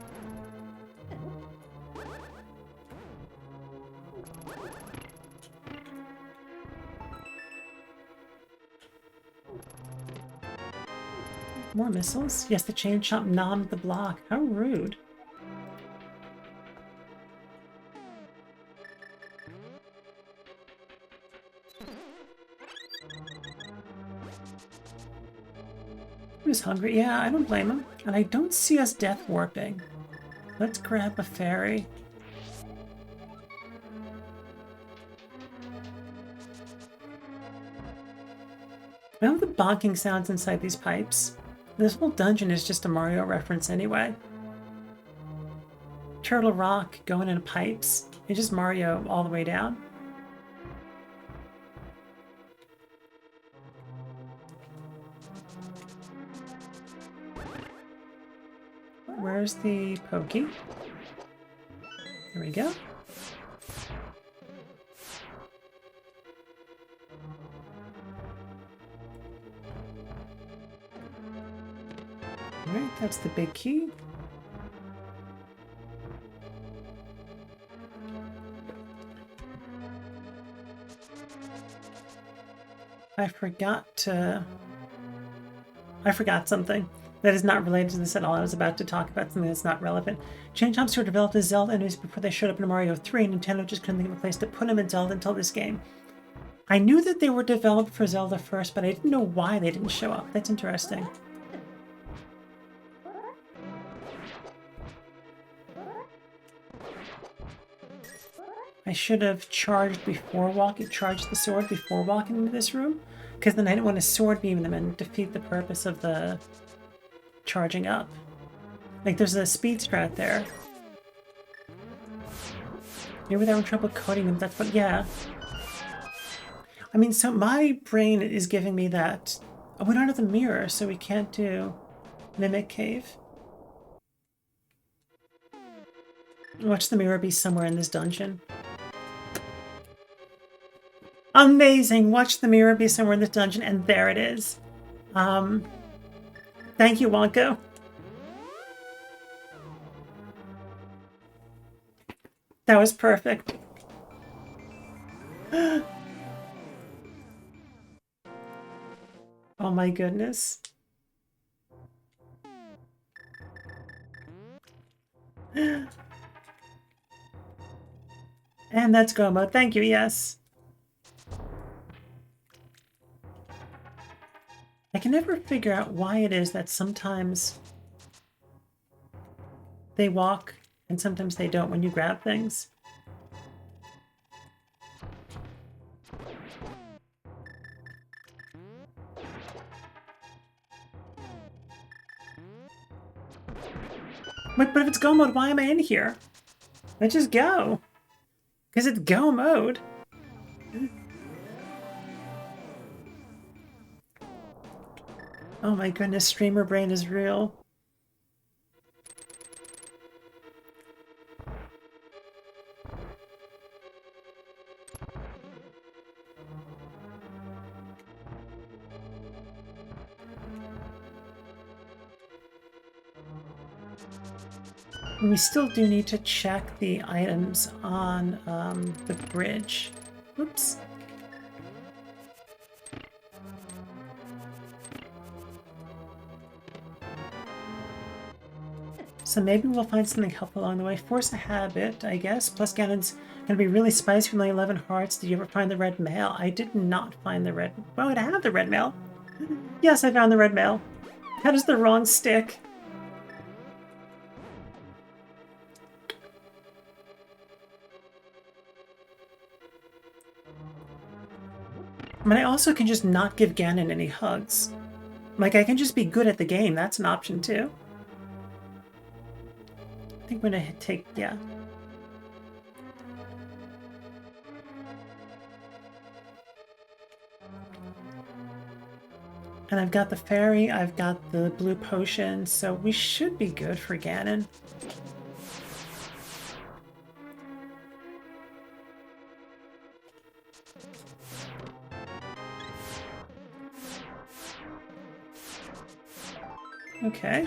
More missiles? Yes, the chain chomp nommed the block. How rude. He was hungry. Yeah, I don't blame him. And I don't see us death warping. Let's grab a fairy. I love the bonking sounds inside these pipes. This whole dungeon is just a Mario reference anyway. Turtle Rock going into pipes. It's just Mario all the way down. Where's the pokey? There we go. Alright, that's the big key. I forgot something that is not related to this at all. I was about to talk about something that's not relevant. Chain Chomps were developed as Zelda enemies before they showed up in Mario 3. Nintendo just couldn't think of a place to put them in Zelda until this game. I knew that they were developed for Zelda first, but I didn't know why they didn't show up. That's interesting. I should have charged the sword before walking into this room, because then I didn't want to sword beam them and defeat the purpose of the charging up. Like, there's a speed strat there. Maybe they were in trouble coding them. That's what, yeah. I mean, so my brain is giving me that. Oh, we don't have the mirror, so we can't do Mimic Cave. Watch the mirror be somewhere in this dungeon. Amazing! Watch the mirror be somewhere in this dungeon, and there it is. Thank you, Wonko. That was perfect. Oh my goodness. And that's go mode. Thank you, yes. I can never figure out why it is that sometimes they walk and sometimes they don't when you grab things. But if it's go mode, why am I in here? Let's just go. Because it's go mode. Oh my goodness, streamer brain is real. And we still do need to check the items on the bridge. Whoops. So maybe we'll find something helpful along the way. Force a habit, I guess. Plus Ganon's gonna be really spicy from the 11 hearts. Did you ever find the red mail? I did not find the red... Why would I have the red mail? Yes, I found the red mail. How does the wrong stick? I mean, I also can just not give Ganon any hugs. Like, I can just be good at the game. That's an option, too. I think we're gonna take, yeah. And I've got the fairy, I've got the blue potion, so we should be good for Ganon. Okay.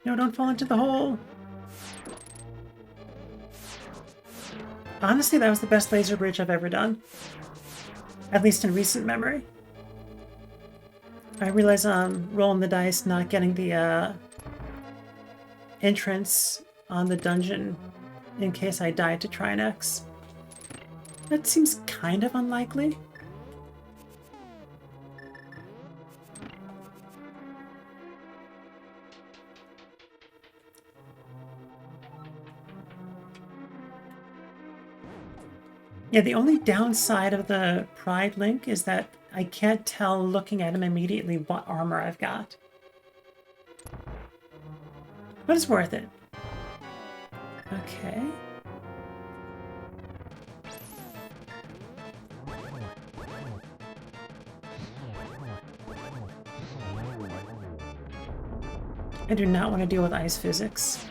No, don't fall into the hole. Honestly, that was the best laser bridge I've ever done. At least in recent memory. I realize I'm rolling the dice, not getting the entrance on the dungeon in case I die to Trinex. That seems kind of unlikely. Yeah, the only downside of the Pride Link is that I can't tell looking at him immediately what armor I've got. But it's worth it. Okay. I do not want to deal with ice physics.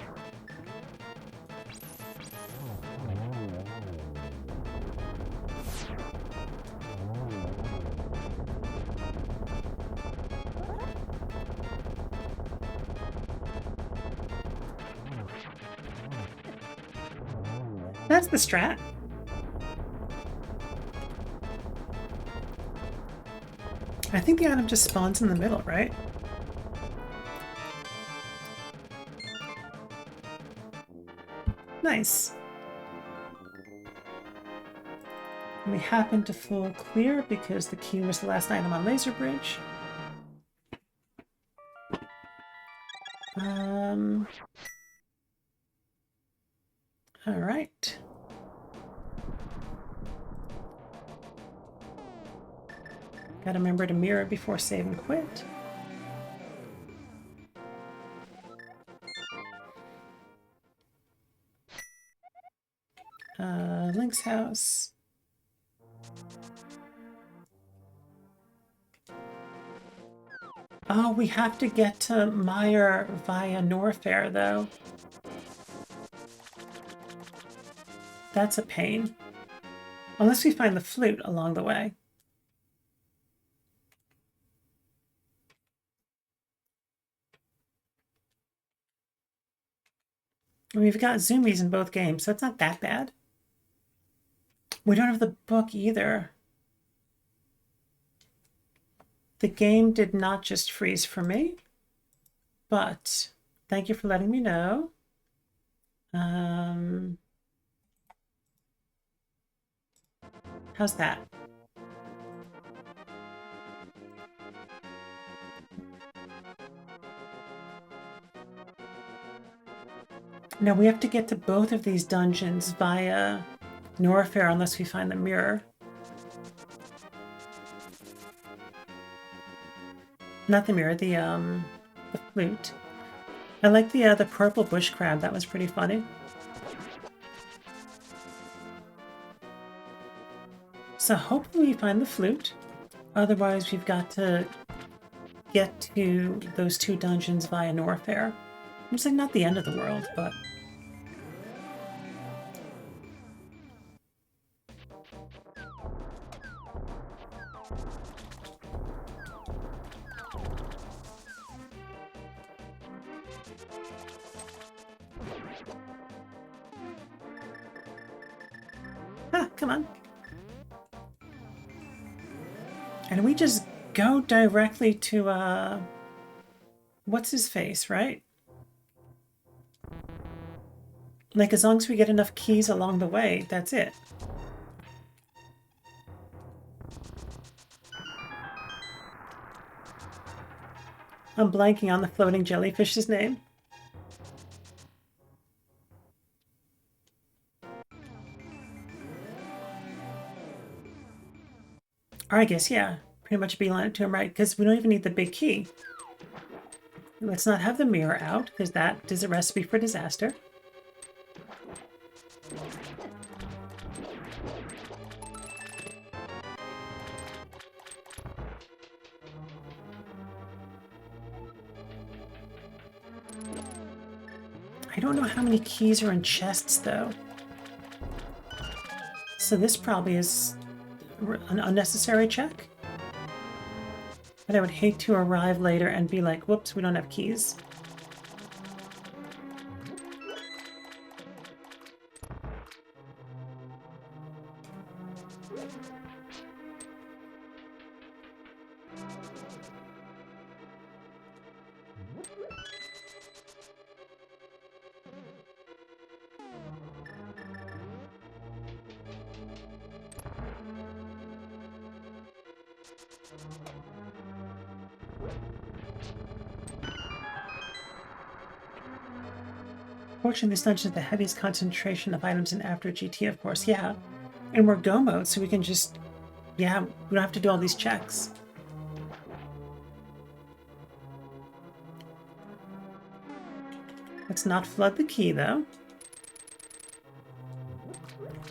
That's the strat. I think the item just spawns in the middle, right? Nice. We happen to full clear because the key was the last item on Laser Bridge. All right. Gotta remember to mirror before save and quit. Link's house. Oh, we have to get to Meyer via Norfair, though. That's a pain. Unless we find the flute along the way. We've got zoomies in both games, so it's not that bad. We don't have the book either. The game did not just freeze for me, but thank you for letting me know. How's that? Now we have to get to both of these dungeons via Norfair unless we find the mirror. Not the mirror, the flute. I like the purple bush crab. That was pretty funny. So hopefully we find the flute. Otherwise, we've got to get to those two dungeons via Norfair. It's like not the end of the world, but... Ah, come on. And we just go directly to, what's his face, right? Like, as long as we get enough keys along the way, that's it. I'm blanking on the floating jellyfish's name. Or I guess, yeah, pretty much beeline it to him, right? Because we don't even need the big key. Let's not have the mirror out, because that is a recipe for disaster. I don't know how many keys are in chests, though. So this probably is an unnecessary check. But I would hate to arrive later and be like, whoops, we don't have keys. Fortunately, this dungeon has the heaviest concentration of items in After GT, of course. Yeah. And we're go mode, so we can just, yeah, we don't have to do all these checks. Let's not flood the key, though.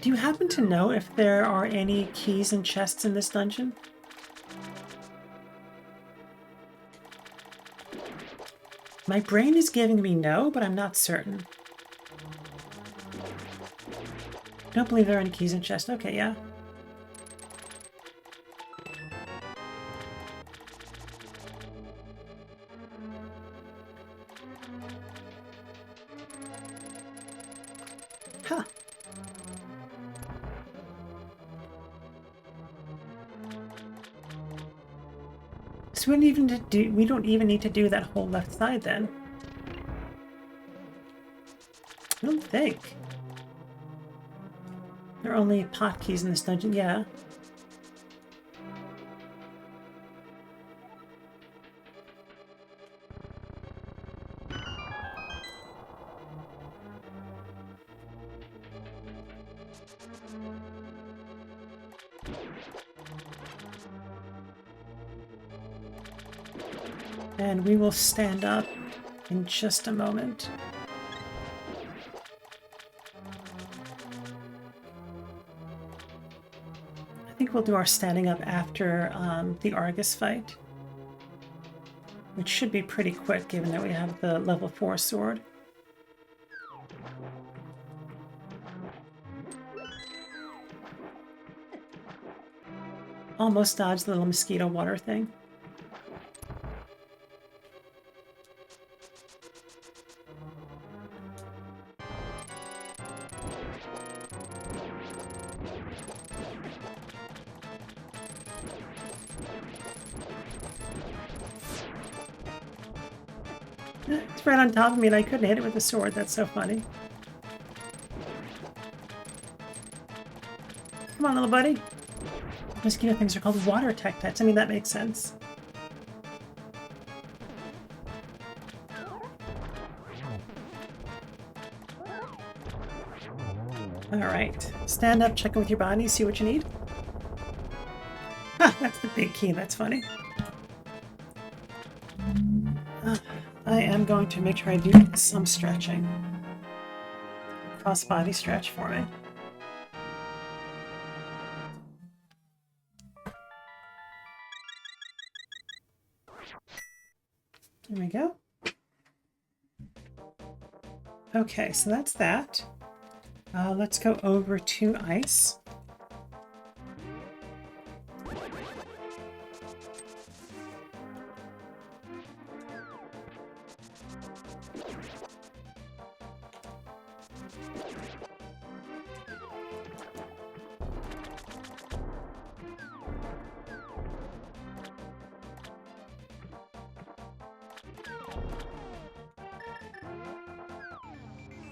Do you happen to know if there are any keys and chests in this dungeon? My brain is giving me no, but I'm not certain. I don't believe there are any keys and chests. Okay, yeah. Huh. So we don't even need to do that whole left side then. I don't think. There are only pot keys in this dungeon, yeah. And we will stand up in just a moment. I think we'll do our standing up after the Argus fight, which should be pretty quick given that we have the level 4 sword. Almost dodged the little mosquito water thing. It's right on top of me and I couldn't hit it with the sword. That's so funny. Come on, little buddy. Mosquito things are called water tektites. I mean, that makes sense. Alright. Stand up, check in with your body, see what you need. Ha! That's the big key. That's funny. I am going to make sure I do some stretching. Cross body stretch for me. There we go. Okay, so that's that. Let's go over to ice.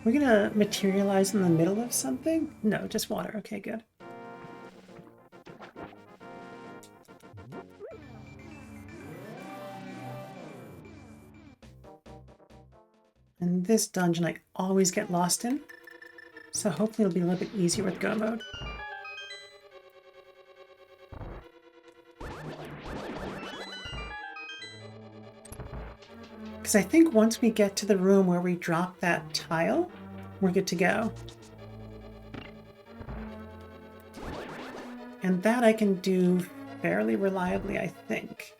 We're gonna materialize in the middle of something? No, just water. Okay, good. And this dungeon I always get lost in, so hopefully it'll be a little bit easier with go mode. Because I think once we get to the room where we drop that tile, we're good to go. And that I can do fairly reliably, I think.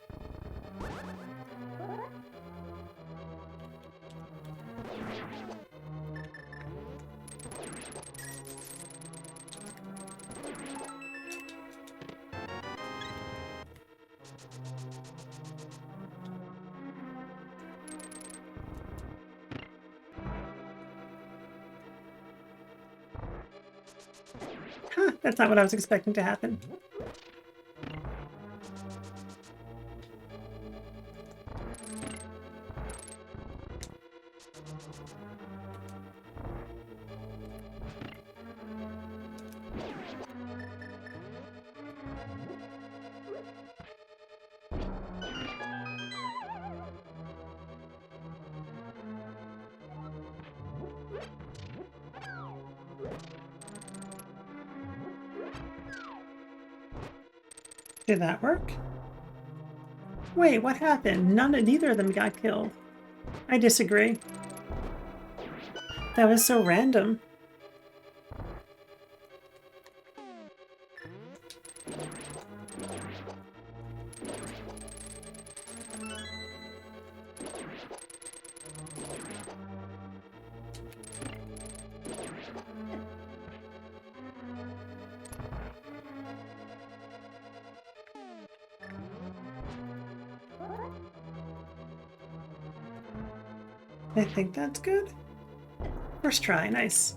Huh, that's not what I was expecting to happen. Did that work? Wait, what happened? Neither of them got killed. I disagree. That was so random. I think that's good. First try, nice.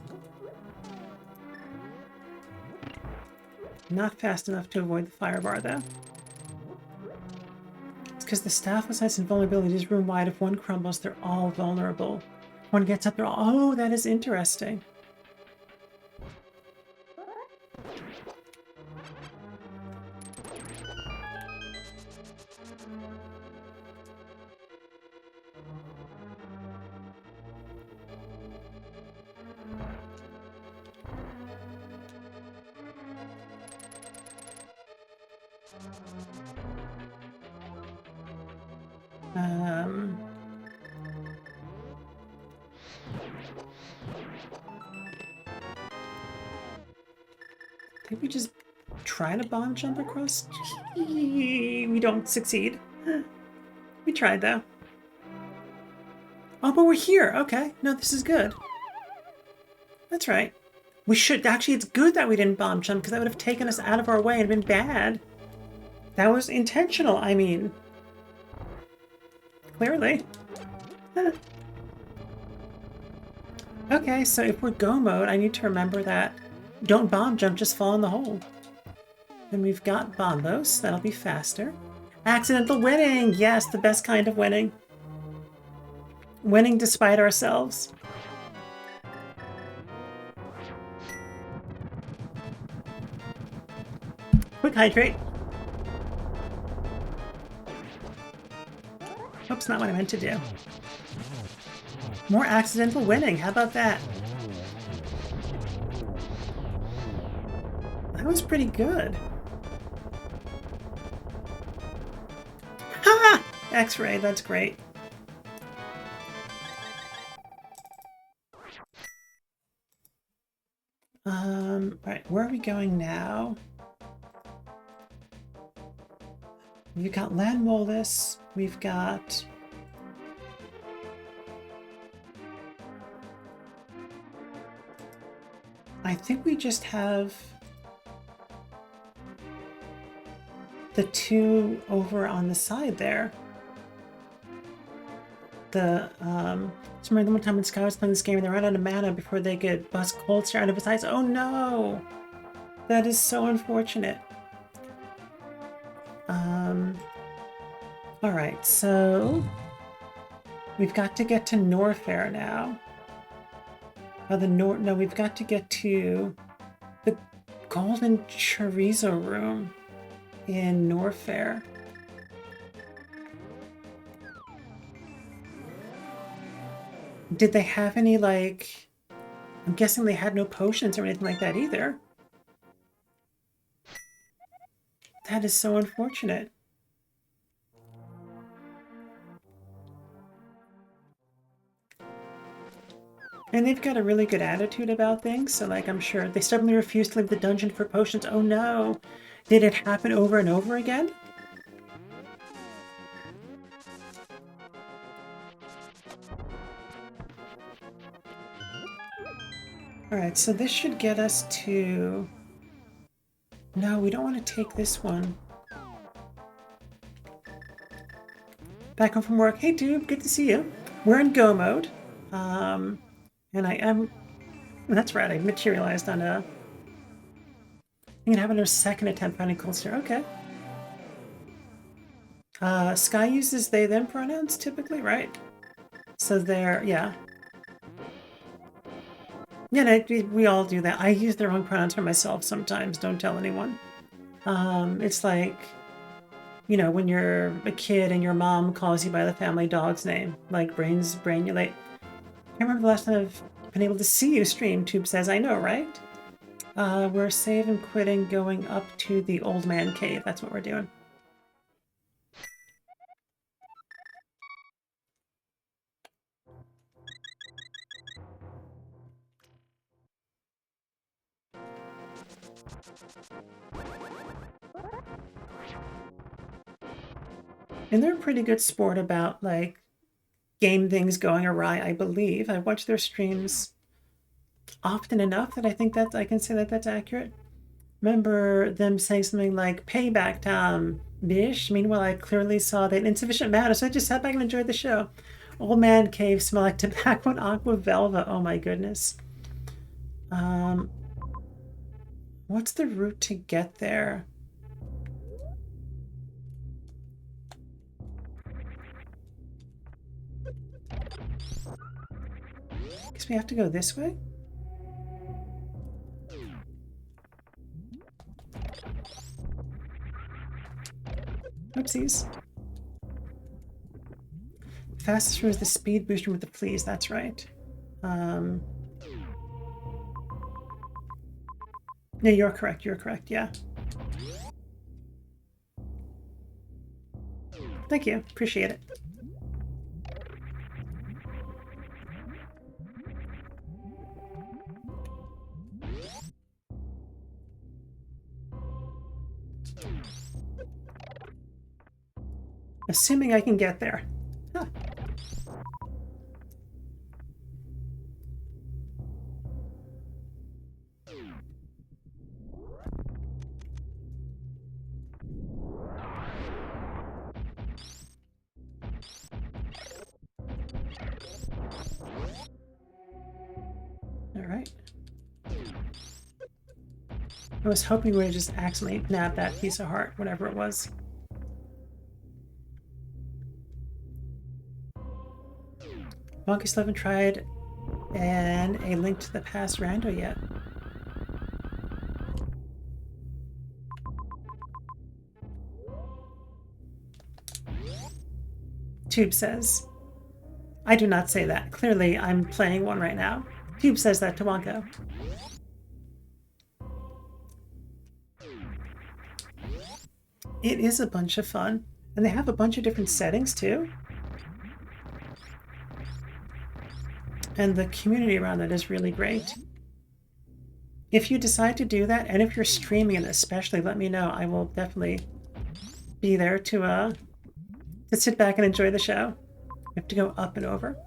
Not fast enough to avoid the fire bar, though. It's because the staff has invulnerabilities room wide. If one crumbles, they're all vulnerable. One gets up, they're all... Oh, that is interesting. I think we just try to bomb jump across. We don't succeed. We tried though. Oh, but we're here. Okay. No, this is good. That's right. We should actually, it's good that we didn't bomb jump because that would have taken us out of our way and been bad. That was intentional, I mean. Clearly. Okay, so if we're go mode, I need to remember that don't bomb jump, just fall in the hole. Then we've got bombos, that'll be faster. Accidental winning! Yes, the best kind of winning. Winning despite ourselves. Quick hydrate. Oops, not what I meant to do. More accidental winning, how about that? That was pretty good. Ha! X-ray, that's great. Alright, where are we going now? We've got Landmolus, we've got... I think we just have the two over on the side there. The, so remember the one time when Sky was playing this game and they ran out of mana before they could bust Cold Stare out of his eyes? Oh no! That is so unfortunate. Alright, so we've got to get to Norfair now. No, we've got to get to the Golden Chorizo Room in Norfair. Did they have any, like... I'm guessing they had no potions or anything like that either. That is so unfortunate. And they've got a really good attitude about things, so like I'm sure they stubbornly refuse to leave the dungeon for potions. Oh no! Did it happen over and over again? Alright, so this should get us to... No, we don't want to take this one. Back home from work. Hey dude, good to see you. We're in go mode. And I am... That's right, I materialized on a... You can have another second attempt finding Cold Stare. Okay. Sky uses they them pronouns typically, right? So they're... Yeah. Yeah, no, we all do that. I use the wrong pronouns for myself sometimes. Don't tell anyone. It's like, you know, when you're a kid and your mom calls you by the family dog's name, like Brainulate. I remember the last time I've been able to see you stream. Tube says, I know, right? We're save and quitting going up to the old man cave. That's what we're doing. And they're a pretty good sport about, like, game things going awry, I believe. I watch their streams often enough that I think that I can say that that's accurate. Remember them saying something like, "Payback time, bish." Meanwhile, I clearly saw that insufficient matter, so I just sat back and enjoyed the show. Old man cave smell like tobacco and aqua velva. Oh my goodness. What's the route to get there? Guess we have to go this way? Oopsies. Fastest route is the speed booster with the fleas, that's right. No, you're correct, yeah. Thank you, appreciate it. Assuming I can get there. Huh. All right. I was hoping we would just accidentally nab that piece of heart, whatever it was. Monkey still haven't tried and a link to the past rando yet. Tube says, I do not say that. Clearly, I'm playing one right now. Tube says that to Wonko. It is a bunch of fun. And they have a bunch of different settings, too. And the community around it is really great. If you decide to do that, and if you're streaming it especially, let me know. I will definitely be there to sit back and enjoy the show. We have to go up and over.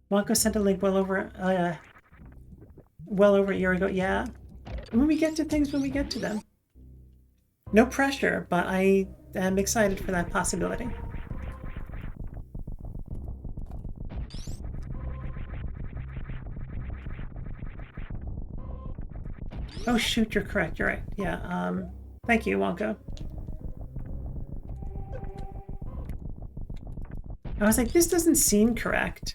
Wonko sent a link well over a year ago. Yeah. When we get to things, when we get to them. No pressure, but I am excited for that possibility. Oh shoot, you're correct, you're right. Yeah, thank you, Wonko. I was like, this doesn't seem correct.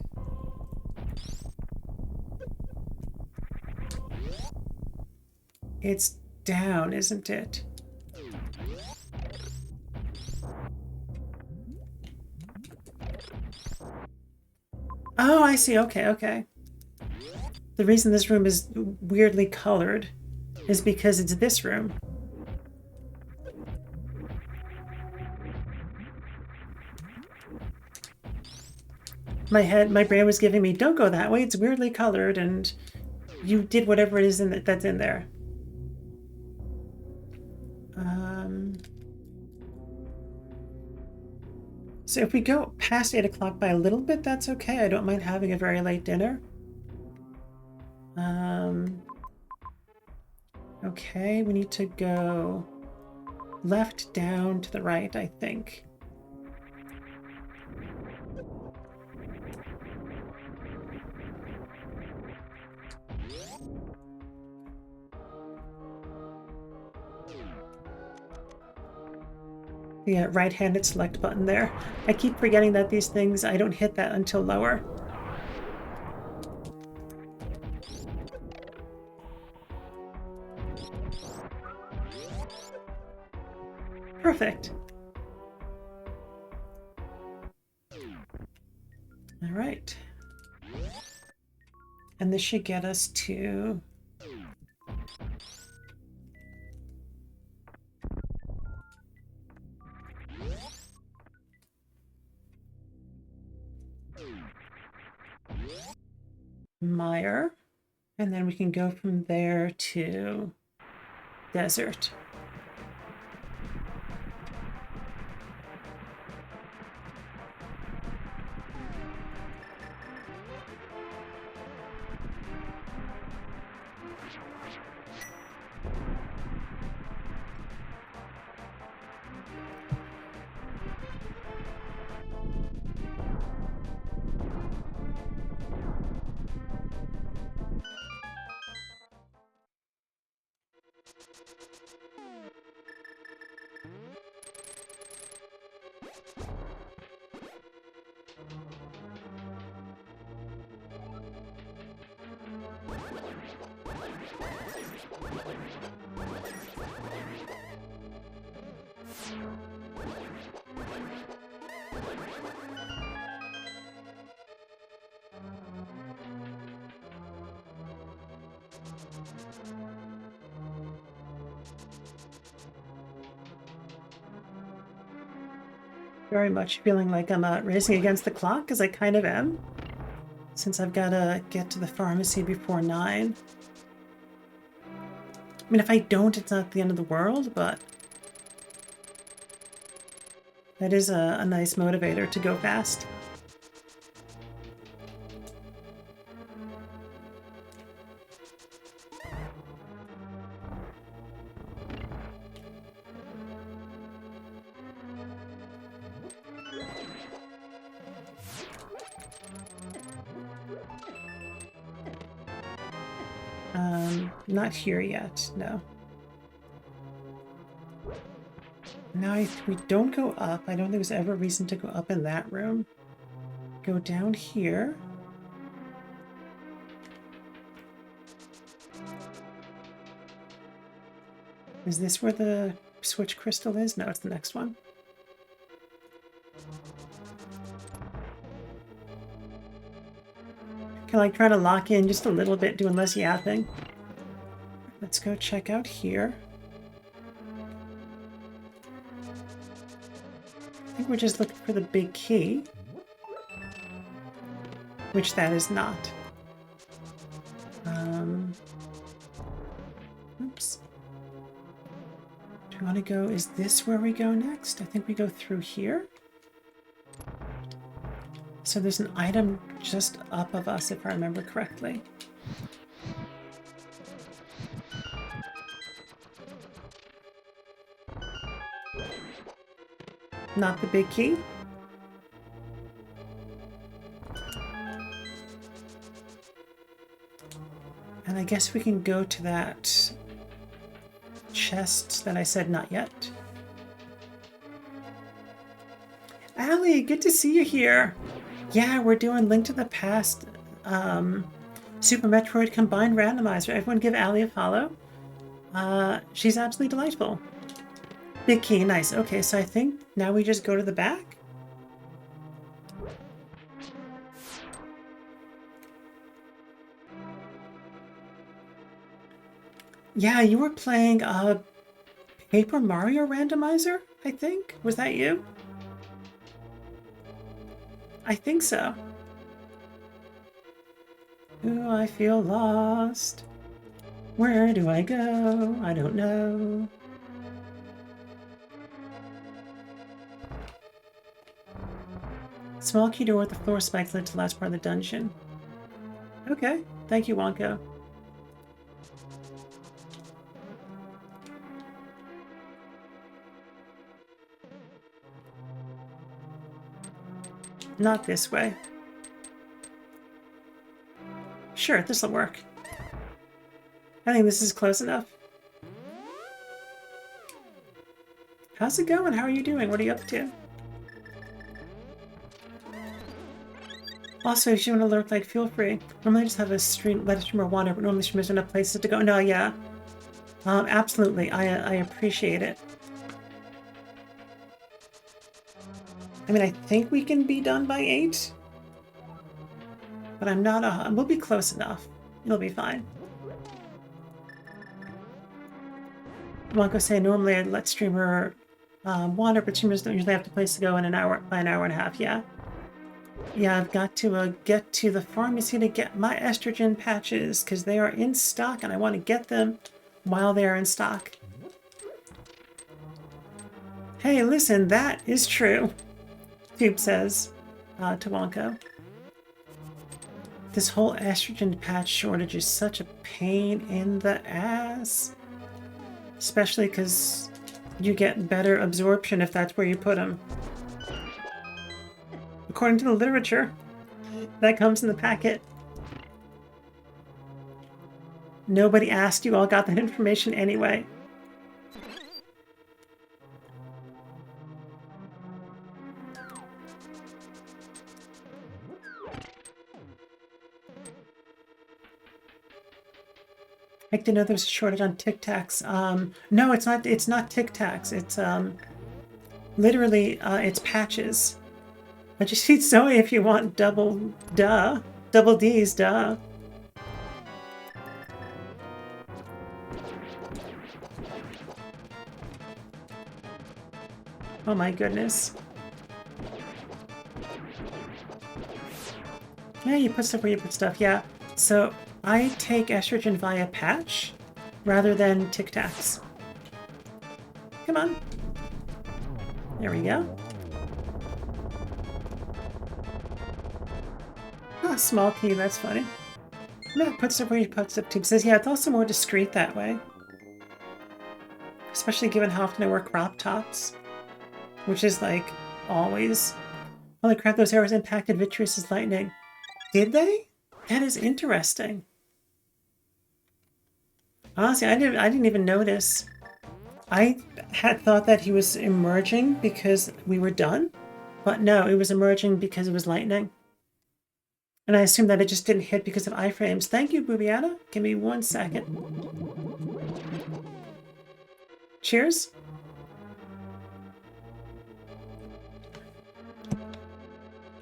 It's down, isn't it? Oh, I see. Okay, okay. The reason this room is weirdly colored is because it's this room. My brain was giving me, don't go that way, it's weirdly colored, and you did whatever it is that's in there. So if we go past 8 o'clock by a little bit, that's okay. I don't mind having a very late dinner. Okay, we need to go left down to the right, I think. The right-handed select button there. I keep forgetting that these things, I don't hit that until lower. Perfect. All right. And this should get us to... Mire. And then we can go from there to desert. Very much feeling like I'm racing against the clock, because I kind of am, since I've got to get to the pharmacy before 9. I mean, if I don't, it's not the end of the world, but that is a nice motivator to go fast. Not here yet, no. Now if we don't go up, I don't think there's ever a reason to go up in that room. Go down here. Is this where the switch crystal is? No, it's the next one. Can like try to lock in just a little bit, doing less yapping. Let's go check out here. I think we're just looking for the big key, which that is not. Oops. Do we want to go? Is this where we go next? I think we go through here. So there's an item just up of us, if I remember correctly. Not the big key. And I guess we can go to that chest that I said not yet. Allie, good to see you here. Yeah, we're doing Link to the Past, Super Metroid Combined Randomizer. Everyone give Allie a follow. She's absolutely delightful. Big key, nice. Okay, so I think now we just go to the back? Yeah, you were playing Paper Mario Randomizer, I think? Was that you? I think so. Ooh, I feel lost. Where do I go? I don't know. Small key door with the floor spikes led to the last part of the dungeon. Okay, thank you, Wonko. Not this way. Sure, this'll work. I think this is close enough. How's it going? How are you doing? What are you up to? Also, if you want to lurk, like, feel free. Normally I just have a stream, let a streamer wander, but normally streamers don't have places to go. No, yeah. Absolutely. I appreciate it. I mean, I think we can be done by 8. But I'm not we'll be close enough. You'll be fine. Wonko say normally I'd let streamer wander, but streamers don't usually have a place to go in by an hour and a half. Yeah. Yeah, I've got to get to the pharmacy to get my estrogen patches because they are in stock and I want to get them while they are in stock. Hey, listen, that is true, Tube says to Wonko. This whole estrogen patch shortage is such a pain in the ass. Especially because you get better absorption if that's where you put them. According to the literature that comes in the packet. Nobody asked, you all got that information anyway. I didn't know there was a shortage on Tic Tacs. No, it's not Tic Tacs. It's literally it's patches. But you see Zoe if you want double D's, duh. Oh my goodness. Yeah, you put stuff where you put stuff, yeah. So I take estrogen via patch rather than Tic Tacs. Come on. There we go. Ah, small key, that's funny. No, put stuff where you put stuff. Tube says, yeah, it's also more discreet that way. Especially given how often I wear crop tops. Which is like, always. Holy crap, those arrows impacted Vitreous's lightning. Did they? That is interesting. Honestly, I didn't even notice. I had thought that he was emerging because we were done. But no, it was emerging because it was lightning. And I assumed that it just didn't hit because of iframes. Thank you, Boobiana. Give me 1 second. Cheers.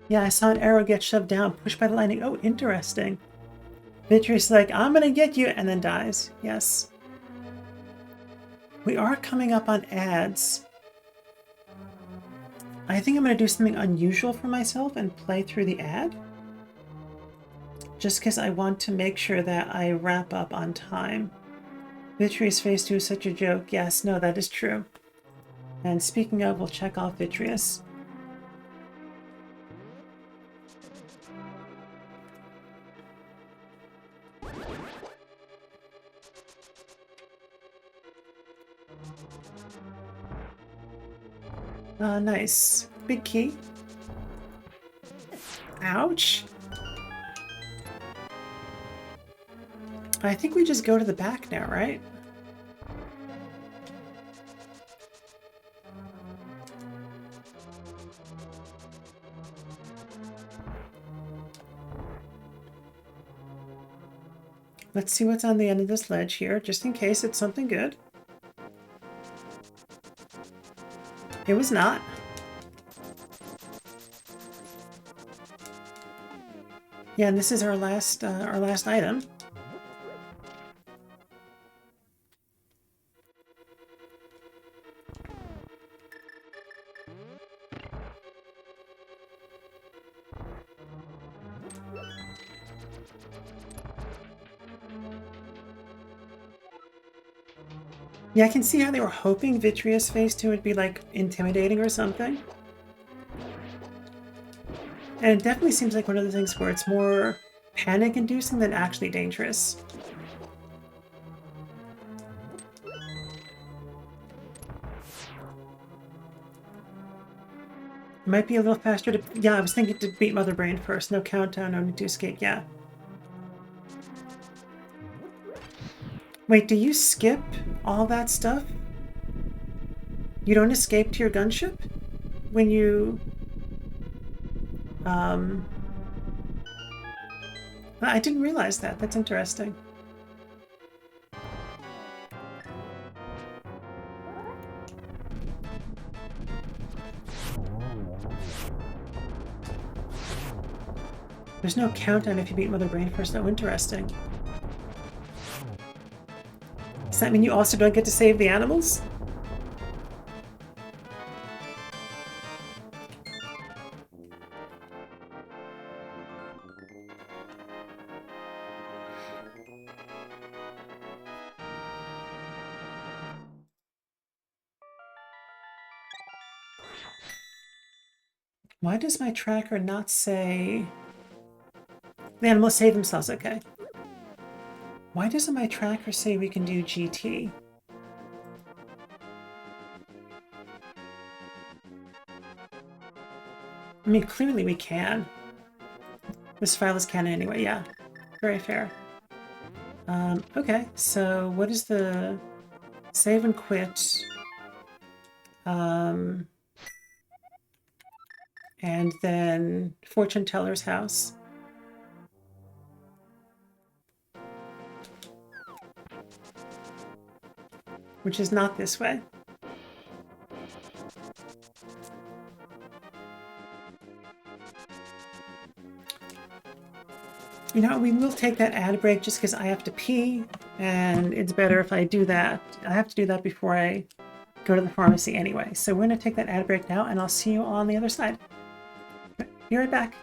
Yeah, I saw an arrow get shoved down, pushed by the lightning. Oh, interesting. Vitreous is like, I'm gonna get you, and then dies. Yes. We are coming up on ads. I think I'm gonna do something unusual for myself and play through the ad. Just because I want to make sure that I wrap up on time. Vitreous Phase 2 is such a joke. Yes, no, that is true. And speaking of, we'll check off Vitreous. Nice. Big key. Ouch. I think we just go to the back now, right? Let's see what's on the end of this ledge here, just in case it's something good. It was not. Yeah, and this is our last item. Yeah, I can see how they were hoping Vitreous Phase 2 would be, like, intimidating or something. And it definitely seems like one of the things where it's more panic-inducing than actually dangerous. It might be a little faster to... Yeah, I was thinking to beat Mother Brain first. No countdown, no need to escape, yeah. Wait, do you skip all that stuff? You don't escape to your gunship? When you... I didn't realize that. That's interesting. There's no countdown if you beat Mother Brain first. Oh, interesting. that mean you also don't get to save the animals? Why does my tracker not say... The animals save themselves, okay. Why doesn't my tracker say we can do GT? I mean, clearly we can. This file is canon anyway, yeah. Very fair. Okay, so what is the... Save and quit. And then Fortune Teller's house. Which is not this way. You know, we will take that ad break just because I have to pee, and it's better if I do that. I have to do that before I go to the pharmacy anyway. So we're going to take that ad break now, and I'll see you on the other side. Be right back.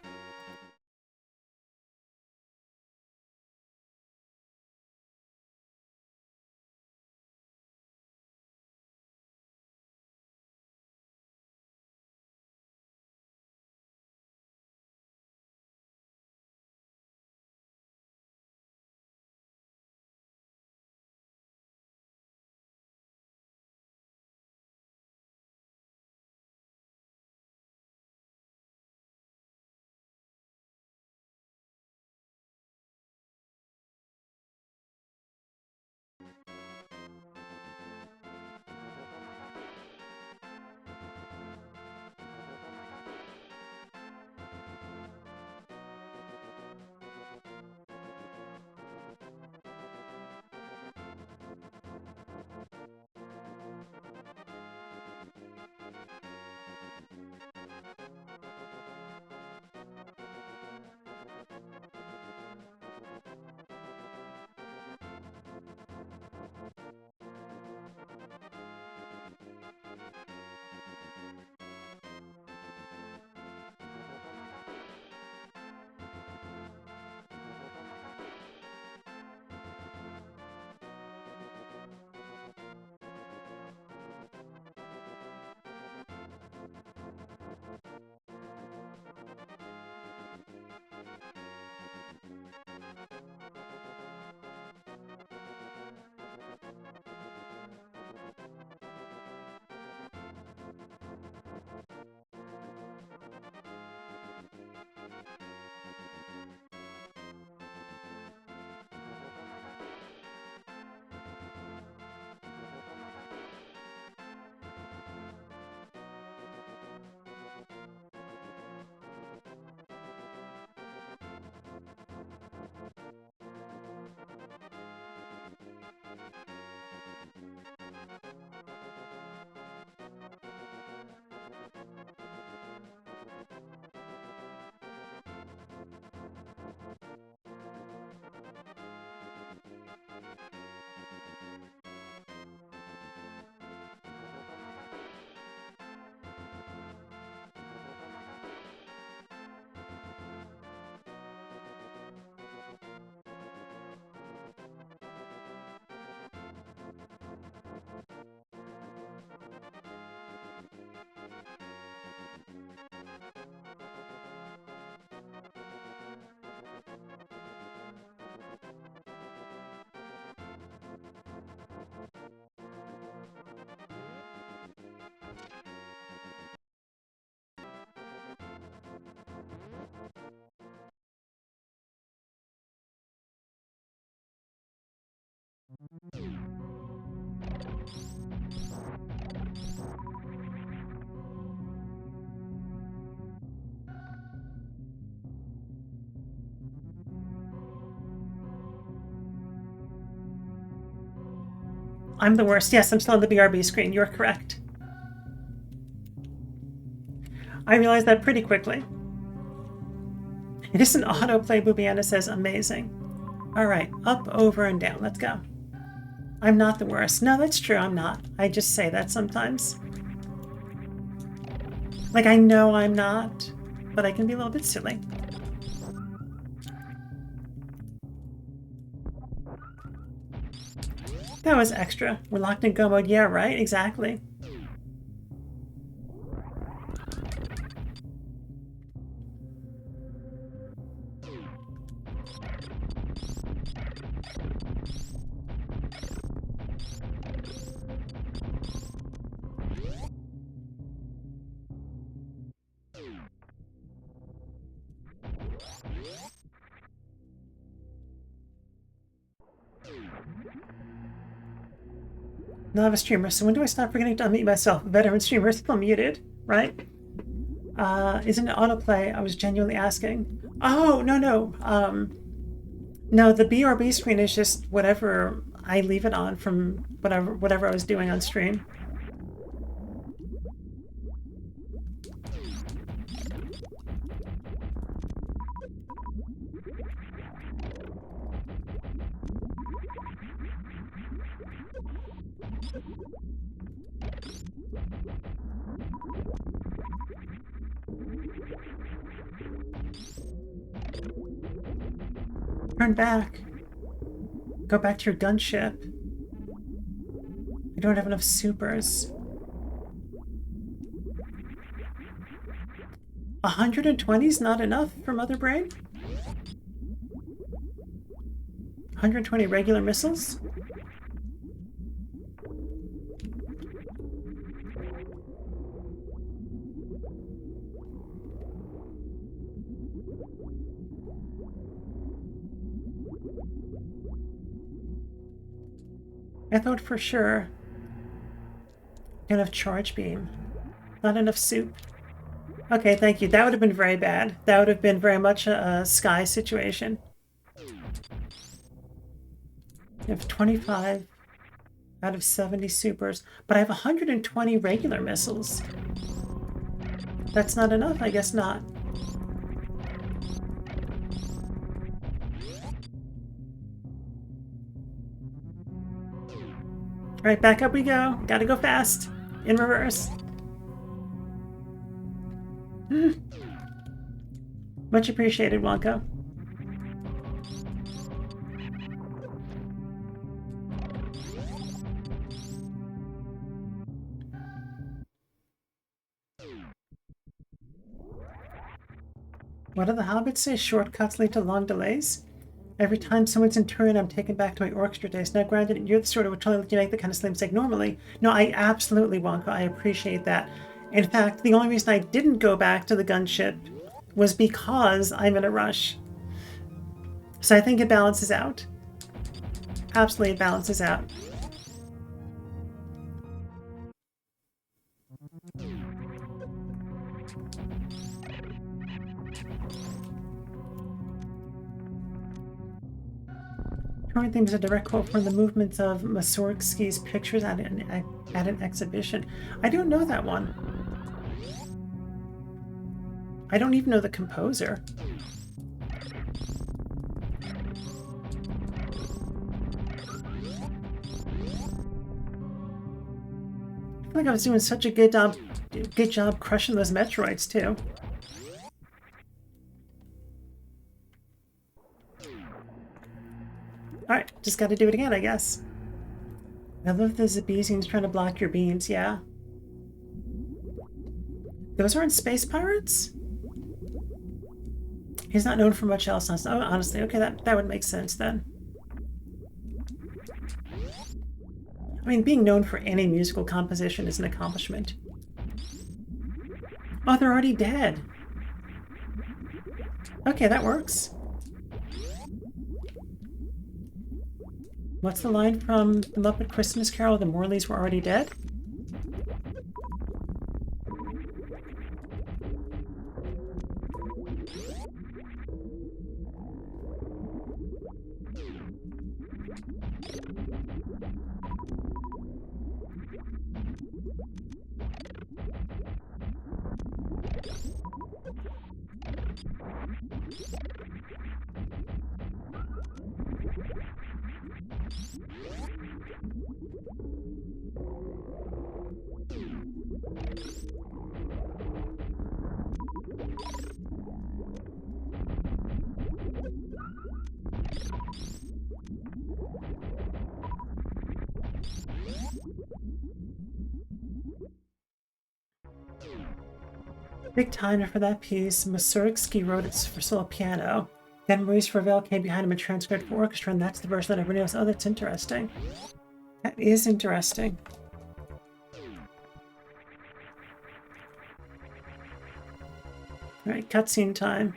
I'm the worst. Yes, I'm still on the BRB screen. You're correct. I realized that pretty quickly. It is an autoplay, Boobiana says. Amazing. All right, up, over, and down. Let's go. I'm not the worst. No, that's true, I'm not. I just say that sometimes. Like, I know I'm not, but I can be a little bit silly. That was extra. We're locked in go mode. Yeah, right? Exactly. Novice streamer. So when do I stop forgetting to unmute myself? Veteran streamer still muted, right? Isn't it autoplay? I was genuinely asking. Oh, no, no. No, the BRB screen is just whatever I leave it on from whatever I was doing on stream. Turn back. Go back to your gunship. I don't have enough supers. 120 is not enough for Mother Brain? 120 regular missiles? I thought for sure. Enough charge beam. Not enough soup. Okay, thank you. That would have been very bad. That would have been very much a Sky situation. I have 25 out of 70 supers, but I have 120 regular missiles. That's not enough? I guess not. Alright, back up we go. Gotta go fast. In reverse. Much appreciated, Wonko. What do the hobbits say? Shortcuts lead to long delays? Every time someone's in turn, I'm taken back to my orchestra days. Now, granted, you're the sort of would totally let you make the kind of slim mistake normally. No, I absolutely, Wonka, I appreciate that. In fact, the only reason I didn't go back to the gunship was because I'm in a rush. So I think it balances out. Absolutely, it balances out. Current theme is a direct quote from the movements of Mussorgsky's pictures at an exhibition. I don't know that one. I don't even know the composer. I feel like I was doing such a good job crushing those Metroids too. Alright, just gotta do it again, I guess. I love the Zabezians trying to block your beams, yeah. Those aren't space pirates? He's not known for much else. Oh, honestly, okay, that would make sense then. I mean, being known for any musical composition is an accomplishment. Oh, they're already dead. Okay, that works. What's the line from The Muppet Christmas Carol? The Morleys were already dead? Big timer for that piece. Mussorgsky wrote it for solo piano. Then Maurice Ravel came behind him and transcribed for orchestra, and that's the version that everybody knows. Oh, that's interesting. That is interesting. Alright, cutscene time.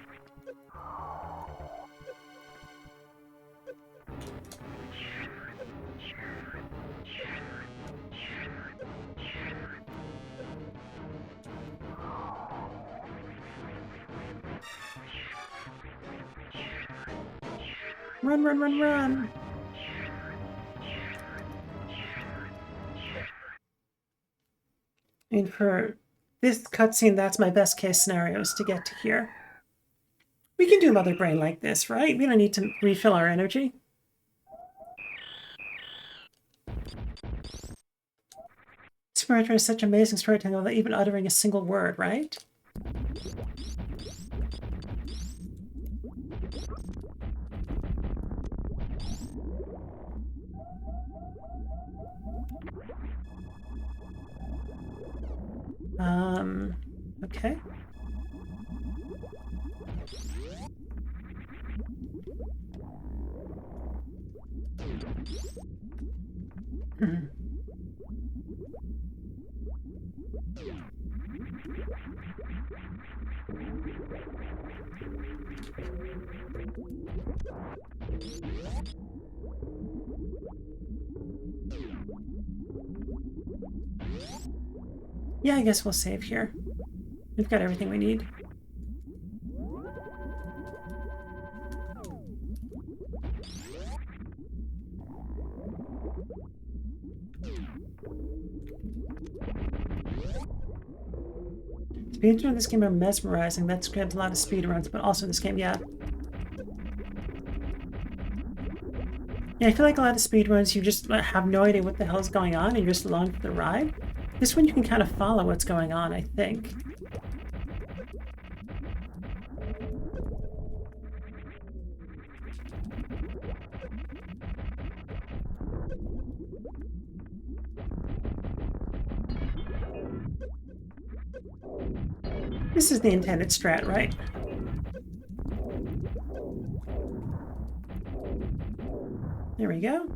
Run, run, run, run! And for this cutscene, that's my best case scenario, is to get to here. We can do Mother Brain like this, right? We don't need to refill our energy. Super Metroid is such amazing storytelling without even uttering a single word, right? Okay. Yeah, I guess we'll save here. We've got everything we need. Speedruns in this game are mesmerizing. That's grabbed a lot of speedruns, but also this game, yeah. Yeah, I feel like a lot of speedruns, you just have no idea what the hell's going on and you're just along for the ride. This one you can kind of follow what's going on, I think. This is the intended strat, right? There we go.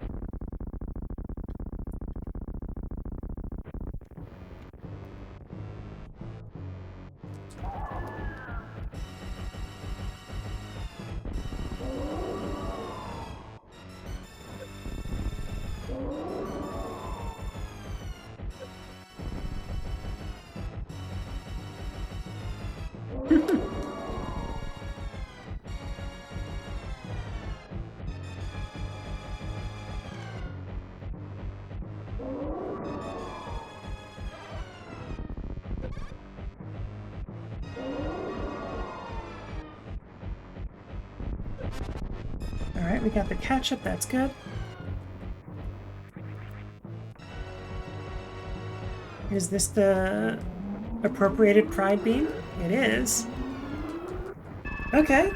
Alright, we got the ketchup, that's good. Is this the appropriated pride beam? It is. Okay.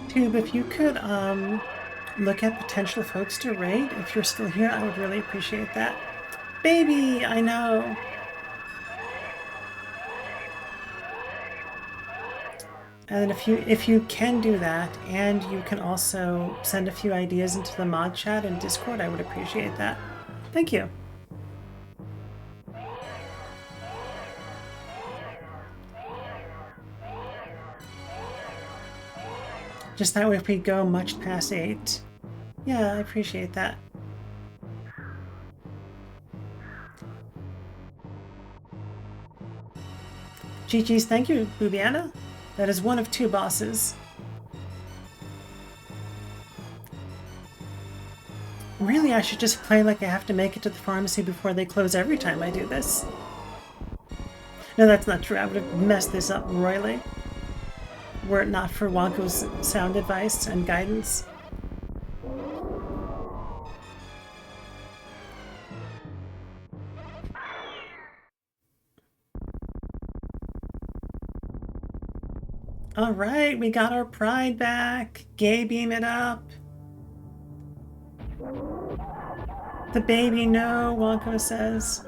Tube, if you could look at potential folks to raid, if you're still here, I would really appreciate that. Baby, I know. And if you can do that, and you can also send a few ideas into the mod chat and Discord, I would appreciate that. Thank you. Just that way if we go much past 8. Yeah, I appreciate that. GG's, thank you, Bubiana. That is one of 2 bosses. Really, I should just play like I have to make it to the pharmacy before they close every time I do this. No, that's not true. I would have messed this up royally. Were it not for Wonko's sound advice and guidance. Alright, we got our pride back. Gay beam it up. The baby, no, Wonko says.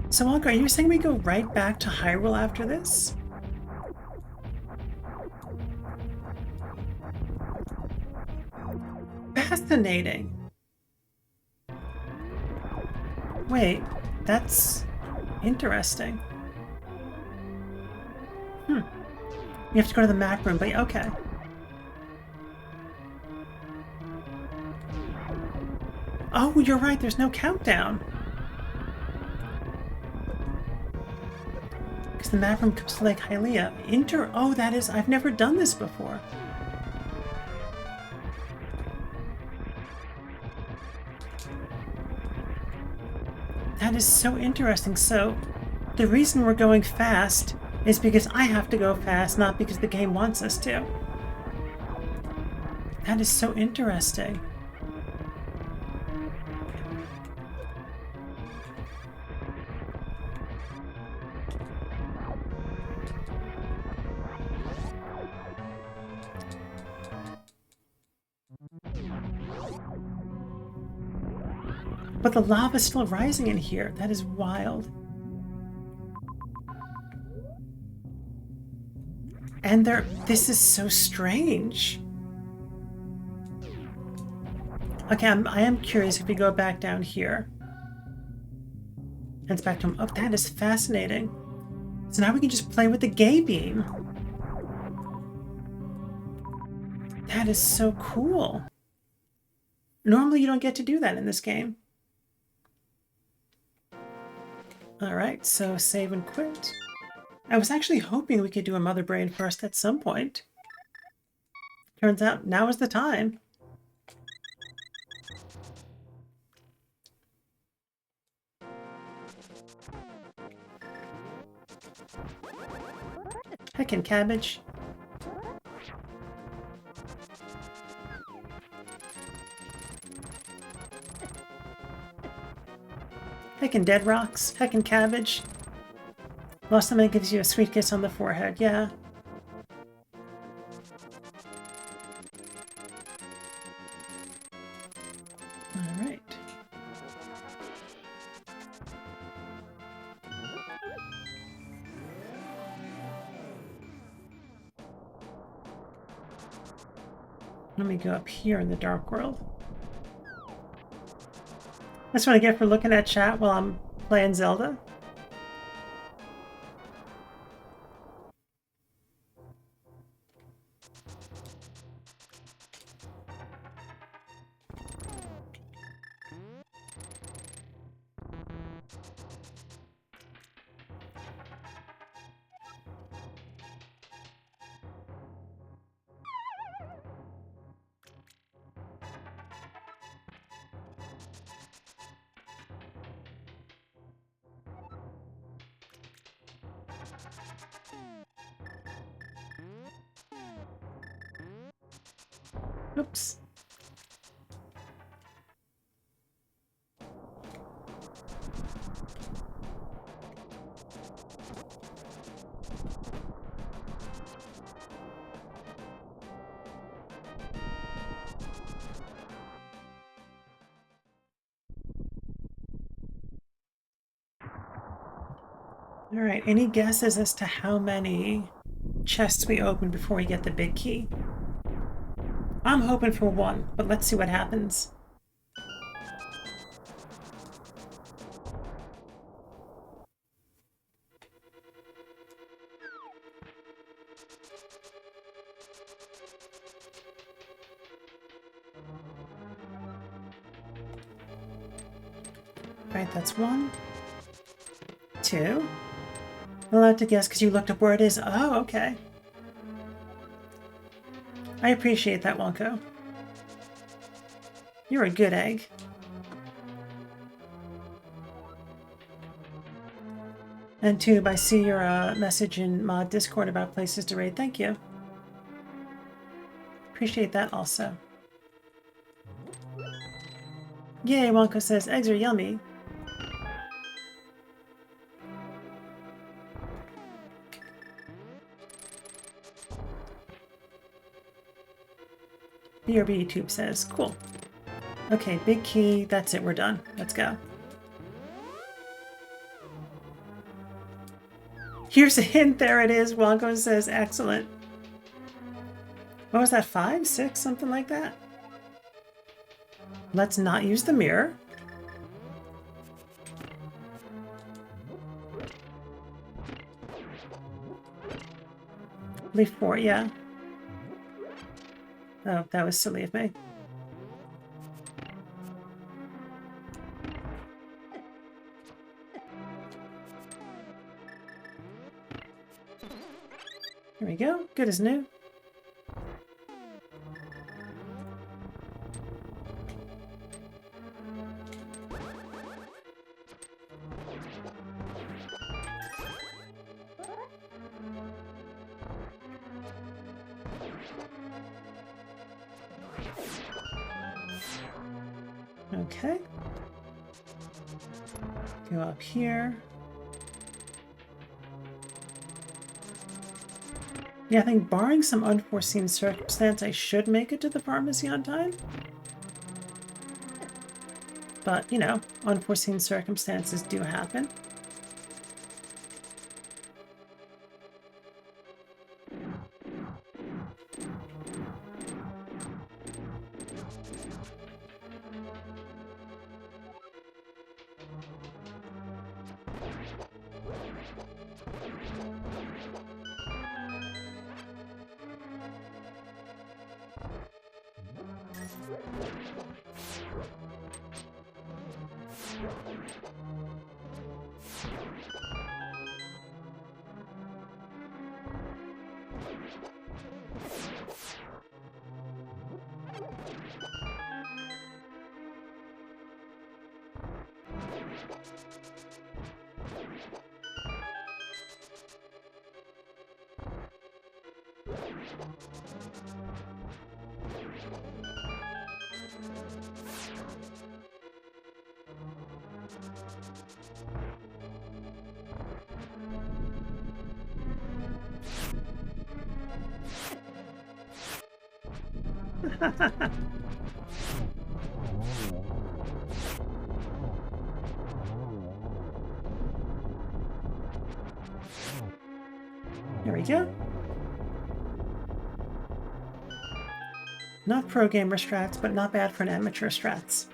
So, Wonko, are you saying we go right back to Hyrule after this? Fascinating. Wait, that's interesting. You have to go to the Mac room, but okay. Oh, you're right, there's no countdown. Because the map room comes to Lake Hylia. Oh, that is... I've never done this before. That is so interesting. So, the reason we're going fast is because I have to go fast, not because the game wants us to. That is so interesting. But the lava's still rising in here. That is wild. And this is so strange. Okay, I am curious if we go back down here. And it's back to him. Oh, that is fascinating. So now we can just play with the gay beam. That is so cool. Normally you don't get to do that in this game. Alright, so save and quit. I was actually hoping we could do a Mother Brain first at some point. Turns out now is the time. Heckin' cabbage. Heckin' dead rocks. Heckin' cabbage. Lost somebody gives you a sweet kiss on the forehead. Yeah. Alright. Let me go up here in the Dark World. That's what I get for looking at chat while I'm playing Zelda. Oops. All right, any guesses as to how many chests we open before we get the big key? I'm hoping for one, but let's see what happens. Right, that's 1, 2. I'm allowed to guess because you looked up where it is. Oh, okay. I appreciate that, Wonko. You're a good egg. And Tube, I see your message in Mod Discord about places to raid. Thank you. Appreciate that also. Yay, Wonko says, eggs are yummy. BRB Tube says, cool. Okay, big key. That's it. We're done. Let's go. Here's a hint. There it is. Wonko says, excellent. What was that? 5, 6, something like that? Let's not use the mirror. Leaf 4, yeah. Oh, that was silly of me. Here we go. Good as new. Okay. Go up here. Yeah, I think barring some unforeseen circumstance, I should make it to the pharmacy on time. But, you know, unforeseen circumstances do happen. There we go. Not pro gamer strats, but not bad for an amateur strats.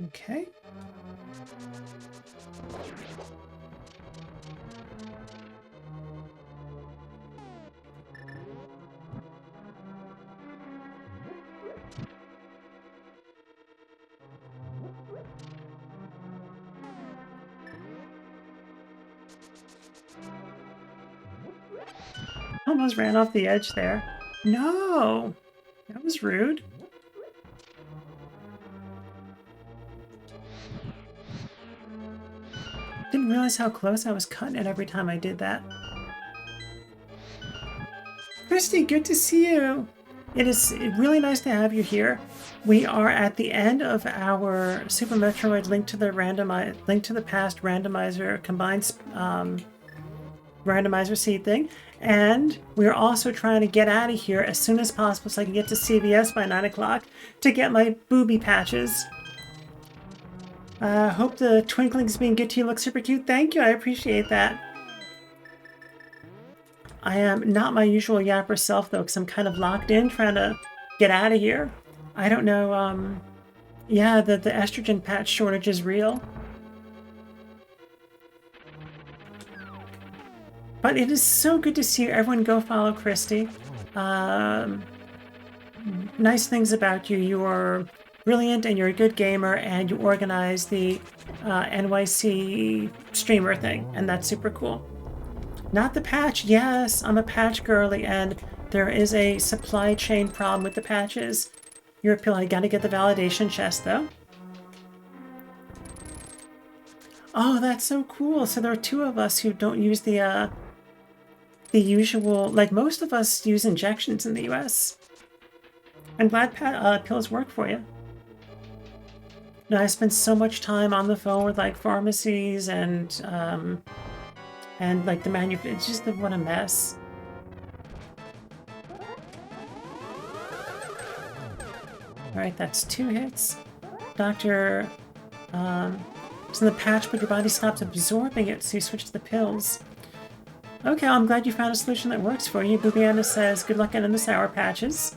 Okay. Almost ran off the edge there. No! That was rude. Didn't realize how close I was cutting it every time I did that. Christy, good to see you. It is really nice to have you here. We are at the end of our Super Metroid Link to the Past randomizer combined randomizer seed thing, and we're also trying to get out of here as soon as possible so I can get to CVS by 9 o'clock to get my booby patches. Hope the twinklings being good to you look super cute. Thank you, I appreciate that. I am not my usual yapper self, though, because I'm kind of locked in trying to get out of here. I don't know, yeah, the estrogen patch shortage is real. But it is so good to see everyone go follow Christy. Nice things about you. You're brilliant and you're a good gamer and you organize the NYC streamer thing, and that's super cool. Not the patch. Yes, I'm a patch girly, and there is a supply chain problem with the patches. You're a pill. I gotta get the validation chest, though. Oh, that's so cool. So there are two of us who don't use the usual, like most of us use injections in the US. I'm glad pills work for you. No, I spend so much time on the phone with like pharmacies and like the manufacturer. It's just what a mess. All right, that's 2 hits. Doctor, it's in the patch, but your body stops absorbing it, so you switch to the pills. Okay, I'm glad you found a solution that works for you. Boobiana says, good luck getting the sour patches.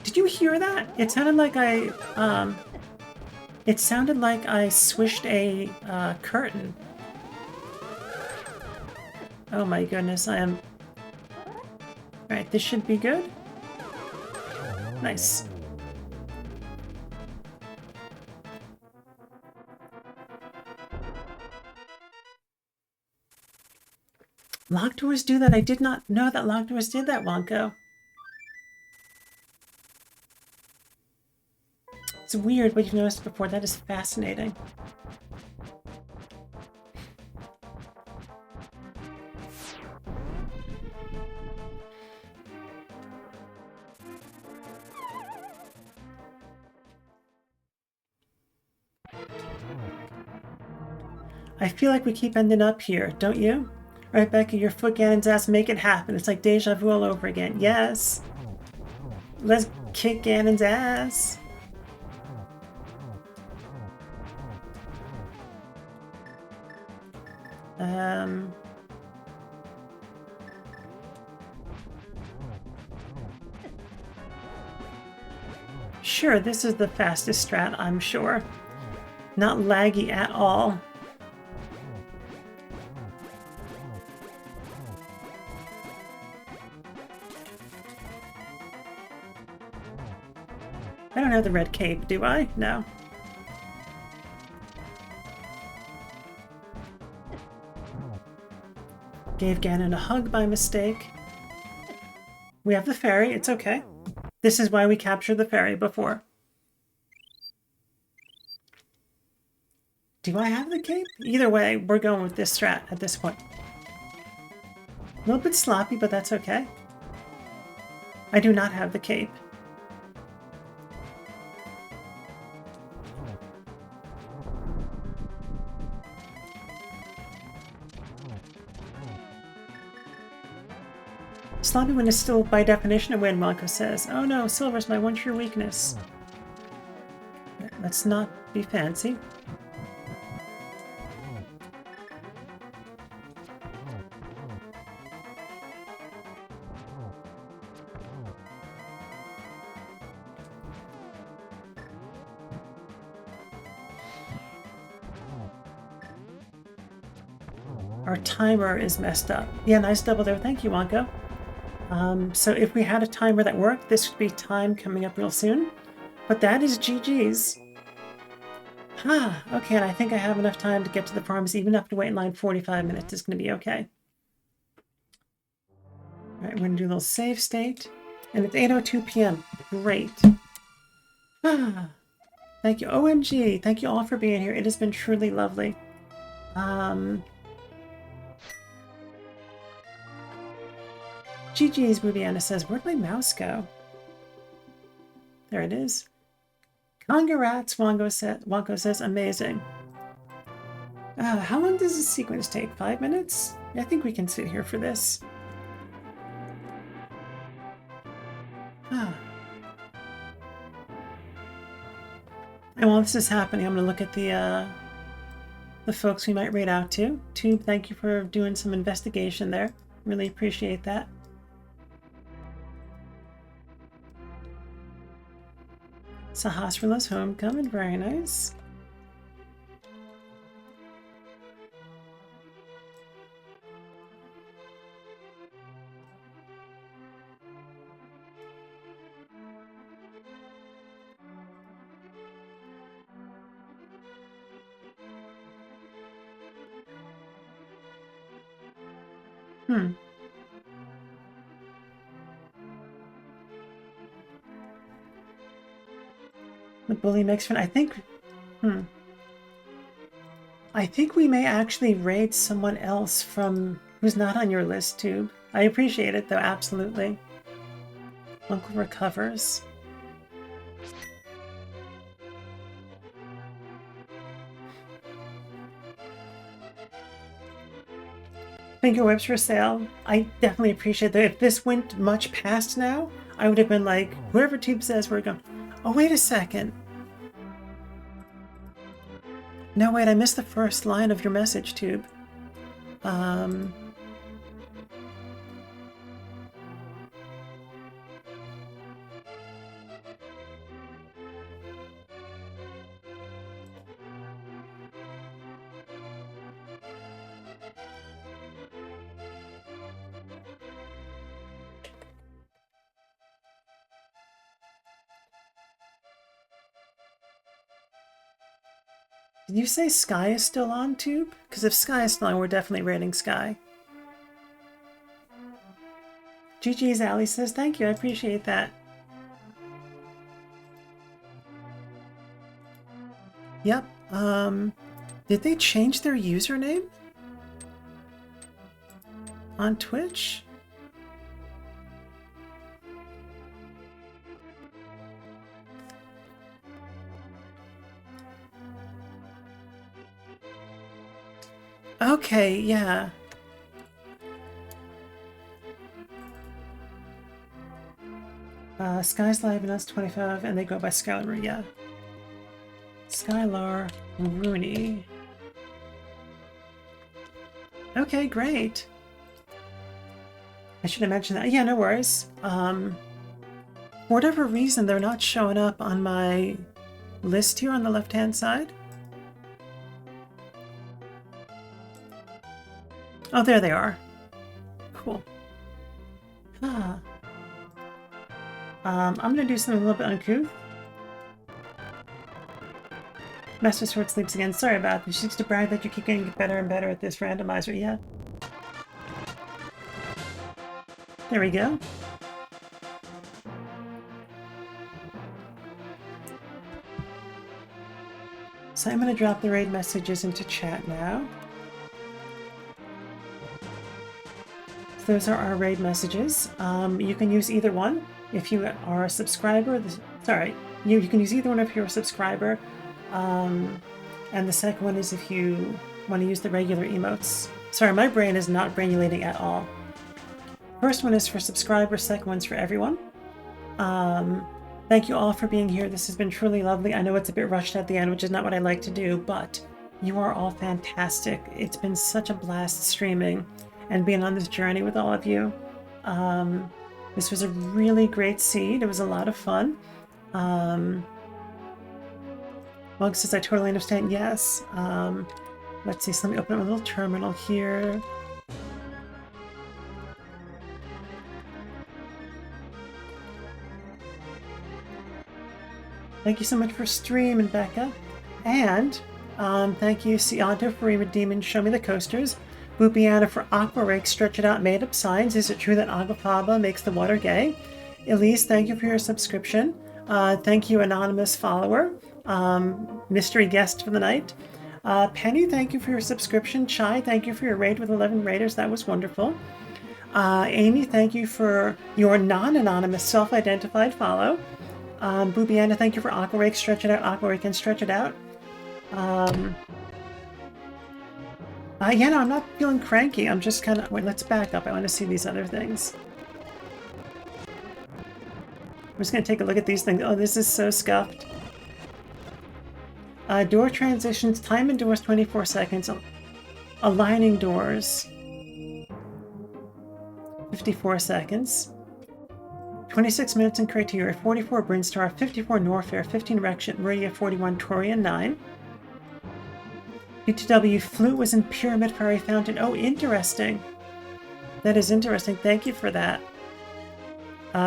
Did you hear that? It sounded like I swished a curtain. Oh my goodness, I am... Alright, this should be good. Nice. Locked doors do that? I did not know that locked doors did that, Wonko. It's weird what you've noticed before. That is fascinating. I feel like we keep ending up here, don't you? All right, Becca, your foot Ganon's ass, make it happen. It's like deja vu all over again. Yes. Let's kick Ganon's ass. Sure, this is the fastest strat, I'm sure. Not laggy at all. I don't have the red cape, do I? No. Gave Ganon a hug by mistake. We have the fairy, it's okay. This is why we captured the fairy before. Do I have the cape? Either way, we're going with this strat at this point. A little bit sloppy, but that's okay. I do not have the cape. Sloppy win is still by definition a win, Monko says. Oh no, silver's my one true weakness. Let's not be fancy. Our timer is messed up. Yeah, nice double there. Thank you, Wonko. So if we had a timer that worked, this would be time coming up real soon. But that is GG's. Okay, and I think I have enough time to get to the pharmacy. Even if to wait in line 45 minutes, it's going to be okay. All right, we're going to do a little save state. And it's 8:02 p.m. Great. Thank you. OMG. Thank you all for being here. It has been truly lovely. GG's, Boobiana says, where'd my mouse go? There it is. Congrats, Wonko says, amazing. How long does this sequence take? 5 minutes? I think we can sit here for this. And while this is happening, I'm going to look at the folks we might raid out to. Tube, thank you for doing some investigation there. Really appreciate that. Sahasrala's homecoming, very nice. The bully makes friend. I think we may actually raid someone else from who's not on your list, Tube. I appreciate it though, absolutely. Uncle recovers. Finger whips for sale. I definitely appreciate that. If this went much past now, I would have been like, whoever Tube says we're going. Oh, wait a second. No, wait, I missed the first line of your message, Tube. Did you say Sky is still on, Tube? Because if Sky is still on, we're definitely raiding Sky. GG's Ally says, thank you, I appreciate that. Yep, did they change their username? On Twitch? Okay, yeah. Sky's Live and us 25, and they go by Skylar, yeah. Skylar Rooney. Okay, great. I should have mentioned that. Yeah, no worries. For whatever reason, they're not showing up on my list here on the left-hand side. Oh, there they are. Cool. Ah. I'm gonna do something a little bit uncouth. Master Sword sleeps again. Sorry about this. She seems to brag that you keep getting better and better at this randomizer. Yeah. There we go. So I'm gonna drop the raid messages into chat now. Those are our raid messages. You can use either one if you are a subscriber. You can use either one if you're a subscriber. And the second one is if you want to use the regular emotes. Sorry, my brain is not brainulating at all. First one is for subscribers, second one's for everyone. Thank you all for being here. This has been truly lovely. I know it's a bit rushed at the end, which is not what I like to do, but you are all fantastic. It's been such a blast streaming and being on this journey with all of you. This was a really great seed. It was a lot of fun. Mug says, I totally understand. Yes. Let's see. So let me open up a little terminal here. Thank you so much for streaming, Becca. And thank you, Cianto, for redeeming Show Me the Coasters. Bubiana for Aqua Rake, Stretch It Out, Made Up Signs. Is it true that Agafaba makes the water gay? Elise, thank you for your subscription. Thank you, Anonymous Follower. Mystery guest for the night. Penny, thank you for your subscription. Chai, thank you for your raid with 11 raiders. That was wonderful. Amy, thank you for your non-anonymous self-identified follow. Bubiana, thank you for Aqua Rake, Stretch It Out, Aqua Rake, and Stretch It Out. Yeah, no, I'm not feeling cranky. I'm just kind of... Wait, let's back up. I want to see these other things. I'm just going to take a look at these things. Oh, this is so scuffed. Door transitions, time indoors 24 seconds. Aligning doors 54 seconds. 26 minutes in criteria, 44 Brinstar, 54 Norfair, 15 Rexit, Meridia, 41 Torian, 9. BTW Flute was in Pyramid Fairy Fountain. Oh, interesting. That is interesting. Thank you for that.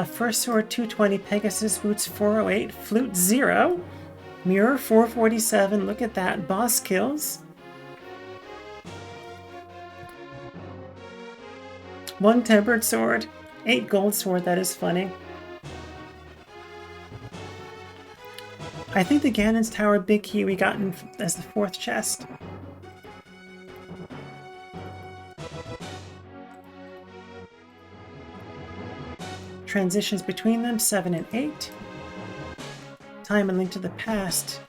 First Sword 220, Pegasus Boots 408, Flute 0, Mirror 447. Look at that. Boss kills. 1 Tempered Sword, 8 Gold Sword. That is funny. I think the Ganon's Tower Big Key we got in as the 4th chest. Transitions between them, 7 and 8. Time and Link to the Past,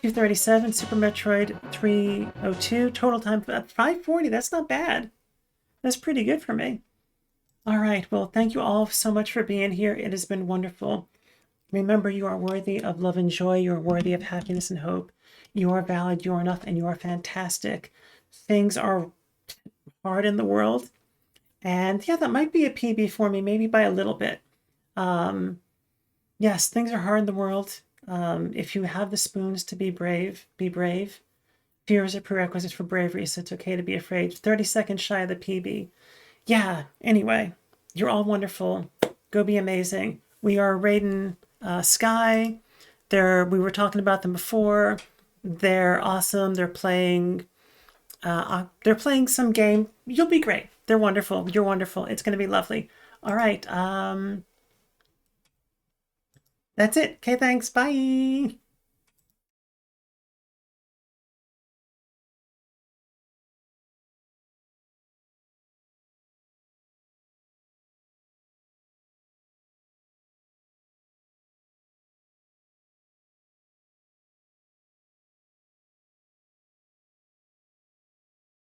237. Super Metroid, 302. Total time, 540. That's not bad. That's pretty good for me. All right, well, thank you all so much for being here. It has been wonderful. Remember, you are worthy of love and joy. You are worthy of happiness and hope. You are valid, you are enough, and you are fantastic. Things are hard in the world. And yeah, that might be a PB for me, maybe by a little bit. Yes, things are hard in the world. If you have the spoons to be brave, be brave. Fear is a prerequisite for bravery, so it's okay to be afraid. 30 seconds shy of the PB. Yeah, anyway, you're all wonderful. Go be amazing. We are raiding Sky. We were talking about them before. They're awesome. They're playing some game. You'll be great. They're wonderful. You're wonderful. It's going to be lovely. All right. That's it. Okay, thanks. Bye.